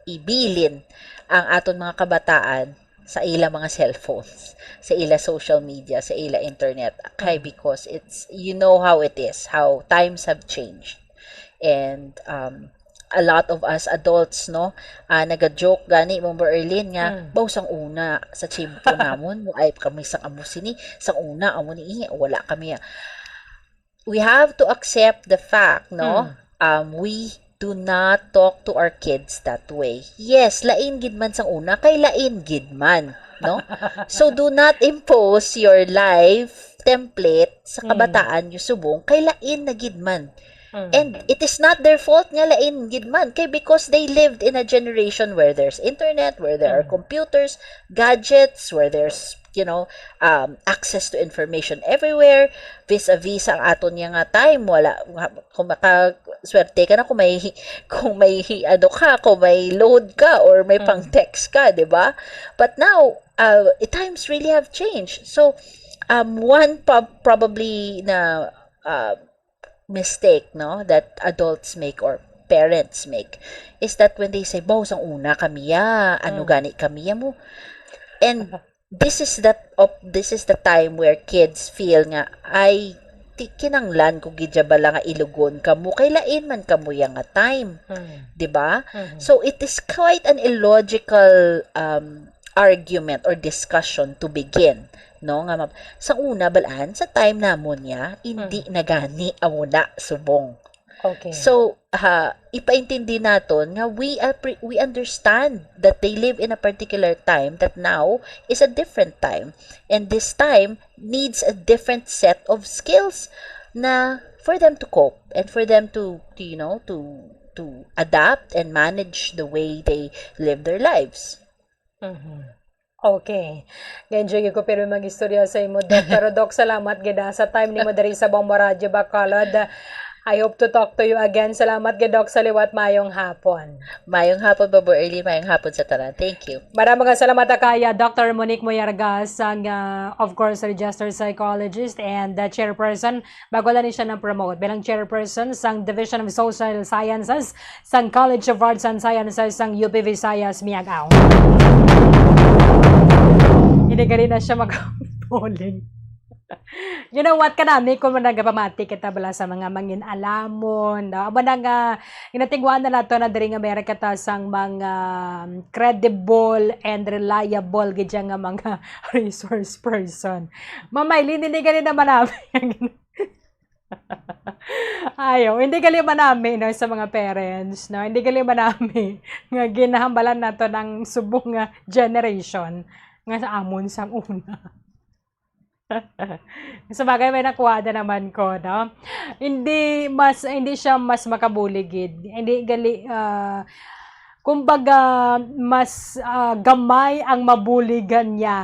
ibilin ang aton mga kabataan sa ila mga cellphones, sa ila social media, sa ila internet, kay because it's, you know how it is, how times have changed. And a lot of us adults, no, naga-joke gani mo Erlin nga, sang una sa chimpo namon mo ay kami sang amo sini, sang una amo ni wala kami. We have to accept the fact, no, we do not talk to our kids that way. Yes, lain gid man sang una, kay lain gid man, no? So do not impose your life template sa kabataan yung subong, kay lain na gid man. And it is not their fault nga lain gid man, kay because they lived in a generation where there's internet, where there are computers, gadgets, where there's access to information everywhere, vis-a-vis ang aton niya nga time, wala, kung makaswerte ka na kung may load ka or may pang text ka, di ba? But now, times really have changed. So, one probably na mistake, no, that adults make or parents make is that when they say, sang una kamiya, gani kamiya mo, and this is the time where kids feel nga, ay kinanglan ko gidya bala nga ilugon kamo, kay lain man kamo yang nga time, di ba? So it is quite an illogical argument or discussion to begin, no, nga sa una balaan sa time namon niya hindi nagani amuna subong. Okay. So, ipaintindi naton nga we understand that they live in a particular time that now is a different time. And this time needs a different set of skills na for them to cope and for them to adapt and manage the way they live their lives. Okay. Ganyan ko pero mag-istorya sa imo, Doc. Pero Doc, salamat gida sa time ni mo diri sa Bombo Radio Bacolod. I hope to talk to you again. Salamat gid, Doc, sa liwat. Mayong hapon. Mayong hapon, Babo Early. Mayong hapon sa tanan. Thank you. Maraming salamat kaya Dr. Monique Moyargas, ang of course registered psychologist and chairperson, bago lang siya na-promote bilang chairperson sang Division of Social Sciences sang College of Arts and Sciences sang UP Visayas, Miagao. Hindi ka rin na siya mag-polling. You know what, kanami kung nagapamati kita bala sa mga mangin alamon, no? Aba nga, inatingwan na nato na diri nga Amerika ta sang mga credible and reliable gid nga mga resource person. Mamaylin, hindi gali naman namin. Ayaw, hindi gali man namin, no, sa mga parents, no? Hindi gali man namin nga ginahambalan nato ng subong nga generation nga sa amon sang una. Sa bagay may nakuha na naman ko, no? Hindi siya mas makabuligid. Hindi gali kumbaga mas gamay ang mabuligan niya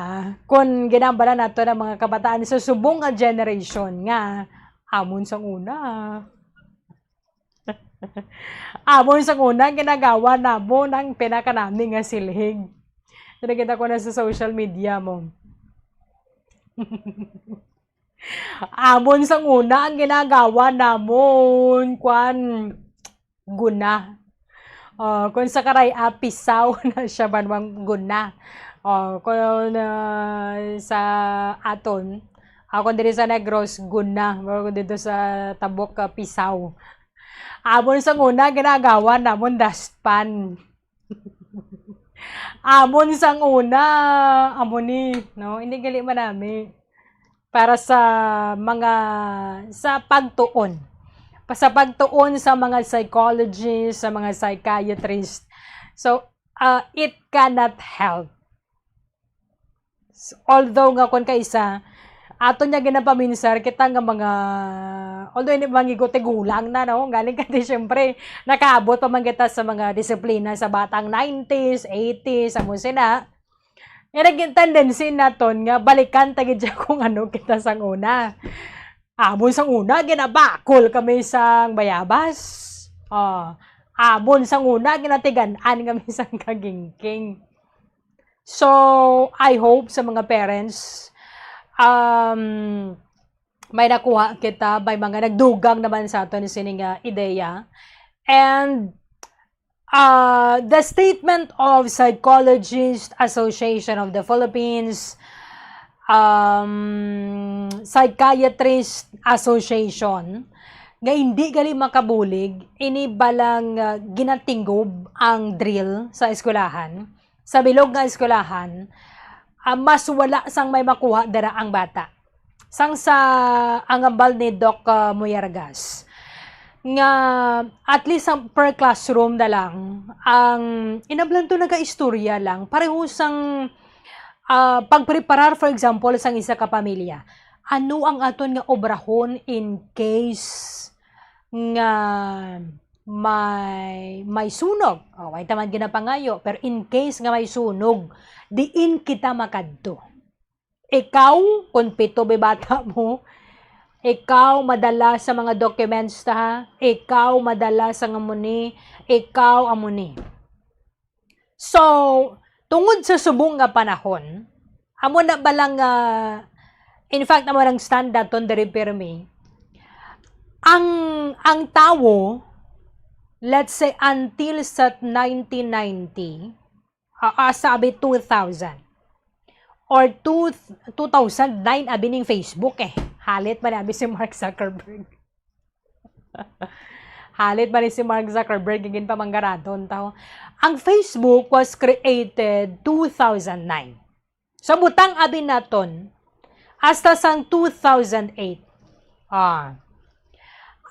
kung ginambala nato ng mga kabataan sa subong nga generation nga amon sang una. Amon sang una ginagawa namo ng pinakanami nga silhig. Nakita ko na sa social media mo. Amon sang una ang ginagawa namon kwan guna. Kung sa karay pisaw na siya banwang guna. Kung sa aton, ako diri sa Negros guna, ako dito sa Tabok pisaw. Amon sang una ginagawa namon dustpan. Amon sang una, amoni, no? Hindi gali manami. Para sa mga, sa pagtuon. Sa pagtuon sa mga psychologists, sa mga psychiatrists. So, it cannot help. Although nga kung kaisa, ato niya ginapaminsar, kita nga mga, although hindi mangigote gulang na, no? Galing kasi syempre, nakaabot pa man kita sa mga disiplina sa batang 90s, 80s, sa musina. Naging tendency naton nga, balikan tagid siya kung ano kita sang una. Amon sang una, ginabakol kami sang bayabas. Amon sang una, ginatigan-an kami sang kagingking. So, I hope sa mga parents, may nakuha kita, may mga nagdugang naman sa aton sining ideya. And the statement of Psychologist Association of the Philippines, Psychiatrist Association, nga hindi gali makabulig, ini balang ginatinggob ang drill sa eskwelahan, sa bilog nga eskwelahan, mas wala sang may makuha dara ang bata. Sang sa angambal ni Doc Muyargas, nga at least per classroom na lang, ang inablanto naga-istorya lang, pareho sang pagpreparar, for example, sang isa ka pamilya. Ano ang aton nga obrahon in case nga may sunog? May taman ginapangayo, pero in case nga may sunog, diin kita makadto. Ikaw, kung pito bata mo, ikaw madala sa mga documents ta, ikaw madala sa amuni, ikaw amuni. So, tungod sa subong nga panahon, amo na balang in fact amo nang standard ton diri pirmi. Ang tao, let's say until sa 1990, sabi 2000 or 2009 abining Facebook halit man abi si Mark Zuckerberg. Halit man si Mark Zuckerberg gigin pa manggaradon tao. Ang Facebook was created 2009. So butang abi naton hasta sang 2008.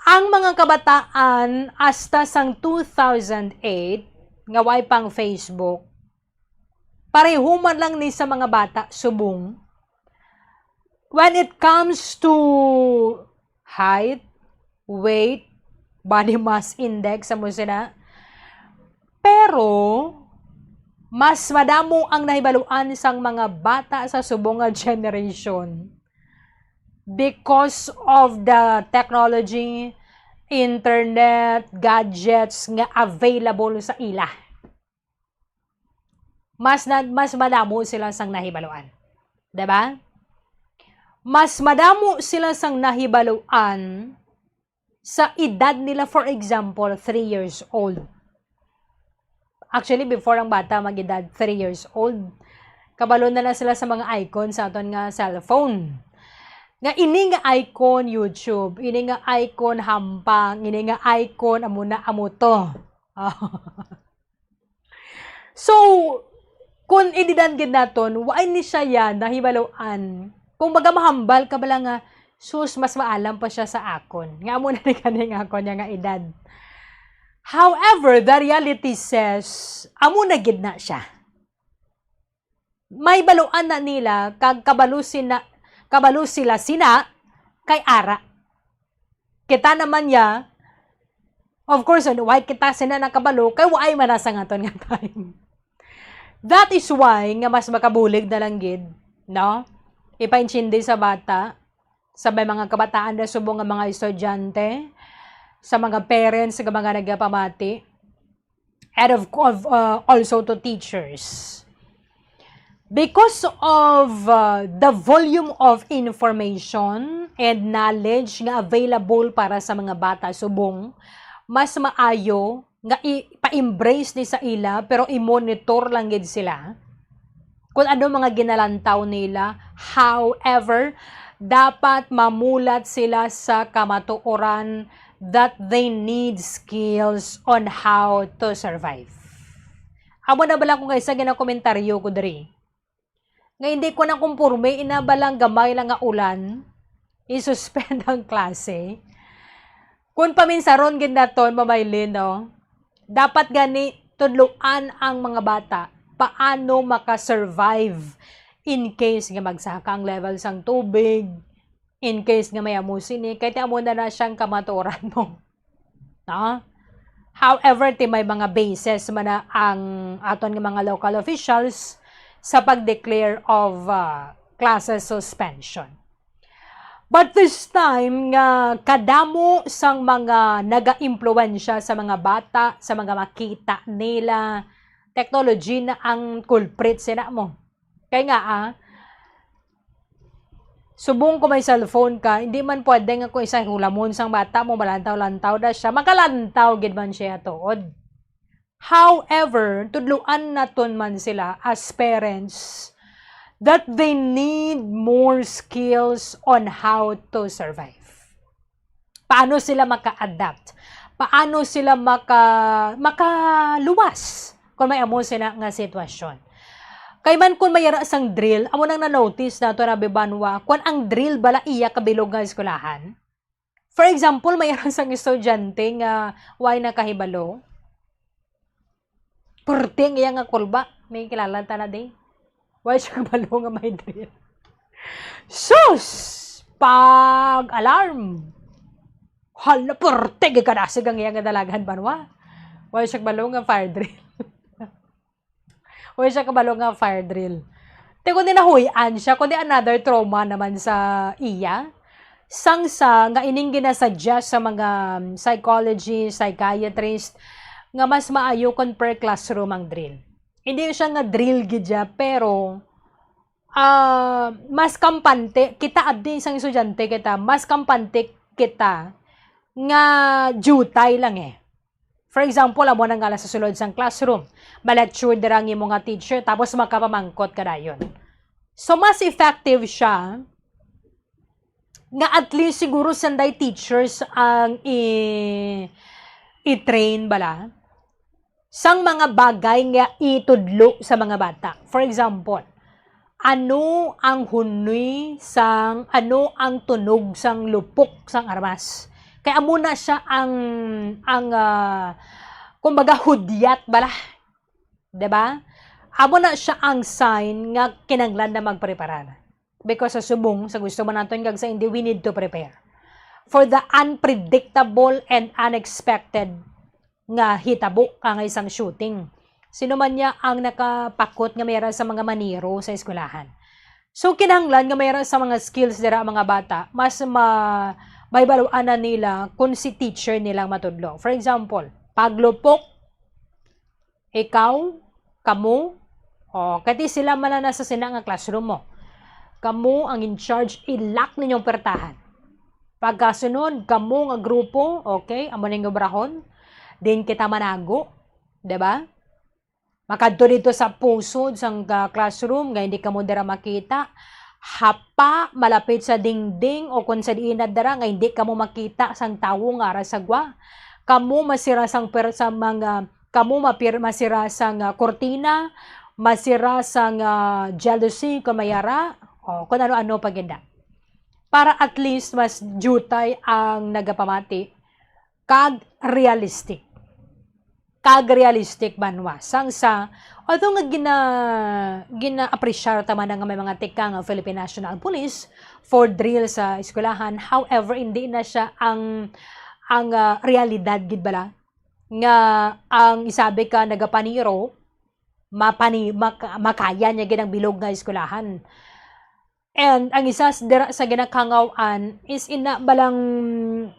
Ang mga kabataan hasta sang 2008 nga way pang Facebook, pareho man lang ni sa mga bata subong. When it comes to height, weight, body mass index, amo sila. Pero mas madamo ang nahibaluan sang mga bata sa subong nga generation because of the technology, internet, gadgets nga available sa ila. Mas madamo sila sang nahibaluan. Diba? Mas madamo sila sang nahibaluan sa edad nila, for example, 3 years old. Actually, before ang bata mag-edad 3 years old, kabalo na sila sa mga icon sa aton nga cellphone. Nga ini nga icon YouTube, ini nga icon hampang, ini nga icon amuna amuto. So, kung ididan gid naton, waay ni siya yan nahibaluan. Kung baga mahambal ka bala nga, sus, mas maalam pa siya sa akon. Nga mo na ni kaning akon niya nga edad. However, the reality says, amo na gid na siya. May baluan na nila, kag kabalo sila sina, kay ara. Kita naman ya, of course, why kita sina nakabalo, kay waay manasa nga ton nga time. That is why, nga mas makabulig na lang gid, no? Ipainchindi sa bata, sa may mga kabataan na subong nga mga estudyante, sa mga parents, sa mga nagapamati, and also to teachers. Because of the volume of information and knowledge nga available para sa mga bata subong, mas maayo nga ipa-embrace ni sa ila pero i-monitor lang gid sila kung ano mga ginalantaw nila. However, dapat mamulat sila sa kamatuoran that they need skills on how to survive. Amo na bala ko guys sa ginakomentaryo ko diri. Nga hindi ko na kumpurme, inabalang gamay lang nga ulan, isuspend ang klase. Kung paminsaron gid naton mamaylin, no? Dapat gani tudluan ang mga bata paano makasurvive in case nga magsaka ang level sang tubig, in case nga may amusin ni, kahit amo na siyang kamaturan mo. No? However, may mga bases man na ang aton nga mga local officials sa pag-declare of classes suspension. But this time, nga kadamo sang mga naga-impluwensya sa mga bata, sa mga makita nila, technology na ang culprit sila mo. Kaya nga subong ko may cellphone ka, hindi man pwede nga kung isang hulamon sang bata mo, malantaw-lantaw na siya, makalantaw gid man siya tuod. However, tudluan naton man sila as parents that they need more skills on how to survive. Paano sila maka-adapt? Paano sila makaluwas kung may amo sila nga sitwasyon? Kay man kung mayara sang drill, amo nang na-notice na ito na bibanwa, kung ang drill bala iya kabilog nga eskulahan. For example, mayara sang estudyante nga way nakahibalo. Perting iya nga kulba, may kilala ta na din. Why siya kabalo nga may drill? Sus! Pag-alarm! Hala, perting ka nasig ang iya nga dalagan banwa. Why siya kabalo nga fire drill? Why siya kabalo nga fire drill? Te kundi nahuyan siya, kundi another trauma naman sa iya. Sangsa nga ining ginasuggest sa mga psychology, psychiatrist, nga mas maayo kon per classroom ang drill. Hindi siya nga drill gidya, pero mas kampante, kita abdi isang estudyante kita, mas kampante kita nga jutay lang eh. For example, amo nang gala sa sulod sang classroom, ma-lecture dirang imo nga teacher, tapos makapamangkot ka dayon. So, mas effective siya nga at least siguro sanday teachers ang i-train bala sang mga bagay nga itudlo sa mga bata. For example, ano ang hunoy sang, ano ang tunog sang lupok sang armas. Kaya muna siya kumbaga hudyat bala. Diba? Amo na siya ang sign nga kinanglan na magpreparar. Because sa subong, sa gusto man natin gag sa hindi, we need to prepare for the unpredictable and unexpected nga hitabo ka nga isang shooting. Sino man niya ang nakapakot nga mayroon sa mga maniro sa eskwelahan. So, kinahanglan nga mayroon sa mga skills dira mga bata, mas may baluan na nila kung si teacher nilang matudlo. For example, paglupok, ikaw, kamo, kati sila man na nasa sina nga classroom mo. Kamo ang in charge, ilak ninyong pertahan. Pagkasunod, kamo nga grupo, okay, amo ning obrahon, din kita manago, 'di ba? Makadto dito sa pusod sang classroom nga hindi ka mo dira makita. hapa malapit sa dingding o kung sa diinad dara nga hindi kamo makita sang tawo nga rasagwa. Kamo masira sang sa mga masira sang kortina, masira sang jealousy kamayara o kung ano-ano paginda. Para at least mas jutay ang nagapamati kag realistic banwa sang sa although nga gina-appreciate taman nga may mga tika nga Philippine National Police for drill sa eskwelahan, however hindi na siya ang realidad gid bala nga ang isabi ka nagapaniro makaya niya gid ang bilog nga eskwelahan. And ang isa sa ginakangawan is ina balang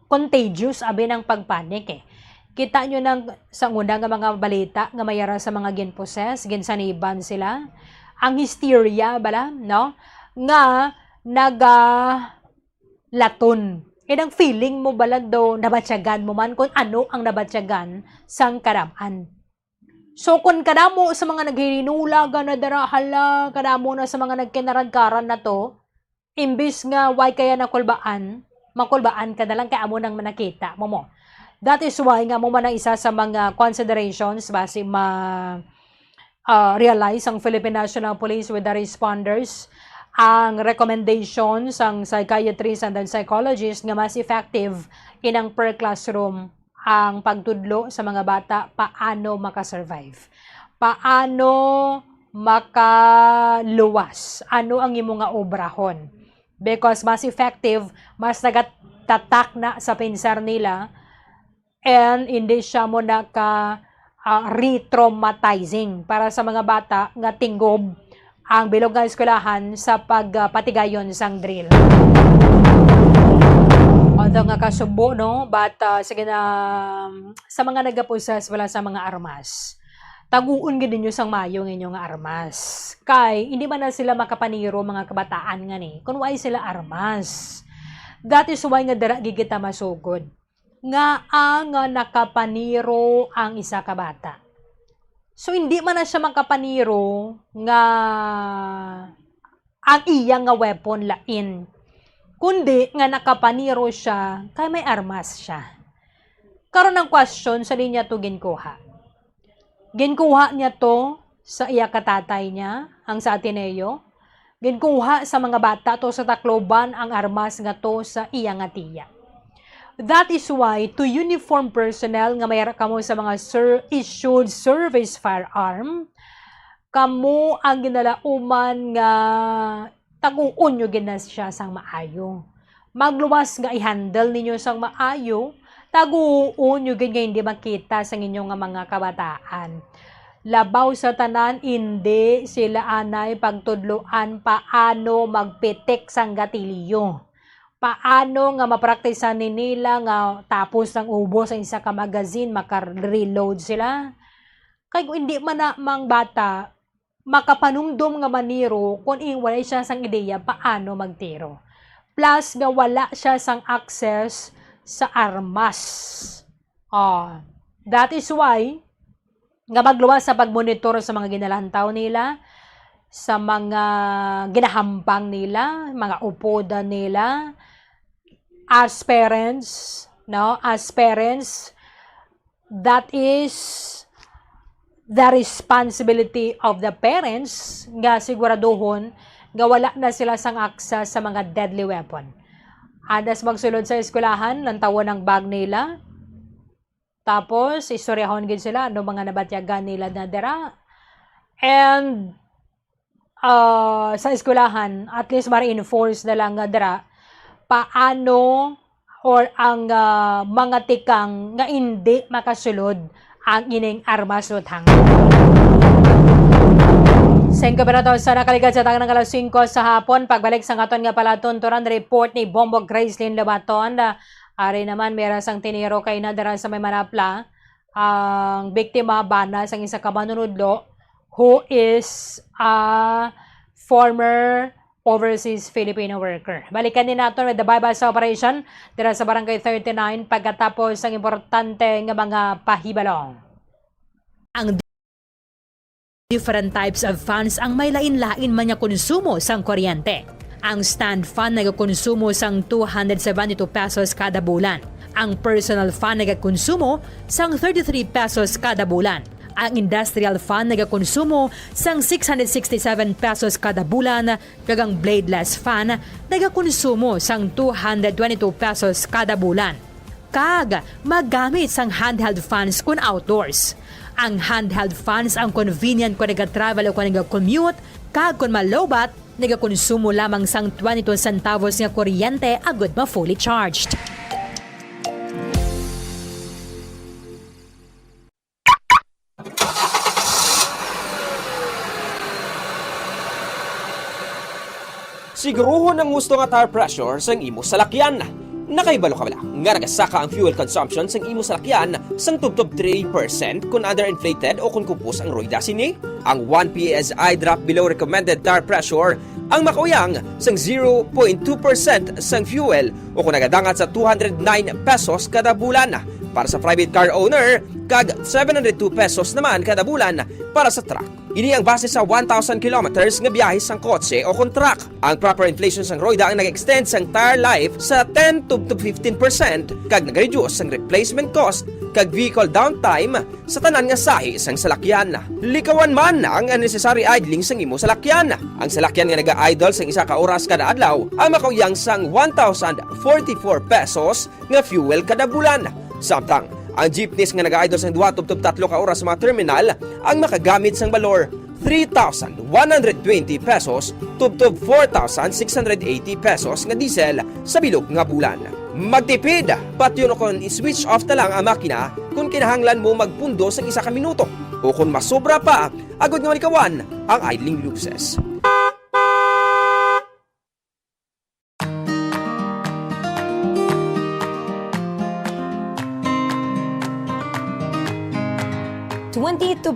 contagious abi ng pagpanik eh. Kita nyo nang sa una nga mga balita nga mayara sa mga ginposes, ginsaniban sila. Ang hysteria bala, no? Nga laton. Ang feeling mo bala do nabatsyagan mo man kung ano ang nabatsyagan sang karaman. So kung kadamo sa mga naghirinulaga na darahala, kadamo na sa mga nagkinaragkaran na to, imbis nga why kaya makulbaan ka na lang kaya amo nang manakita mo. That is why nga mo man ang isa sa mga considerations base realize ang Philippine National Police with the responders ang recommendations ang psychiatrists and psychologists nga mas effective inang per classroom ang pagtudlo sa mga bata paano makasurvive. Paano makaluwas. Ano ang imo nga obrahon. Because mas effective, mas nagatatak na sa pinsar nila and hindi siya mo re-traumatizing para sa mga bata nga tinggob ang bilog nga eskwelahan sa pagpatigayon sang drill. Although nga kasubo, no? But sige na, sa mga nagapusas wala sa mga armas. Taguon gid ninyo sang mayo ng inyong armas. Kay, hindi man na sila makapaniro mga kabataan nga ni. Kung why sila armas. That is why nga dara gigita masugod. Nga nakapaniro ang isa ka bata. So, hindi man na siya makapaniro nga ang iyang nga weapon lain. Kundi nga nakapaniro siya kay may armas siya. Karon ang question sa linya to ginkuha. Ginkuha niya to sa iya katatay niya, ang sa Ateneo. Ginkuha sa mga bata to sa Tacloban ang armas nga to sa iya nga tiya. That is why to uniform personnel nga mayara kamo sa mga issued service firearm, kamo ang ginalauman nga taguon nyo ginas siya sang maayo. Magluwas nga i-handle ninyo sang maayo, taguon nyo nga hindi makita sa inyong nga mga kabataan. Labaw sa tanan, hindi sila anay pagtudloan paano magpitik sang gatilyo. Paano nga mapraktisan nila nga tapos ng ubos sa isa ka magazine, maka-reload sila. Kaya kung hindi man na mang bata, makapanumdum nga maniro kung wala siya sang ideya paano magtiro. Plus nga wala siya sang access sa armas. That is why nga magluwas sa pagmonitor sa mga ginalantaw nila, sa mga ginahampang nila, mga upoda nila, as parents, that is the responsibility of the parents nga siguraduhon nga wala na sila sang access sa mga deadly weapon. Andas magsulod sa eskwelahan, lantawan ang bag nila. Tapos, istoryahon gid sila ano mga nabatyagan nila na dera. And sa eskwelahan, at least ma-reinforce na lang nga dera paano or ang mga tikang nga hindi makasulod ang ining armas lutang. Sengko pero sa nakaligad sa tangang ng alas 5 sa hapon, pagbalik sa aton nga palatunturan report ni Bombo Gracelyn Labaton. Ari naman meron sang tiniro kay nadara sa may Manapla ang biktima bana sang isa ka manunudlo who is a former overseas Filipino worker. Balikan din natin with the bypass operation dira sa Barangay 39 pagkatapos ang importante nga mga pahibalong. Ang Different types of fans ang may lain-lain man nga konsumo sang kuryente. Ang stand fan nagakonsumo sang 272 pesos kada bulan. Ang personal fan nagakonsumo sang 33 pesos kada bulan. Ang industrial fan nagakonsumo sang 667 pesos kada bulan, kag ang bladeless fan nagakonsumo sang 222 pesos kada bulan. Kag magamit sang handheld fans kun outdoors. Ang handheld fans ang convenient kung nag-travel o kung nag-commute, kag kung malobat, nagakonsumo lamang sang 22 centavos nga kuryente agud ma fully charged. Siguruhon ang gusto nga tire pressure sang imo salakyan. Nakaibalo ka bala nga nagasaka ang fuel consumption sang imo salakyan sang tubtob 3% kung underinflated o kung kupos ang rueda sini. Ang 1 PSI drop below recommended tire pressure ang makauyang sang 0.2% sang fuel o kung nagadangat sa 209 pesos kada bulan para sa private car owner kag 702 pesos naman kada bulan para sa truck. Ini ang base sa 1,000 kilometers nga biyahe sang kotse o kung truck. Ang proper inflation sang roida ang nag-extend sang tire life sa 10 to 15% kag nag-reduce sang replacement cost kag vehicle downtime sa tanan nga sahi sang salakyan. Likawan man ang unnecessary idling sang imo salakyan. Ang salakyan nga naga-idle sang isa ka oras kada adlaw ang makauyang sang 1,044 pesos nga fuel kada bulan. Samtang ang jeepneys nga nag-idle sang 2 to 3 ka oras sa mga terminal ang makagamit sang balor 3,120 pesos tubtob 4,680 pesos nga diesel sa bilog nga bulan. Magtipid, patyon kung i-switch off na lang ang makina kung kinahanglan mo magpundo sa isa ka minuto o kung masobra pa, agad nga malikawan ang idling losses.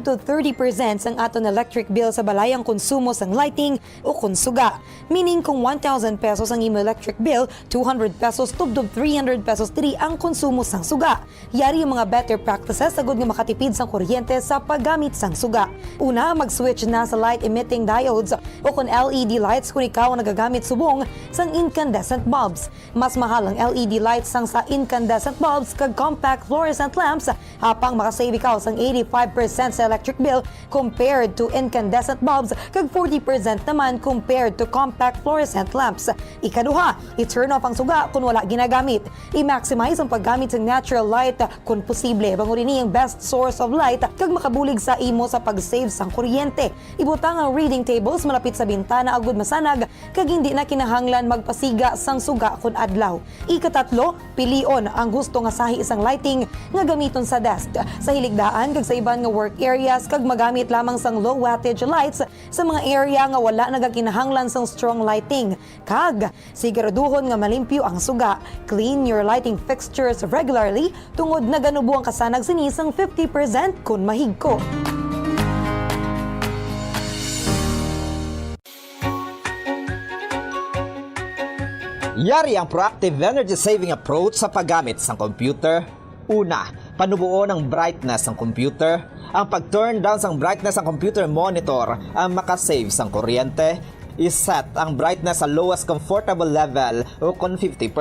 to 30% ang aton electric bill sa balayang konsumo sang lighting o konsuga. Meaning kung 1,000 pesos ang imo electric bill, 200 pesos tubdob 300 pesos diri ang konsumo sang suga. Yari yung mga better practices sagud nga makatipid sang kuryente sa paggamit sang suga. Una, mag-switch na sa light emitting diodes o kung LED lights kung ikaw ang nagagamit subong sang incandescent bulbs. Mas mahal ang LED lights sang sa incandescent bulbs kag compact fluorescent lamps hapang makasave ikaw sang 85% sa electric bill compared to incandescent bulbs kag 40% naman compared to compact fluorescent lamps. Ikaduha, i-turn off ang suga kung wala ginagamit. I-maximize ang paggamit ng natural light kung posible. Bangunin ang best source of light kag makabulig sa imo sa pag-save sang kuryente. Ibutang ang reading tables malapit sa bintana agud masanag kag hindi na kinahanglan magpasiga sang suga kun adlaw. Ikatatlo, pilion ang gusto nga sahi isang lighting nga gamiton sa desk, sa hiligdaan kag sa iban nga work areas kag magamit lamang sang low wattage lights sa mga area nga wala nagakinahanglan sang strong lighting. Kag siguraduhon nga malimpyo ang suga. Clean your lighting fixtures regularly tungod na ganubo ang kasanag sini sang 50% kun mahigko. Yari ang proactive energy saving approach sa paggamit ng computer. Una, panubuo ng brightness ng computer. Ang pag-turn down ng brightness ng computer monitor ang makasave ng kuryente. I-set ang brightness sa lowest comfortable level o kung 50%.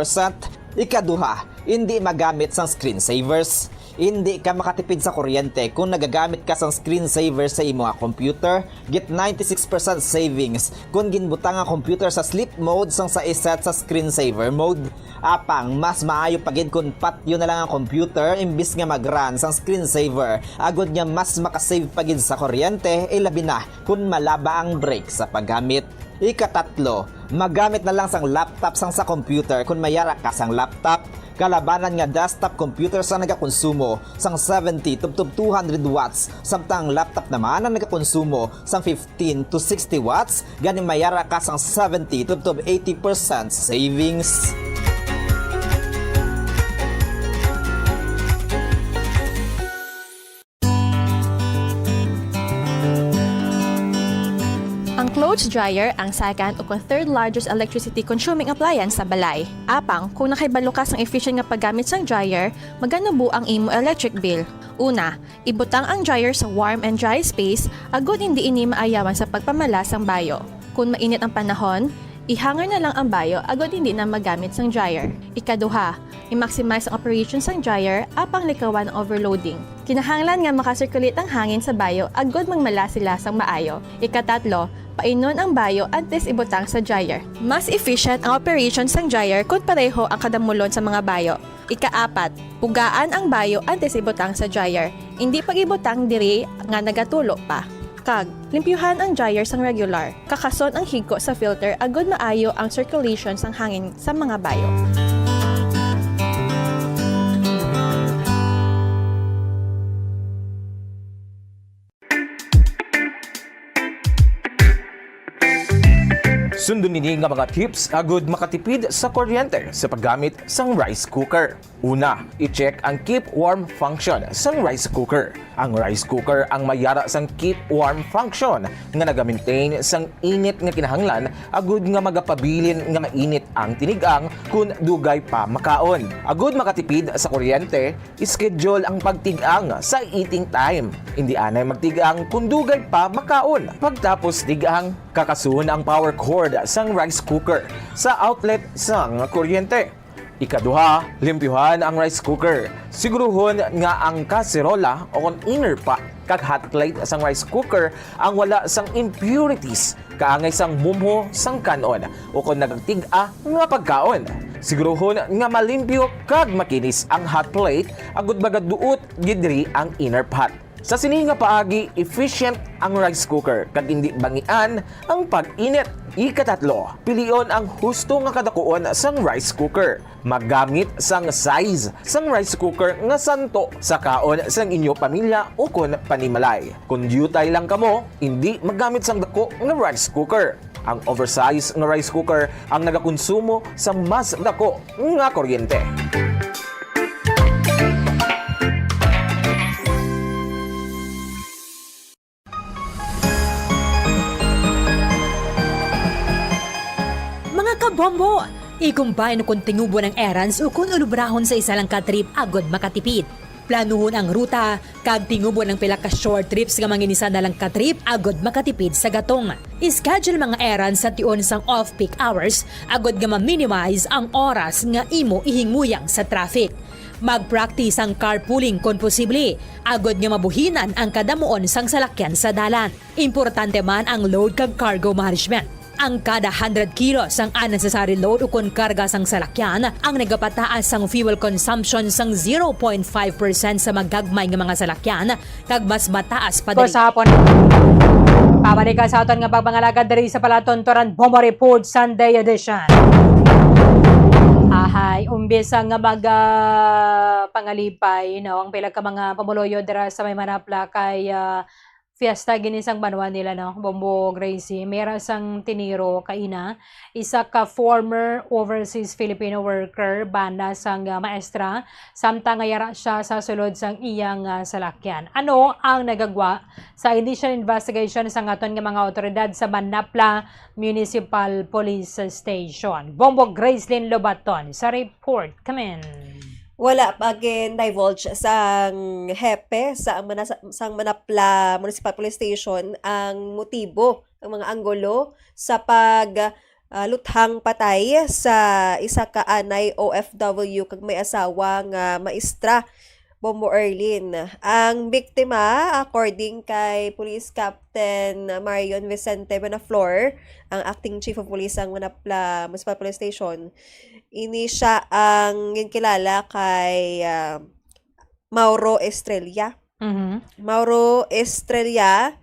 Ikaduha, hindi magamit ng screensavers. Hindi ka makatipid sa kuryente kung nagagamit ka ng screensaver sa imo nga computer. Get 96% savings kung ginbutang ang computer sa sleep mode sang sa iset sa screensaver mode. Apang, mas maayo pagid kung patyo na lang ang computer imbis nga mag-run sang screensaver. Agod nga mas makasave pagid sa kuryente, labi na kung malaba ang break sa paggamit. Ikatatlo, magamit na lang sang laptop sang sa computer kung mayara ka sang laptop. Kalabanan nga desktop computer sa nagakonsumo sang 70 to 200 watts samtang laptop naman ang nagakonsumo sang 15 to 60 watts gani mayara ka sang 70 to 80% savings. Ang clothes dryer ang second o third largest electricity consuming appliance sa balay. Apang, kung nakahibalo ka sang efficient nga paggamit sang dryer, magano bu ang imo electric bill. Una, ibutang ang dryer sa warm and dry space, agud hindi ini maayawan sa pagpamalas ang bayo. Kung mainit ang panahon, ihangar na lang ang bayo agad hindi na magamit sang dryer. Ikaduha, i-maximize ang operation sang dryer apang likawan ang overloading. Kinahanglan nga makasirculate ang hangin sa bayo agad magmala sila sang maayo. Ikatatlo, painon ang bayo antes ibutang sa dryer. Mas efficient ang operation sang dryer kung pareho ang kadamulon sa mga bayo. Ikaapat, pugaan ang bayo antes ibutang sa dryer. Hindi pag-ibutang diri nga nagatulo pa. Kag, limpyuhan ang dryer sang regular. Kakason ang higko sa filter agud maayo ang circulation sang hangin sa mga bayo. Sundon nini nga mga tips agud makatipid sa kuryente sa paggamit sang rice cooker. Una, i-check ang keep warm function sang rice cooker. Ang rice cooker ang mayara sang keep warm function nga naga-maintain sang init nga kinahanglan agud nga magapabilin nga mainit ang tinigang kun dugay pa makaon. Agud makatipid sa kuryente, schedule ang pagtigang sa eating time. Hindi anay magtigang kun dugay pa makaon. Pagtapos tigang, kakasun ang power cord sang rice cooker sa outlet sang kuryente. Ikaduha, limpyuhan ang rice cooker. Siguruhon nga ang kaserola o container pa kag hot plate sang rice cooker ang wala sang impurities kaangay sang mumho sang kanon o kung nagtiga nga pagkaon. Siguruhon nga malimpyo kag makinis ang hot plate agud magaduot gidri ang inner pot. Sa sini nga paagi, efficient ang rice cooker kag hindi bangian ang pag-init. Ikatatlo, pilion ang husto nga kadakuon sang rice cooker. Maggamit sang size sang rice cooker nga santo sa kaon sang inyo pamilya o kun panimalay. Kung dutay lang kamo, hindi maggamit sang dako nga rice cooker. Ang oversized nga rice cooker ang nagakonsumo sang mas dako nga kuryente. Bombo! Ikumbay no kung tingubo ng errands o kung ulubrahon sa isa lang ka-trip agod makatipid. Planuhon ang ruta, kag tingubo ng pila ka short trips nga manginisa na lang ka-trip agod makatipid sa gatong. Ischedule mga errands sa tion sang off-peak hours agod nga ma-minimize ang oras nga imo ihinguyang sa traffic. Mag-practice ang carpooling kung posible, agod nga mabuhinan ang kadamuon sang salakyan sa dalan. Importante man ang load kag cargo management. Ang kada 100 kilos ang unnecessary load o kung karga sang salakyan ang nagapataas sang fuel consumption sang 0.5% sa magagmay nga mga salakyan kag mas mataas pa diri. Sa hapon, pabalik sa aton nga pagpangalagad diri sa Palatunturan Bombo Report Sunday edition. Ahay, umbisa nga pangalipay, ang pila ka mga pamuloyo dira sa may Manapla kay fiesta ginisang banwa nila Bombo Gracie. Mera sang tiniro kaina, isa ka former overseas Filipino worker banda sang maestra, samtang ngayara siya sa sulod sang iyang salakyan. Ano ang nagagwa sa initial investigation sa aton nga mga otoridad sa Manapla Municipal Police Station? Bombo Gracelyn Lobaton sa report. Come in. Wala pagin divulge sang hepe sang Manapla Municipal Police Station ang motibo ng mga Anggulo sa luthang patay sa isa ka anay OFW kag may asawa nga maestra, Bombo Erlin. Ang biktima, according kay Police Captain Marion Vicente Benaflor, ang acting chief of police ng Manapla Municipal Police Station, ini siya ang ginkilala kay Mauro Estrella. Mauro Estrella,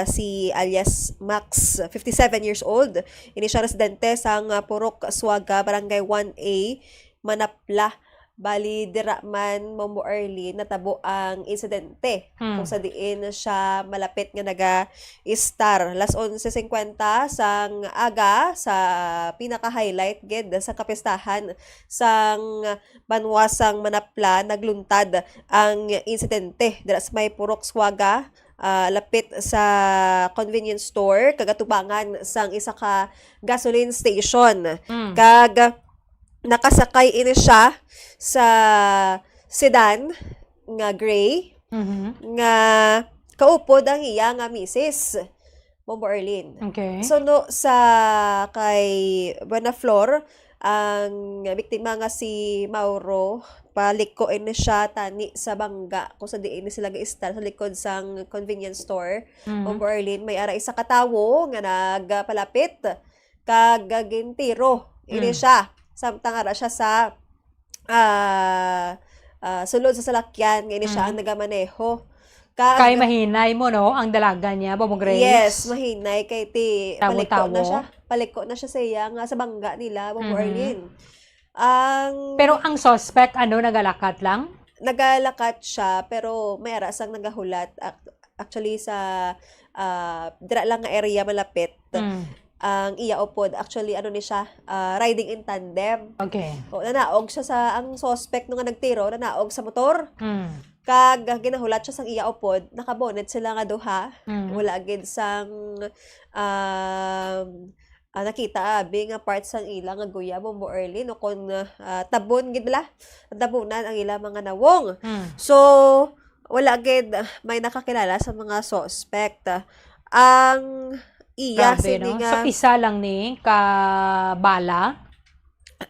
si alias Max, 57 years old. Ini siya residente sang Purok Suaga, Barangay 1A, Manapla. Bali, diraman Bombo Early natabo ang insidente kung sa diin siya malapit nga naga-star. Las 11:50 sang aga sa pinaka-highlight gid sa kapistahan sang banwasang Manapla nagluntad ang insidente dira sa may Purok Suaga, lapit sa convenience store kagatubangan sang isa ka gasoline station. Kag nakasakay ini siya sa sedan nga gray nga kaupod ang iya nga misis Bombo Erlin. Okay. So no sa kay Buenaflor ang biktima nga si Mauro paliko ini siya tani sa bangga kung sa diin sila ga-istal sa likod sang convenience store. Bombo Erlin may ara isa ka tawo nga nagpalapit kag gintiro ini siya samtang ara siya sa sulod sa salakyan nga ini siya ang nagamaneho. Kay mahinay mo, no? Ang dalaga niya, Bobo Grace. Yes, mahinay. Kay ti, paliko na Tawo-tawo. siya. Paliko na siya sa iya nga sa bangga nila, Bobo Arlene. Pero ang suspect, nagalakat lang? Nagalakat siya, pero may arasang nagahulat. Actually, sa dira lang nga area malapit. Ang iya upod, actually, ni siya, riding in tandem. Okay. O, nanaog siya sa, ang suspect nung nga nagtiro, nanaog sa motor. Kag ginahulat siya sang iya upod, nakabonet sila nga duha. Wala gid sang nakita abi nga part sang ila nga guya Bombo Erlin no kon tabon gid la. Tabunan ang ila mga nawong. So wala gid may nakakilala sa mga suspect. Ang iya Grabe, no? nga So, isa lang ni kabala.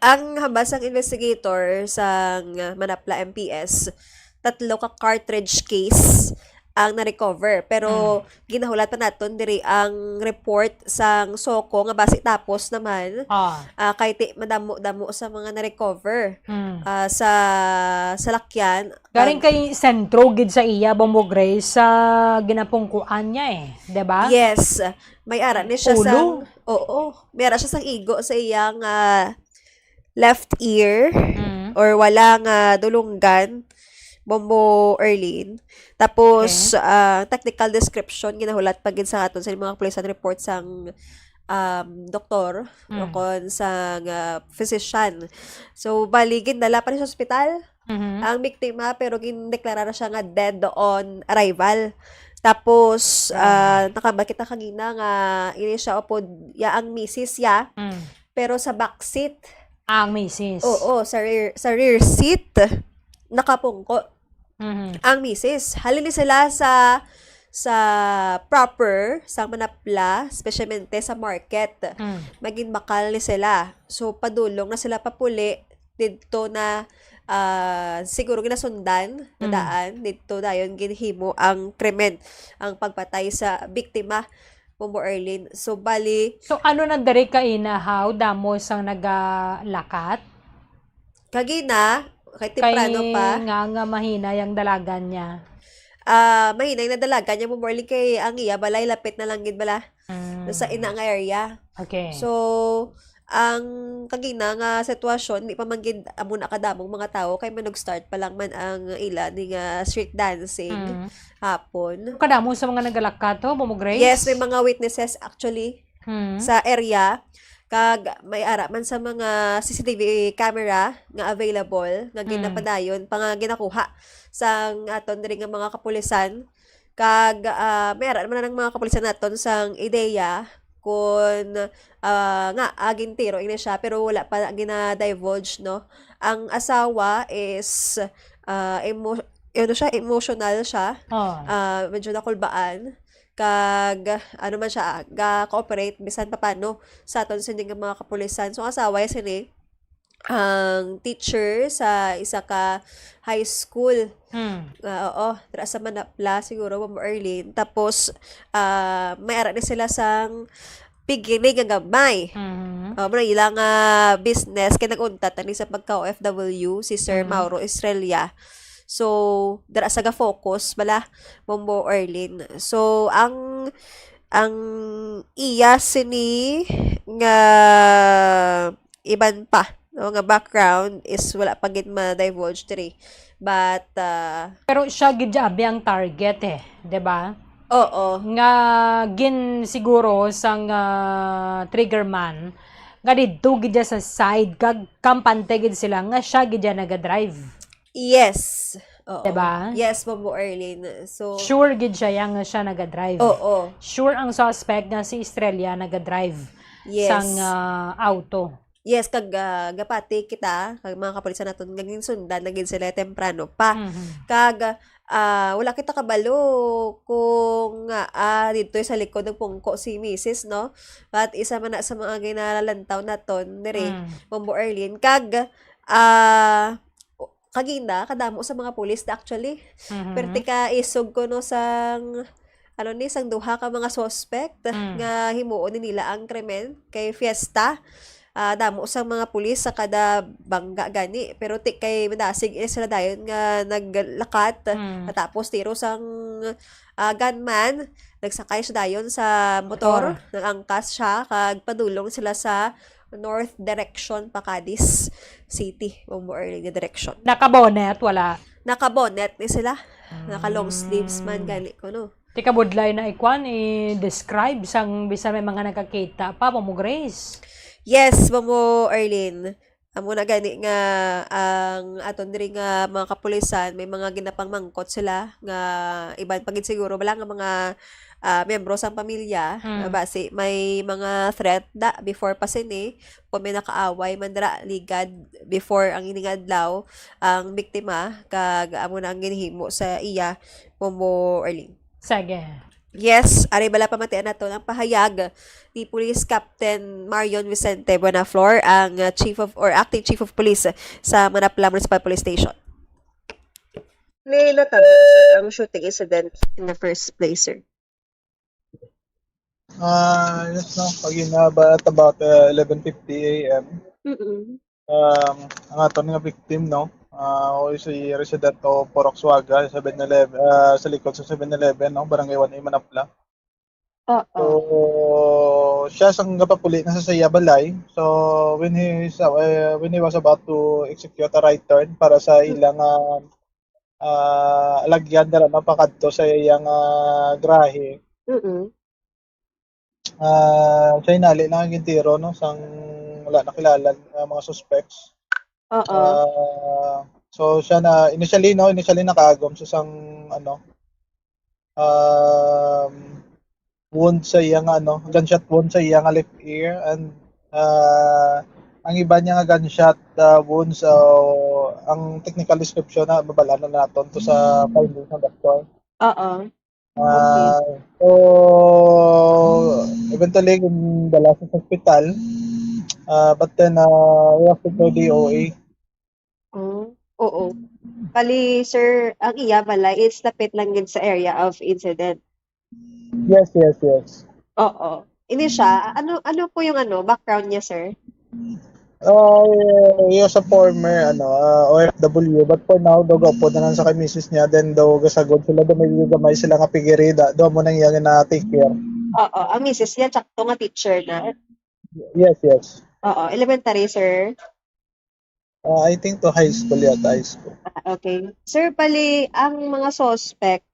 ang hambasang investigator sang Manapla MPS 3 ka cartridge case ang na-recover. Pero ginahulat pa naton diri ang report sang Soko nga base tapos naman kay ti madamo-damo sa mga na-recover sa salakyan. Galing kay sentro gid sa iya, Bombo Grace, sa ginapungkuan niya diba? Yes. May ara ni siya Ulo? sang may ara siya sang igo sa iyang left ear or wala nga dulunggan. Bombo Erlin. Tapos, technical description, ginahulat pa gid sa aton sa mga police report sang doktor o kon sang physician. So, baligid dala pa rin sa ospital ang biktima, pero gindeklara na siya nga dead on arrival. Tapos, nakabakit na kagina nga ini siya upod ya ang misis ya, pero sa backseat. Ang misis. Oo, sa rear seat nakapungko ang misis. Halili sila sa proper sa Manapla, specialmente sa market. Maging bakal ni sila. So padulong na sila papuli dito na siguro ginasundan na daan dito dayon ginhimo ang krimen, ang pagpatay sa biktima Bombo Erlin. So bali ano na dari ka inahaw damo sang nagalakat? Kagina kay temprano pa. Nga mahina yung dalagan niya. Mahinay na dalagan niya Bombo Erlin kay ang iya balay lapit na lang gid bala sa ina nga area. Okay. So ang kagina nga sitwasyon di pa man gid amo na kadamong mga tawo kay manog-start pa lang man ang ila ni nga street dancing hapon. Kadamo sa mga nagalakat to, Bombo Grace? Yes, may mga witnesses actually sa area. Kag may ara man sa mga CCTV camera nga available nga ginapadayon pa nga ginakuha sang aton diri nga mga kapulisan. Kag may ara man ng mga kapulisan naton sang ideya kung nga aging tiro ini siya pero wala pa gina-divulge no. Ang asawa is emotional siya. Medyo nakulbaan. Kag man siya ga-cooperate bisan paano sa aton sini nga mga kapulisan. So ang asawa sini ang teacher sa isa ka high school. Dira sa Manapla siguro Bombo Erlin. Tapos may ara na sila sang piginig nga gamay. Muna ilang business kay nagunta tani sa pagka-OFW si Sir Mauro Estrella. So, dara sa ga-focus bala Bombo Erlin. So, ang iya sini nga iban pa no, nga background is wala pa gid ma-divulge diri. But pero siya gid abi ang target 'di ba? Oo. Nga gin siguro sang trigger man nga didto gid sa side kag kampante gid sila nga siya gid naga-drive. Yes. Oo. Diba? Yes, Bombo Arlene. So, Sure gid siya yang siya naga-drive. Oo. Sure ang suspect nga si Estrella naga-drive Yes. sang auto. yes, kag gapati kita, kag mga kapulisan naton naging sundan, naging sila temprano pa. Kag wala kita kabalo kung dito sa likod ng pungko si Mrs. no. At isa man na sa mga ginalantaw naton dire, Bombo Arlene. Kag kagina kadamo sa mga pulis actually. Perti ka isog ko no sang sang duha ka mga suspect nga himuon ni nila ang krimen kay fiesta. Damo sa mga pulis sa kada bangga gani pero kay madasig sila dayon nga naglakat tapos tiro sang gunman nagsakay siya dayon sa motor nangangkas siya kag padulong sila sa north direction pa Cadiz City Bombo Arlene nga direction. Naka-bonnet wala. Naka-bonnet ni sila. Naka long sleeves man gani ko no. Tika budlay na ikwan i-describe sang bisan may mga nakakita pa mo Grace. Yes, Bombo Arlene. Amo na gani nga ang aton diri nga mga kapulisan may mga ginapang mangkot sila nga iban pagid siguro bala nga mga miyembro sa pamilya base may mga threat before pa sini kung may nakaaway man dira ligad before ang ining adlaw ang biktima kag amo na ang ginhimo sa iya Bombo Arlene. Sige. Yes, ari bala pamatian nato ang pahayag ni Police Captain Marion Vicente Buenaflor, ang acting chief of police sa Manapla Municipal Police Station. Natapos ang shooting incident in the first place, sir. Yes, no. Pag at about 11:50 a.m. Ang aton nga victim, no, si resident o Poroxwaga sa 7-Eleven, sa likod sa 7-Eleven, no, Barangay 1A Manapla. So, siya sang gapapuli na sa Balay. So, when he was about to execute a right turn para sa ilang alagyan dara mapakadto sa iyang grahe. Siya inali lang ang tiro, no, sang wala nakilala mga suspects. So siya na initially nakaagom sa sang wound sa iyang gunshot wound sa iyang left ear, and ang iba niya nga gunshot wounds, ang technical description na babalanan naton to sa findings ng doktor. So eventually dala sa hospital, but then we have to go DOA. Oo. Bali, sir, ang iya balay, it's lapit lang din sa area of incident. Yes. Oo. Ini siya, ano po yung background niya, sir? He was a former OFW, but for now doga po na lang sa kay misis niya, then daw gasagod sila do may gamay sila nga pigirida do mo nang iya na take care. Oo, ang misis niya sakto nga teacher na. Yes. Oo, elementary, sir. I think to high school. Okay. Sir, pali ang mga suspect,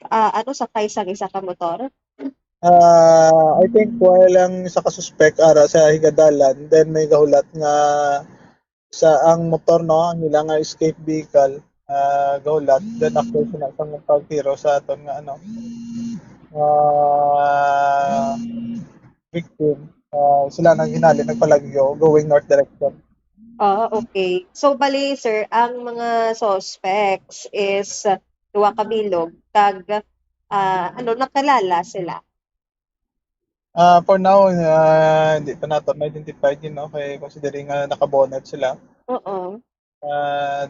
sakay sa isa ka motor? I think while lang isa ka suspect ara sa higadalan, then may gahulat nga sa ang motor, no, ang nila nga escape vehicle, gahulat, then after sila sang pagtiro sa aton nga victim, sila nang hinali nagpalagyo going north direction. Okay. So, bali, sir, ang mga suspects is duwa ka bilog, kag, nakilala sila? For now, hindi pa natin ma-identified yun, no? Kaya considering naka-bonnet sila.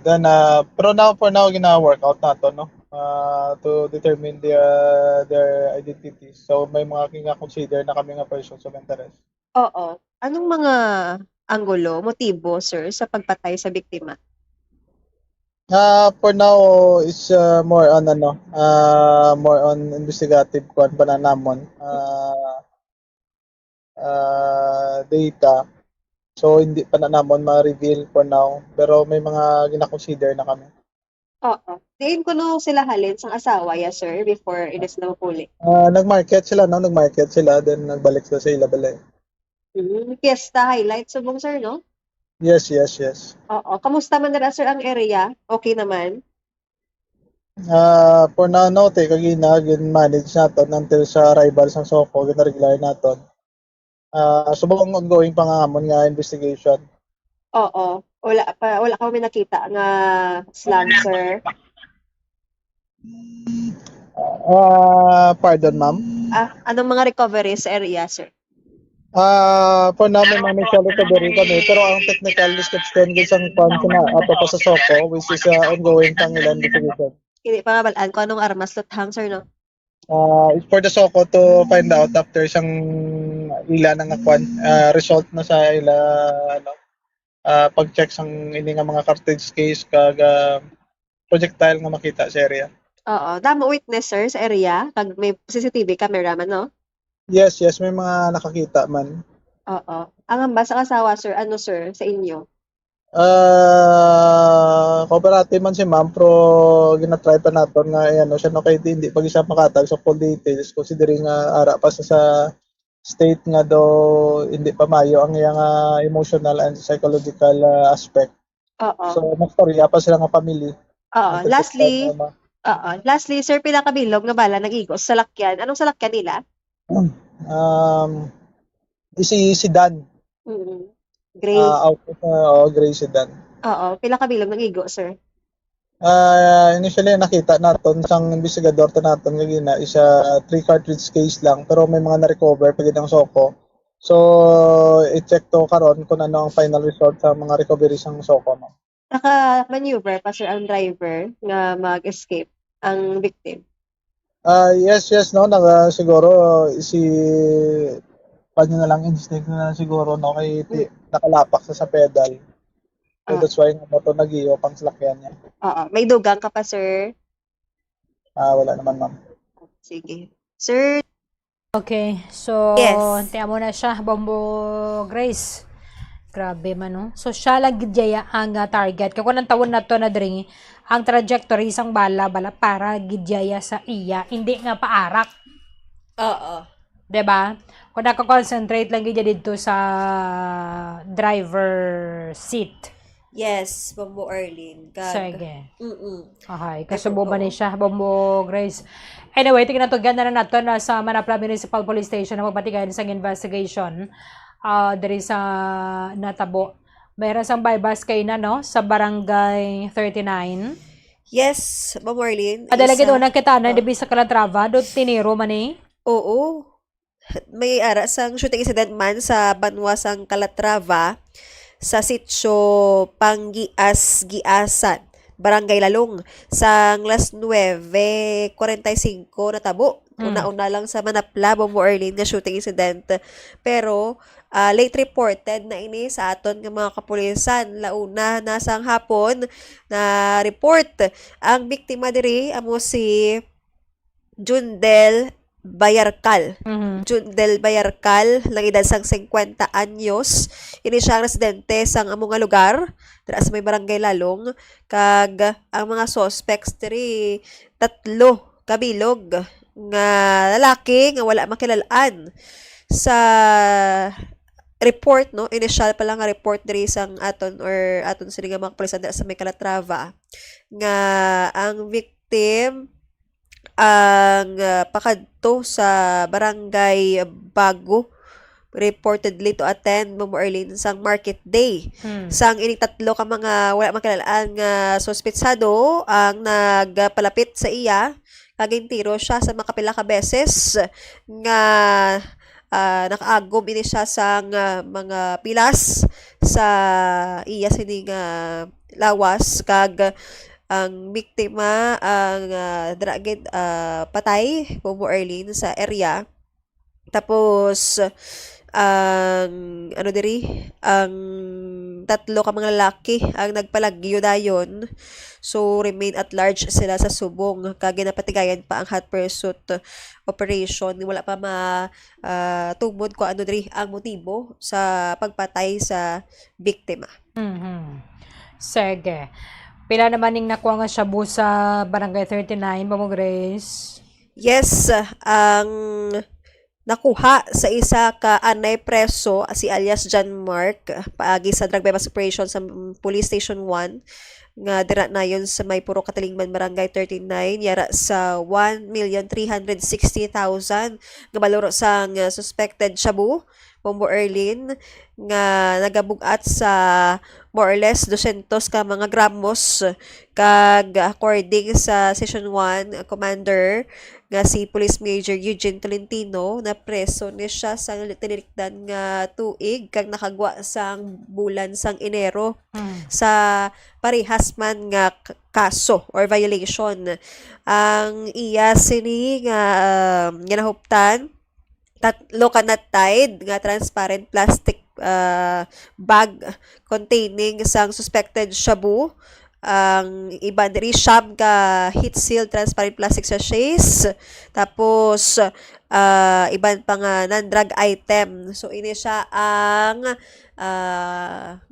Then, for now, gina-workout natin, no? To determine their identities. So, may mga kinga-consider na kami nga persons of interest. Anong mga anggulo, motibo, sir, sa pagpatay sa biktima? For now, it's more on investigative kwan pa na namon. Data. So, hindi pa na namon ma-reveal for now. Pero may mga gina-consider na kami. Diin ko no sila halin sang asawa, sir, before it is na puli. Nag-market sila, then nagbalik sila sa Ilabalay. Fiesta highlight subong, sir, no? Yes. Kamusta man nila, sir, ang area? Okay naman? For now, no, kagina, gin-manage naton until sa arrival sa Soko, gina-regular naton. Subong ongoing pangangamon nga investigation. Oo. Wala kami nakita nga slum, sir. Pardon, ma'am? Anong mga recovery sa area, sir? For now, may initial recovery kami, pero ang technical description gisang pan na ato pa sa Soko, which is ongoing pang ilang investigation. Hindi pa mabalaan kung anong armas luthang, sir, no? It's for the Soko to find out after isang ila ng result na sa ila pag-check sang ini nga mga cartridge case kag projectile nga makita sa area. Oo. Damo witness, sir, sa area. Pag may CCTV cameraman, no? Yes, may mga nakakita man. Oo. Ang ba sa kasawa, sir, ano, sir, sa inyo? Cooperative man si ma'am, pero ginatry pa naton nga siya no kay hindi pag isa makatag sa full details considering ara pa sa state nga do hindi pa mayo ang iyang emotional and psychological aspect. Oo. So nastorya pa sila nga family. Oo. Lastly, sir, pila ka bilog nga bala ng igos sa lakyan. Anong salakyan nila? Si Dan. Gray. Gray sedan. Oo. Pila ka bilog ng igo, sir? Initially nakita naton sang investigador ta naton nga gina isa 3 cartridge case lang pero may mga na-recover pag ang Soko. So i-check to karon kung ano ang final result sa mga recovery sang Soko, no. Naka-maneuver pa, sir, ang driver nga mag-escape ang victim. Yes, no, siguro si paano na lang instinct na siguro no kay nakalapak sa pedal. So that's why moto nagiyo pang salakyan niya. Oo. May dugang ka pa, sir? Wala naman, ma'am. Sige. Sir? Okay. So, Yes. tiyan mo na siya, Bombo Grace. Grabe man, no? So, siya lang gidyaya ang target. Kaya kung tawon na to na dring, ang trajectory isang bala para gidyaya sa iya. Hindi nga paarak. Oo. Diba? Kung nakakonsentrate lang gidya dito sa driver seat. Yes, Bombo Arlene. Sige. Mm-mm. Okay, kasubo ba ni siya, Bombo Grace? Anyway, tingnan natin ganda na nato na sa Manapla Municipal Police Station na magpatigayan sa investigation. Dari sa natabo. Mayroon sang bypass kay na, no? Sa Barangay 39. Yes, Bombo Arlene. Adalagi doon ang kita na, di sa Calatrava, doon tiniro man eh. Oo. May ara sang shooting incident man sa Banwasang Calatrava sa sitio Panggias-Giasan, Barangay Lalong, sang las 9:45 natabo. Una-una lang sa Manapla, Bombo Arlene, na shooting incident. Pero late reported na ini sa aton ng mga kapulisan. Launa na sang hapon na report ang biktima diri amo si Jundel Bayarkal. Jundel Bayarkal, lang edad sang 50 anyos. Ini siya ang residente sang among nga lugar, dira sa may Barangay Lalong. Kag ang mga suspects diri 3 kabilog nga lalaki nga wala makilalaan. Sa report, no, initial pa lang nga report diri sang aton sini nga mga kapulisan dira sa may Calatrava nga ang victim ang pakadto sa Barangay Bago reportedly to attend Bombo Arlene sang market day. Sang ini 3 ka mga wala makilalaan nga suspetsado ang nagpalapit sa iya kaging tiro siya sa makapila ka beses nga nakaagom ini siya sang mga pilas sa iya sining lawas kag ang biktima ang dragid patay Bombo Arlene sa area. Tapos ang ang 3 ka mga lalaki ang nagpalagyo dayon. So remain at large sila sa subong kag ginapatigayan pa ang hot pursuit operation. Wala pa tungod ko ang motibo sa pagpatay sa biktima. Sige. Pila naman ning nakuha nga shabu sa Barangay 39, Bombo Grace? Yes, ang nakuha sa isa ka anay preso si alias John Mark paagi sa drug bypass operation sa Police Station 1 nga dira na yon sa may Puro Katilingban Barangay 39 yara sa 1,360,000 nga baloro sang suspected shabu Bombo Erlin nga nagabugat sa more or less 200 ka mga gramos kag according sa Session 1 Commander nga si Police Major Eugene Tolentino na preso ni siya sa tinilikdan nga tuig kag nakagwa sang bulan sang Enero sa parehas man nga kaso or violation. Ang iya sini nga ginahuptan tatlo ka na tied nga transparent plastic bag containing sang suspected shabu. Ang iba diri siyam ka heat seal transparent plastic sachets, tapos iban pa nga non-drug item. So ini siya ang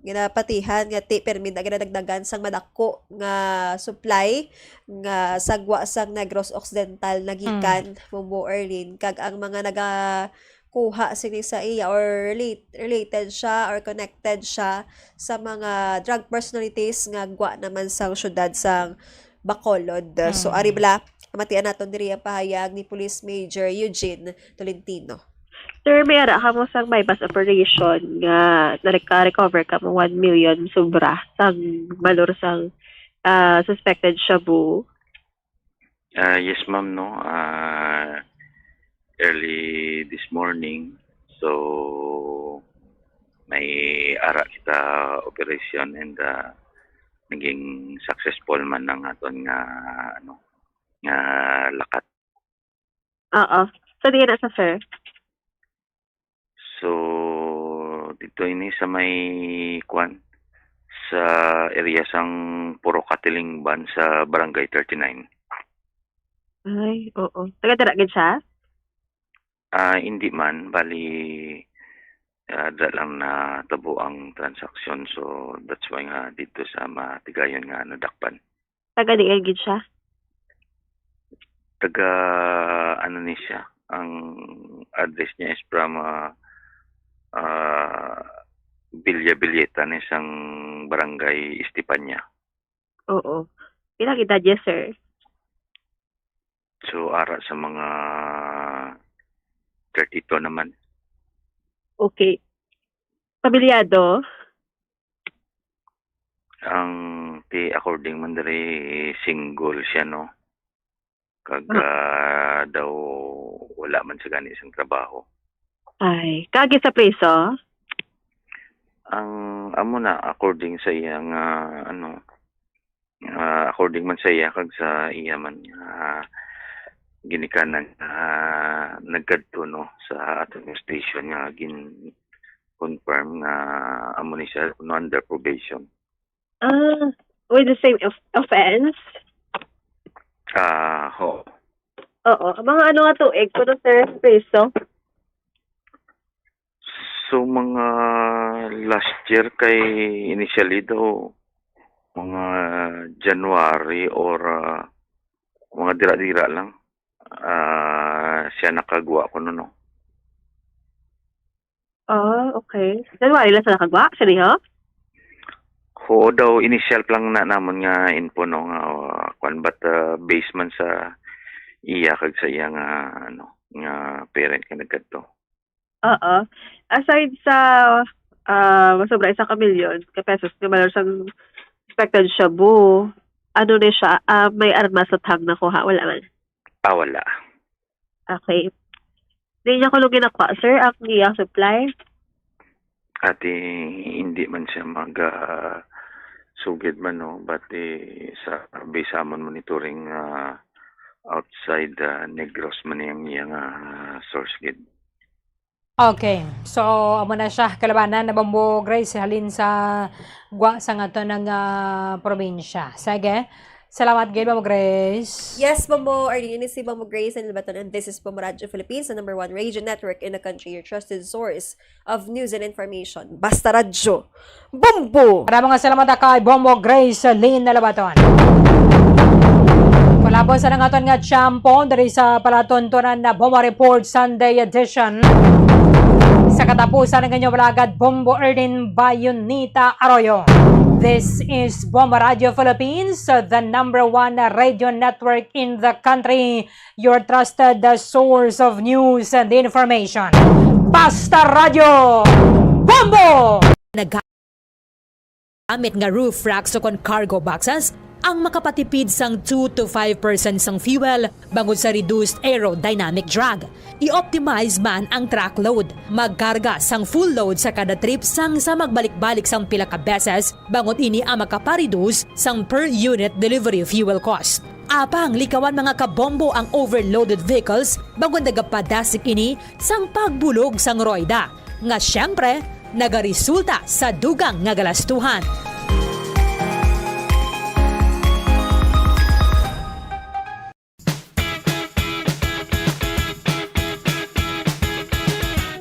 ginapatihan nga permit na ginadagdagan sang madako nga supply nga sagwa sang Negros Occidental nagikan Bombo Erlin kag ang mga kuha sini sa iya or related siya or connected siya sa mga drug personalities nga gwa naman sa syudad sang Bacolod. So ari bala matian naton diri ang pahayag ni Police Major Eugene Tolentino. Sir, may ara ka mo sang bypass operation nga na-recover ka mo 1 million sobra sang valor sang suspected shabu. Yes, ma'am, no. Early this morning, so may ara kita operation and naging successful man ng aton nga nga lakat. Oo. So di na sa sir. So dito ini sa may kwan sa area sang Puro Katilingban sa Barangay 39. Ay, oo. Taga-dara gid siya? Hindi man, bali da lang na tabo ang transaksyon, so that's why nga dito sa matigayon nga nadakpan. Taga di gid siya? Taga ano ni siya, ang address niya is from Bilya-Bilyeta na isang barangay Estipanya. Oo. Pila kita dyan, sir? So ara sa mga 32 naman. Okay. Pamilyado? Ang according man diri single siya, no? Kag daw wala man sa gani isang trabaho. Ay, kagi sa preso? Ang amo na according sa iya nga according man sa iya kag sa iya man ginikanan nagkadto no sa atong station nga gin confirm nga amo ni siya under probation. With the same offense? Ho. Oo. Mga ano nga to, kuno sir, preso? So mga last year kay initially daw mga January or mga dira-dira lang siya nakagwa ko no. Okay. January lang siya nakagwa? Seryo? Oo daw, initial lang na namon nga info no nga but based man sa iya kag sa iya nga nga parent ka nagkadto. Oo. Aside sa masobra 1 milyon ka pesos nga malor sang expected shabu, ano na siya? May armas at hang nakuha? Wala man? Wala. Okay. Hindi niya ko nung ginakwa, sir, ang iyang supply? Ate, hindi man siya sugid man, no? But sa Bisamon monitoring outside Negros man iyang source gid. Okay. So, amo na siya kalabanan na Bombo Grace halin sa gwa sa nga to ng probinsya. Sige. Salamat gid Bombo Grace. Yes, Bombo Arlene, si Bombo Grace and Labaton, and this is Bombo Radio Philippines, the #1 radio network in the country, your trusted source of news and information. Basta Radyo. Bombo! Maraming salamat kay Bombo Grace Lynn Labaton. Palabos sa nangaton nga tiyampo dari sa palatuntunan na Bomba Report Sunday edition. Sa katapusan ng kanyang walagad, Bombo Erden Bayonita Arroyo. This is Bomba Radio Philippines, the #1 radio network in the country. Your trusted source of news and information. Basta Radio Bombo! Gamit nga roof racks o kon cargo boxes ang makapatipid sang 2 to 5% sang fuel bangod sa reduced aerodynamic drag. I-optimize man ang track load. Magkarga sang full load sa kada trip sang sa magbalik-balik sang pila ka beses bangod ini ang makapareduce sang per unit delivery fuel cost. Apang likawan mga kabombo ang overloaded vehicles bangod nagapadasik ini sang pagbulog sang roida. Nga syempre, nagaresulta sa dugang nga galastuhan.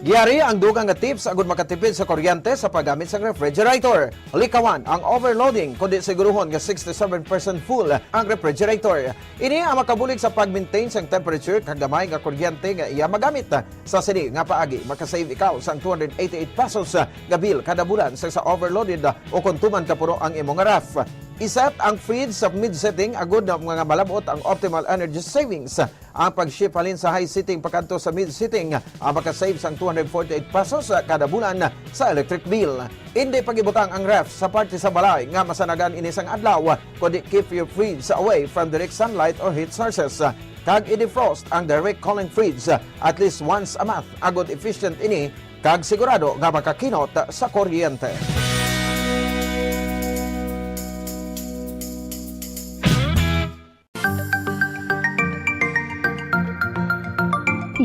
Giyari ang dugang nga tips agud makatipid sa kuryente sa paggamit sa refrigerator. Likawan ang overloading kundi siguruhon nga 67% full ang refrigerator. Ini ang makabulig sa pag-maintain sang temperature kag gamay nga kuryente nga iya magamit. Sa sini nga paagi makasave ikaw sang 288 pesos nga bill kada bulan sa overloaded o kung tuman ka puro ang imong ref. Iset ang fridge sa mid-setting agud na mga malabot ang optimal energy savings. Ang pag-ship halin sa high setting pakanto sa mid-setting ang makasave sang 248 pesos kada bulan sa electric bill. Hindi pag-ibutang ang ref sa parte sa balay nga masanagan inisang adlaw kundi keep your fridge away from direct sunlight or heat sources. Kag i-defrost ang direct cooling fridge at least once a month agud efficient ini kag sigurado nga makakinot sa kuryente.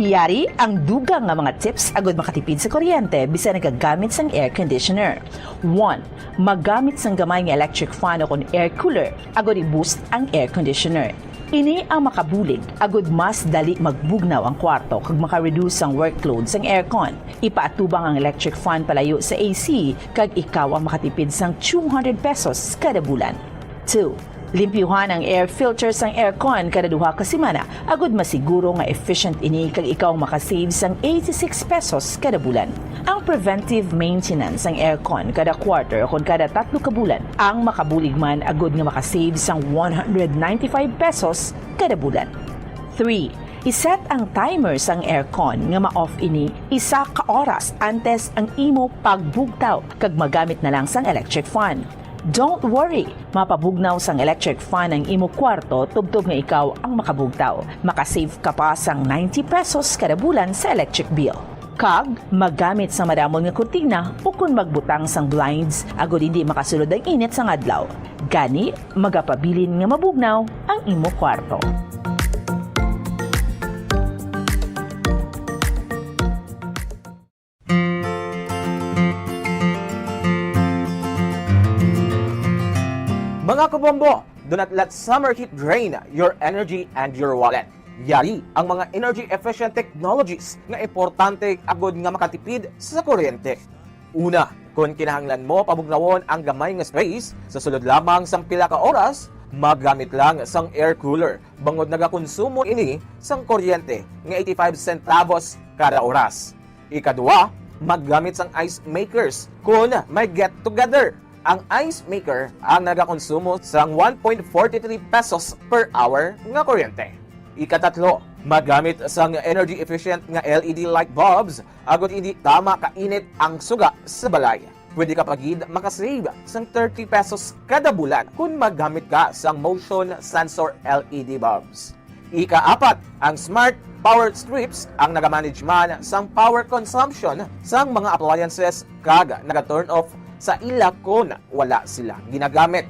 Yari ang dugang nga mga tips agud makatipid sa kuryente bisan nagagamit sang air conditioner. 1. Magamit sang gamay nga electric fan o kon air cooler agud i-boost ang air conditioner. Ini ang makabulig agud mas dali magbugnaw ang kwarto kag maka-reduce ang workload sang aircon. Ipaatubang ang electric fan palayo sa AC kag ikaw ang makatipid sang 200 pesos kada bulan. 2. Limpyuhan ang air filter sang aircon kada duha ka semana agud masiguro nga efficient ini kag ikaw makasave sang 86 pesos kada bulan. Ang preventive maintenance sang aircon kada quarter o kada 3 ka bulan ang makabulig man agud nga makasave sang 195 pesos kada bulan. 3. Iset ang timer sang aircon nga ma-off ini 1 ka oras antes ang imo pagbugtaw kag magamit na lang sang electric fan. Don't worry, mapabugnaw sang electric fan ang imo kwarto tubtob nga ikaw ang makabugtaw. Makasave ka pa sang 90 pesos kada bulan sa electric bill. Kag, magamit sa madamon nga kurtina o kung magbutang sang blinds agud hindi makasulod ang init sang adlaw. Gani, magapabilin nga mabugnaw ang imo kwarto. Mga kabombo, do not let summer heat drain your energy and your wallet. Yari ang mga energy-efficient technologies nga importante agud nga makatipid sa kuryente. Una, kung kinahanglan mo pabugnawon ang gamay nga space, sa sulod lamang sang pila ka oras, maggamit lang sang air cooler. Bangod nagakonsumo ini sang kuryente nga 85 centavos kada oras. Ikaduha, maggamit sang ice makers kung may get together. Ang ice maker ang nagakonsumo sang 1.43 pesos per hour nga kuryente. Ikatatlo, magamit sang energy efficient nga LED light bulbs agud hindi tama kainit ang suga sa balay. Pwede ka pagid makasave sang 30 pesos kada bulan kung maggamit ka sang motion sensor LED bulbs. Ikaapat, ang smart power strips ang nagamanage man sang power consumption sang mga appliances kag naga-turn off sa ila kung wala sila ginagamit.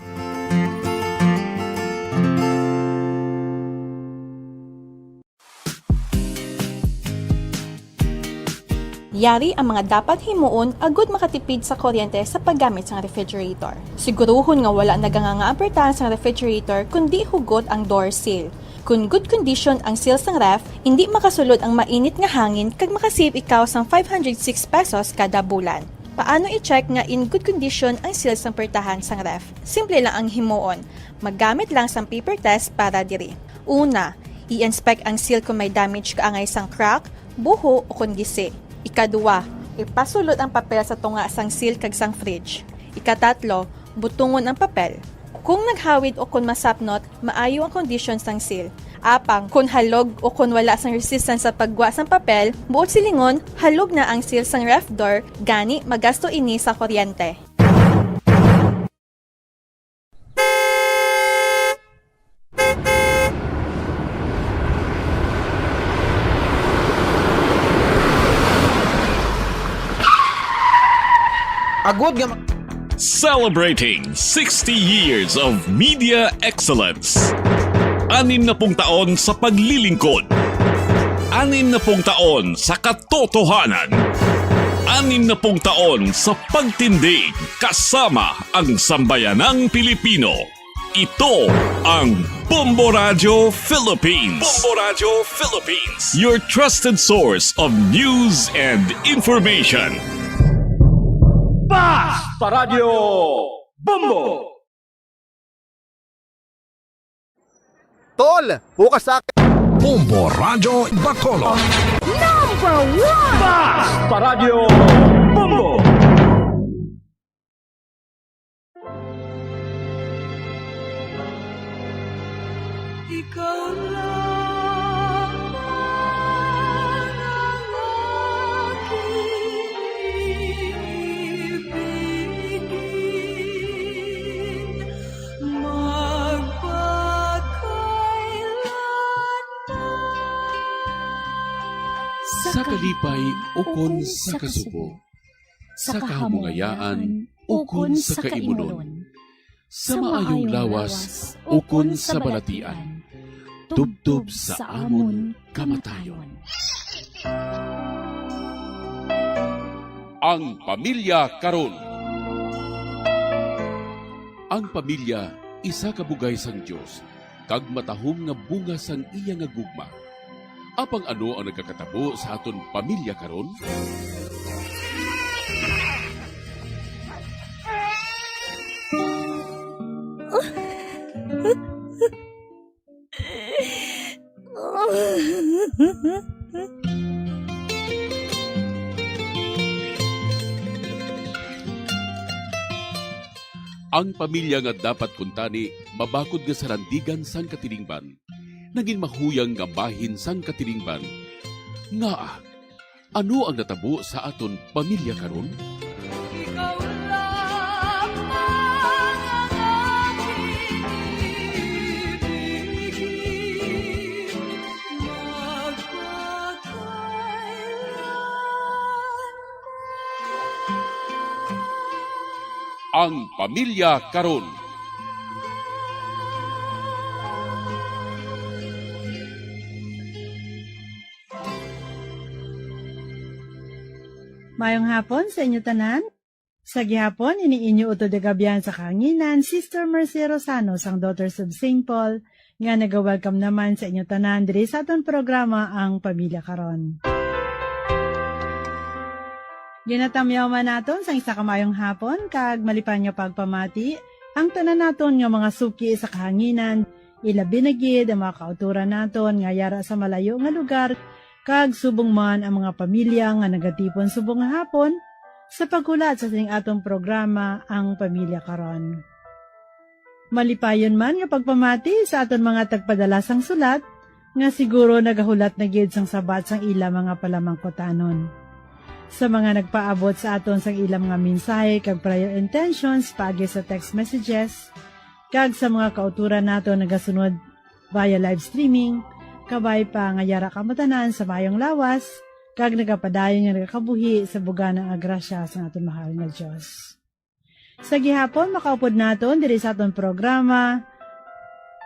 Yari ang mga dapat himuon agud makatipid sa kuryente sa paggamit sa refrigerator. Siguruhon nga wala nagangangaapertahan sa refrigerator kundi hugot ang door seal. Kung good condition ang seal sang ref, hindi makasulod ang mainit nga hangin kag makasave ikaw sang 506 pesos kada bulan. Paano i-check nga in good condition ang seal sang pertahan sang ref? Simple lang ang himuon. Maggamit lang sang paper test para diri. Una, i-inspect ang seal kung may damage kaangay sang crack, buho o kung gisi. Ikaduwa, ipasulot ang papel sa tunga sang seal kag sang fridge. Ikatatlo, butungon ang papel. Kung naghawid o kung masapnot, maayo ang condition sang seal. Apang, kung halog o kung wala sang resistance sa pagwa sang papel, buot silingon, halog na ang seal sang ref door, gani magasto ini sa kuryente. Agud nga Celebrating 60 years of media excellence. 60 taon sa paglilingkod. 60 taon sa katotohanan. 60 taon sa pagtindig kasama ang sambayanang Pilipino. Ito ang Bombo Radio Philippines. Bombo Radio Philippines. Your trusted source of news and information. Basta Radio Bombo! Tol, bukas sa akin. Bombo Radio Bacolod. Number 1! Basta Radio Bombo! Ikaw lang ang aking ibigin, Sa kalipay ukon sa kasubo, sa kahamungayaan ukon sa kaimunon, sa maayong lawas ukon sa balatian, tubtub sa amon kamatayon. Ang Pamilya Karon. Ang pamilya isa ka bugay sang Dios, kag matahom nga bunga sang iya nga gugma. Apang ano ang nagkakatabo sa aton pamilya karon? Ang pamilya nga dapat kuntani mabakod nga sarandigan sang katilingban. Naging mahuyang nga bahin sang katilingban. Nga, ano ang natabo sa aton pamilya karon? Ikaw lang ang aking ibigin, Ang Pamilya Karon. Mayong hapon sa inyo tanan. Sa gihapon, iniinyo uto de gabiyan sa kanginan, Sister Mercy Rosano, sang Daughters of St. Paul, nga nag-welcome naman sa inyo tanan diri sa aton programa ang Pamilya Karon. Ginatamyaw man naton sa isa ka mayong hapon, kag malipan nga pagpamati, ang tanan naton nga mga suki sa kahanginan, ilabi na gid ang mga kauturan naton nga yara sa malayo nga lugar, kag subong man ang mga pamilya nga nagatipon subong nga hapon sa paghulat sa sining atong programa ang Pamilya Karon. Malipayon man nga pagpamati sa aton mga tagpadalasang sulat nga siguro nagahulat na gid sang sabat sang ila mga palamangkotanon. Sa mga nagpaabot sa aton sang ilang mga mensahe kag prayer intentions paagi sa text messages kag sa mga kauturan nato nagasunod via live streaming, kabay pa nga yara kamatanan sa mayong lawas, kag nagapadayon nga nagakabuhi sa buga ng agrasya sa aton mahal na Diyos. Sa gihapon, makaupod naton diri sa aton programa,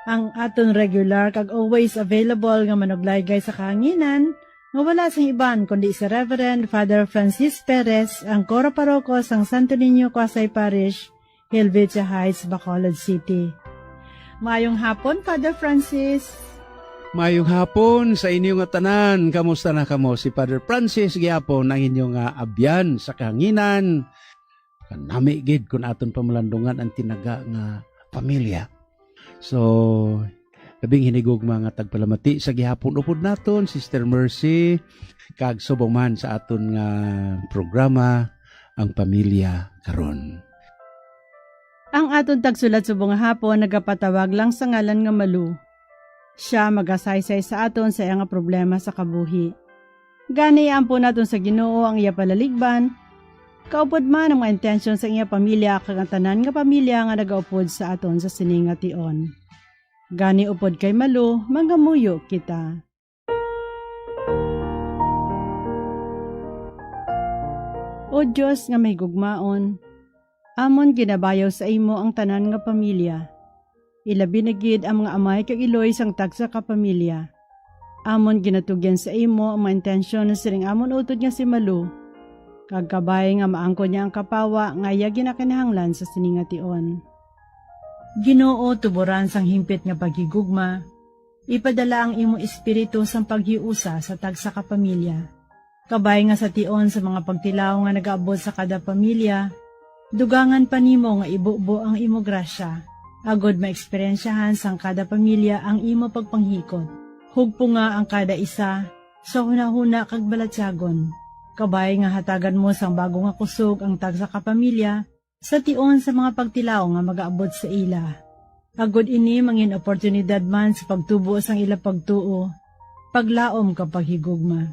ang aton regular kag always available nga manuglaygay sa kahanginan, nga wala sang iban kundi si Reverend Father Francis Perez, ang Coro Paroko sang Santo Niño Quasay Parish, Helvetia Heights, Bacolod City. Mayong hapon, Father Francis. Mayong hapon sa inyong nga tanan. Kamusta na kamo? Si Father Francis gihapon ang inyong abyan sa kahanginan. Kanami gid kun aton pamalandungan ang tinaga nga pamilya. So, labing hinigog mga tagpalamati sa gihapon upod naton, Sister Mercy, kag subong man sa aton nga programa ang pamilya karon. Ang aton tagsulat subong hapon nagapatawag lang sa ngalan nga Malu. Siya magasaysay sa aton sa iya nga problema sa kabuhi. Gani ampo naton sa Ginoo ang iya palaligban. Kaupod man ang mga intensyon sa iya pamilya kag ang tanan nga pamilya nga nagaupod sa aton sa sining nga tion. Gani upod kay Malu, mangamuyo kita. O Diyos nga may gugmaon, amon ginabayaw sa imo ang tanan nga pamilya. Ilabi na gid ang mga amay kag iloy sang tagsa ka pamilya. Amon ginatugyan sa imo ang mga intensyon na siring amon utod nga si Malu. Kag kabay nga maangkon niya ang kapawa nga iya ginakinahanglan sa siningation. Ginoo tuburan sang himpit nga paghigugma. Ipadala ang imo espiritu sang paghiusa sa tagsa ka pamilya. Kabay nga sa tion sa mga pagtilaw nga nagaabot sa kada pamilya. Dugangan pa nimo nga ibubo ang imo grasya. Agod maeksperiensyahan sang kada pamilya ang imo pagpanghikot. Hugpo nga ang kada isa sa hunahuna kag balatyagon. Kabay nga hatagan mo sang bago nga kusog ang tagsa ka pamilya sa tion sa mga pagtilaw nga magaabot sa ila. Agod ini mangin oportunidad man sa pagtubo sang ila pagtuo, paglaom kapag higugma.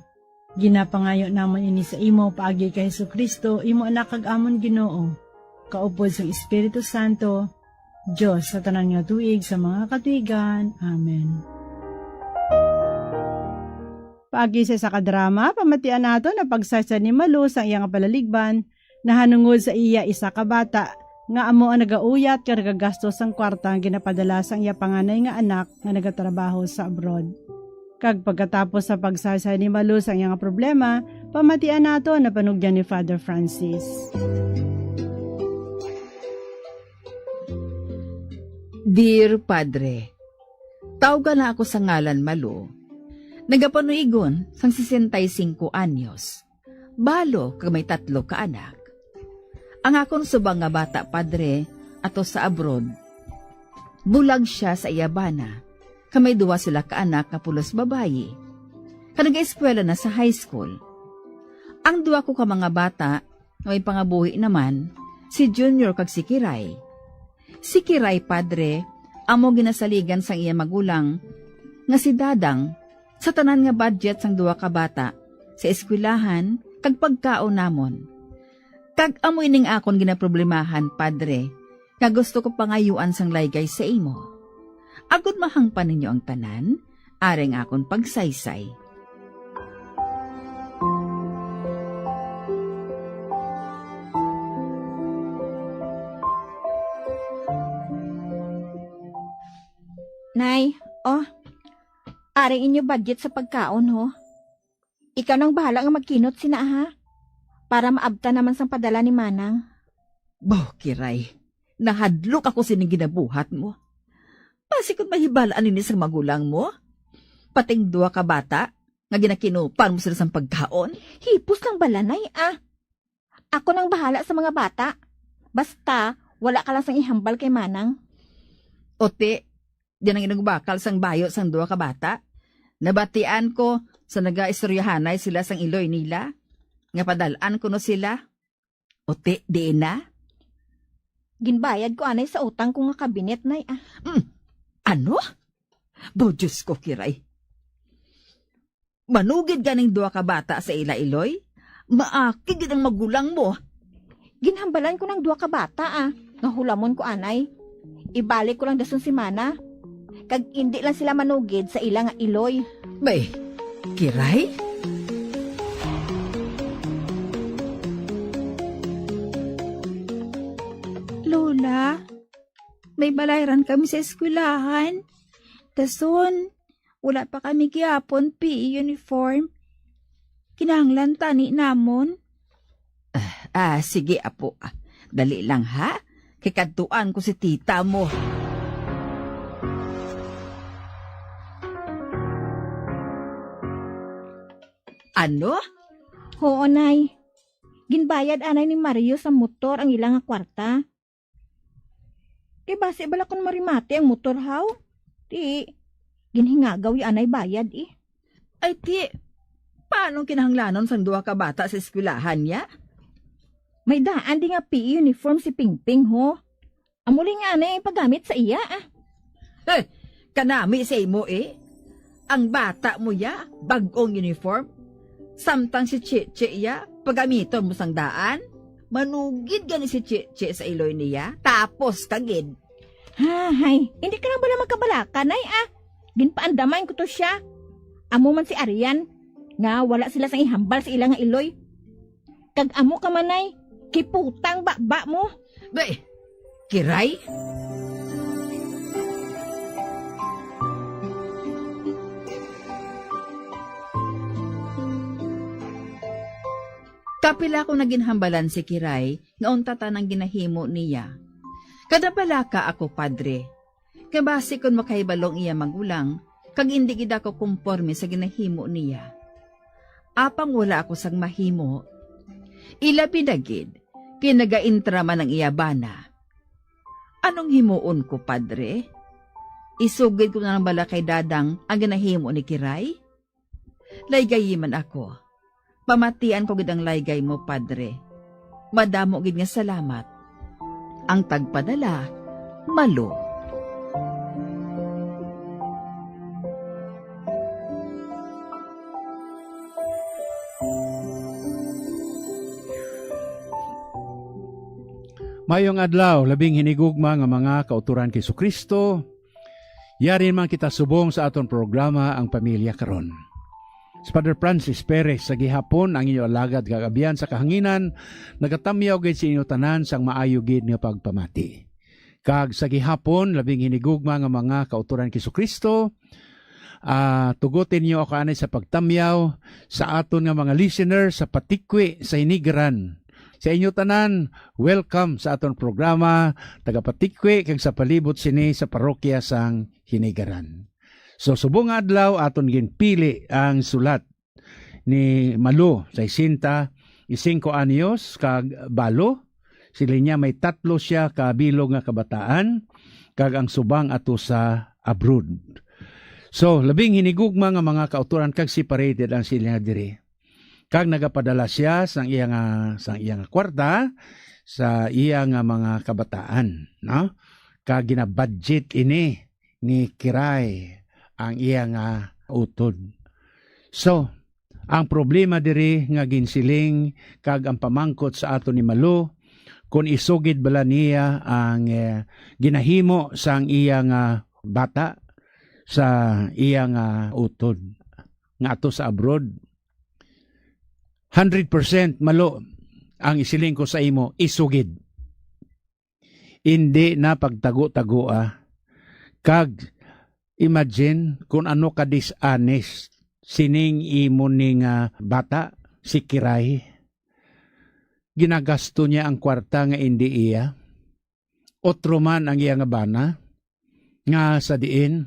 Ginapangayo namon ini sa imo paagi kay Jesucristo, imo anak kag amon Ginoo. Kaupod sang Espiritu Santo, Diyos sa tanan nga tuig sa mga katuigan. Amen. Paagi sa kadrama, pamatian nato na pagsaysa ni Malu sa iyang palaligban, nahanungod sa iya isa ka bata, nga amo ang nagauyat ka nagagastos sang kwarta ang ginapadala sa iya panganay nga anak nga nagatrabaho sa abroad. Kag pagkatapos sa pagsaysa ni Malu sa iyang problema, pamatian nato na panugyan ni Father Francis. Dear Padre, tawag na ako sa ngalan Malu. Nagapanuigon sang 65 anyos. Balo kag may 3 ka anak. Ang akong subang nga bata, Padre, ato sa abroad. Bulag siya sa iyabana. Kamay 2 sila ka anak nga pulos babayi. Kanag-eskwela na sa high school. Ang 2 ko ka mga bata, nga may pangabuhi naman, si Junior kag si Kiray. Si Kiray, Padre, amo ginasaligan sang iya magulang, nga si Dadang, sa tanan nga budget sang 2 ka bata, sa eskwelahan, kag pagkaon namon. Kag amo ining akon ginaproblemahan, Padre, nga gusto ko pangayuan sang laygay sa imo. Agud mahangpan ninyo ang tanan, areng akon pagsaysay. Nay, aring inyo budget sa pagkaon, ho. Ikaw nang bahala nga magkinot sina, ha? Para maabta naman sang padala ni Manang. Boh, Kiray, nahadlok ako sining ginabuhat mo. Pasikot mahibalaan ini sa magulang mo. Pating 2 ka bata, nga ginakinupan mo sila sang pagkaon. Hipos lang balanay, ah. Ako nang bahala sa mga bata. Basta, wala ka lang sang ihambal kay Manang. Ote, diyan ang inagbakal sang bayo sang 2 ka bata. Nabatian ko sa naga-istoryahanay sila sang iloy nila. Nga padalaan ko no sila. Ote, di na? Ginbayad ko anay sa utang ko nga kabinet, nay, ah. Ano? Bo, Diyos ko, Kiray. Manugid ganing 2 ka bata sa ila iloy? Maakig ang magulang mo. Ginhambalan ko ng 2 ka bata, ah. Nahulamon ko anay. Ibalik ko lang dason si Mana. Kag hindi lang sila manugid sa ila nga iloy. Bay, Kiray? Lola, may balayran kami sa eskwelahan. Dason, wala pa kami gihapon PE uniform. Kinahanglan tani namon. Sige apo. Dali lang ha. Kikadtuan ko si tita mo. Ano? Oo, nay. Ginbayad anay ni Mario sa motor ang ilang nga kwarta. Kay base bala kon marimate ang motor haw. Ti, ginhingagaw yung anay bayad eh. Ay ti, paano kinahanglanon sang duha ka bata sa eskwelahan niya? May daan di nga PE uniform si Pingping ho. Amuli nga anay paggamit sa iya ah. Kanami sa imo eh. Ang bata mo ya, bagong uniform. Samtang si Chiche ya, pagamiton mo sang daan. Manugid gani si Chiche sa iloy niya, tapos kagid. Hay, hindi ka lang bala magkabalakan ay ah. Ginpaandamain ko to siya. Amo man si Arian, nga wala sila sang ihambal sa ilang nga iloy. Kag amo ka manay, kiputang ba mo. Be, kiray? Kapila ko naginhambalan si Kiray, nga unta tanang ginahimo niya. Kada balaka ako, padre. Kabasi kon makaibalong iya magulang, kag hindi gid ako kumporme sa ginahimo niya. Apang wala ako sang mahimo. Ilabi dagid, kinagaintra man ang iya bana. Anong himuon ko, padre? Isugid ko na ng bala kay dadang ang ginahimo ni Kiray? Laygayiman ako. Pamatian ko gid ang laygay mo, padre. Madamo gid nga salamat. Ang tagpadala, Malo. Mayong adlaw, labing hinigugma nga mga kauturan kay Kristo. Yari man kita subong sa aton programa ang pamilya karon. Si Father Francis Perez sa gihapon ang inyo alagad kagabihan sa kahanginan, nagatamyaw gid sa inyo tanan sang maayo gid nga pagpamati. Kag sa gihapon labing hinigugma nga mga kauturan kay Kristo, tugutin niyo ako anay sa pagtamyaw sa aton nga mga listener sa Patikwi sa Hinigaran. Sa inyo tanan, welcome sa aton programa taga Patikwi kag sa palibot sini sa parokya sang Hinigaran. So subong adlaw aton ginpili ang sulat ni Malo sa 65 anyos kag balo. Sila niya may 3 siya ka bilog nga kabataan kag ang subang ato sa abroad. So labing hinigugma nga mga kauturan kag separated ang sila diri. Kag nagapadala siya sang iyang kwarta sa iyang mga kabataan, no? Kag gina-budget ini ni Kiray ang iyang utod. So, ang problema diri nga ginsiling kag ang pamangkot sa ato ni Malo, kung isugid bala niya ang ginahimo sang iyang bata sa iyang utod nga ato sa abroad. 100% Malo ang isiling ko sa imo, isugid. Hindi na pagtago-tago kag imagine kung ano ka dishonest sining imo ning bata, si Kiray. Ginagasto niya ang kwarta nga hindi iya. Otro man ang iya nga bana, nga sa diin,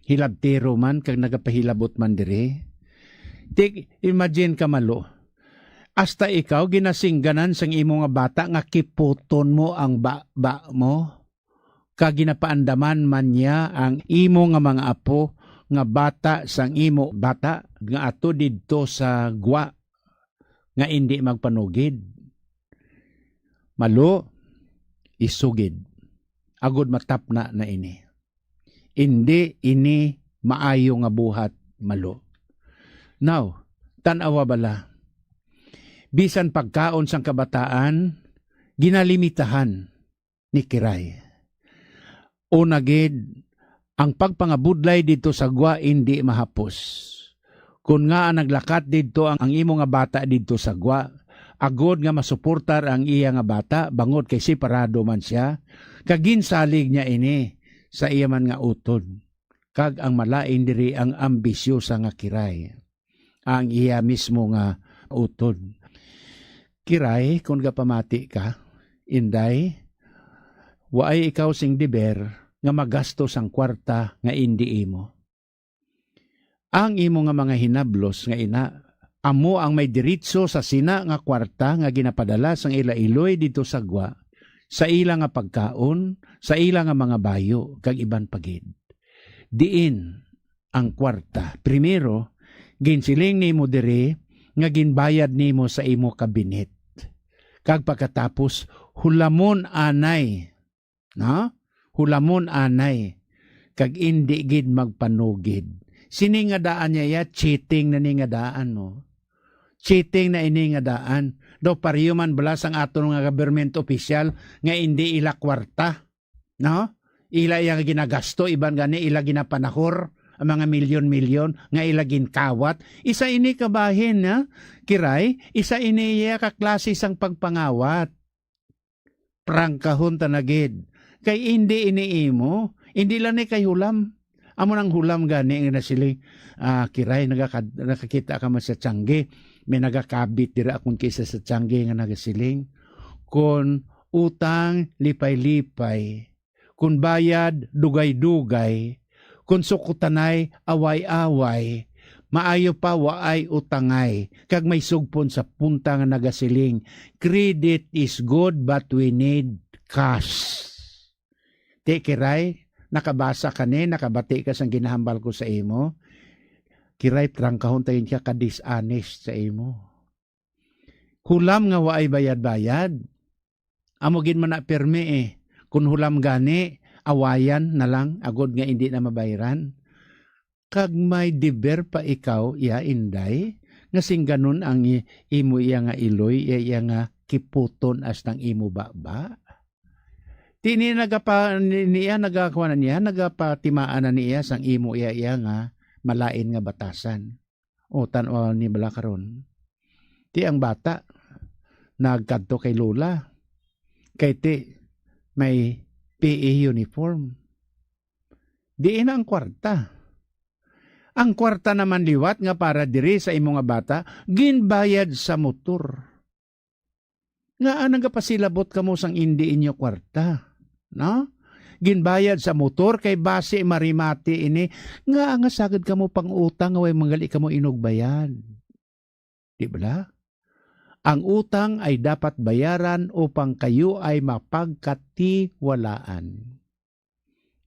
hilabtero man kag nagapahilabot man diri. Imagine ka Malo, hasta ikaw ginasingganan sang imo nga bata nga kiputon mo ang ba mo. Kag ginapaandaman man niya ang imo nga mga apo nga bata sang imo bata nga ato didto sa gwa nga indi magpanugid. Malo, isugid. Agod matapna na ini. Indi ini maayo nga buhat, Malo. Now, tanawa bala. Bisan pagkaon sang kabataan, ginalimitahan ni Kiray. Unagid, ang pagpangabudlay dito sa gwa hindi mahapos. Kung nga naglakat dito ang imo nga bata dito sa gwa, agod nga masuportar ang iya nga bata, bangod kay separado man siya, kaginsalig niya ini sa iya man nga utod. Kag ang malain diri ang ambisyosa nga Kiray, ang iya mismo nga utod. Kiray, kung gapamati ka, inday, waay ikaw sing diber, nga magastos ang kwarta nga indi imo. Ang imo nga mga hinablos nga ina, amo ang may diritso sa sina nga kwarta nga ginapadala sang ila iloy dito sa gwa, sa ila nga pagkaon, sa ila nga mga bayo, kag iban pagid. Diin ang kwarta. Primero, ginsiling nimo diri nga ginbayad nimo sa imo kabinet. Kag pagkatapos, hulamon anay. No? Hulamon anay. Kag indi gid magpanugid. Sini nga daan niya cheating na ni nga daan, no? Cheating na ini nga daan. Do pariyo man balas ang aton nga government official nga indi ila kwarta. No? Ila yang ginagasto, iban gani ila ginapanahor, ang mga milyon-milyon nga ila ginkawat. Isa ini kabahin, na kiray, isa ini iya kaklase sang pagpangawat. Prangkahon tanagid. Kay hindi iniimo, hindi lang ni kay hulam. Amo nang hulam gani nga sila kiray nakakita ka man sa Tiangge, may nagakabit dira akong kisa sa Tiangge nga nagasiling kun utang lipay-lipay, kun bayad dugay-dugay, kun sukutanay away-away, maayo pa waay utangay, kag may sugpon sa punta nga nagasiling, credit is good but we need cash. Te kiray, nakabasa ka ni, nakabati ka sang ginahambal ko sa imo, kiray trangkahon tayo ka ka-dishonest sa imo. Hulam nga waay bayad-bayad, amogin man na perme kung hulam gani, awayan na lang, agod nga hindi na mabayaran. Kag may deber pa ikaw, iya inday, nga sing ganun ang imo iya nga iloy, iya nga kiputon as ng imo baba. Tini nagapatimaan na niya sang imo iya nga malain nga batasan. O tanaw ni bala karon. Ti ang bata nagkadto kay lola. Kay ti may PE uniform. Diin ang kwarta. Ang kwarta naman liwat nga para diri sa imo nga bata ginbayad sa motor. Nga anang kapasilabot kamo sang indi inyo kwarta. No? Ginbayad sa motor kay base marimati ini nga sagad kamo pang utang way manggali kamo inugbayad. Di ba? Ang utang ay dapat bayaran upang kayo ay mapagkatiwalaan.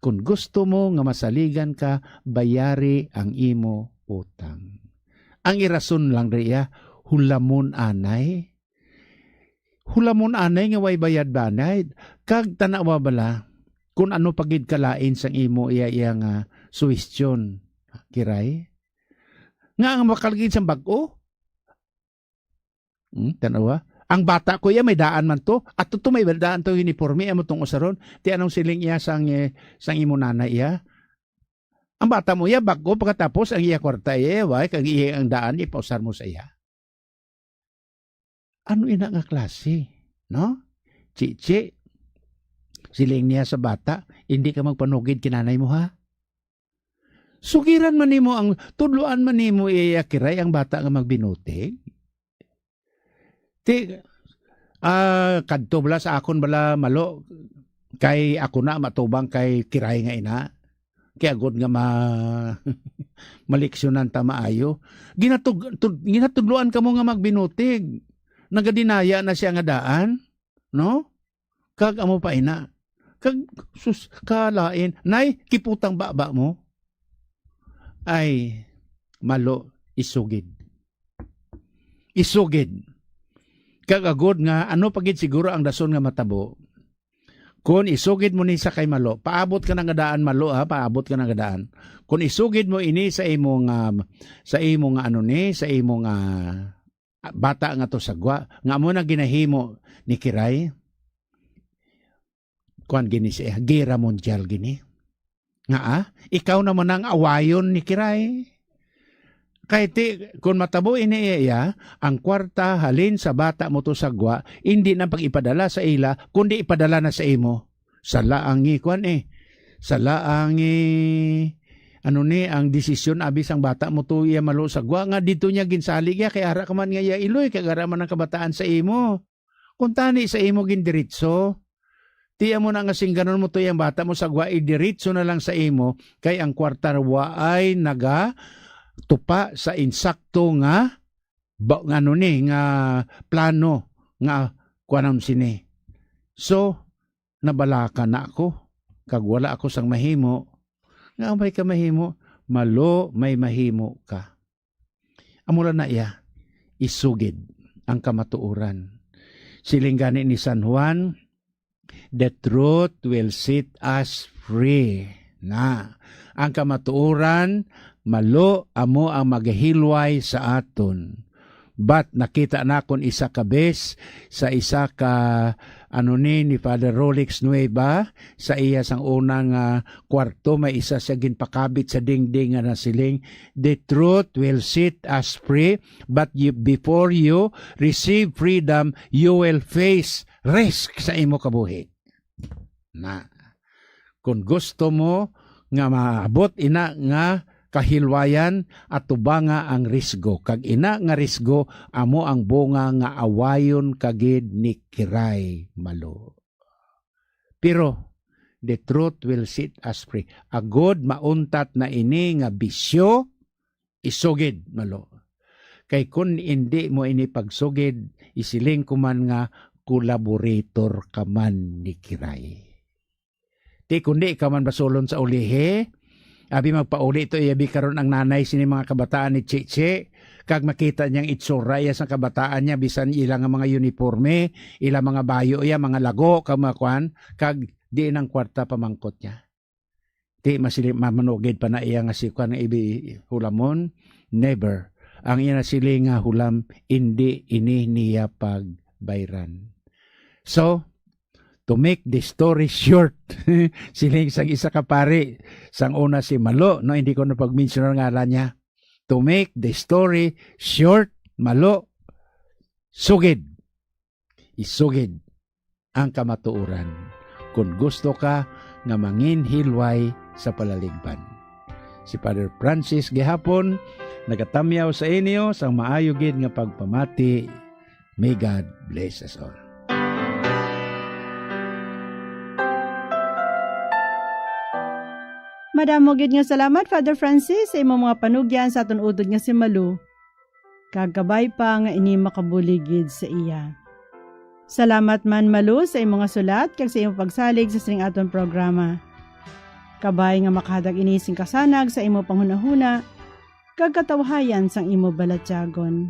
Kung gusto mo nga masaligan ka, bayari ang imo utang. Ang irason lang riya, hulamon anay. Hulamon anay nga way bayad banay. Kag tanawa bala, kung ano pagid kalain sang imo iya nga suwestyon, kiray. Nga ang makalagid sang bag-o. Tanawa. Ang bata ko iya may daan man to. At to may daan to uniforme amo tong usaron. Ti anong siling iya sang imo nanay iya. Ang bata mo iya bag-o pagkatapos ang iya kwarta iya way kag iya ang daan ipausar mo sa iya. Ano ina nga klase, no? Chichi, siling niya sa bata, hindi ka magpanugid kinanay mo ha? Sugiran man nimo ang, tudluan man nimo kiray ang bata nga magbinutig. Kadto bala sa akon bala malo, kay ako na matubang kay kiray nga ina. Kaya agad nga maliksyonan ta maayo. Ginatudluan ka mo nga magbinutig. Nagadinaya na siya nga daan, no? Kag amo pa ina. Kag sus kalain, nay kiputang baba mo. Ay malo isugid. Isugid. Kag agod nga ano pagid siguro ang dason nga matabo. Kung isugid mo ni sa kay malo, paabot ka nga daan malo ha, paabot ka nga daan. Kung isugid mo ini sa imong bata nga to sagwa, nga mo na ginahimo ni kiray, kuan gini siya, Gera Mondial gini. Nga ikaw naman ang awayon ni kiray. Kay kung matabo ini iya, ang kwarta halin sa bata mo to sagwa, hindi na pag-ipadala sa ila, kundi ipadala na sa imo. Sala ang ang desisyon abis ang bata mo to iya malo sagwa nga dito niya ginsalig ya kay ara ka man nga iya iloy kay ara man ang kabataan sa imo. Kung tani sa imo gindiritso, tiya mo na nga singganon mo to yung bata mo sagwa idiritso na lang sa imo kay ang kwarta wa ay naga tupa sa insakto nga nga plano nga kuanam sini. So nabalaka na ako kag wala ako sang mahimo. Nga may ka mahimo, malo may mahimo ka. Amula na iya isugid ang kamatuoran. Siling gani ni San Juan, the truth will set us free. Na ang kamatuoran malo amo ang maghilway sa aton. But nakita na kon isa ka bes sa isa ka ni Father Rolex Nueva sa iya sang unang kwarto may isa siya ginpakabit sa dingding nga nasiling, the truth will set us free, but before you receive freedom you will face risk sa imo kabuhi. Na kung gusto mo nga maabot ina nga kahilwayan at tubanga ang risgo. Kag ina nga risgo, amo ang bunga nga awayon kagid ni kiray malo. Pero, the truth will set us free. Agod mauntat na ini nga bisyo, isugid malo. Kay kun hindi mo ini pagsugid, isiling ko man nga collaborator ka man ni kiray. Di kundi ka man basulon sa ulihe, abi magpauli ito, iabi karon ang nanay sini mga kabataan ni Chiche, kag makita niyang itsura iya sa kabataan niya, bisan ilang mga uniforme, ilang mga bayo iya, mga lago, kamakuan, kag di nang kwarta pamangkot niya. Di mamanugid pa na iya nga si kuan nga ibi hulamon, never. Ang iya na sili nga hulam, hindi ini niya pagbayran. So, to make the story short, siling sang isa ka pari, sang una si Malo, no, hindi ko na pag-mention ang ngalan niya. To make the story short, Malo, sugid. Isugid ang kamatuoran. Kung gusto ka nga manginhilway sa palaligban. Si Father Francis gihapon, nagatamyaw sa inyo sang maayogid nga pagpamati. May God bless us all. Madamo gid nga salamat, Father Francis, sa imong mga panugyan sa aton udod nga si Malu. Kagabay pa nga ini makabuligid sa iya. Salamat man, Malu, sa imong nga sulat kag sa imong pagsalig sa sining aton programa. Kabay nga makahadag ini sing kasanag sa imong panghunahuna kag katawhayan sang imo balatyagon.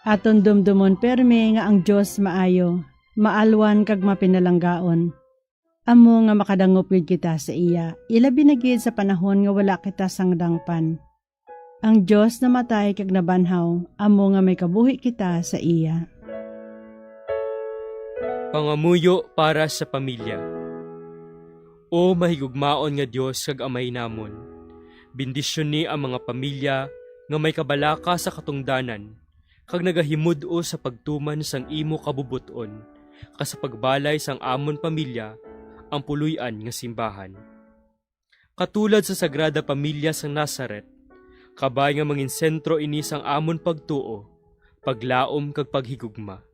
Aton dumdumon perme nga ang Dios maayo, maalwan kag mapinalanggaon. Amo nga makadangop gid kita sa iya, ilabi na gid sa panahon nga wala kita sang dangpan. Ang Dios na matay kag nabanhaw, amo nga may kabuhi kita sa iya. Pangamuyo para sa pamilya. O mahigugmaon nga Dios kag amay namon, bendisyon ni ang mga pamilya nga may kabalaka sa katungdanan, kag nagahimud-o sa pagtuman sang imo kabubuton, kas sa pagbalay sang amon pamilya, ang puluyan nga simbahan. Katulad sa Sagrada Pamilya sang Nazaret, kabay nga mangin sentro ini sang amon pagtuo, paglaom kag paghigugma.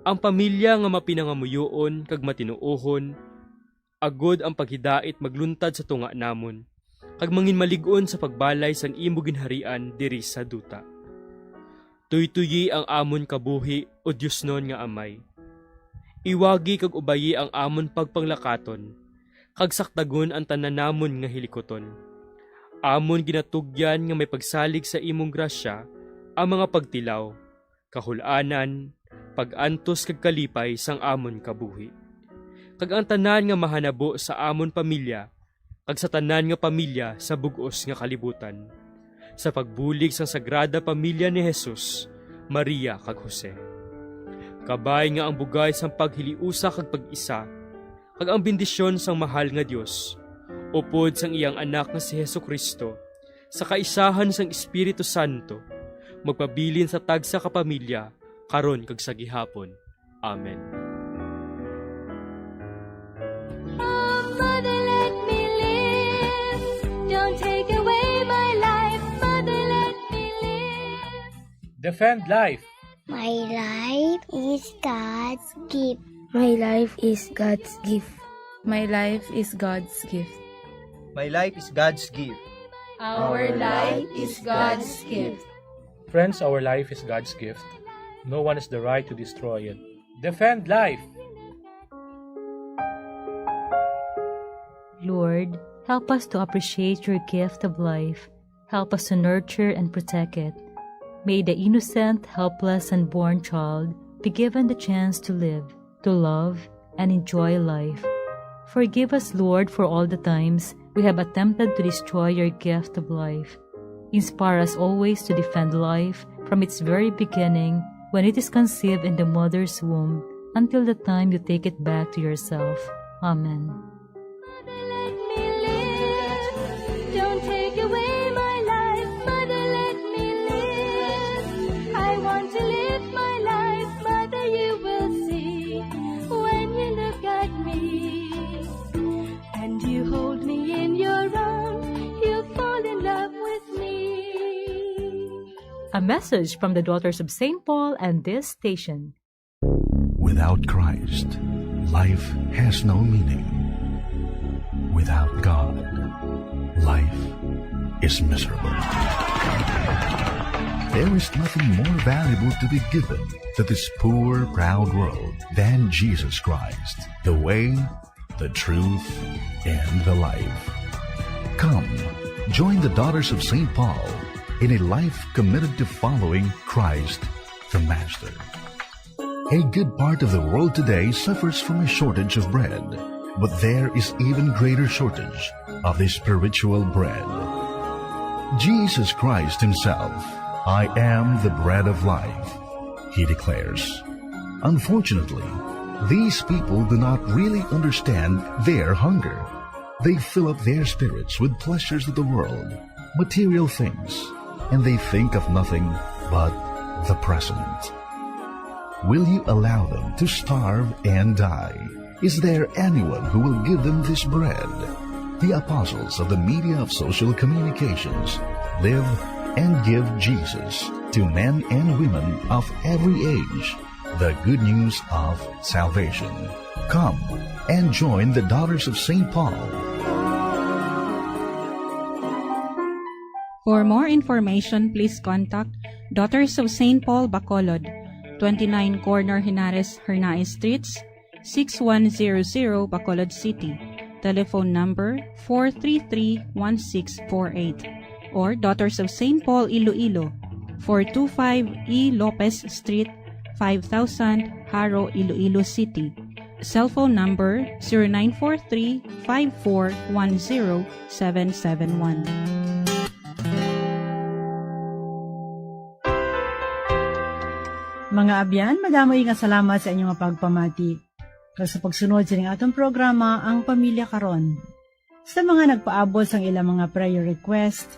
Ang pamilya nga mapinangamuyoon kag matinuohon, agod ang paghidait magluntad sa tunga namon, kag mangin malig-on sa pagbalay sang imo ginharian diri sa duta. Tuytuyi ang amon kabuhi o Diosnon nga amay. Iwagi kag ubayi ang amon pagpanglakaton, kag saktagon ang tanan namon nga hilikoton. Amon ginatugyan nga may pagsalig sa imong grasya, ang mga pagtilaw, kahulanan, pag-antos kag kalipay sang amon kabuhi. Kag ang tanan nga mahanabo sa amon pamilya, kag sa tanan nga pamilya sa bug-os nga kalibutan. Sa pagbulig sang Sagrada Pamilya ni Jesus, Maria kag Jose. Kabay nga ang bugay sang paghiliusa kag pag-isa, kag ang bendisyon sang mahal nga Dios, upod sang iyang anak nga si Hesukristo, sa kaisahan sang Espiritu Santo, magpabilin sa tagsa ka pamilya, karon kag sa gihapon. Amen. Mother, let me live. Don't take away my life. Mother, let me live. Defend life. My life is God's gift. My life is God's gift. My life is God's gift. My life is God's gift. Our life is God's gift. Friends, our life is God's gift. No one has the right to destroy it. Defend life! Lord, help us to appreciate your gift of life. Help us to nurture and protect it. May the innocent, helpless, and born child be given the chance to live, to love, and enjoy life. Forgive us, Lord, for all the times we have attempted to destroy your gift of life. Inspire us always to defend life from its very beginning when it is conceived in the mother's womb until the time you take it back to yourself. Amen. Don't take away my life, Mother, let me live. I want to live my life, Mother, you will see. When you look at me and you hold me in your arms, you'll fall in love with me. A message from the Daughters of St. Paul and this station. Without Christ, life has no meaning. Without God, life is miserable. There is nothing more valuable to be given to this poor, proud world than Jesus Christ, the way, the truth, and the life. Come, join the Daughters of St. Paul in a life committed to following Christ, the Master. A good part of the world today suffers from a shortage of bread, but there is even greater shortage of the spiritual bread. Jesus Christ himself, I am the bread of life, he declares. Unfortunately, these people do not really understand their hunger. They fill up their spirits with pleasures of the world, material things, and they think of nothing but the present. Will you allow them to starve and die? Is there anyone who will give them this bread? The apostles of the media of social communications live and give Jesus to men and women of every age, the good news of salvation. Come and join the Daughters of St. Paul. For more information, please contact Daughters of St. Paul Bacolod, 29 Corner Henares Hernaez Streets, 6100 Bacolod City. Telephone number 433-1648. Or Daughters of St. Paul Iloilo, 425 E. Lopez Street, 5000 Haro, Iloilo City. Cell phone number 0943-5410-771. Mga abyan, madamoy nga salamat sa inyong pagpamati. Kag sa pagsunod sa atong programa, Ang Pamilya Karon. Sa mga nagpaabot sang ilang mga prayer request,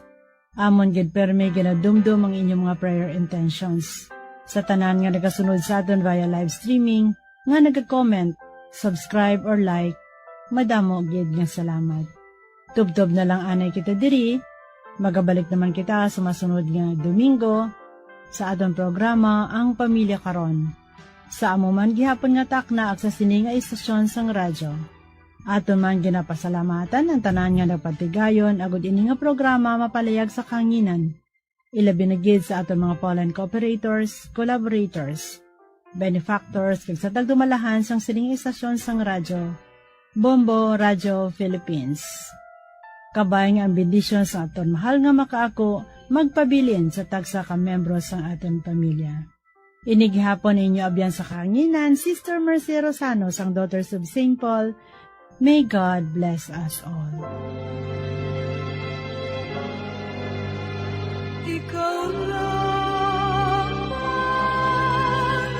amon gid perme ginadumdum ang inyong mga prayer intentions. Sa tanan nga nagasunod sa aton via live streaming, nga nag-comment, subscribe or like, madamo gid nga salamat. Tubtob na lang anay kita diri, magabalik naman kita sa masunod nga Domingo, sa aton programa Ang Pamilya Karon. Sa amo man gihapon nga takna ag sa sini nga istasyon sang radyo. Aton man ginapasalamatan ang tanan nga nagpatigayon agud ini nga programa mapalayag sa kanginan. Ilabi na gid sa aton mga Pauline cooperators, collaborators, benefactors kag sa tagdumalahan sang sining istasyon sang radyo. Bombo Radio Philippines. Kabay nga ang bendisyon sa aton mahal nga makaako magpabilin sa tagsa ka membro sang aton pamilya. Inigihapon ninyo abyan sa kanginan, Sister Mercy Rosano sang Daughters of St. Paul. May God bless us all. Ikaw lang ang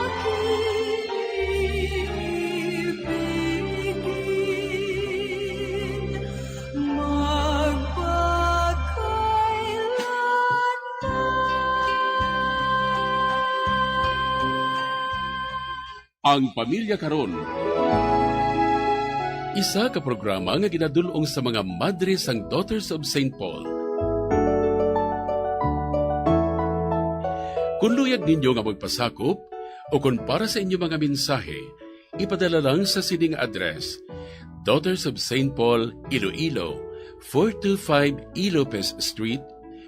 aking ibigin, Ang Pamilya Karon. Isa ka programa nga ginadulong sa mga madre sang Daughters of St. Paul. Kung luyag ninyo nga magpasakop o kung para sa inyo mga mensahe, ipadala lang sa sining address: Daughters of St. Paul, Iloilo, 425 E. Lopez Street,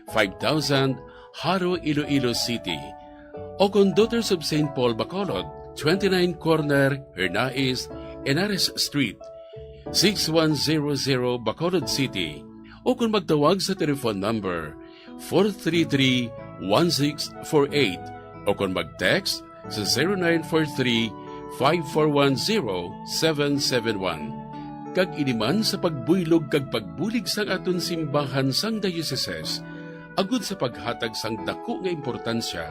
5000 Haro, Iloilo City. O kung Daughters of St. Paul, Bacolod, 29 Corner, Hernais, Henares Street, 6100 Bacolod City. O kung magtawag sa telephone number 433-1648 o kung mag-text sa 0943-5410771. Kag iniman sa pagbuylog kag pagbulig sang aton simbahan sang dioceses, agud sa paghatag sang dako nga importansya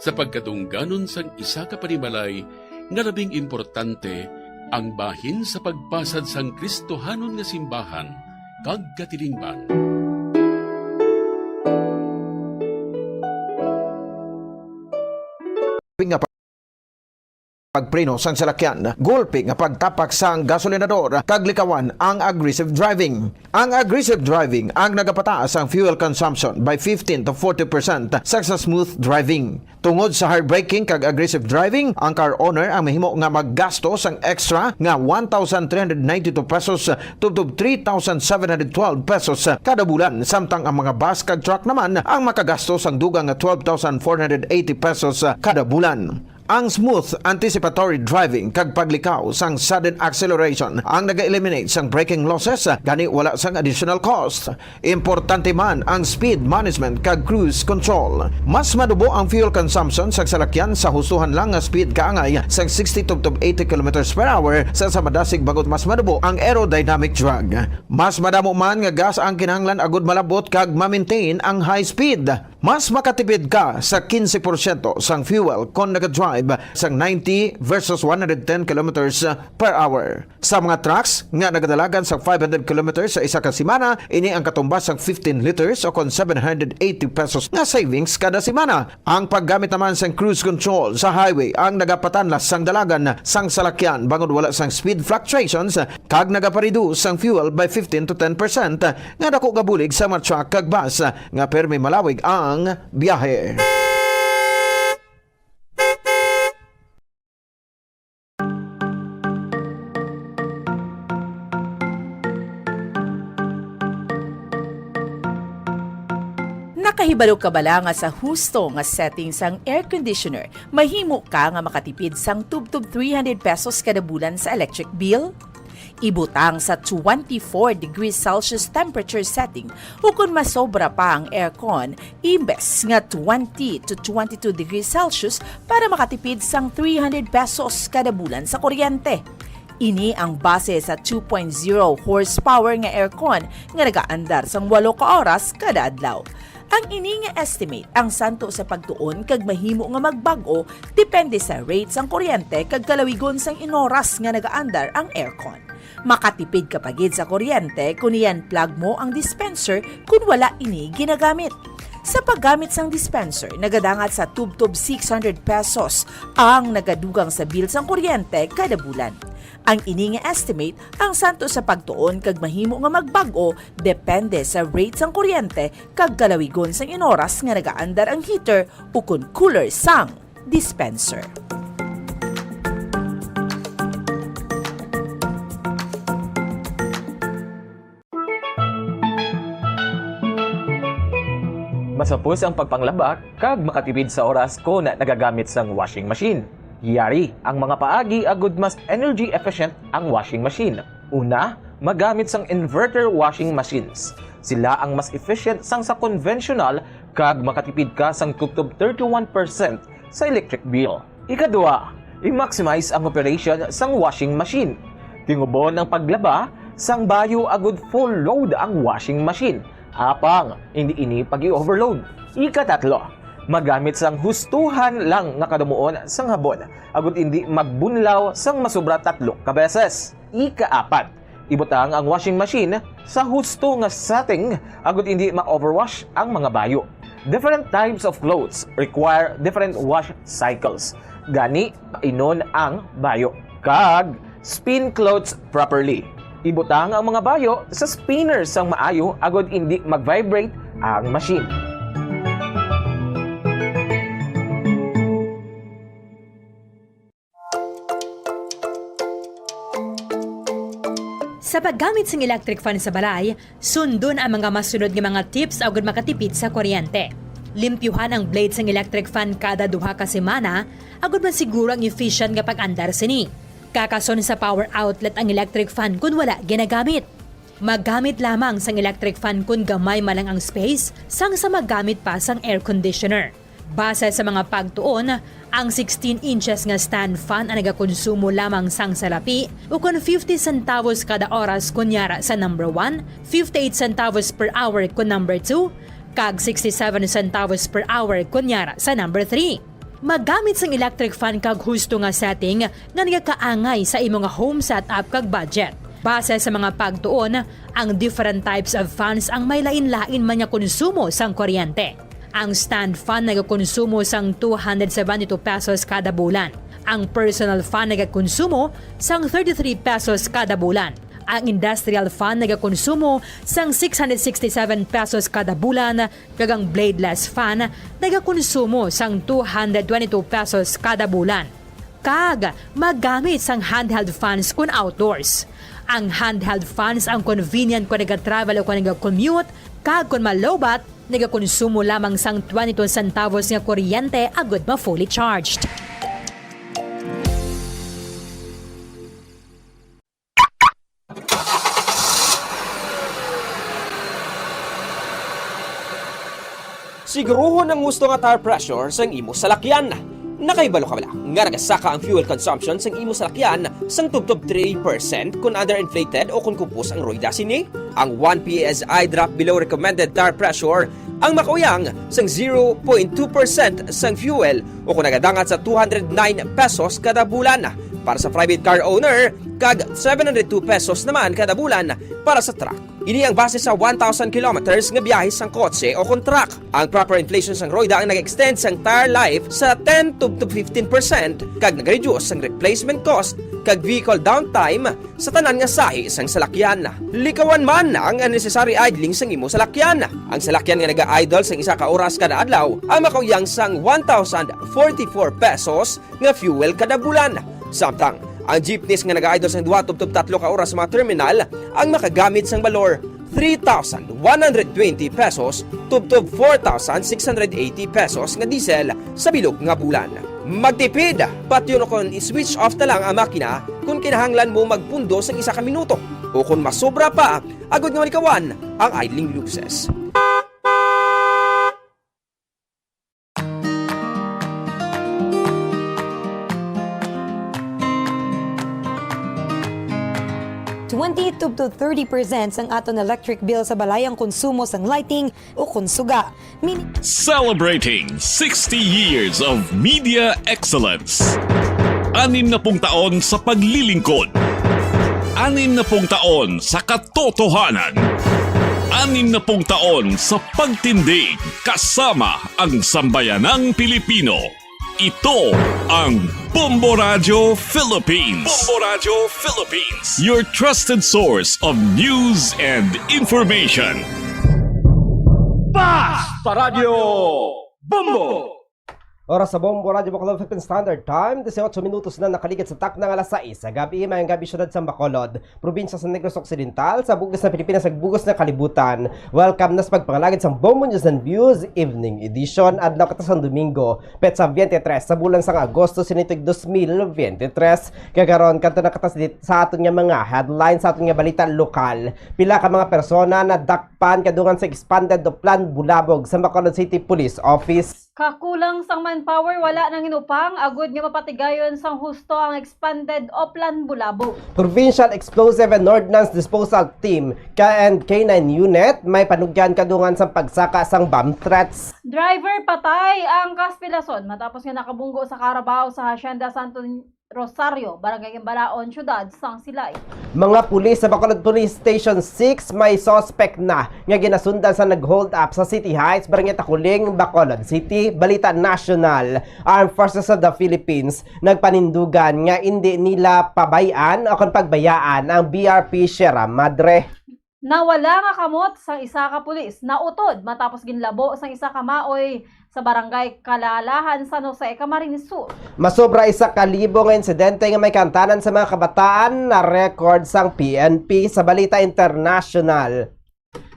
sa pagkatungganon sang isa ka panimalay nga labing importante ang bahin sa pagpasad sang Kristohanon nga simbahan kag katilingban. Pagpreno sang salakyan, gulpi nga pagtapak sang gasolinador, kag likawan ang aggressive driving. Ang aggressive driving ang nagapataas ang fuel consumption by 15 to 40% sa smooth driving. Tungod sa hard braking kag aggressive driving, ang car owner ang mahimo nga maggasto sang extra nga 1,392 pesos tubtob 3,712 pesos kada bulan, samtang ang mga bus kag truck naman ang makagasto sang dugang nga 12,480 pesos kada bulan. Ang smooth anticipatory driving kag paglikaw sang sudden acceleration ang naga-eliminate sang braking losses, gani wala sang additional cost. Importante man ang speed management kag cruise control. Mas madubo ang fuel consumption sa salakyan sa hustuhan lang nga speed kaangay sang 60 to 80 km per hour sa madasig bagot mas madubo ang aerodynamic drag. Mas madamo man nga gas ang kinahanglan agud malabot kag ma-maintain ang high speed. Mas makatipid ka sa 15% sang fuel kung nag-drive sang 90 versus 110 kilometers per hour. Sa mga trucks nga nagadalagan sa 500 kilometers sa isa ka semana, ini ang katumbas sang 15 liters o kon 780 pesos nga savings kada semana. Ang paggamit naman sang cruise control sa highway ang nagapatanlas sang dalagan sang salakyan bangod wala sang speed fluctuations kag nagapareduce sang fuel by 15 to 10% nga dako gabulig sa mga truck kag bus nga permi malawig ang biyahe. Nakahibalo ka bala nga sa husto nga setting sang air conditioner, mahimo ka nga makatipid sang tubtob 300 pesos kada bulan sa electric bill? Ibutang sa 24 degrees Celsius temperature setting o kung masobra pa ang aircon, imbes nga 20 to 22 degrees Celsius para makatipid sang 300 pesos kada bulan sa kuryente. Ini ang base sa 2.0 horsepower nga aircon nga nagaandar sang 8 ka oras kada adlaw. Ang ini nga estimate ang santo sa pagtuon kag mahimo nga magbago depende sa rates ang kuryente kag kalawigon sang inoras nga nagaandar ang aircon. Makatipid ka pagid sa kuryente kung iyan plug mo ang dispenser kung wala ini ginagamit. Sa paggamit sang dispenser, nagadangat sa tubtob 600 pesos ang nagadugang sa bill sang kuryente kada bulan. Ang ini nga estimate ang santo sa pagtuon kag mahimo nga magbago depende sa rate sang kuryente kag kalawigon sang inoras nga nagaandar ang heater o kun cooler sang dispenser. Masapos ang pagpanglaba kag makatipid sa oras ko na nagagamit sang washing machine. Yari ang mga paagi agud mas energy efficient ang washing machine. Una, magamit sang inverter washing machines. Sila ang mas efficient sang sa conventional kag makatipid ka sang tubtob 31% sa electric bill. Ikadua, i-maximize ang operation sang washing machine. Tingubon ang paglaba sang bayo agud full load ang washing machine. Apang, hindi ini pag-i-overload. Ikatatlo, magamit sang hustuhan lang nga kadumuon sang habon, agud hindi magbunlaw sang masobra 3 ka beses. Ikaapat, ibutang ang washing machine sa husto nga setting, agud hindi ma-overwash ang mga bayo. Different types of clothes require different wash cycles. Gani, inon ang bayo. Kag, spin clothes properly. Ibutang ang mga bayo sa spinner sang maayo agud hindi mag-vibrate ang machine. Sa paggamit ng electric fan sa balay, sundon ang mga masunod nga mga tips agud makatipid sa kuryente. Limpyuhan ang blades ng electric fan kada duha ka semana, agud man siguro ang efficient nga pag-andar sini. Kakason sa power outlet ang electric fan kung wala ginagamit. Maggamit lamang sang electric fan kung gamay malang ang space sang sa maggamit pa sang air conditioner. Base sa mga pagtuon, ang 16 inches nga stand fan ang nagakonsumo lamang sang salapi o kung 50 centavos kada oras kunyara sa number 1, 58 centavos per hour kung number 2, kag 67 centavos per hour kunyara sa number 3. Maggamit sang electric fan kag husto nga setting nga nagakaangay sa imong home setup kag budget. Base sa mga pagtuon, ang different types of fans ang may lain-lain man nga konsumo sang kuryente. Ang stand fan nagakonsumo sang 272 pesos kada bulan. Ang personal fan nagakonsumo sang 33 pesos kada bulan. Ang industrial fan nagakonsumo sang 667 pesos kada bulan, kag ang bladeless fan nagakonsumo sang 222 pesos kada bulan. Kag maggamit sang handheld fans kun outdoors. Ang handheld fans ang convenient kung nag-travel o kung nag-commute, kag kung malobat, nagakonsumo lamang sang 22 centavos nga kuryente agud ma fully charged. Siguruhon ang gusto nga tire pressure sang imo salakyan. Nakaibalo ka bala nga nagasaka ang fuel consumption sang imo salakyan sang tubtob 3% kung underinflated o kung kupos ang rueda sini. Ang 1 PSI drop below recommended tire pressure ang makauyang sang 0.2% sang fuel o kung nagadangat sa 209 pesos kada bulan para sa private car owner kag 702 pesos naman kada bulan para sa truck. Ini ang base sa 1,000 kilometers nga biyahe sang kotse o kung truck. Ang proper inflation sang roida ang nag-extend sang tire life sa 10 to 15% kag nag-reduce sang replacement cost kag vehicle downtime sa tanan nga sahi sang salakyan. Likawan man ang unnecessary idling sang imo salakyan. Ang salakyan nga naga-idle sang isa ka oras kada adlaw ang makauyang sang 1,044 pesos nga fuel kada bulan. Samtang ang jeepneys nga nag-idle sang 2 to 3 ka oras sa mga terminal ang makagamit sang balor 3,120 pesos tubtob 4,680 pesos nga diesel sa bilog nga bulan. Magtipid, pati yun kung i-switch off na lang ang makina kung kinahanglan mo magpundo sa isa ka minuto o kung masobra pa, agad nga malikawan ang idling losses. To 30% ang aton electric bill sa balayang konsumo sang lighting o konsuga. Celebrating 60 years of media excellence. 60 taon sa paglilingkod. 60 taon sa katotohanan. 60 taon sa pagtindig kasama ang sambayanang Pilipino. Ito ang Bombo Radio Philippines. Bombo Radio Philippines. Your trusted source of news and information. Basta Radio Bombo! Oras sa Bombo Radio Bacolod Philippine Standard Time, 18 minutos na nakaligid sa tak ng alas 6 sa gabi, mayang gabi syudad sa Bacolod, probinsya sa Negros Occidental, sa bugos na Pilipinas, sa bugos na kalibutan. Welcome na sa pagpangalagid sa Bombo News and Views Evening Edition, adlaw katas sa Domingo, petsa 23 sa bulan sa Agosto sinitog 2023. Kagaron kanto na katas sa aton nga mga headlines, sa aton nga balita lokal. Pila ka mga persona na dakpan kadungan sa expanded plan Bulabog sa Bacolod City Police Office. Kakulang sang manpower, wala nang hinupang, agud nga mapatigayon sang husto ang expanded Oplan Bulabog. Provincial Explosive and Ordnance Disposal Team and K9 Unit may panugyan kadungan sa pagsaka sang bomb threats. Driver patay ang Kaspilason matapos nga nakabunggo sa Carabao sa Hacienda Santo Rosario, Barangay Balaon, Syudad sang Silay. Mga pulis sa Bacolod Police Station 6 may suspect na nga ginasundan sa nag-hold up sa City Heights, Barangay Takuling, Bacolod City. Balita national, Armed Forces of the Philippines nagpanindugan nga hindi nila pabayaan o kung pagbayaan ang BRP Sierra Madre. Nawala nga kamot sa isa ka pulis na utod matapos ginlabo sang isa ka maoy sa Barangay Kalalahan, San Jose, Camarines Sur. Masobra 1,000 nga insidente nga may kantanan sa mga kabataan na record sang PNP sa Balita International.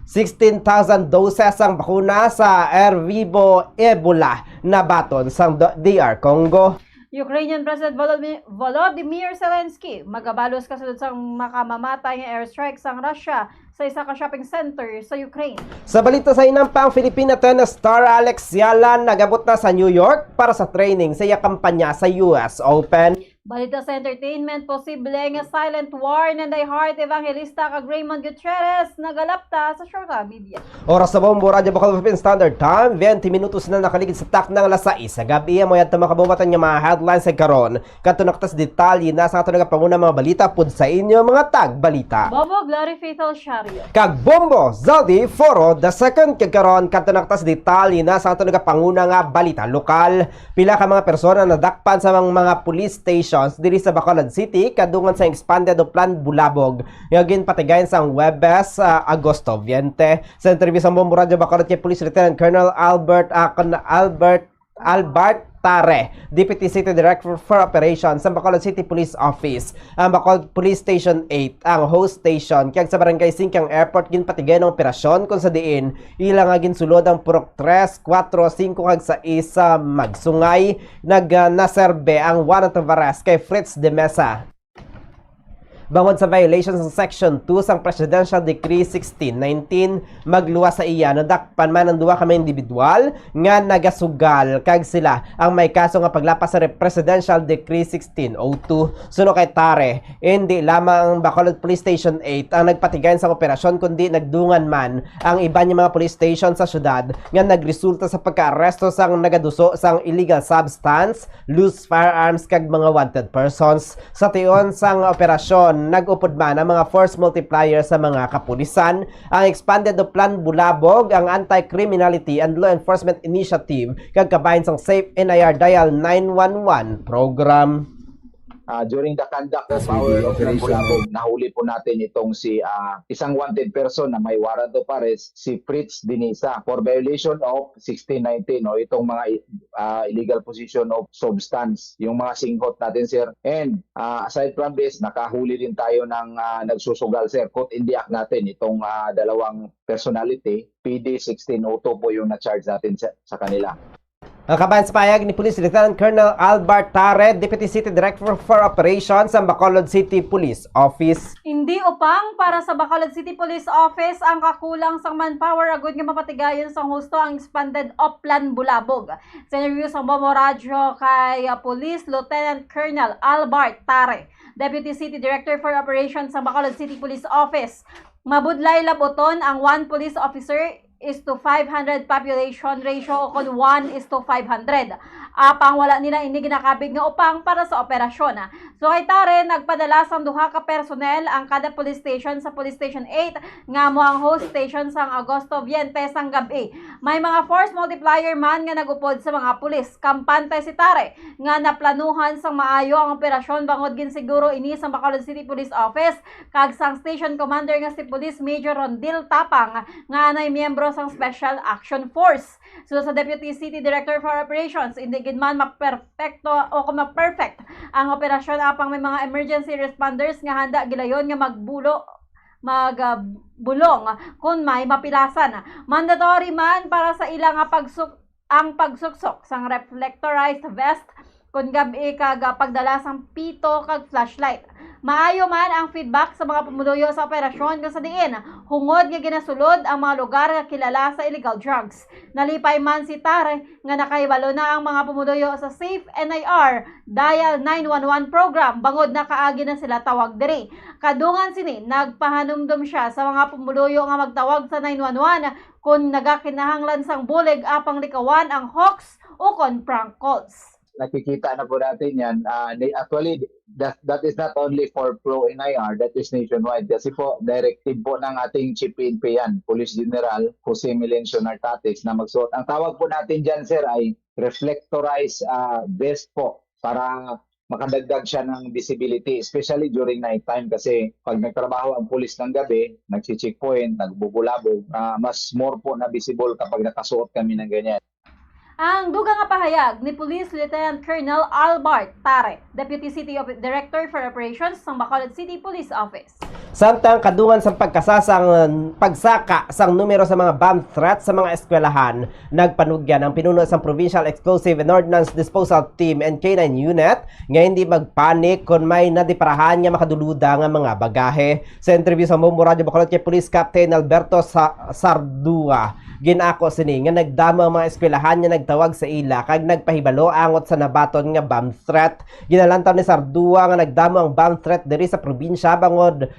16,000 doses ang bakuna sa Ervivo Ebola na baton sa DR Congo. Ukrainian President Volodymyr Zelensky magabalos kasunod sa makamamatay nga airstrike sang Russia sa isa ka shopping center sa Ukraine. Sa balita sa inampang Filipina tennis star Alex Yalan nagabot na sa New York para sa training sa iya kampanya sa US Open. Balita sa entertainment, posible nga silent war ng diehard evangelista kag Raymond Gutierrez nagalapta sa social media. Oras sa Bombo, Radyo Bacol Philippine Standard Time, 20 minutos na nakaligid sa tak ng alas 6 sa gabi. Mo yata makabumatan nga mga headlines sa karon. Katunaktas detalye na sa ato nagapanguna mga balita pud sa inyo mga tag-balita. Bobo Glory Fatal Sharia. Kag Bombo, Zaldi, Foro, the second kag karon katunaktas detalye na sa ato nagapanguna nga balita lokal. Pila ka mga persona na dakpan sa mga police station diri sa Bacolod City kadungan sa expanded o plan Bulabog nga ginpatigayon sa Webes Agosto 20. Sa interview sa Bombo Radio Bacolod kay Police Lieutenant Colonel Albert Tare, Deputy City Director for Operations sa Bacolod City Police Office. Ang Bacolod Police Station 8 ang host station kaya sa Barangay 5 ang airport ginpatigay ng operasyon kung sa diin ilang nga ginsulod ang Purok 3, 4, 5 kag sa isa magsungay naserbe ang warrant of arrest kay Fritz de Mesa. Bangod sa violations sa Section 2 sang Presidential Decree 1619, magluwas sa iya nadakpan man ang duha ka mga individual nga nagasugal kag sila ang may kaso nga paglapas sa Presidential Decree 1602. Suno kay Tare, hindi lamang ang Bacolod Police Station 8 ang nagpatigayon sa operasyon kundi nagdungan man ang iba niya mga police station sa syudad nga nagresulta sa pagka-aresto sang nagaduso sang illegal substance, loose firearms kag mga wanted persons. Sa tion sang operasyon nag-upod man ang mga force multiplier sa mga kapulisan, ang expanded o plan Bulabog, ang Anti-Criminality and Law Enforcement Initiative, kagkabahin sang Safe NIR Dial 911 program. During the conduct of our operation, nahuli po natin itong isang wanted person na may warrant of arrest, si Fritz Dinisa, for violation of 1619 o itong mga illegal possession of substance, yung mga singhot natin, sir. And aside from this, nakahuli din tayo ng nagsusugal, sir. Caught in the act natin itong dalawang personality. PD 1602 po yung na-charge natin sa kanila. Ang kabayan sa payag ni Police Lieutenant Colonel Albert Tare, Deputy City Director for Operations sa Bacolod City Police Office. Hindi upang para sa Bacolod City Police Office ang kakulang sang manpower agud nga mapatigayon sa husto ang expanded Oplan Bulabog. Sa interview sa Bombo Radio kay Police Lieutenant Colonel Albert Tare, Deputy City Director for Operations sa Bacolod City Police Office, mabudlay laboton ang 1 police officer is to 500 population ratio o kung 1 is to 500. Apang wala nila ini ginakabig nga upang para sa operasyon. So kay Tare, nagpadala sang duha ka personnel ang kada police station sa Police Station 8 nga mo ang host station sang Agosto 20 sang gabi. May mga force multiplier man nga nagupod sa mga pulis. Kampante si Tare nga naplanuhan sang maayo ang operasyon bangod ginsiguro ini sa Bacolod City Police Office kag sang station commander nga si Police Major Rondil Tapang nga anay miyembro sang Special Action Force. So sa Deputy City Director for Operations, hindi gid man maperfecto o ma-perfect ang operasyon apang may mga emergency responders nga handa gilayon nga magbulong kung may mapilasan. Mandatory man para sa ilang pagsuksok sang reflectorized vest kung gabi kag pagdala sang pito kag flashlight. Maayo man ang feedback sa mga pumuluyo sa operasyon kung sa diin hungod nga ginasulod ang mga lugar nga kilala sa illegal drugs. Nalipay man si Tare nga nakaibalo na ang mga pumuluyo sa Safe NIR Dial 911 program bangod na kaagi na sila tawag diri. Kadungan sini nagpahanumdum siya sa mga pumuluyo nga magtawag sa 911 kung nagakinahanglan sang bulig apang likawan ang hoax o kon prank calls. Nakikita na po natin yan. Actually, that is not only for Pro NIR, that is nationwide. Kasi po, directive po ng ating Chief PNP yan, Police General Jose Milencio Nartates, na magsuot. Ang tawag po natin dyan, sir, ay reflectorized vest po para makadagdag siya ng visibility, especially during night time kasi pag nagtrabaho ang pulis ng gabi, nagsi-checkpoint, nagbubulabog, mas more po na visible kapag nakasuot kami ng ganyan. Ang dugang nga pahayag ni Police Lieutenant Colonel Albert Tare, Deputy City Director for Operations ng Bacolod City Police Office. Samtang kadungan sa pagsaka sang numero sa mga bomb threats sa mga eskwelahan, nagpanugyan ang pinuno sa Provincial Explosive and Ordnance Disposal Team and K9 Unit nga hindi magpanik kung may nadiparahan nga makaduluda nga mga bagahe. Sa interview sa Bombo Radio Bacolod kay Police Captain Alberto Sardua, ginako sini nga nagdamo ang mga eskwelahan nga nagtawag sa ila kag nagpahibalo angot sa nabaton nga bomb threat. Ginalantaw ni Sardua nga nagdamo ang bomb threat diri sa probinsya bangod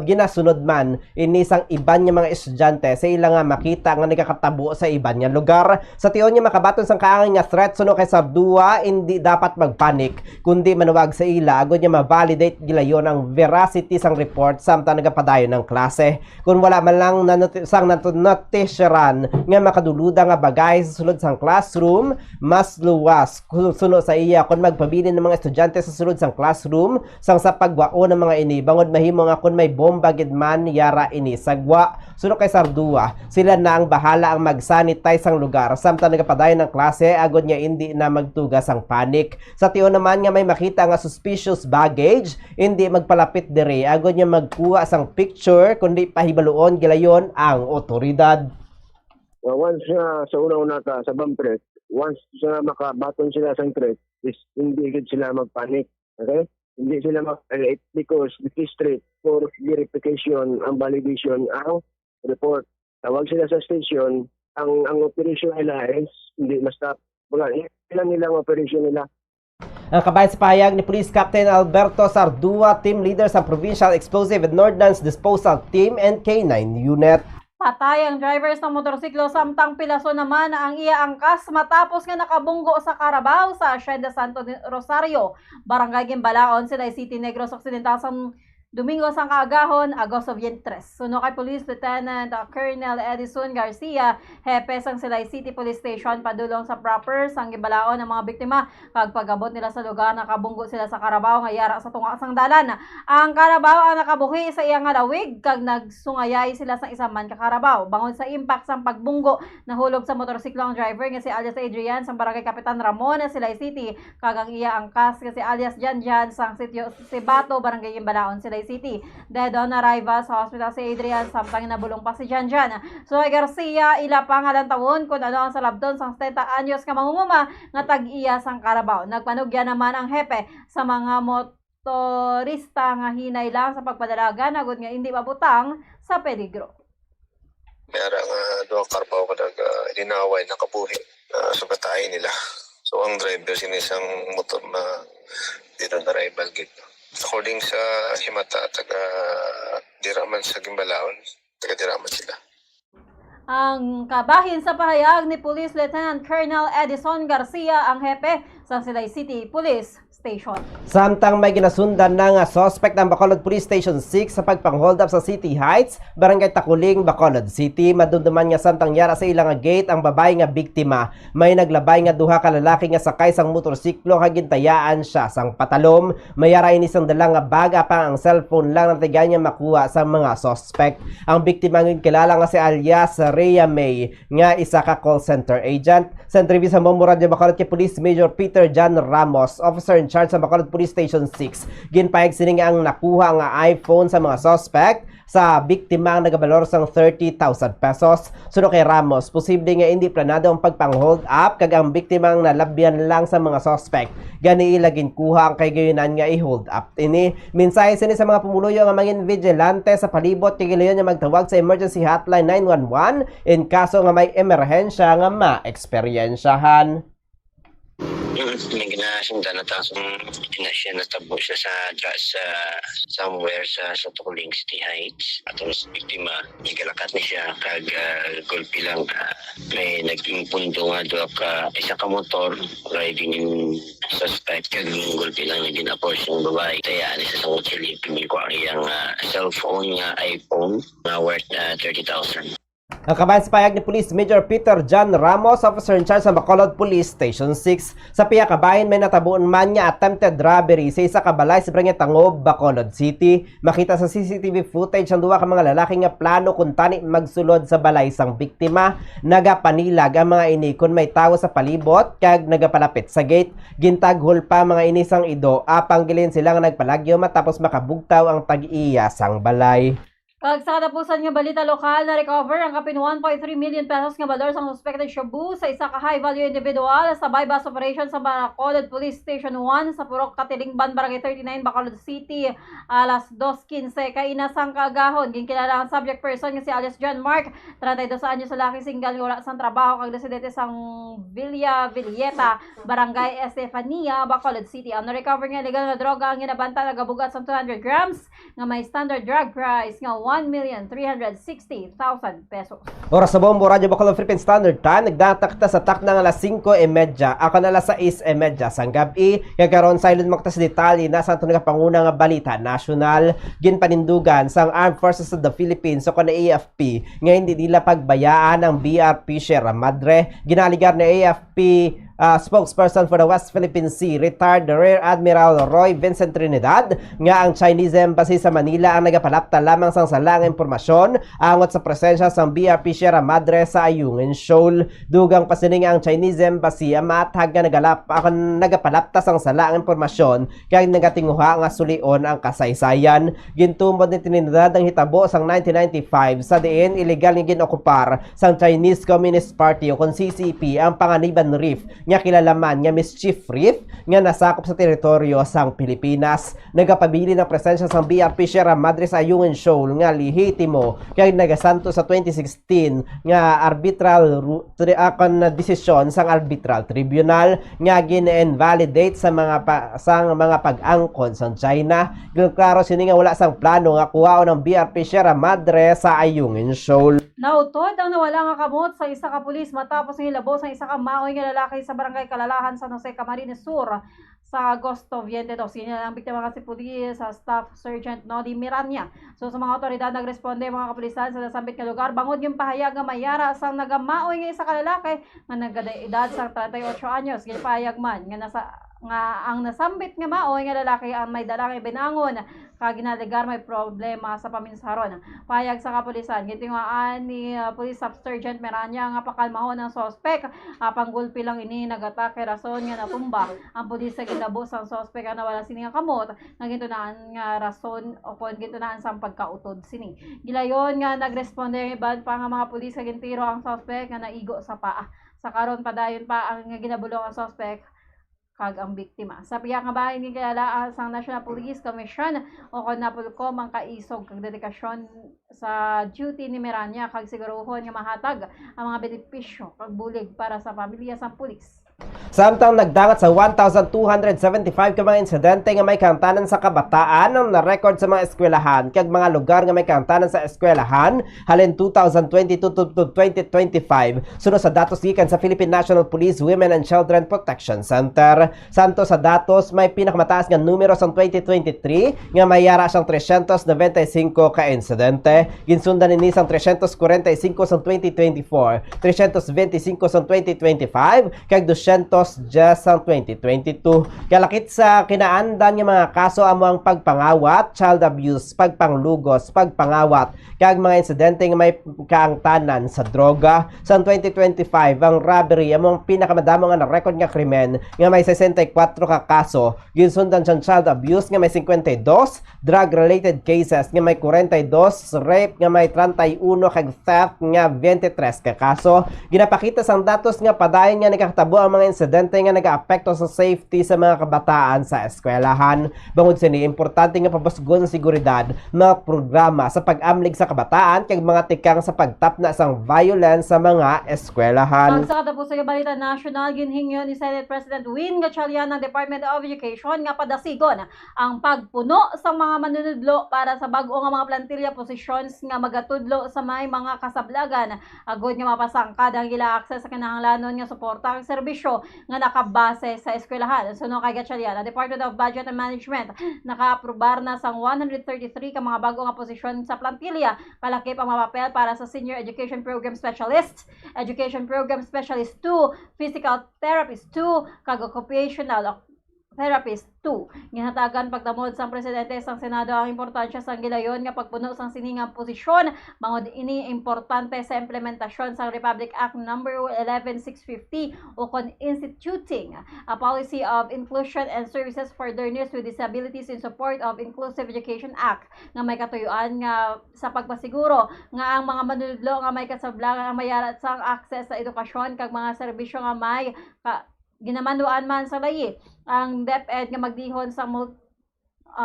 ginasunod man inisang iban nga mga estudyante sa ila nga makita nga nagakatabo sa iban nga lugar. Sa tiyon nga makabaton sang kaangin nga threat suno kay Sardua, hindi dapat magpanik kundi manuwag sa ila agud nga ma-validate gilayon ang veracity sang report samtang nagapadayon ng klase. Kung wala man lang notisyaran nga makaduluda nga bagay sa sulod sang classroom, mas luwas suno sa iya kung magpabilin ng mga estudyante sa sulod sang classroom sang sa pagwao ng mga ini bangod mahimo nga kung may bomba gid man yara ini sagwa. Suno kay Sardua, sila na ang bahala ang mag-sanitize ang lugar samtang nagapadayon ng klase agud nga hindi na magtugas ang panic. Sa tiyon naman nga may makita nga suspicious baggage, hindi magpalapit diri agud nga magkuha sang picture kundi pahibaluon gilayon ang otoridad. Once sa una-una ka sa bomb threat, once makabaton sila sa threat, is hindi gid sila magpanik. Okay? Hindi sila mag-alert because it is straight for verification ang validation ang report. Tawag sila sa station, ang operation nila is hindi ma-stop. Ilan nilang operation nila. Ang kabayan sa pahayag ni Police Captain Alberto Sardua, team leader sa Provincial Explosive and Ordnance Disposal Team and K9 Unit. Patay ang drivers ng motorsiklo samtang pilaso naman ang iya angkas matapos nga nakabunggo sa Carabao sa Hacienda Santo Rosario, Barangay Gimbalaon, Silay City, Negros Occidental sa Domingo sang kaagahon, Agosto 23. Suno kay Police Lieutenant Colonel Edison Garcia, hepe sang Silay City Police Station, padulong sa proper sang gibalaon ng mga biktima kag pagabot nila sa lugar nakabunggo sila sa Carabao nga yara sa tunga sang dalan. Ang Carabao ang nakabuhi sa iyang lawig kag nagsungayay sila sa isa man ka Carabao. Bangon sa impact sang pagbunggo, nahulog sa motorsiklo ang driver nga si alias Adrian sang Barangay Kapitan Ramon sa Silay City kag ang iya angkas nga si alias Janjan sang sitio Sibato, Barangay Gimbalaon, Silay City. Dead on arrival sa hospital si Adrian samtang nabulong pa si Janjan. So Garcia ila pangalan tawon kung ano ang salabton sang 70 anyos ka mangunguma nga tag-iya sang Carabao. Nagpanugya naman ang hepe sa mga motorista nga hinay lang sa pagpadalaga nagud nga hindi mabutang sa peligro. Mayara nga doang Carabao kadag linaway nakabuhi sugatay nila. So ang driver sinisang motor na dito na arrival gate. According sa himata, taga-diraman sa Gimbalaon, taga-diraman sila. Ang kabahin sa pahayag ni Police Lieutenant Colonel Edison Garcia, ang hepe sa Silay City Police Station. Samtang may ginasundan na nga suspect ng Bacolod Police Station 6 sa pagpang-hold up sa City Heights, Barangay Takuling, Bacolod City. Madumduman nga samtang yara sa ilang gate ang babae nga biktima. May naglabay nga duha ka lalaki nga sakay sang motorsiklo kag gintayaan siya sang patalom. Mayara ini sang dalang nga baga pa ang cellphone lang na tiganya makuha sa mga suspect. Ang biktima nga kilala nga si alias Rhea May nga isa ka call center agent. Sa interview sa Bombo Radio Bacolod kay Police Major Peter John Ramos, officer in charge sa Bacolod Police Station 6, ginpahayag sini nga ang nakuha nga iPhone sa mga suspect sa biktima ang nagabalor sang 30,000 pesos. Suno kay Ramos, posible nga hindi planado ang pagpang-hold up kag ang biktima ang nalabyan lang sa mga suspect. Gani ilagin kuha ang kay gayunan nga i-hold up. Ini mensahe sini sa mga pumuluyo nga mangin vigilante sa palibot kay gilayon nga magtawag sa emergency hotline 911 in kaso nga may emerhensya nga ma-eksperyensyahan. May ginasundan na tasong siya natabo siya sa somewhere sa Takuling City Heights. Atong biktima, nagalakat ni siya kag gulpi lang may naging pundo nga doon isa ka motor riding in suspect kag gulpi lang naging approach ng babae. Tayaan isa sa mochili, pinili ko ang iyang cellphone nga iPhone na worth 30,000. Ang kabayan sa payag ni Police Major Peter John Ramos, officer in charge sa Bacolod Police Station 6. Sa piya kabayan may natabuon man niya attempted robbery sa isa ka balay sa Barangay Tangob, Bacolod City. Makita sa CCTV footage ang duwa ka mga lalaki nga plano kung tani magsulod sa balay sang biktima. Nagapanilag ang mga ini kun may tawo sa palibot kag nagapalapit sa gate. Gintaghol pa mga inisang ido apang gilin sila nga nagpalagyo matapos makabugtaw ang tag-iya sang balay. Kag sa katapusan nga balita lokal, na recover ang kapin 1.3 million pesos nga valor sa suspected shabu sa isa ka high value individual sa bypass operation sa Bacolod Police Station 1 sa Purok Katilingban, Barangay 39, Bacolod City, alas 2:15 kainasang kaagahon. Ginkilala ang subject person nga si alias John Mark, 32 anyos sa laki, single nga wala sang trabaho kag residente sang Villa Villeta, Barangay Estefania, Bacolod City. Ang na-recover nga illegal nga droga ang ginabanta nagabugat sa 200 grams nga may standard drug price nga 1,360,000 pesos. Oras sa Bombo, Radyo Bacolod Philippine Standard Time. Nagdatakta sa tak ng alas 5:30. Ako na alas 6:30 sang gabi. Kagaron silent maktas detalye na sa tunang panguna nga balita national. Ginpanindugan sang Armed Forces of the Philippines o kana AFP nga hindi nila pagbayaan ang BRP Sierra Madre. Ginaligar na AFP spokesperson for the West Philippine Sea, retired Rear Admiral Roy Vincent Trinidad, nga ang Chinese Embassy sa Manila ang nagapalapta lamang sang salang impormasyon angot sa presensya sang BRP Sierra Madre sa Ayungin Shoal. Dugang pasining ang Chinese Embassy ang matag nga nagapalapta sang salang impormasyon kaya nagatinguha nga sulion ang kasaysayan. Gintumod ni Trinidad ang hitabo sang 1995 sa diin illegal nga ginokupar sang Chinese Communist Party o kon CCP ang Panganiban Reef nga kilalaman nga Mischief Reef nga nasakop sa teritoryo sang Pilipinas. Nagapabili ng presensya sang BRP Sierra Madre sa Ayungin Shoal nga lehitimo kaya nagasanto sa 2016 nga arbitral desisyon sang arbitral tribunal nga gin-invalidate sa mga pag-angkon sang China. Klaro sini nga wala sang plano nga kuhaon ng BRP Sierra Madre sa Ayungin Shoal. Nautod ang nawala nga kamot sa isa ka pulis matapos ng hilabos ang isa ka maoy nga lalaki sa Barangay Kalalahan, San Jose, Camarines Sur sa Agosto 22. Yan ang biktima kasi pulis sa Staff Sergeant Nodi Miranya. So sa mga otoridad nagresponde mga kapulisan sa nasambit nga lugar bangod yung pahayag nga mayara sang nagamaoy nga isa ka lalaki nga nagada-edad sa 38 anyos. Gipahayag man nga ang nasambit nga maoy nga lalaki ang may dalang ibinangon kag ginalegar may problema sa paminsaron. Payag sa kapulisan gitinguhaan ni Police Staff Sergeant Miranya nga pakalmahon ng sospek panggulpi lang ini nagatake rason nga natumba ang pulis sa gilabos ang sospek nga nawala sini nga kamot nga gintunaan nga rason o kon gintunaan sang pagkautod sini. Gilayon nga nagresponde ang iban pa nga mga pulis nga gintiro ang sospek nga naigo sa paa. Sa karon padayon pa ang ginabulong ang sospek kag ang biktima. Sa piya nga bahin ni kilala sang National Police Commission o kon Napolcom ang kaisog kag dedikasyon sa duty ni Miranya kag siguruhon nga mahatag ang mga benepisyo kag bulig para sa pamilya sang pulis. Samtang nagdangat sa 1,275 ka mga insidente nga may kantanan sa kabataan ang na-record sa mga eskwelahan kag mga lugar nga may kantanan sa eskwelahan halin 2022 to 2025 sunod sa datos gikan sa Philippine National Police Women and Children Protection Center. Santo sa datos may pinakamataas nga numero sa 2023 nga may yara siyang 395 ka insidente. Ginsundan ni sang 345 sa 2024, 325 sa 2025 kag 200 just ang 2022. Kalakit sa kinaandan ng mga kaso among pagpangawat, child abuse, pagpanglugos, pagpangawat, kag mga insidente nga may kaangtanan sa droga. Sa 2025, ang robbery among pinakamadamo nga na-record nga krimen nga may 64 ka kaso. Ginsundan siyang child abuse nga may 52, drug-related cases nga may 42, rape nga may 31, kag theft nga 23 ka kaso. Ginapakita sang datos nga padayon nga nakakatabo ang mga insidente nga nag-aapekto sa safety sa mga kabataan sa eskwelahan. Bangod sini, importante nga pabasgon sa seguridad mga programa sa pag-amlig sa kabataan kag mga tikang sa pagtapna sang violence sa mga eskwelahan. Ang sa katapos sa balita national, ginhingyo ni Senate President Win Gatchalian ng Department of Education nga padasigon ang pagpuno sa mga manunudlo para sa bag-o nga mga plantilla positions nga magatudlo sa may mga kasablagan agod nga mapasangkad ang gila access sa kinahanglanon nga suporta ang serbisyo nga nakabase sa eskwelahan. Suno kay Gatchalian, ang Department of Budget and Management nakaaprobar na sang 133 ka mga bago nga posisyon sa plantilla, kalakip ang mga papel para sa Senior Education Program Specialist, Education Program Specialist 2, Physical Therapist 2, kag Occupational Therapist 2. Ginhatagan pagdamod sang presidente sang Senado ang importansya sang gilayon nga pagpuno sang siningang posisyon, mangod ini importante sa implementasyon sang Republic Act No. 11650 o kon instituting a policy of inclusion and services for learners with disabilities in support of Inclusive Education Act nga may katuyuan nga sa pagpasiguro nga ang mga manunudlo nga may kasablangan ang mayarat sang access sa edukasyon kag mga serbisyo nga may ginamanduan man sa layi ang DepEd nga magdihon sa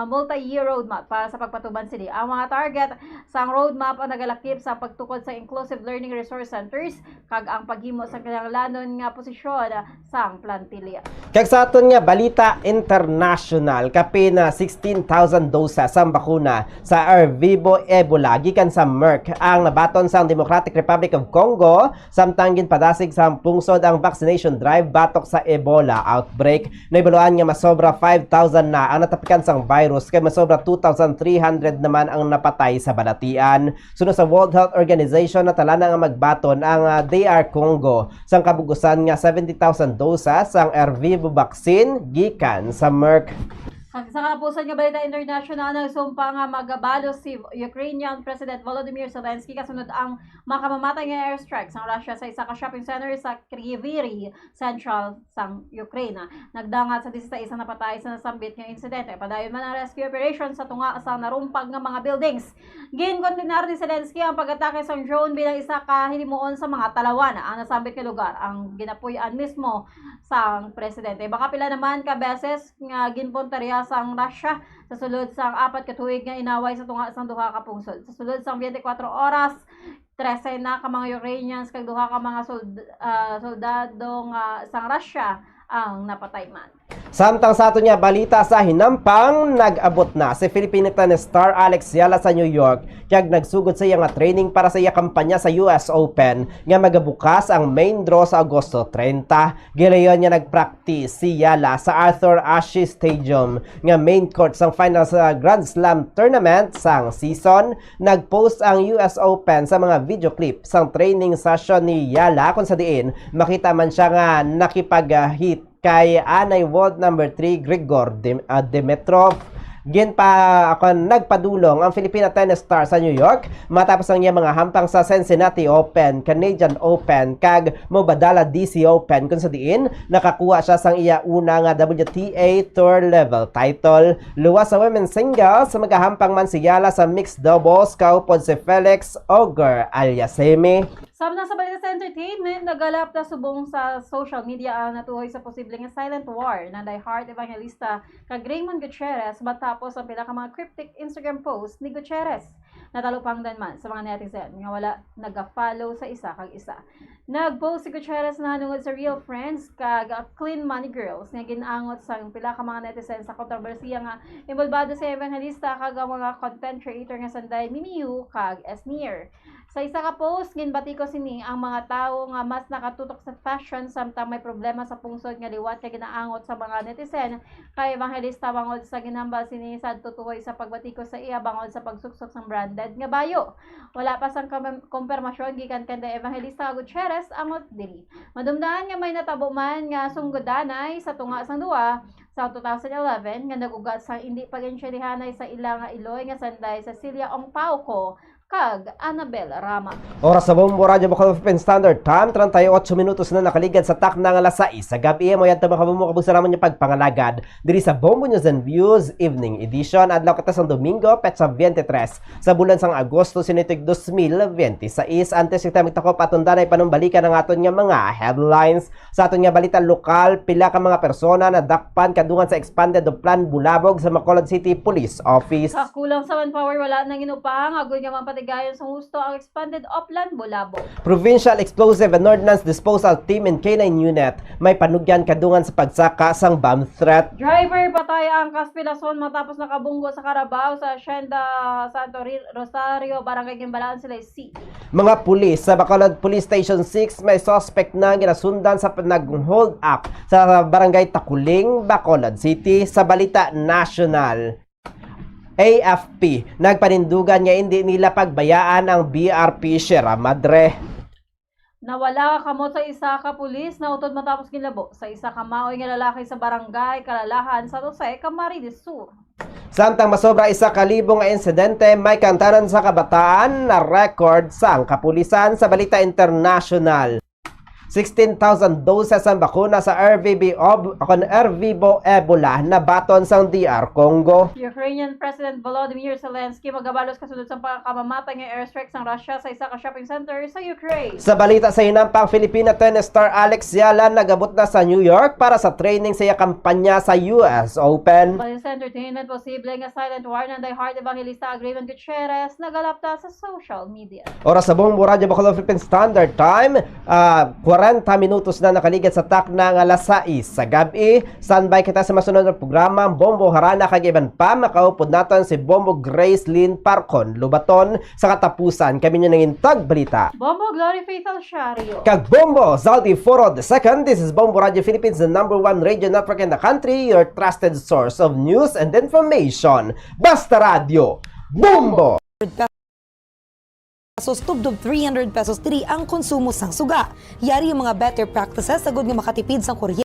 multi-year roadmap para sa pagpatuban sini. Ang mga target sa roadmap ang nagalakip sa pagtukod sa Inclusive Learning Resource Centers kag ang paghimo sa kinahanglanon nga posisyon sa plantilla. Kag sa aton nga balita international, kapin na 16,000 doses ang bakuna sa Ervebo Ebola gikan sa Merck ang nabaton sa Democratic Republic of Congo samtang ginpadasig sa pungsod ang vaccination drive batok sa Ebola outbreak. Naibaluan nga masobra 5,000 na ang natapikan sang virus kay masobra 2,300 naman ang napatay sa balatian. Sunod sa World Health Organization na tala na nga magbaton ang DR Congo sang kabugusan nga 70,000 doses ang Ervebo vaccine gikan sa Merck. Sa kapusan nga balita international, nagsumpa nga magabalo si Ukrainian President Volodymyr Zelensky kasunod ang makamamatay nga airstrike sa Russia sa isa ka shopping center sa Kryvyi Central sang Ukraine. Nagdangat sa 16 na napatay sa nasambit nga insidente. Padayon man ang rescue operation sa tunga sa narumpag nga mga buildings. Ginkondenar ni Zelensky ang pag-atake sa drone bilang isa ka hinimuon sa mga talawan ang nasambit nga lugar. Ang ginapuy-an mismo sang presidente. Baka pila naman ka beses nga ginpuntarya sang Russia sa sulod sang 4 ka tuig nga inaway sa tunga sang duha ka pungsod. Sa sulod sang 24 oras 13 na ka mga Ukrainians kag duha ka mga soldado nga sang Russia ang napatay man. Samtang sa ato niya balita sa hinampang, nag-abot na si Filipino tennis star Alex Yala sa New York kag nagsugod sa iya nga training para sa iya kampanya sa US Open nga magabukas ang main draw sa Agosto 30. Gilayon niya nagpractice si Yala sa Arthur Ashe Stadium nga main court sang final sa Grand Slam tournament sang season. Nagpost ang US Open sa mga video clip sang training session ni Yala kung sa diin makita man siya nga nakipag-hit kay anay world number 3 Grigor Dimitrov. Nagpadulong ang Filipina tennis star sa New York matapos ang iya mga hampang sa Cincinnati Open, Canadian Open kag mobadala DC Open kung sa diin nakakuha siya sang iya una nga WTA Tour level title. Luwas sa women's singles sa magahampang man si Yala sa mixed doubles kaupod si Felix Auger Aliasimi. Samtang sa balita sa entertainment, nagalap na subong sa social media ang natuhoy sa posibleng silent war na diehard evangelista kag Raymond Gutierrez matapos ang pila ka mga cryptic Instagram post ni Gutierrez. Natalupang man sa mga netizen nga wala nag-follow sa isa kag isa. Nag-post si Gutierrez na hanungod sa Real Friends kag Clean Money Girls nga ginangot sa pila ka mga netizen sa kontrobersiya nga involbado sa evangelista kag ang mga content creator nga sanday Mimiu kag Esnier. Sa isa ka post, ginbati ko sini ang mga tao nga mas nakatutok sa fashion samtang may problema sa pungsod nga liwat kay ginaangot sa mga netizen kay evangelista bangod sa ginambal sini sad tutuhoy sa pagbati ko sa iya bangod sa pagsuksok sang branded nga bayo. Wala pa sang kumpirmasyon gikan kanda evangelista Gutierrez angot dili. Madumdaan nga may natabo man nga sunggodanay sa tunga sang duwa sa 2011 nga nagugat sa hindi pag-insyerihanay sa ilang nga iloy nga sanday sa Celia Ong Pauco kag Annabel Rama. Oras sa Bombo Radio Bacol Philippine Standard Time, 38 minutos na nakaligad sa takna nga alas 6 sa gabi. Mo yan makabumbo kabusa naman yung pagpangalagad diri sa Bombo News and Views Evening Edition. Adlaw kita sa Domingo, petsa 23 sa bulan sang Agosto sinitig 2026. Antes kita magtakop aton danay panumbalikan ang aton nga mga headlines. Sa aton nga balita lokal, pila ka mga persona na dakpan kadungan sa expanded Plan Bulabog sa Bacolod City Police Office. Sa kulang sa manpower wala nang inupang agud nga Mapatigayon sa husto ang expanded Oplan Bulabog. Provincial Explosive and Ordnance Disposal Team and K9 Unit may panugyan kadungan sa pagsaka sang bomb threat. Driver patay ang Caspilason matapos nakabunggo sa Carabao sa Hacienda Santo Rosario, Barangay Gimbalaan, Silay City. Mga pulis sa Bacolod Police Station 6 may suspect na ginasundan sa nag-hold up sa Barangay Takuling, Bacolod City sa Balita National. AFP, nagpanindugan nga hindi nila pagbayaan ang BRP Sierra Madre. Nawala kamot sa isa ka pulis na utod matapos gilabo sa isa ka maoy nga lalaki sa barangay Kalalahan sa Jose, Camarines Sur. Samtang masobra 1,000 nga insidente, may kantaran sa kabataan na record sa ang kapulisan sa Balita International. 16,000 doses ang bakuna sa Ervebo Ebola na baton sa DR Congo. Ukrainian President Volodymyr Zelensky magabalos kasunod sa pagkamamatay ng airstrike ng Russia sa isa ka shopping center sa Ukraine. Sa balita sa hinampang Filipina tennis star Alex Yala nagabot na sa New York para sa training sa iya kampanya sa US Open. Balin sa entertainment, posible nga silent war ng diehard evangelista Agrivan Gutierrez nagalapta sa social media. Oras sa buong Radyo Bacolod Philippine Standard Time, 40 minutos na nakaligat sa takna ng alas 6 sa gabi. Standby kita sa masunod na programa Bombo Harana kagiban pa makaupod natin si Bombo Grace Lynn Parcon Lubaton sa katapusan kami nyo nangintag balita. Bombo Glory Faith Alciario. Kag Bombo Zaldi Foro II. This is Bombo Radio Philippines, the #1 radio network in the country, your trusted source of news and information. Basta Radio Bombo! Pesos tubdob 300 pesos 3 ang konsumo sang suga. Yari yung mga better practices sagod nga makatipid sang kuryente.